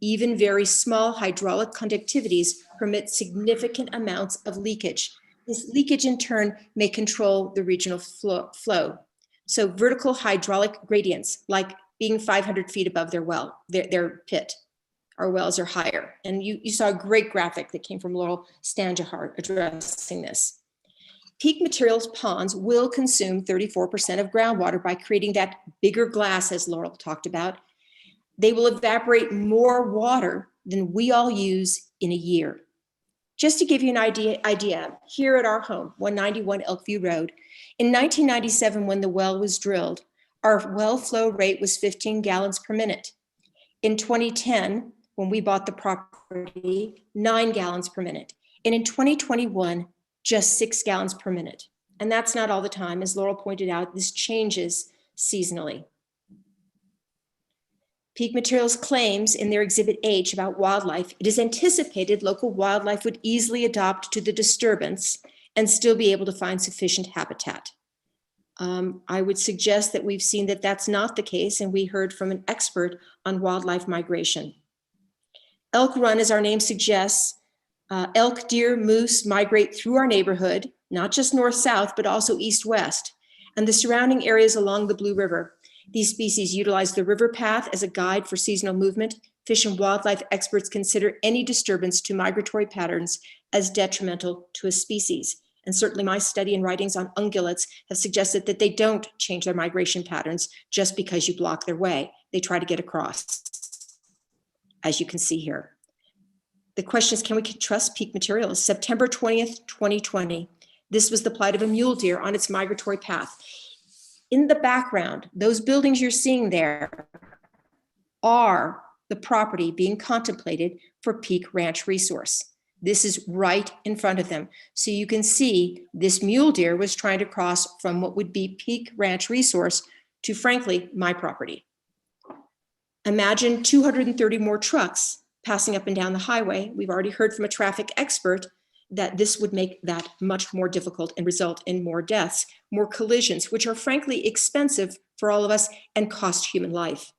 Even very small hydraulic conductivities permit significant amounts of leakage. This leakage in turn may control the regional flow. So vertical hydraulic gradients, like being 500 feet above their well, their pit. Our wells are higher. And you saw a great graphic that came from Laurel Stanjahart addressing this. Peak Materials ponds will consume 34% of groundwater by creating that bigger glass, as Laurel talked about. They will evaporate more water than we all use in a year. Just to give you an idea, here at our home, 191 Elkview Road, in 1997, when the well was drilled, our well flow rate was 15 gallons per minute. In 2010, when we bought the property, 9 gallons per minute. And in 2021, just 6 gallons per minute. And that's not all the time. As Laurel pointed out, this changes seasonally. Peak Materials claims in their Exhibit H about wildlife, it is anticipated local wildlife would easily adopt to the disturbance and still be able to find sufficient habitat. I would suggest that we've seen that that's not the case, and we heard from an expert on wildlife migration. Elk Run, as our name suggests, elk, deer, moose migrate through our neighborhood, not just north-south, but also east-west, and the surrounding areas along the Blue River. These species utilize the river path as a guide for seasonal movement. Fish and wildlife experts consider any disturbance to migratory patterns as detrimental to a species. And certainly my study and writings on ungulates have suggested that they don't change their migration patterns just because you block their way. They try to get across, as you can see here. The question is, can we trust Peak Materials? September 20th, 2020, this was the plight of a mule deer on its migratory path. In the background, those buildings you're seeing there are the property being contemplated for Peak Ranch Resource. This is right in front of them. So you can see this mule deer was trying to cross from what would be Peak Ranch Resource to, frankly, my property. Imagine 230 more trucks passing up and down the highway. We've already heard from a traffic expert that this would make that much more difficult and result in more deaths, more collisions, which are frankly expensive for all of us and cost human life.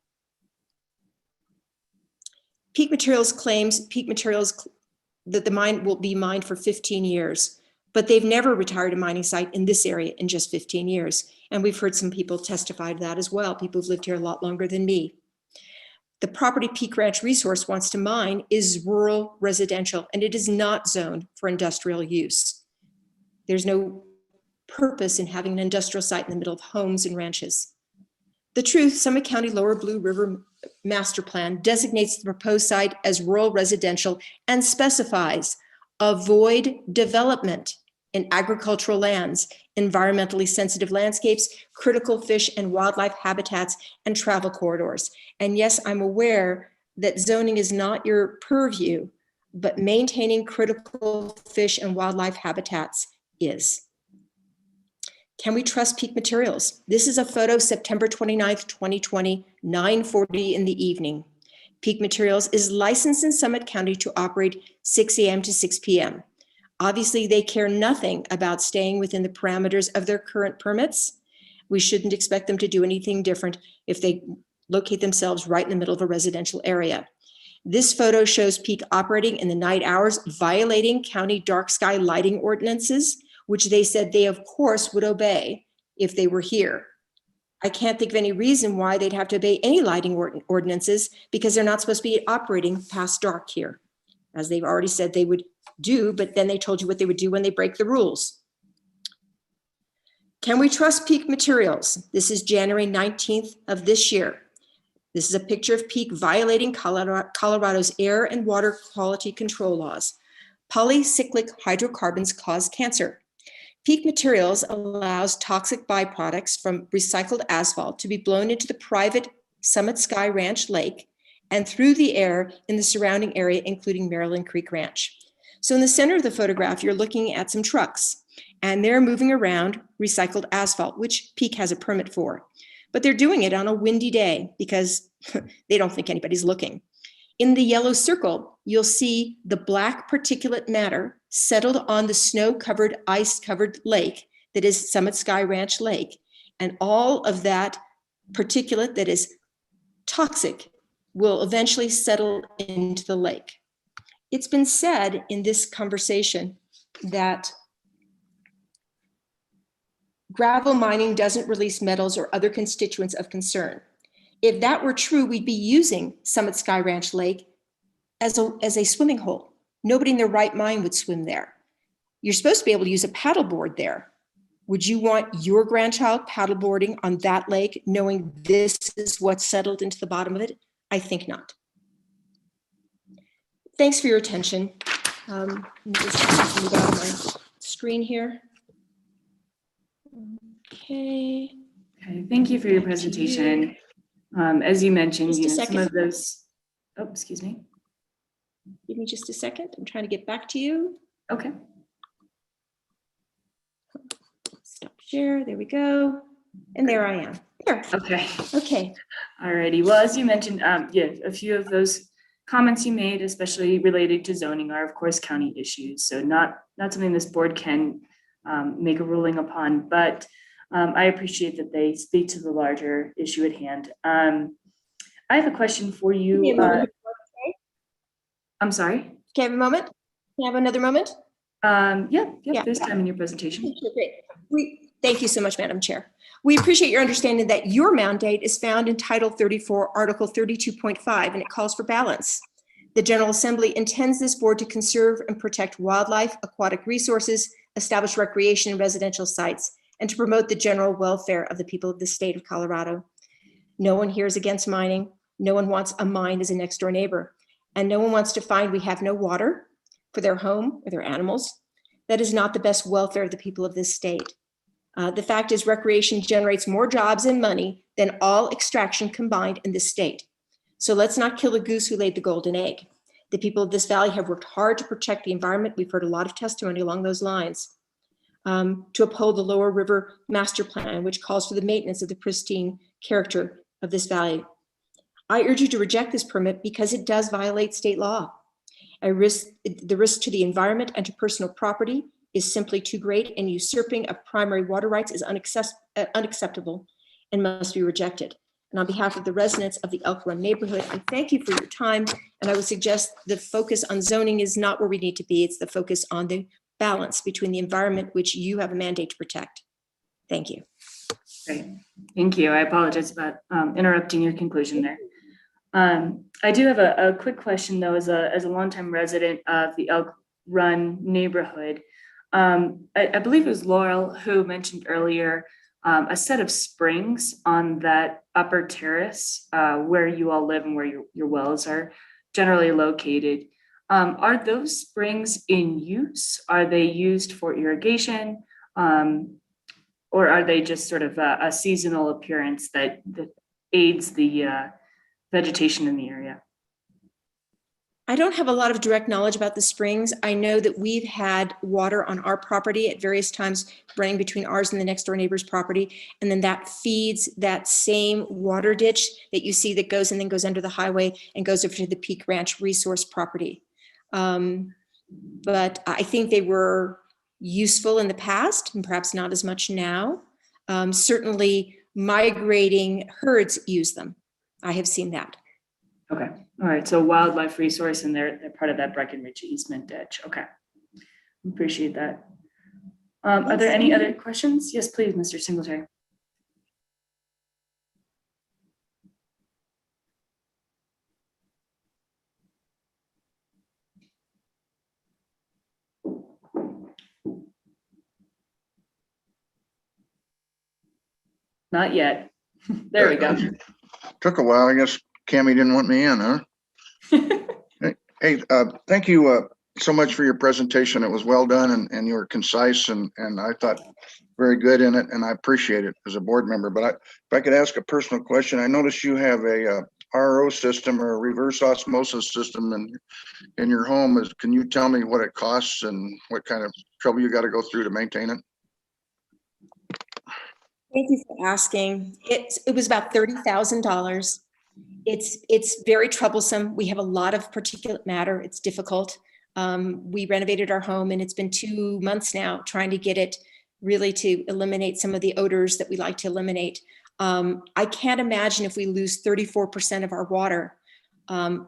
Peak Materials claims that the mine will be mined for 15 years, but they've never retired a mining site in this area in just 15 years. And we've heard some people testify to that as well, people who've lived here a lot longer than me. The property Peak Ranch Resource wants to mine is rural residential, and it is not zoned for industrial use. There's no purpose in having an industrial site in the middle of homes and ranches. The truth, Summit County Lower Blue River Master Plan designates the proposed site as rural residential and specifies avoid development in agricultural lands, environmentally sensitive landscapes, critical fish and wildlife habitats, and travel corridors. And yes, I'm aware that zoning is not your purview, but maintaining critical fish and wildlife habitats is. Can we trust Peak Materials? This is a photo, September 29th, 2020, 9:40 in the evening. Peak Materials is licensed in Summit County to operate 6 a.m. to 6 p.m. Obviously, they care nothing about staying within the parameters of their current permits. We shouldn't expect them to do anything different if they locate themselves right in the middle of a residential area. This photo shows Peak operating in the night hours, violating county dark sky lighting ordinances, which they said they, of course, would obey if they were here. I can't think of any reason why they'd have to obey any lighting ordinances because they're not supposed to be operating past dark here, as they've already said they would do, but then they told you what they would do when they break the rules. Can we trust Peak Materials? This is January 19th of this year. This is a picture of Peak violating Colorado's air and water quality control laws. Polycyclic hydrocarbons cause cancer. Peak Materials allows toxic byproducts from recycled asphalt to be blown into the private Summit Sky Ranch Lake and through the air in the surrounding area, including Maryland Creek Ranch. So in the center of the photograph, you're looking at some trucks, and they're moving around recycled asphalt, which Peak has a permit for. But they're doing it on a windy day because they don't think anybody's looking. In the yellow circle, you'll see the black particulate matter settled on the snow-covered, ice-covered lake that is Summit Sky Ranch Lake. And all of that particulate that is toxic will eventually settle into the lake. It's been said in this conversation that gravel mining doesn't release metals or other constituents of concern. If that were true, we'd be using Summit Sky Ranch Lake as a swimming hole. Nobody in their right mind would swim there. You're supposed to be able to use a paddleboard there. Would you want your grandchild paddleboarding on that lake, knowing this is what's settled into the bottom of it? I think not. Thanks for your attention. Let me just move out of my screen here. Okay. Okay, thank you for your presentation. As you mentioned, Just a some second. of those, oh, excuse me. Give me just a second. I'm trying to get back to you. Okay. Stop share. There we go. And there I am. There. Okay. Okay. Alrighty. Well, as you mentioned, yeah, a few of those comments you made, especially related to zoning, are of course county issues. So not something this board can make a ruling upon, but I appreciate that they speak to the larger issue at hand. I have a question for you. I'm sorry. Can I have a moment? Can I have another moment? Yeah, there's time in your presentation. Great. Thank you so much, Madam Chair. We appreciate your understanding that your mandate is found in Title 34, Article 32.5, and it calls for balance. The General Assembly intends this board to conserve and protect wildlife, aquatic resources, establish recreation and residential sites, and to promote the general welfare of the people of the state of Colorado. No one here is against mining. No one wants a mine as a next door neighbor. And no one wants to find we have no water for their home or their animals. That is not the best welfare of the people of this state. The fact is recreation generates more jobs and money than all extraction combined in this state. So let's not kill the goose who laid the golden egg. The people of this valley have worked hard to protect the environment. We've heard a lot of testimony along those lines. To uphold the Lower River Master Plan, which calls for the maintenance of the pristine character of this valley. I urge you to reject this permit because it does violate state law. The risk to the environment and to personal property is simply too great, and usurping of primary water rights is unacceptable and must be rejected. And on behalf of the residents of the Elk Run neighborhood, I thank you for your time, and I would suggest the focus on zoning is not where we need to be. It's the focus on the balance between the environment which you have a mandate to protect. Thank you. Great. Thank you. I apologize about interrupting your conclusion there. I do have a quick question though, as a longtime resident of the Elk Run neighborhood. I believe it was Laurel who mentioned earlier a set of springs on that upper terrace where you all live and where your wells are generally located. Are those springs in use? Are they used for irrigation? Or are they just sort of a seasonal appearance that aids the vegetation in the area? I don't have a lot of direct knowledge about the springs. I know that we've had water on our property at various times running between ours and the next door neighbor's property. And then that feeds that same water ditch that you see that goes and then goes under the highway and goes over to the Peak Ranch resource property. But I think they were useful in the past and perhaps not as much now. Certainly migrating herds use them. I have seen that. Okay. All right. So wildlife resource, and they're part of that Breckenridge easement ditch. Okay. Appreciate that. Are there any other questions? Yes, please, Mr. Singletary. Not yet. There we go. Took a while. I guess Cammie didn't want me in, huh? Hey, thank you so much for your presentation. It was well done and you were concise and I thought very good in it, and I appreciate it as a board member. But if I could ask a personal question, I noticed you have a RO system or a reverse osmosis system in your home. Can you tell me what it costs and what kind of trouble you got to go through to maintain it? Thank you for asking. It was about $30,000. It's very troublesome. We have a lot of particulate matter. It's difficult. We renovated our home and it's been 2 months now trying to get it really to eliminate some of the odors that we like to eliminate. I can't imagine if we lose 34% of our water,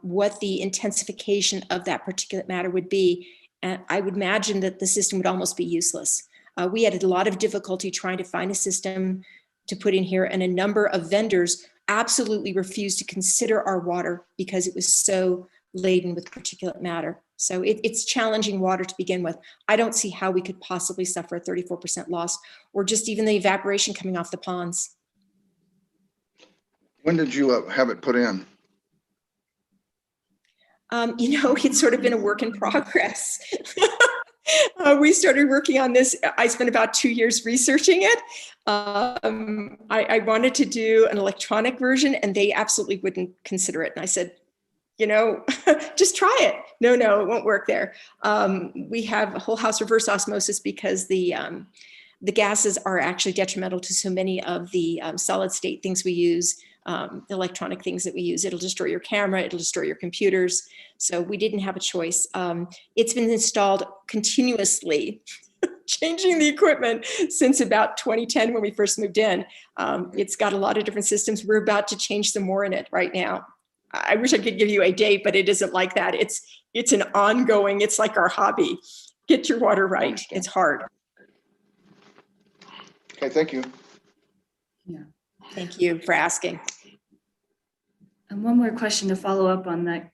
what the intensification of that particulate matter would be. And I would imagine that the system would almost be useless. We had a lot of difficulty trying to find a system to put in here, and a number of vendors absolutely refused to consider our water because it was so laden with particulate matter. So it's challenging water to begin with. I don't see how we could possibly suffer a 34% loss, or just even the evaporation coming off the ponds. When did you have it put in? It's sort of been a work in progress. We started working on this. I spent about 2 years researching it. I wanted to do an electronic version and they absolutely wouldn't consider it. And I said, just try it. No, it won't work there. We have a whole house reverse osmosis because the gases are actually detrimental to so many of the solid state things we use, electronic things that we use. It'll destroy your camera, it'll destroy your computers. So we didn't have a choice. It's been installed continuously, changing the equipment since about 2010 when we first moved in. It's got a lot of different systems. We're about to change some more in it right now. I wish I could give you a date, but it isn't like that. It's an ongoing, it's like our hobby. Get your water right. It's hard. Okay, thank you. Yeah. Thank you for asking. And one more question to follow up on that.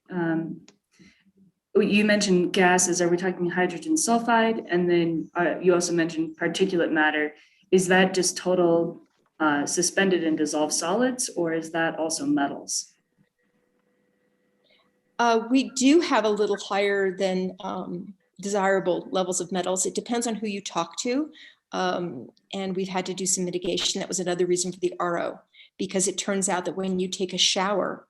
You mentioned gases. Are we talking hydrogen sulfide? And then you also mentioned particulate matter. Is that just total suspended and dissolved solids, or is that also metals? We do have a little higher than desirable levels of metals. It depends on who you talk to. And we've had to do some mitigation. That was another reason for the RO, because it turns out that when you take a shower,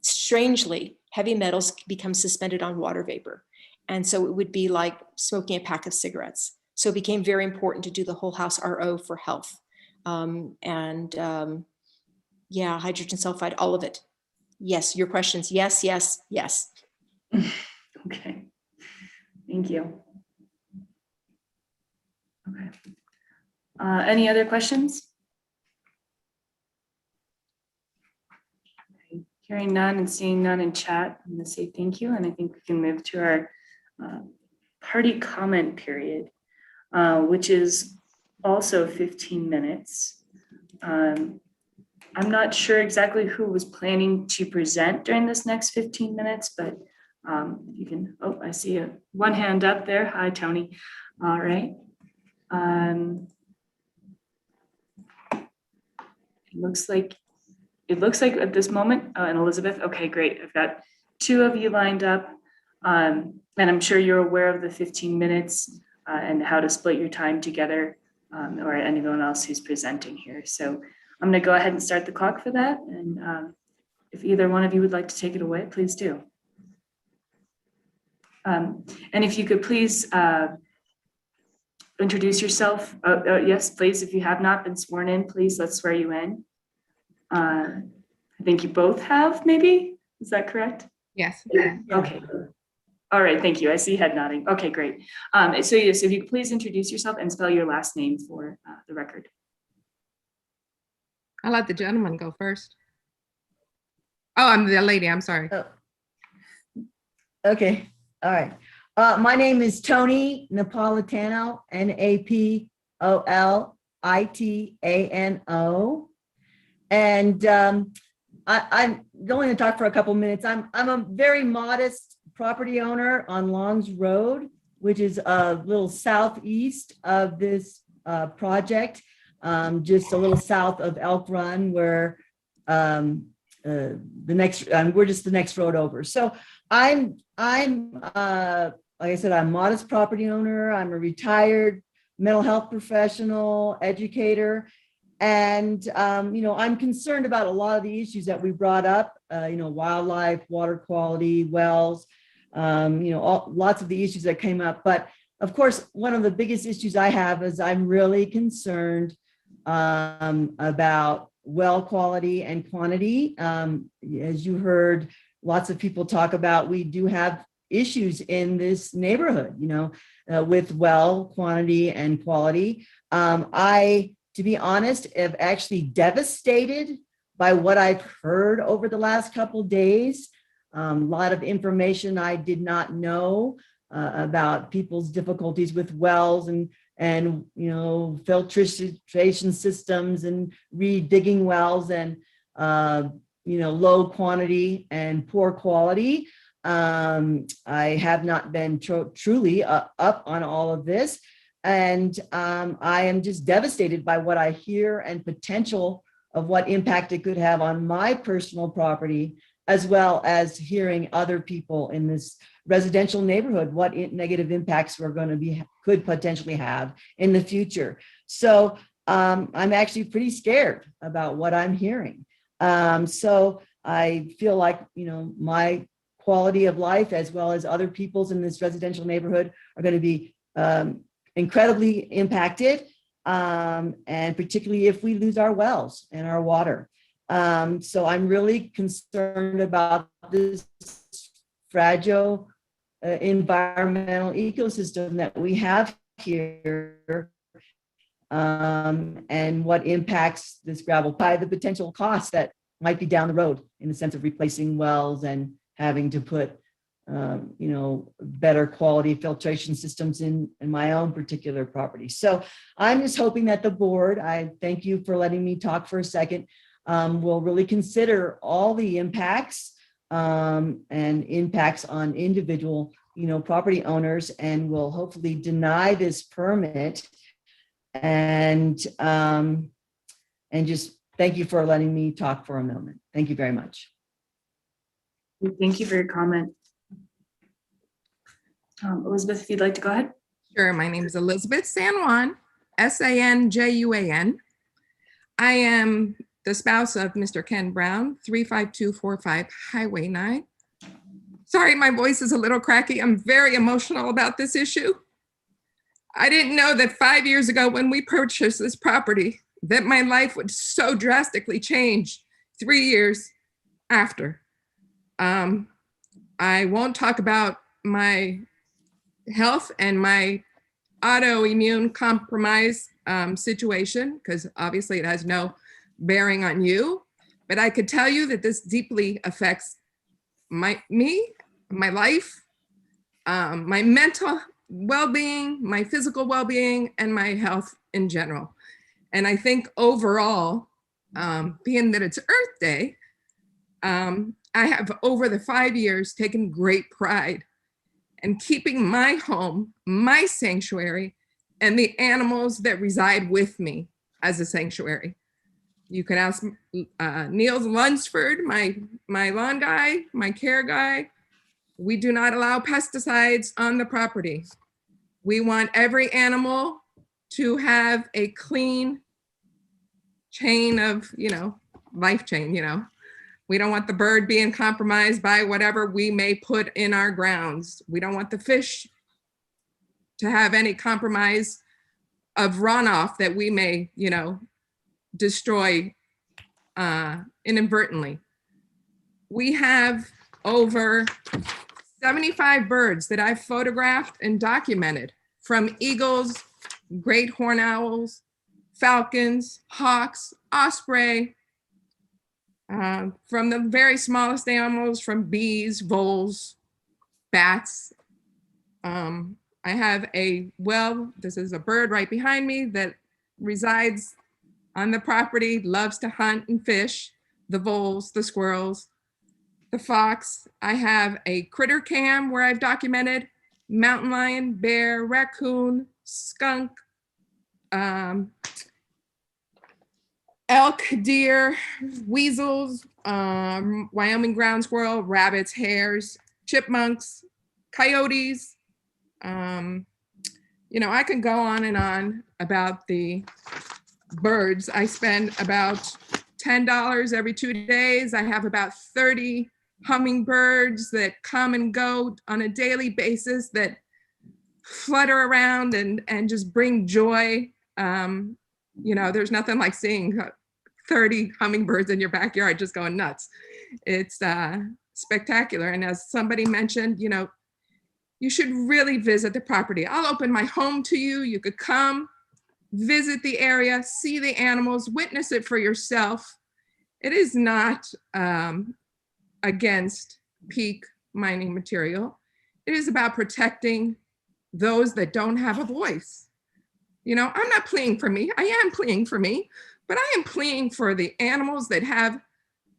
strangely, heavy metals become suspended on water vapor. And so it would be like smoking a pack of cigarettes. So it became very important to do the whole house RO for health. Yeah, hydrogen sulfide, all of it. Yes, your questions. Yes, yes, yes. Okay, thank you. Okay. Any other questions? Okay. Hearing none and seeing none in chat, I'm going to say thank you. And I think we can move to our party comment period, which is also 15 minutes. I'm not sure exactly who was planning to present during this next 15 minutes, but you can, oh, I see one hand up there. Hi, Tony. All right. It looks like at this moment, and Elizabeth, okay, great. I've got 2 of you lined up, and I'm sure you're aware of the 15 minutes and how to split your time together, or anyone else who's presenting here. So I'm going to go ahead and start the clock for that. And if either one of you would like to take it away, please do. And if you could please introduce yourself. Yes, please. If you have not been sworn in, please, let's swear you in. I think you both have, maybe? Is that correct? Yes. Okay. All right, thank you. I see head nodding. Okay, great. So yes, if you could please introduce yourself and spell your last name for the record. I'll let the gentleman go first. Oh, I'm the lady. I'm sorry. Oh. Okay. All right. My name is Tony Napolitano, Napolitano. And I'm going to talk for a couple minutes. I'm a very modest property owner on Longs Road, which is a little southeast of this project. just a little south of Elk Run, where we're just the next road over. So I'm like I said, I'm a modest property owner. I'm a retired mental health professional, educator. And, I'm concerned about a lot of the issues that we brought up, wildlife, water quality, wells, lots of the issues that came up. But of course, one of the biggest issues I have is I'm really concerned about well quality and quantity. As you heard lots of people talk about, we do have issues in this neighborhood, with well quantity and quality. To be honest, am actually devastated by what I've heard over the last couple of days. A lot of information I did not know about people's difficulties with wells and filtration systems and re-digging wells and low quantity and poor quality. I have not been truly up on all of this. And I am just devastated by what I hear and potential of what impact it could have on my personal property, as well as hearing other people in this residential neighborhood, what negative impacts could potentially have in the future. So I'm actually pretty scared about what I'm hearing. So I feel like, my quality of life, as well as other people's in this residential neighborhood, are going to be incredibly impacted, and particularly if we lose our wells and our water. So I'm really concerned about this fragile environmental ecosystem that we have here, and what impacts this gravel pie, the potential costs that might be down the road in the sense of replacing wells and having to put better quality filtration systems in my own particular property. So I'm just hoping that the board, I thank you for letting me talk for a second, will really consider all the impacts and impacts on individual, property owners, and will hopefully deny this permit. And just thank you for letting me talk for a moment. Thank you very much. Thank you for your comment. Elizabeth, if you'd like to go ahead. Sure. My name is Elizabeth San Juan, Sanjuan. I am the spouse of Mr. Ken Brown, 35245 Highway 9. Sorry, my voice is a little cracky. I'm very emotional about this issue. I didn't know that 5 years ago when we purchased this property, that my life would so drastically change 3 years after. I won't talk about my health and my autoimmune compromise situation, because obviously it has no bearing on you, but I could tell you that this deeply affects my life, my mental well-being, my physical well-being, and my health in general. And I think overall, being that it's Earth Day, I have over the 5 years taken great pride in keeping my home, my sanctuary, and the animals that reside with me as a sanctuary. You can ask Niels Lunsford, my lawn guy, my care guy. We do not allow pesticides on the property. We want every animal to have a clean chain of, life chain, We don't want the bird being compromised by whatever we may put in our grounds. We don't want the fish to have any compromise of runoff that we may, destroy inadvertently. We have over 75 birds that I've photographed and documented, from eagles, great horned owls, falcons, hawks, osprey, from the very smallest animals, from bees, voles, bats. I have this is a bird right behind me that resides on the property, loves to hunt and fish, the voles, the squirrels, the fox. I have a critter cam where I've documented mountain lion, bear, raccoon, skunk, elk, deer, weasels, Wyoming ground squirrel, rabbits, hares, chipmunks, coyotes. I can go on and on about the birds. I spend about $10 every 2 days. I have about 30 hummingbirds that come and go on a daily basis that flutter around and just bring joy. There's nothing like seeing 30 hummingbirds in your backyard just going nuts. It's spectacular. And as somebody mentioned, you should really visit the property. I'll open my home to you. You could come, visit the area, see the animals, witness it for yourself. It is not against peak mining material. It is about protecting those that don't have a voice. I'm not pleading for me. I am pleading for me, but I am pleading for the animals that have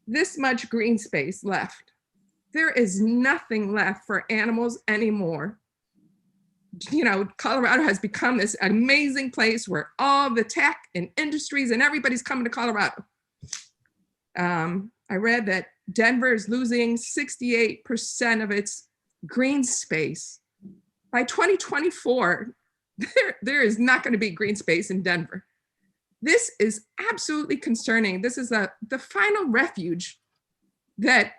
this much green space left. There is nothing left for animals anymore. Colorado has become this amazing place where all the tech and industries and everybody's coming to Colorado. I read that Denver is losing 68% of its green space. By 2024, there is not going to be green space in Denver. This is absolutely concerning. This is the final refuge that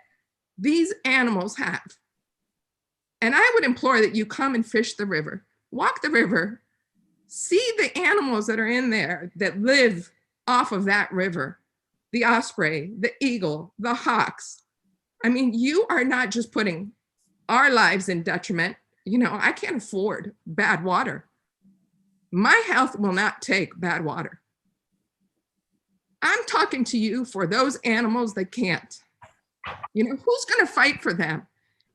these animals have. And I would implore that you come and fish the river, walk the river, see the animals that are in there that live off of that river, the osprey, the eagle, the hawks. I mean, you are not just putting our lives in detriment. I can't afford bad water. My health will not take bad water. I'm talking to you for those animals that can't. Who's going to fight for them?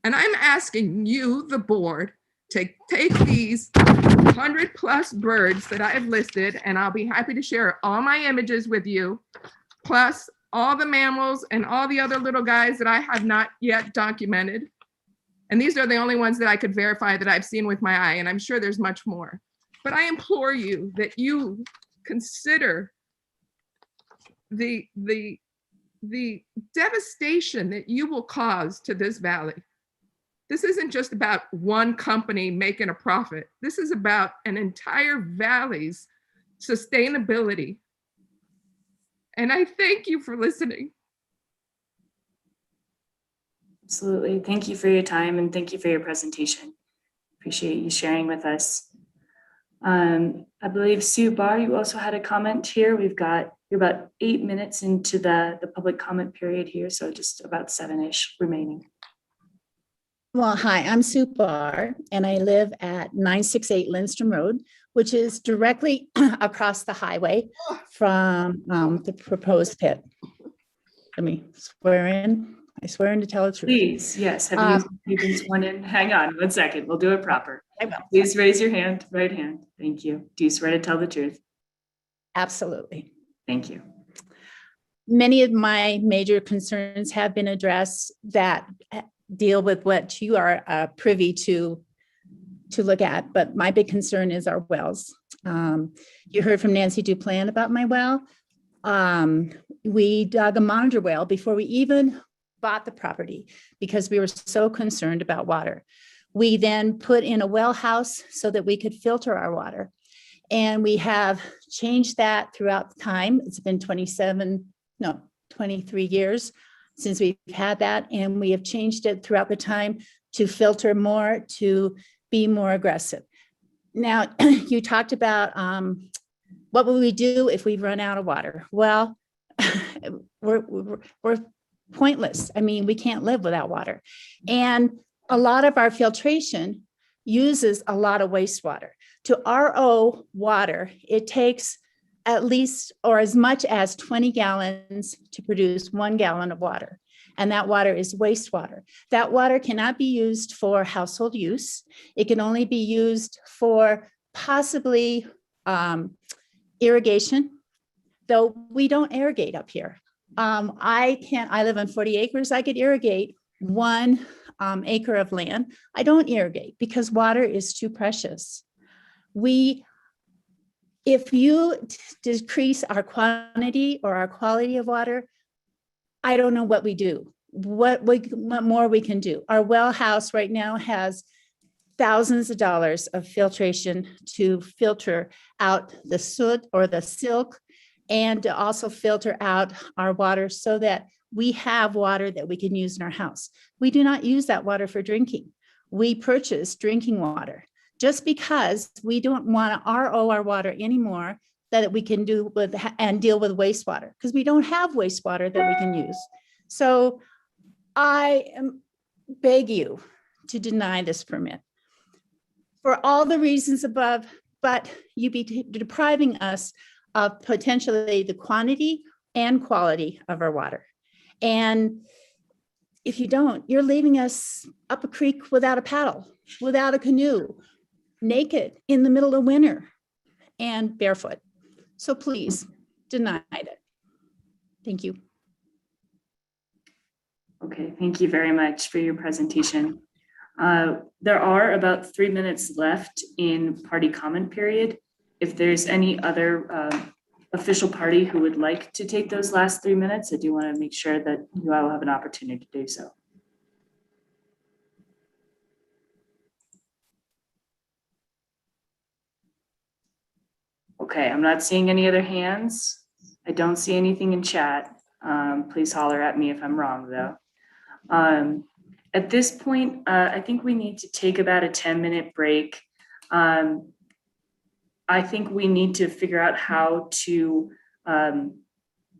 And I'm asking you, the board, to take these 100+ birds that I have listed, and I'll be happy to share all my images with you, plus all the mammals and all the other little guys that I have not yet documented. And these are the only ones that I could verify that I've seen with my eye, and I'm sure there's much more. But I implore you that you consider the devastation that you will cause to this valley. This isn't just about one company making a profit. This is about an entire valley's sustainability. And I thank you for listening. Absolutely. Thank you for your time and thank you for your presentation. Appreciate you sharing with us. I believe Sue Barr, you also had a comment here. You're about 8 minutes into the public comment period here, so just about 7-ish remaining. Well, hi, I'm Sue Barr, and I live at 968 Lindstrom Road, which is directly across the highway from the proposed pit. Let me swear in. I swear in to tell the truth. Please, yes. Have you been sworn in? Hang on 1 second. We'll do it proper. I will. Please raise your hand, right hand. Thank you. Do you swear to tell the truth? Absolutely. Thank you. Many of my major concerns have been addressed that deal with what you are privy to look at, but my big concern is our wells. You heard from Nancy Duplan about my well. We dug a monitor well before we even bought the property because we were so concerned about water. We then put in a well house so that we could filter our water. And we have changed that throughout the time. It's been 23 years since we've had that. And we have changed it throughout the time to filter more, to be more aggressive. Now, you talked about what will we do if we run out of water? Well, we're pointless. I mean, we can't live without water. And a lot of our filtration uses a lot of wastewater. To RO water, it takes at least or as much as 20 gallons to produce 1 gallon of water. And that water is wastewater. That water cannot be used for household use. It can only be used for possibly irrigation, though we don't irrigate up here. I live on 40 acres. I could irrigate 1 acre of land. I don't irrigate because water is too precious. We if you decrease our quantity or our quality of water, I don't know what we do, what more we can do. Our well house right now has thousands of dollars of filtration to filter out the soot or the silk, and to also filter out our water so that we have water that we can use in our house. We do not use that water for drinking. We purchase drinking water just because we don't want to RO our water anymore, that we can do with and deal with wastewater, because we don't have wastewater that we can use. So I beg you to deny this permit for all the reasons above, but you be depriving us of potentially the quantity and quality of our water. And if you don't, you're leaving us up a creek without a paddle, without a canoe, naked in the middle of winter and barefoot. So please deny it. Thank you. Okay, thank you very much for your presentation. There are about 3 minutes left in party comment period. If there's any other official party who would like to take those last 3 minutes, I do want to make sure that you all have an opportunity to do so. Okay, I'm not seeing any other hands. I don't see anything in chat. Please holler at me if I'm wrong though. At this point, I think we need to take about a 10-minute break. I think we need to figure out how to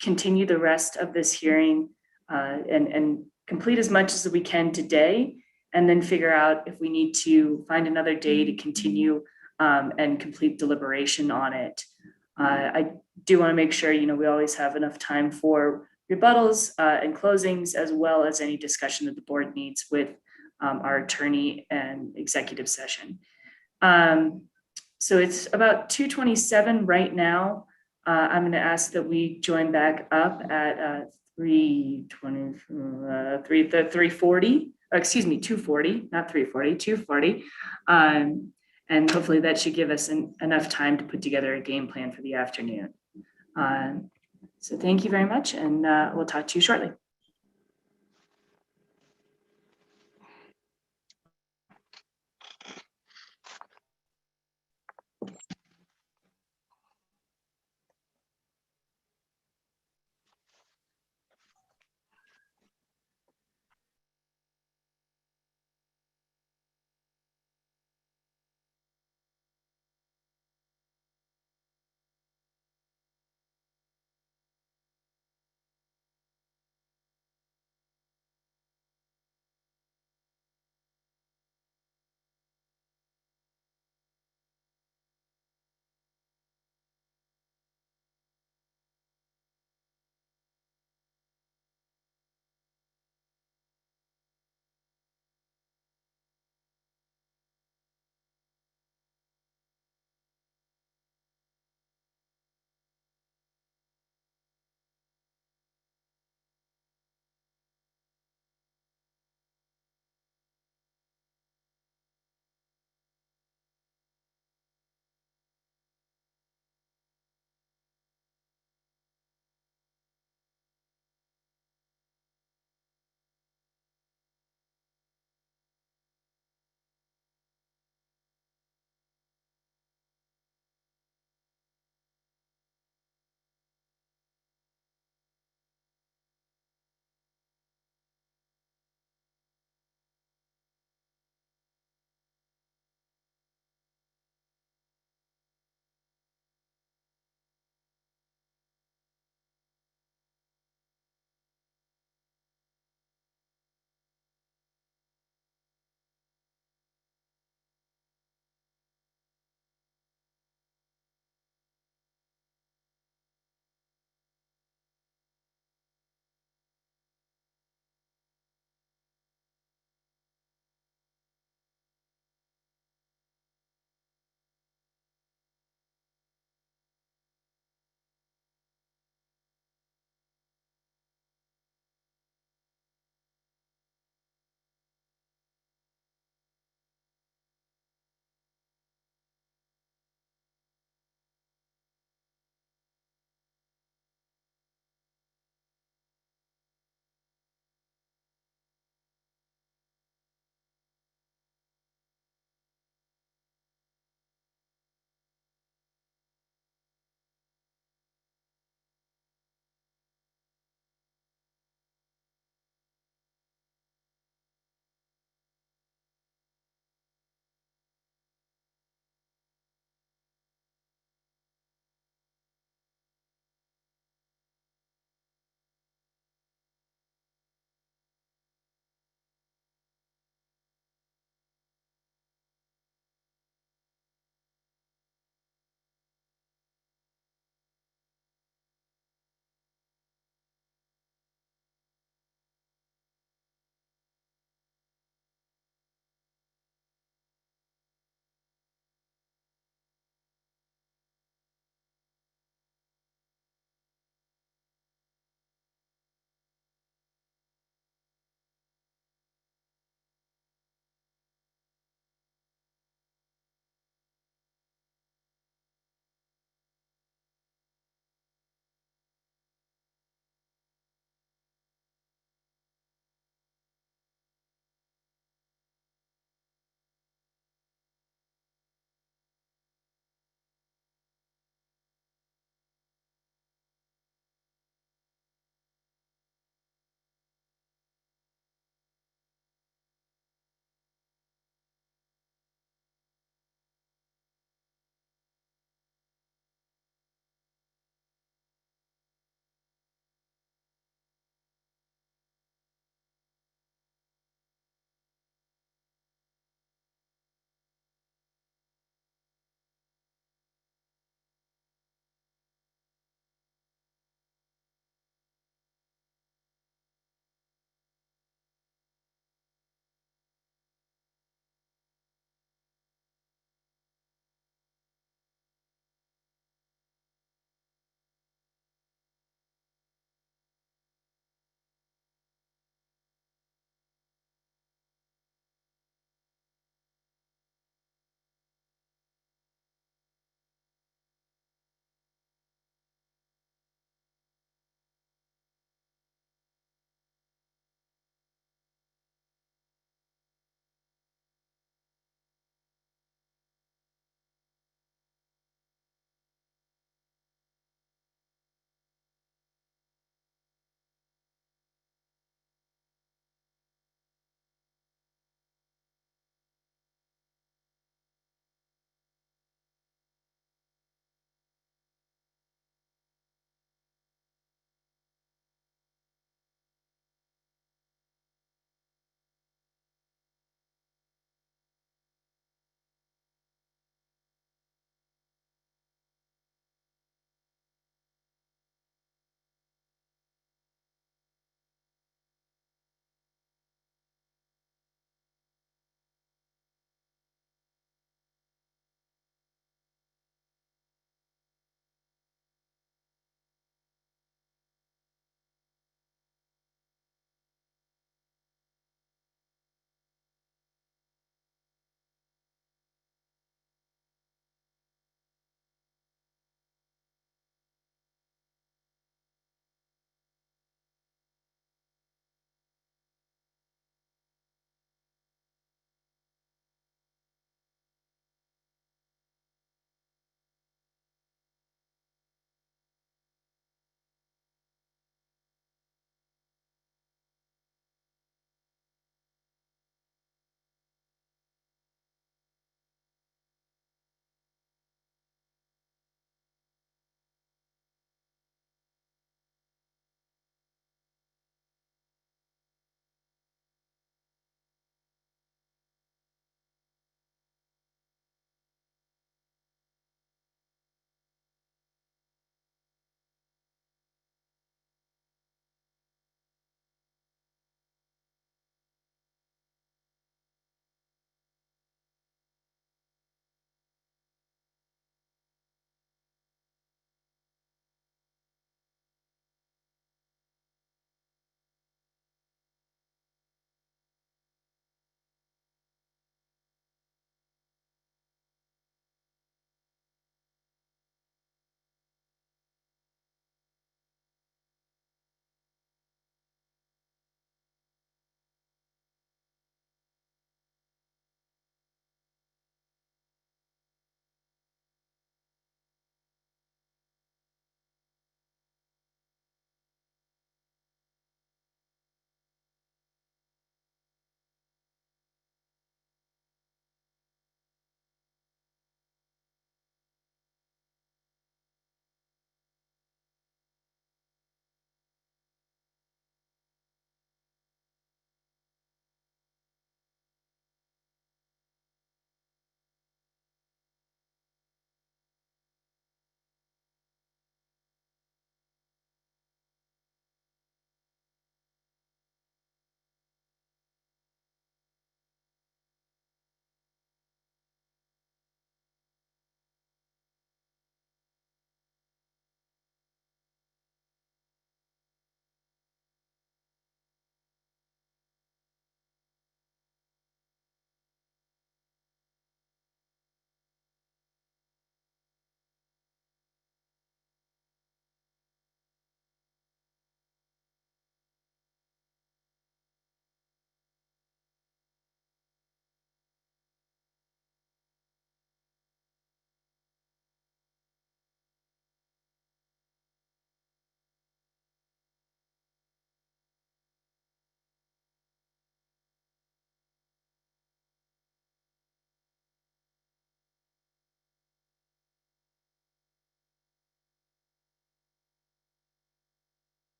continue the rest of this hearing and complete as much as we can today, and then figure out if we need to find another day to continue and complete deliberation on it. I do want to make sure, we always have enough time for rebuttals and closings, as well as any discussion that the board needs with our attorney and executive session. So it's about 2:27 right now. I'm going to ask that we join back up at 3:40, excuse me, 2:40, not 3:40, 2:40. And hopefully that should give us enough time to put together a game plan for the afternoon. So thank you very much, and we'll talk to you shortly.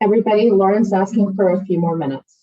Everybody, Lauren's asking for a few more minutes.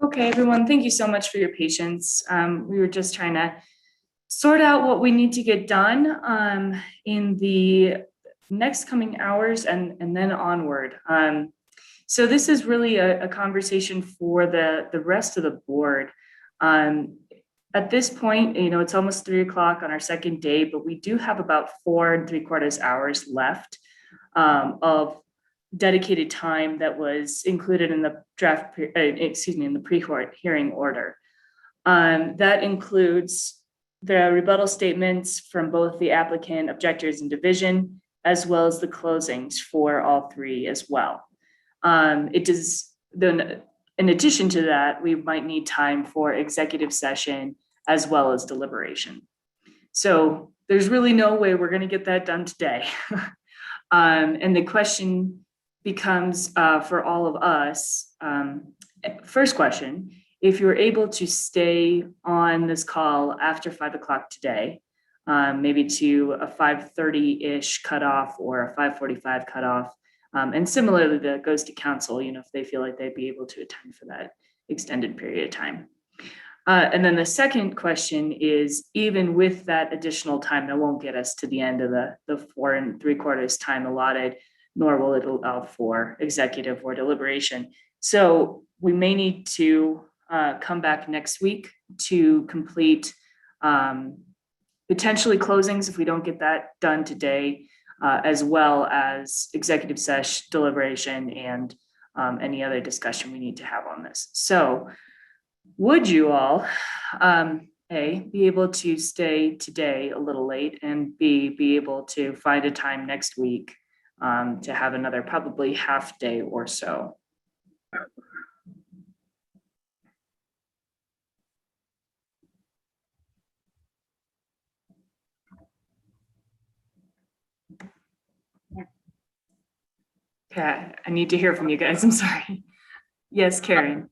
Okay, everyone, thank you so much for your patience. We were just trying to sort out what we need to get done in the next coming hours and then onward. So this is really a conversation for the rest of the board. At this point, it's almost 3 o'clock on our second day, but we do have about 4 3/4 hours left of dedicated time that was included in the draft, in the pre-hearing order. That includes the rebuttal statements from both the applicant, objectors, and division, as well as the closings for all 3 as well. In addition to that, we might need time for executive session as well as deliberation. So there's really no way we're going to get that done today. And the question becomes for all of us, first question, if you're able to stay on this call after 5 o'clock today, maybe to a 5:30-ish cutoff or a 5:45 cutoff, and similarly that goes to council, if they feel like they'd be able to attend for that extended period of time. And then the second question is, even with that additional time, that won't get us to the end of the 4 3/4 time allotted, nor will it allow for executive or deliberation. So we may need to come back next week to complete potentially closings if we don't get that done today, as well as executive session, deliberation, and any other discussion we need to have on this. So would you all, A, be able to stay today a little late, and B, be able to find a time next week to have another probably half day or so? Okay, I need to hear from you guys. I'm sorry. Yes, Karen.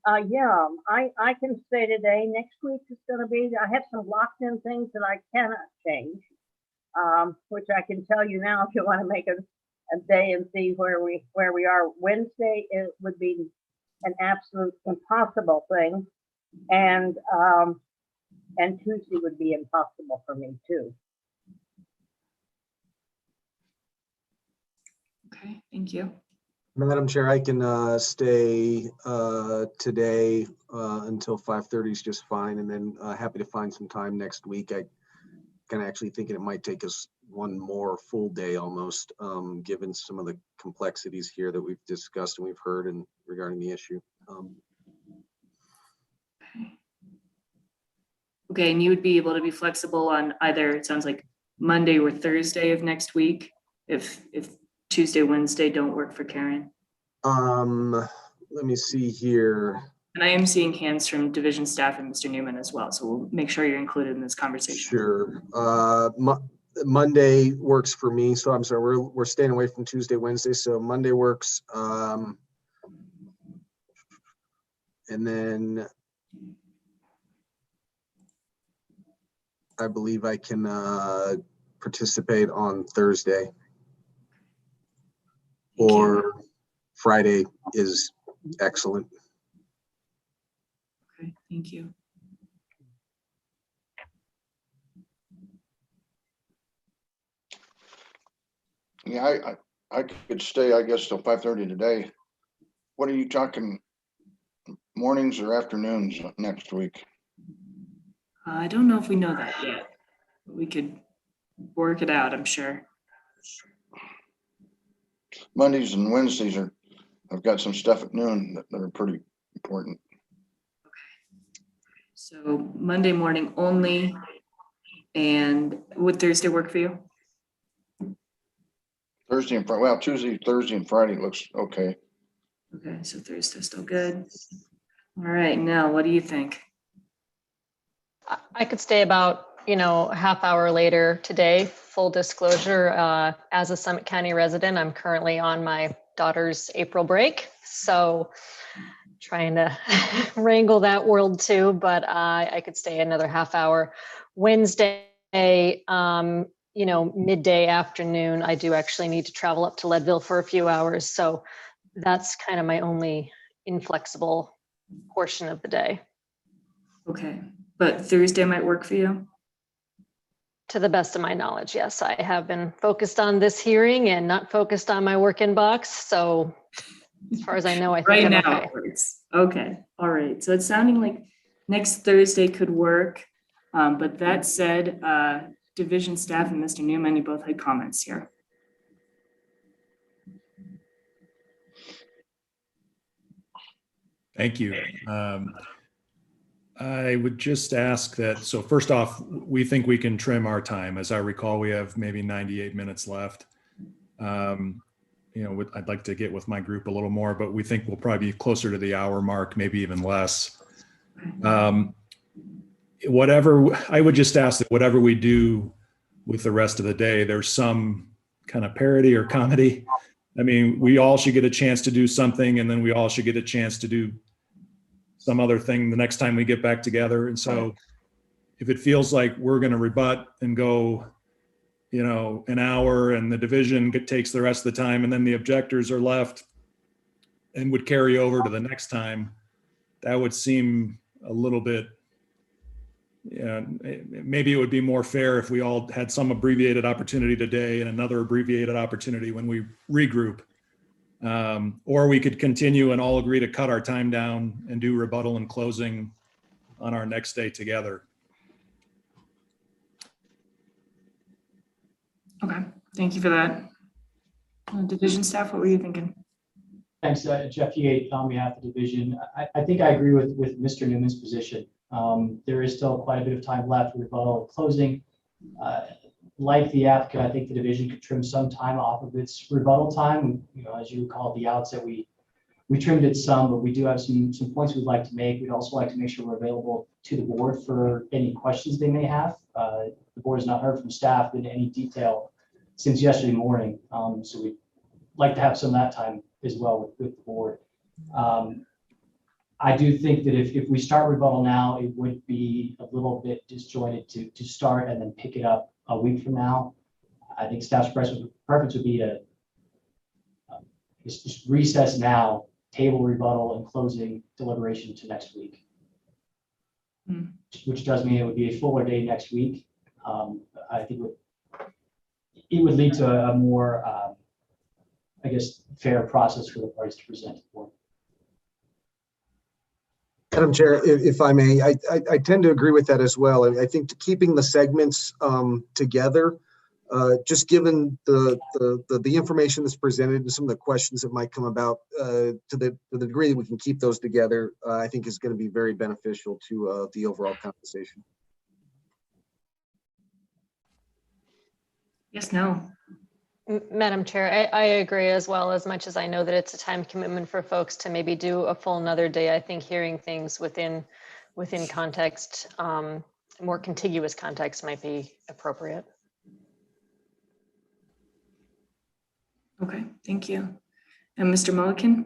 Yeah, I can stay today. Next week is going to be, I have some locked in things that I cannot change, which I can tell you now if you want to make a day and see where we are. Wednesday, it would be an absolute impossible thing. And Tuesday would be impossible for me too. Okay, thank you. Madam Chair, I can stay today until 5:30 is just fine, and then happy to find some time next week. I kind of actually thinking it might take us one more full day almost, given some of the complexities here that we've discussed and we've heard and regarding the issue. Okay, and you would be able to be flexible on either, it sounds like Monday or Thursday of next week, if Tuesday, Wednesday don't work for Karen. Let me see here. And I am seeing hands from division staff and Mr. Newman as well, so we'll make sure you're included in this conversation. Sure. Monday works for me, so I'm sorry, we're staying away from Tuesday, Wednesday, so Monday works. And then I believe I can participate on Thursday. Or Friday is excellent. Okay, thank you. Yeah, I could stay, I guess, till 5:30 today. What are you talking, mornings or afternoons next week? I don't know if we know that yet. We could work it out, I'm sure. Mondays and Wednesdays I've got some stuff at noon that are pretty important. Okay. So Monday morning only, and would Thursday work for you? Thursday and Friday, well, Tuesday, Thursday, and Friday looks okay. Okay, so Thursday's still good. All right, Nell, what do you think? I could stay about, half hour later today. Full disclosure, as a Summit County resident, I'm currently on my daughter's April break. So trying to wrangle that world too, but I could stay another half hour. Wednesday, midday afternoon, I do actually need to travel up to Leadville for a few hours. So that's kind of my only inflexible portion of the day. Okay, but Thursday might work for you? To the best of my knowledge, yes. I have been focused on this hearing and not focused on my work inbox. So as far as I know, I think Right I'm now okay. it works. Okay, all right. So it's sounding like next Thursday could work. But that said, division staff and Mr. Newman, you both had comments here. Thank you. I would just ask that, so first off, we think we can trim our time. As I recall, we have maybe 98 minutes left. I'd like to get with my group a little more, but we think we'll probably be closer to the hour mark, maybe even less. I would just ask that whatever we do with the rest of the day, there's some kind of parody or comedy. I mean, we all should get a chance to do something, and then we all should get a chance to do some other thing the next time we get back together. And so if it feels like we're going to rebut and go, an hour, and the division takes the rest of the time, and then the objectors are left and would carry over to the next time, that would seem a little bit, maybe it would be more fair if we all had some abbreviated opportunity today and another abbreviated opportunity when we regroup. Or we could continue and all agree to cut our time down and do rebuttal and closing on our next day together. Okay, thank you for that. Division staff, what were you thinking? Thanks, Jeff Yates on behalf of the division. I think I agree with Mr. Newman's position. There is still quite a bit of time left for rebuttal and closing. Like the applicant, I think the division could trim some time off of its rebuttal time. As you recall at the outset, we trimmed it some, but we do have some points we'd like to make. We'd also like to make sure we're available to the board for any questions they may have. The board has not heard from staff in any detail since yesterday morning. So we'd like to have some of that time as well with the board. I do think that if we start rebuttal now, it would be a little bit disjointed to start and then pick it up a week from now. I think staff's preference would be to just recess now, table rebuttal and closing deliberation to next week, which does mean it would be a fuller day next week. I think it would lead to a more, fair process for the parties to present for. Madam Chair, if I may, I tend to agree with that as well. I think keeping the segments together, just given the information that's presented and some of the questions that might come about, to the degree that we can keep those together, I think is going to be very beneficial to the overall conversation. Yes, no. Madam Chair, I agree as well. As much as I know that it's a time commitment for folks to maybe do a full another day, I think hearing things within context, more contiguous context might be appropriate. Okay, thank you. And Mr. Mulliken?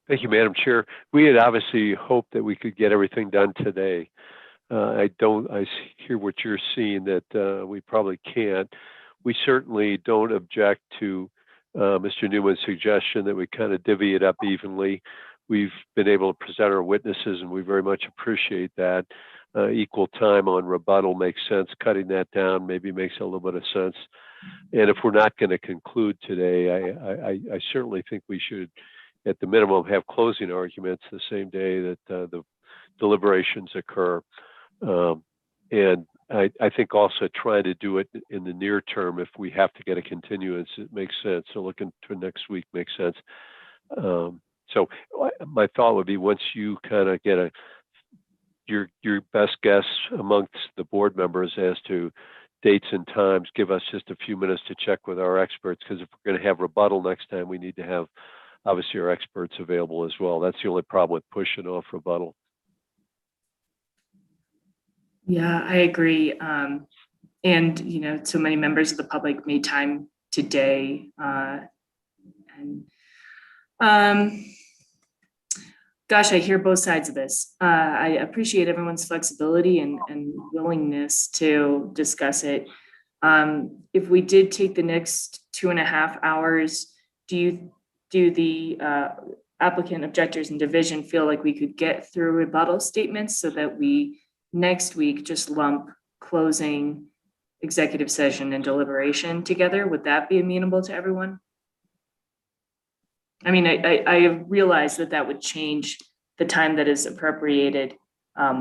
Thank you, Madam Chair. We had obviously hoped that we could get everything done today. I hear what you're seeing, that we probably can't. We certainly don't object to Mr. Newman's suggestion that we kind of divvy it up evenly. We've been able to present our witnesses, and we very much appreciate that. Equal time on rebuttal makes sense. Cutting that down maybe makes a little bit of sense. And if we're not going to conclude today, I certainly think we should, at the minimum, have closing arguments the same day that the deliberations occur. And I think also try to do it in the near term. If we have to get a continuance, it makes sense. So looking to next week makes sense. So my thought would be, once you kind of get your best guess amongst the board members as to dates and times, give us just a few minutes to check with our experts, because if we're going to have rebuttal next time, we need to have obviously our experts available as well. That's the only problem with pushing off rebuttal. Yeah, I agree. And, so many members of the public made time today. Gosh, I hear both sides of this. I appreciate everyone's flexibility and willingness to discuss it. If we did take the next 2.5 hours, do the applicant, objectors, and division feel like we could get through rebuttal statements so that we next week just lump closing, executive session, and deliberation together? Would that be amenable to everyone? I mean, I realize that that would change the time that is appropriated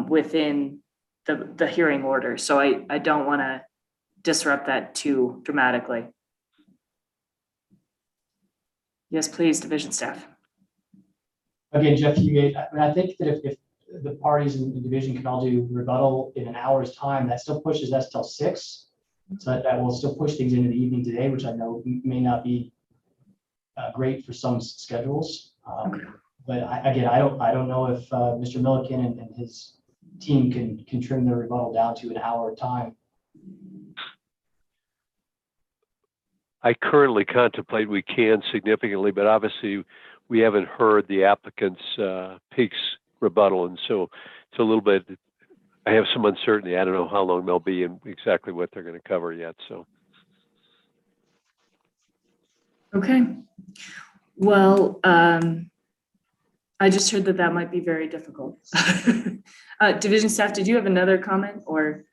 within the hearing order. So I don't want to disrupt that too dramatically. Yes, please, division staff. Again, Jeff, I think that if the parties in the division can all do rebuttal in an hour's time, that still pushes us till 6. So that will still push things into the evening today, which I know may not be great for some schedules. But I don't know if Mr. Milliken and his team can trim their rebuttal down to an hour at a time. I currently contemplate we can significantly, but obviously we haven't heard the applicant's Peak's rebuttal. And so it's a little bit, I have some uncertainty. I don't know how long they'll be and exactly what they're going to cover yet. So. Okay. Well, I just heard that might be very difficult. Division staff, did you have another comment or?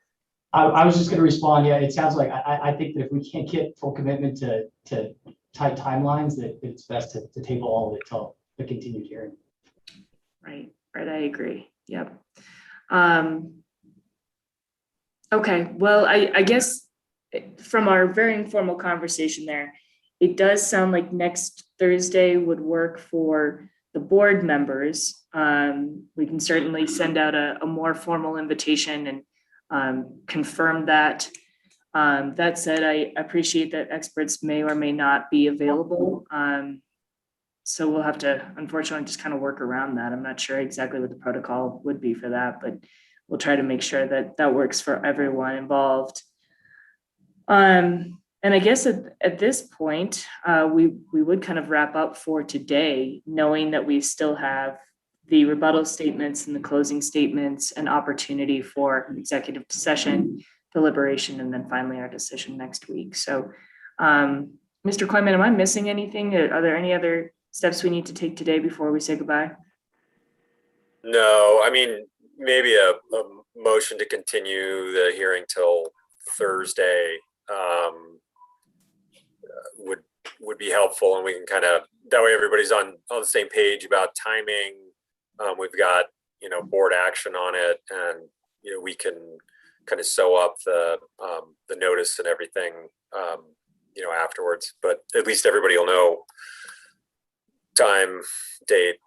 I was just going to respond. Yeah, it sounds like I think that if we can't get full commitment to tight timelines, that it's best to table all of it till the continued hearing. Right, I agree. Yep. Okay, well, I guess from our very informal conversation there, it does sound like next Thursday would work for the board members. We can certainly send out a more formal invitation and confirm that. That said, I appreciate that experts may or may not be available. So we'll have to, unfortunately, just kind of work around that. I'm not sure exactly what the protocol would be for that, but we'll try to make sure that that works for everyone involved. And I guess at this point, we would kind of wrap up for today, knowing that we still have the rebuttal statements and the closing statements, an opportunity for executive session, deliberation, and then finally our decision next week. So, Mr. Koyman, am I missing anything? Are there any other steps we need to take today before we say goodbye? No, I mean, maybe a motion to continue the hearing till Thursday would be helpful, and we can kind of, that way everybody's on the same page about timing. We've got, board action on it, and, we can kind of sew up the notice and everything, afterwards, but at least everybody will know time, date,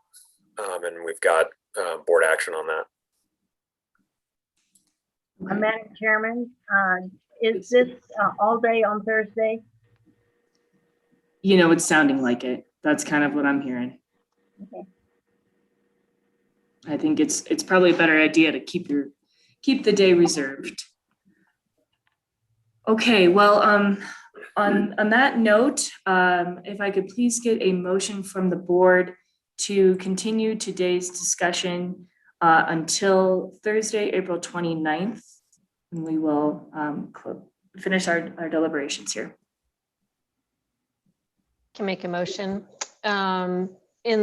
and we've got board action on that. Madam Chairman, is this all day on Thursday? It's sounding like it. That's kind of what I'm hearing. Okay. I think it's probably a better idea to keep the day reserved. Okay, well, on that note, if I could please get a motion from the board to continue today's discussion until Thursday, April 29th, and we will finish our deliberations here. Can make a motion. In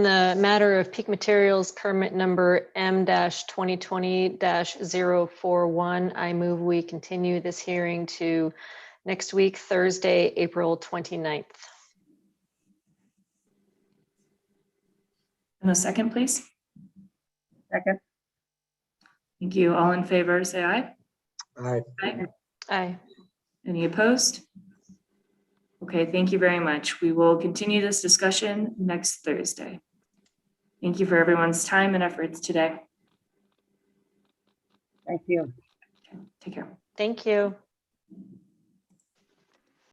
the matter of Peak Materials permit number M-2020-041, I move we continue this hearing to next week, Thursday, April 29th. And a second, please. Second. Thank you. All in favor, say aye. Aye. Aye. Aye. Any opposed? Okay, thank you very much. We will continue this discussion next Thursday. Thank you for everyone's time and efforts today. Thank you. Okay, take care. Thank you.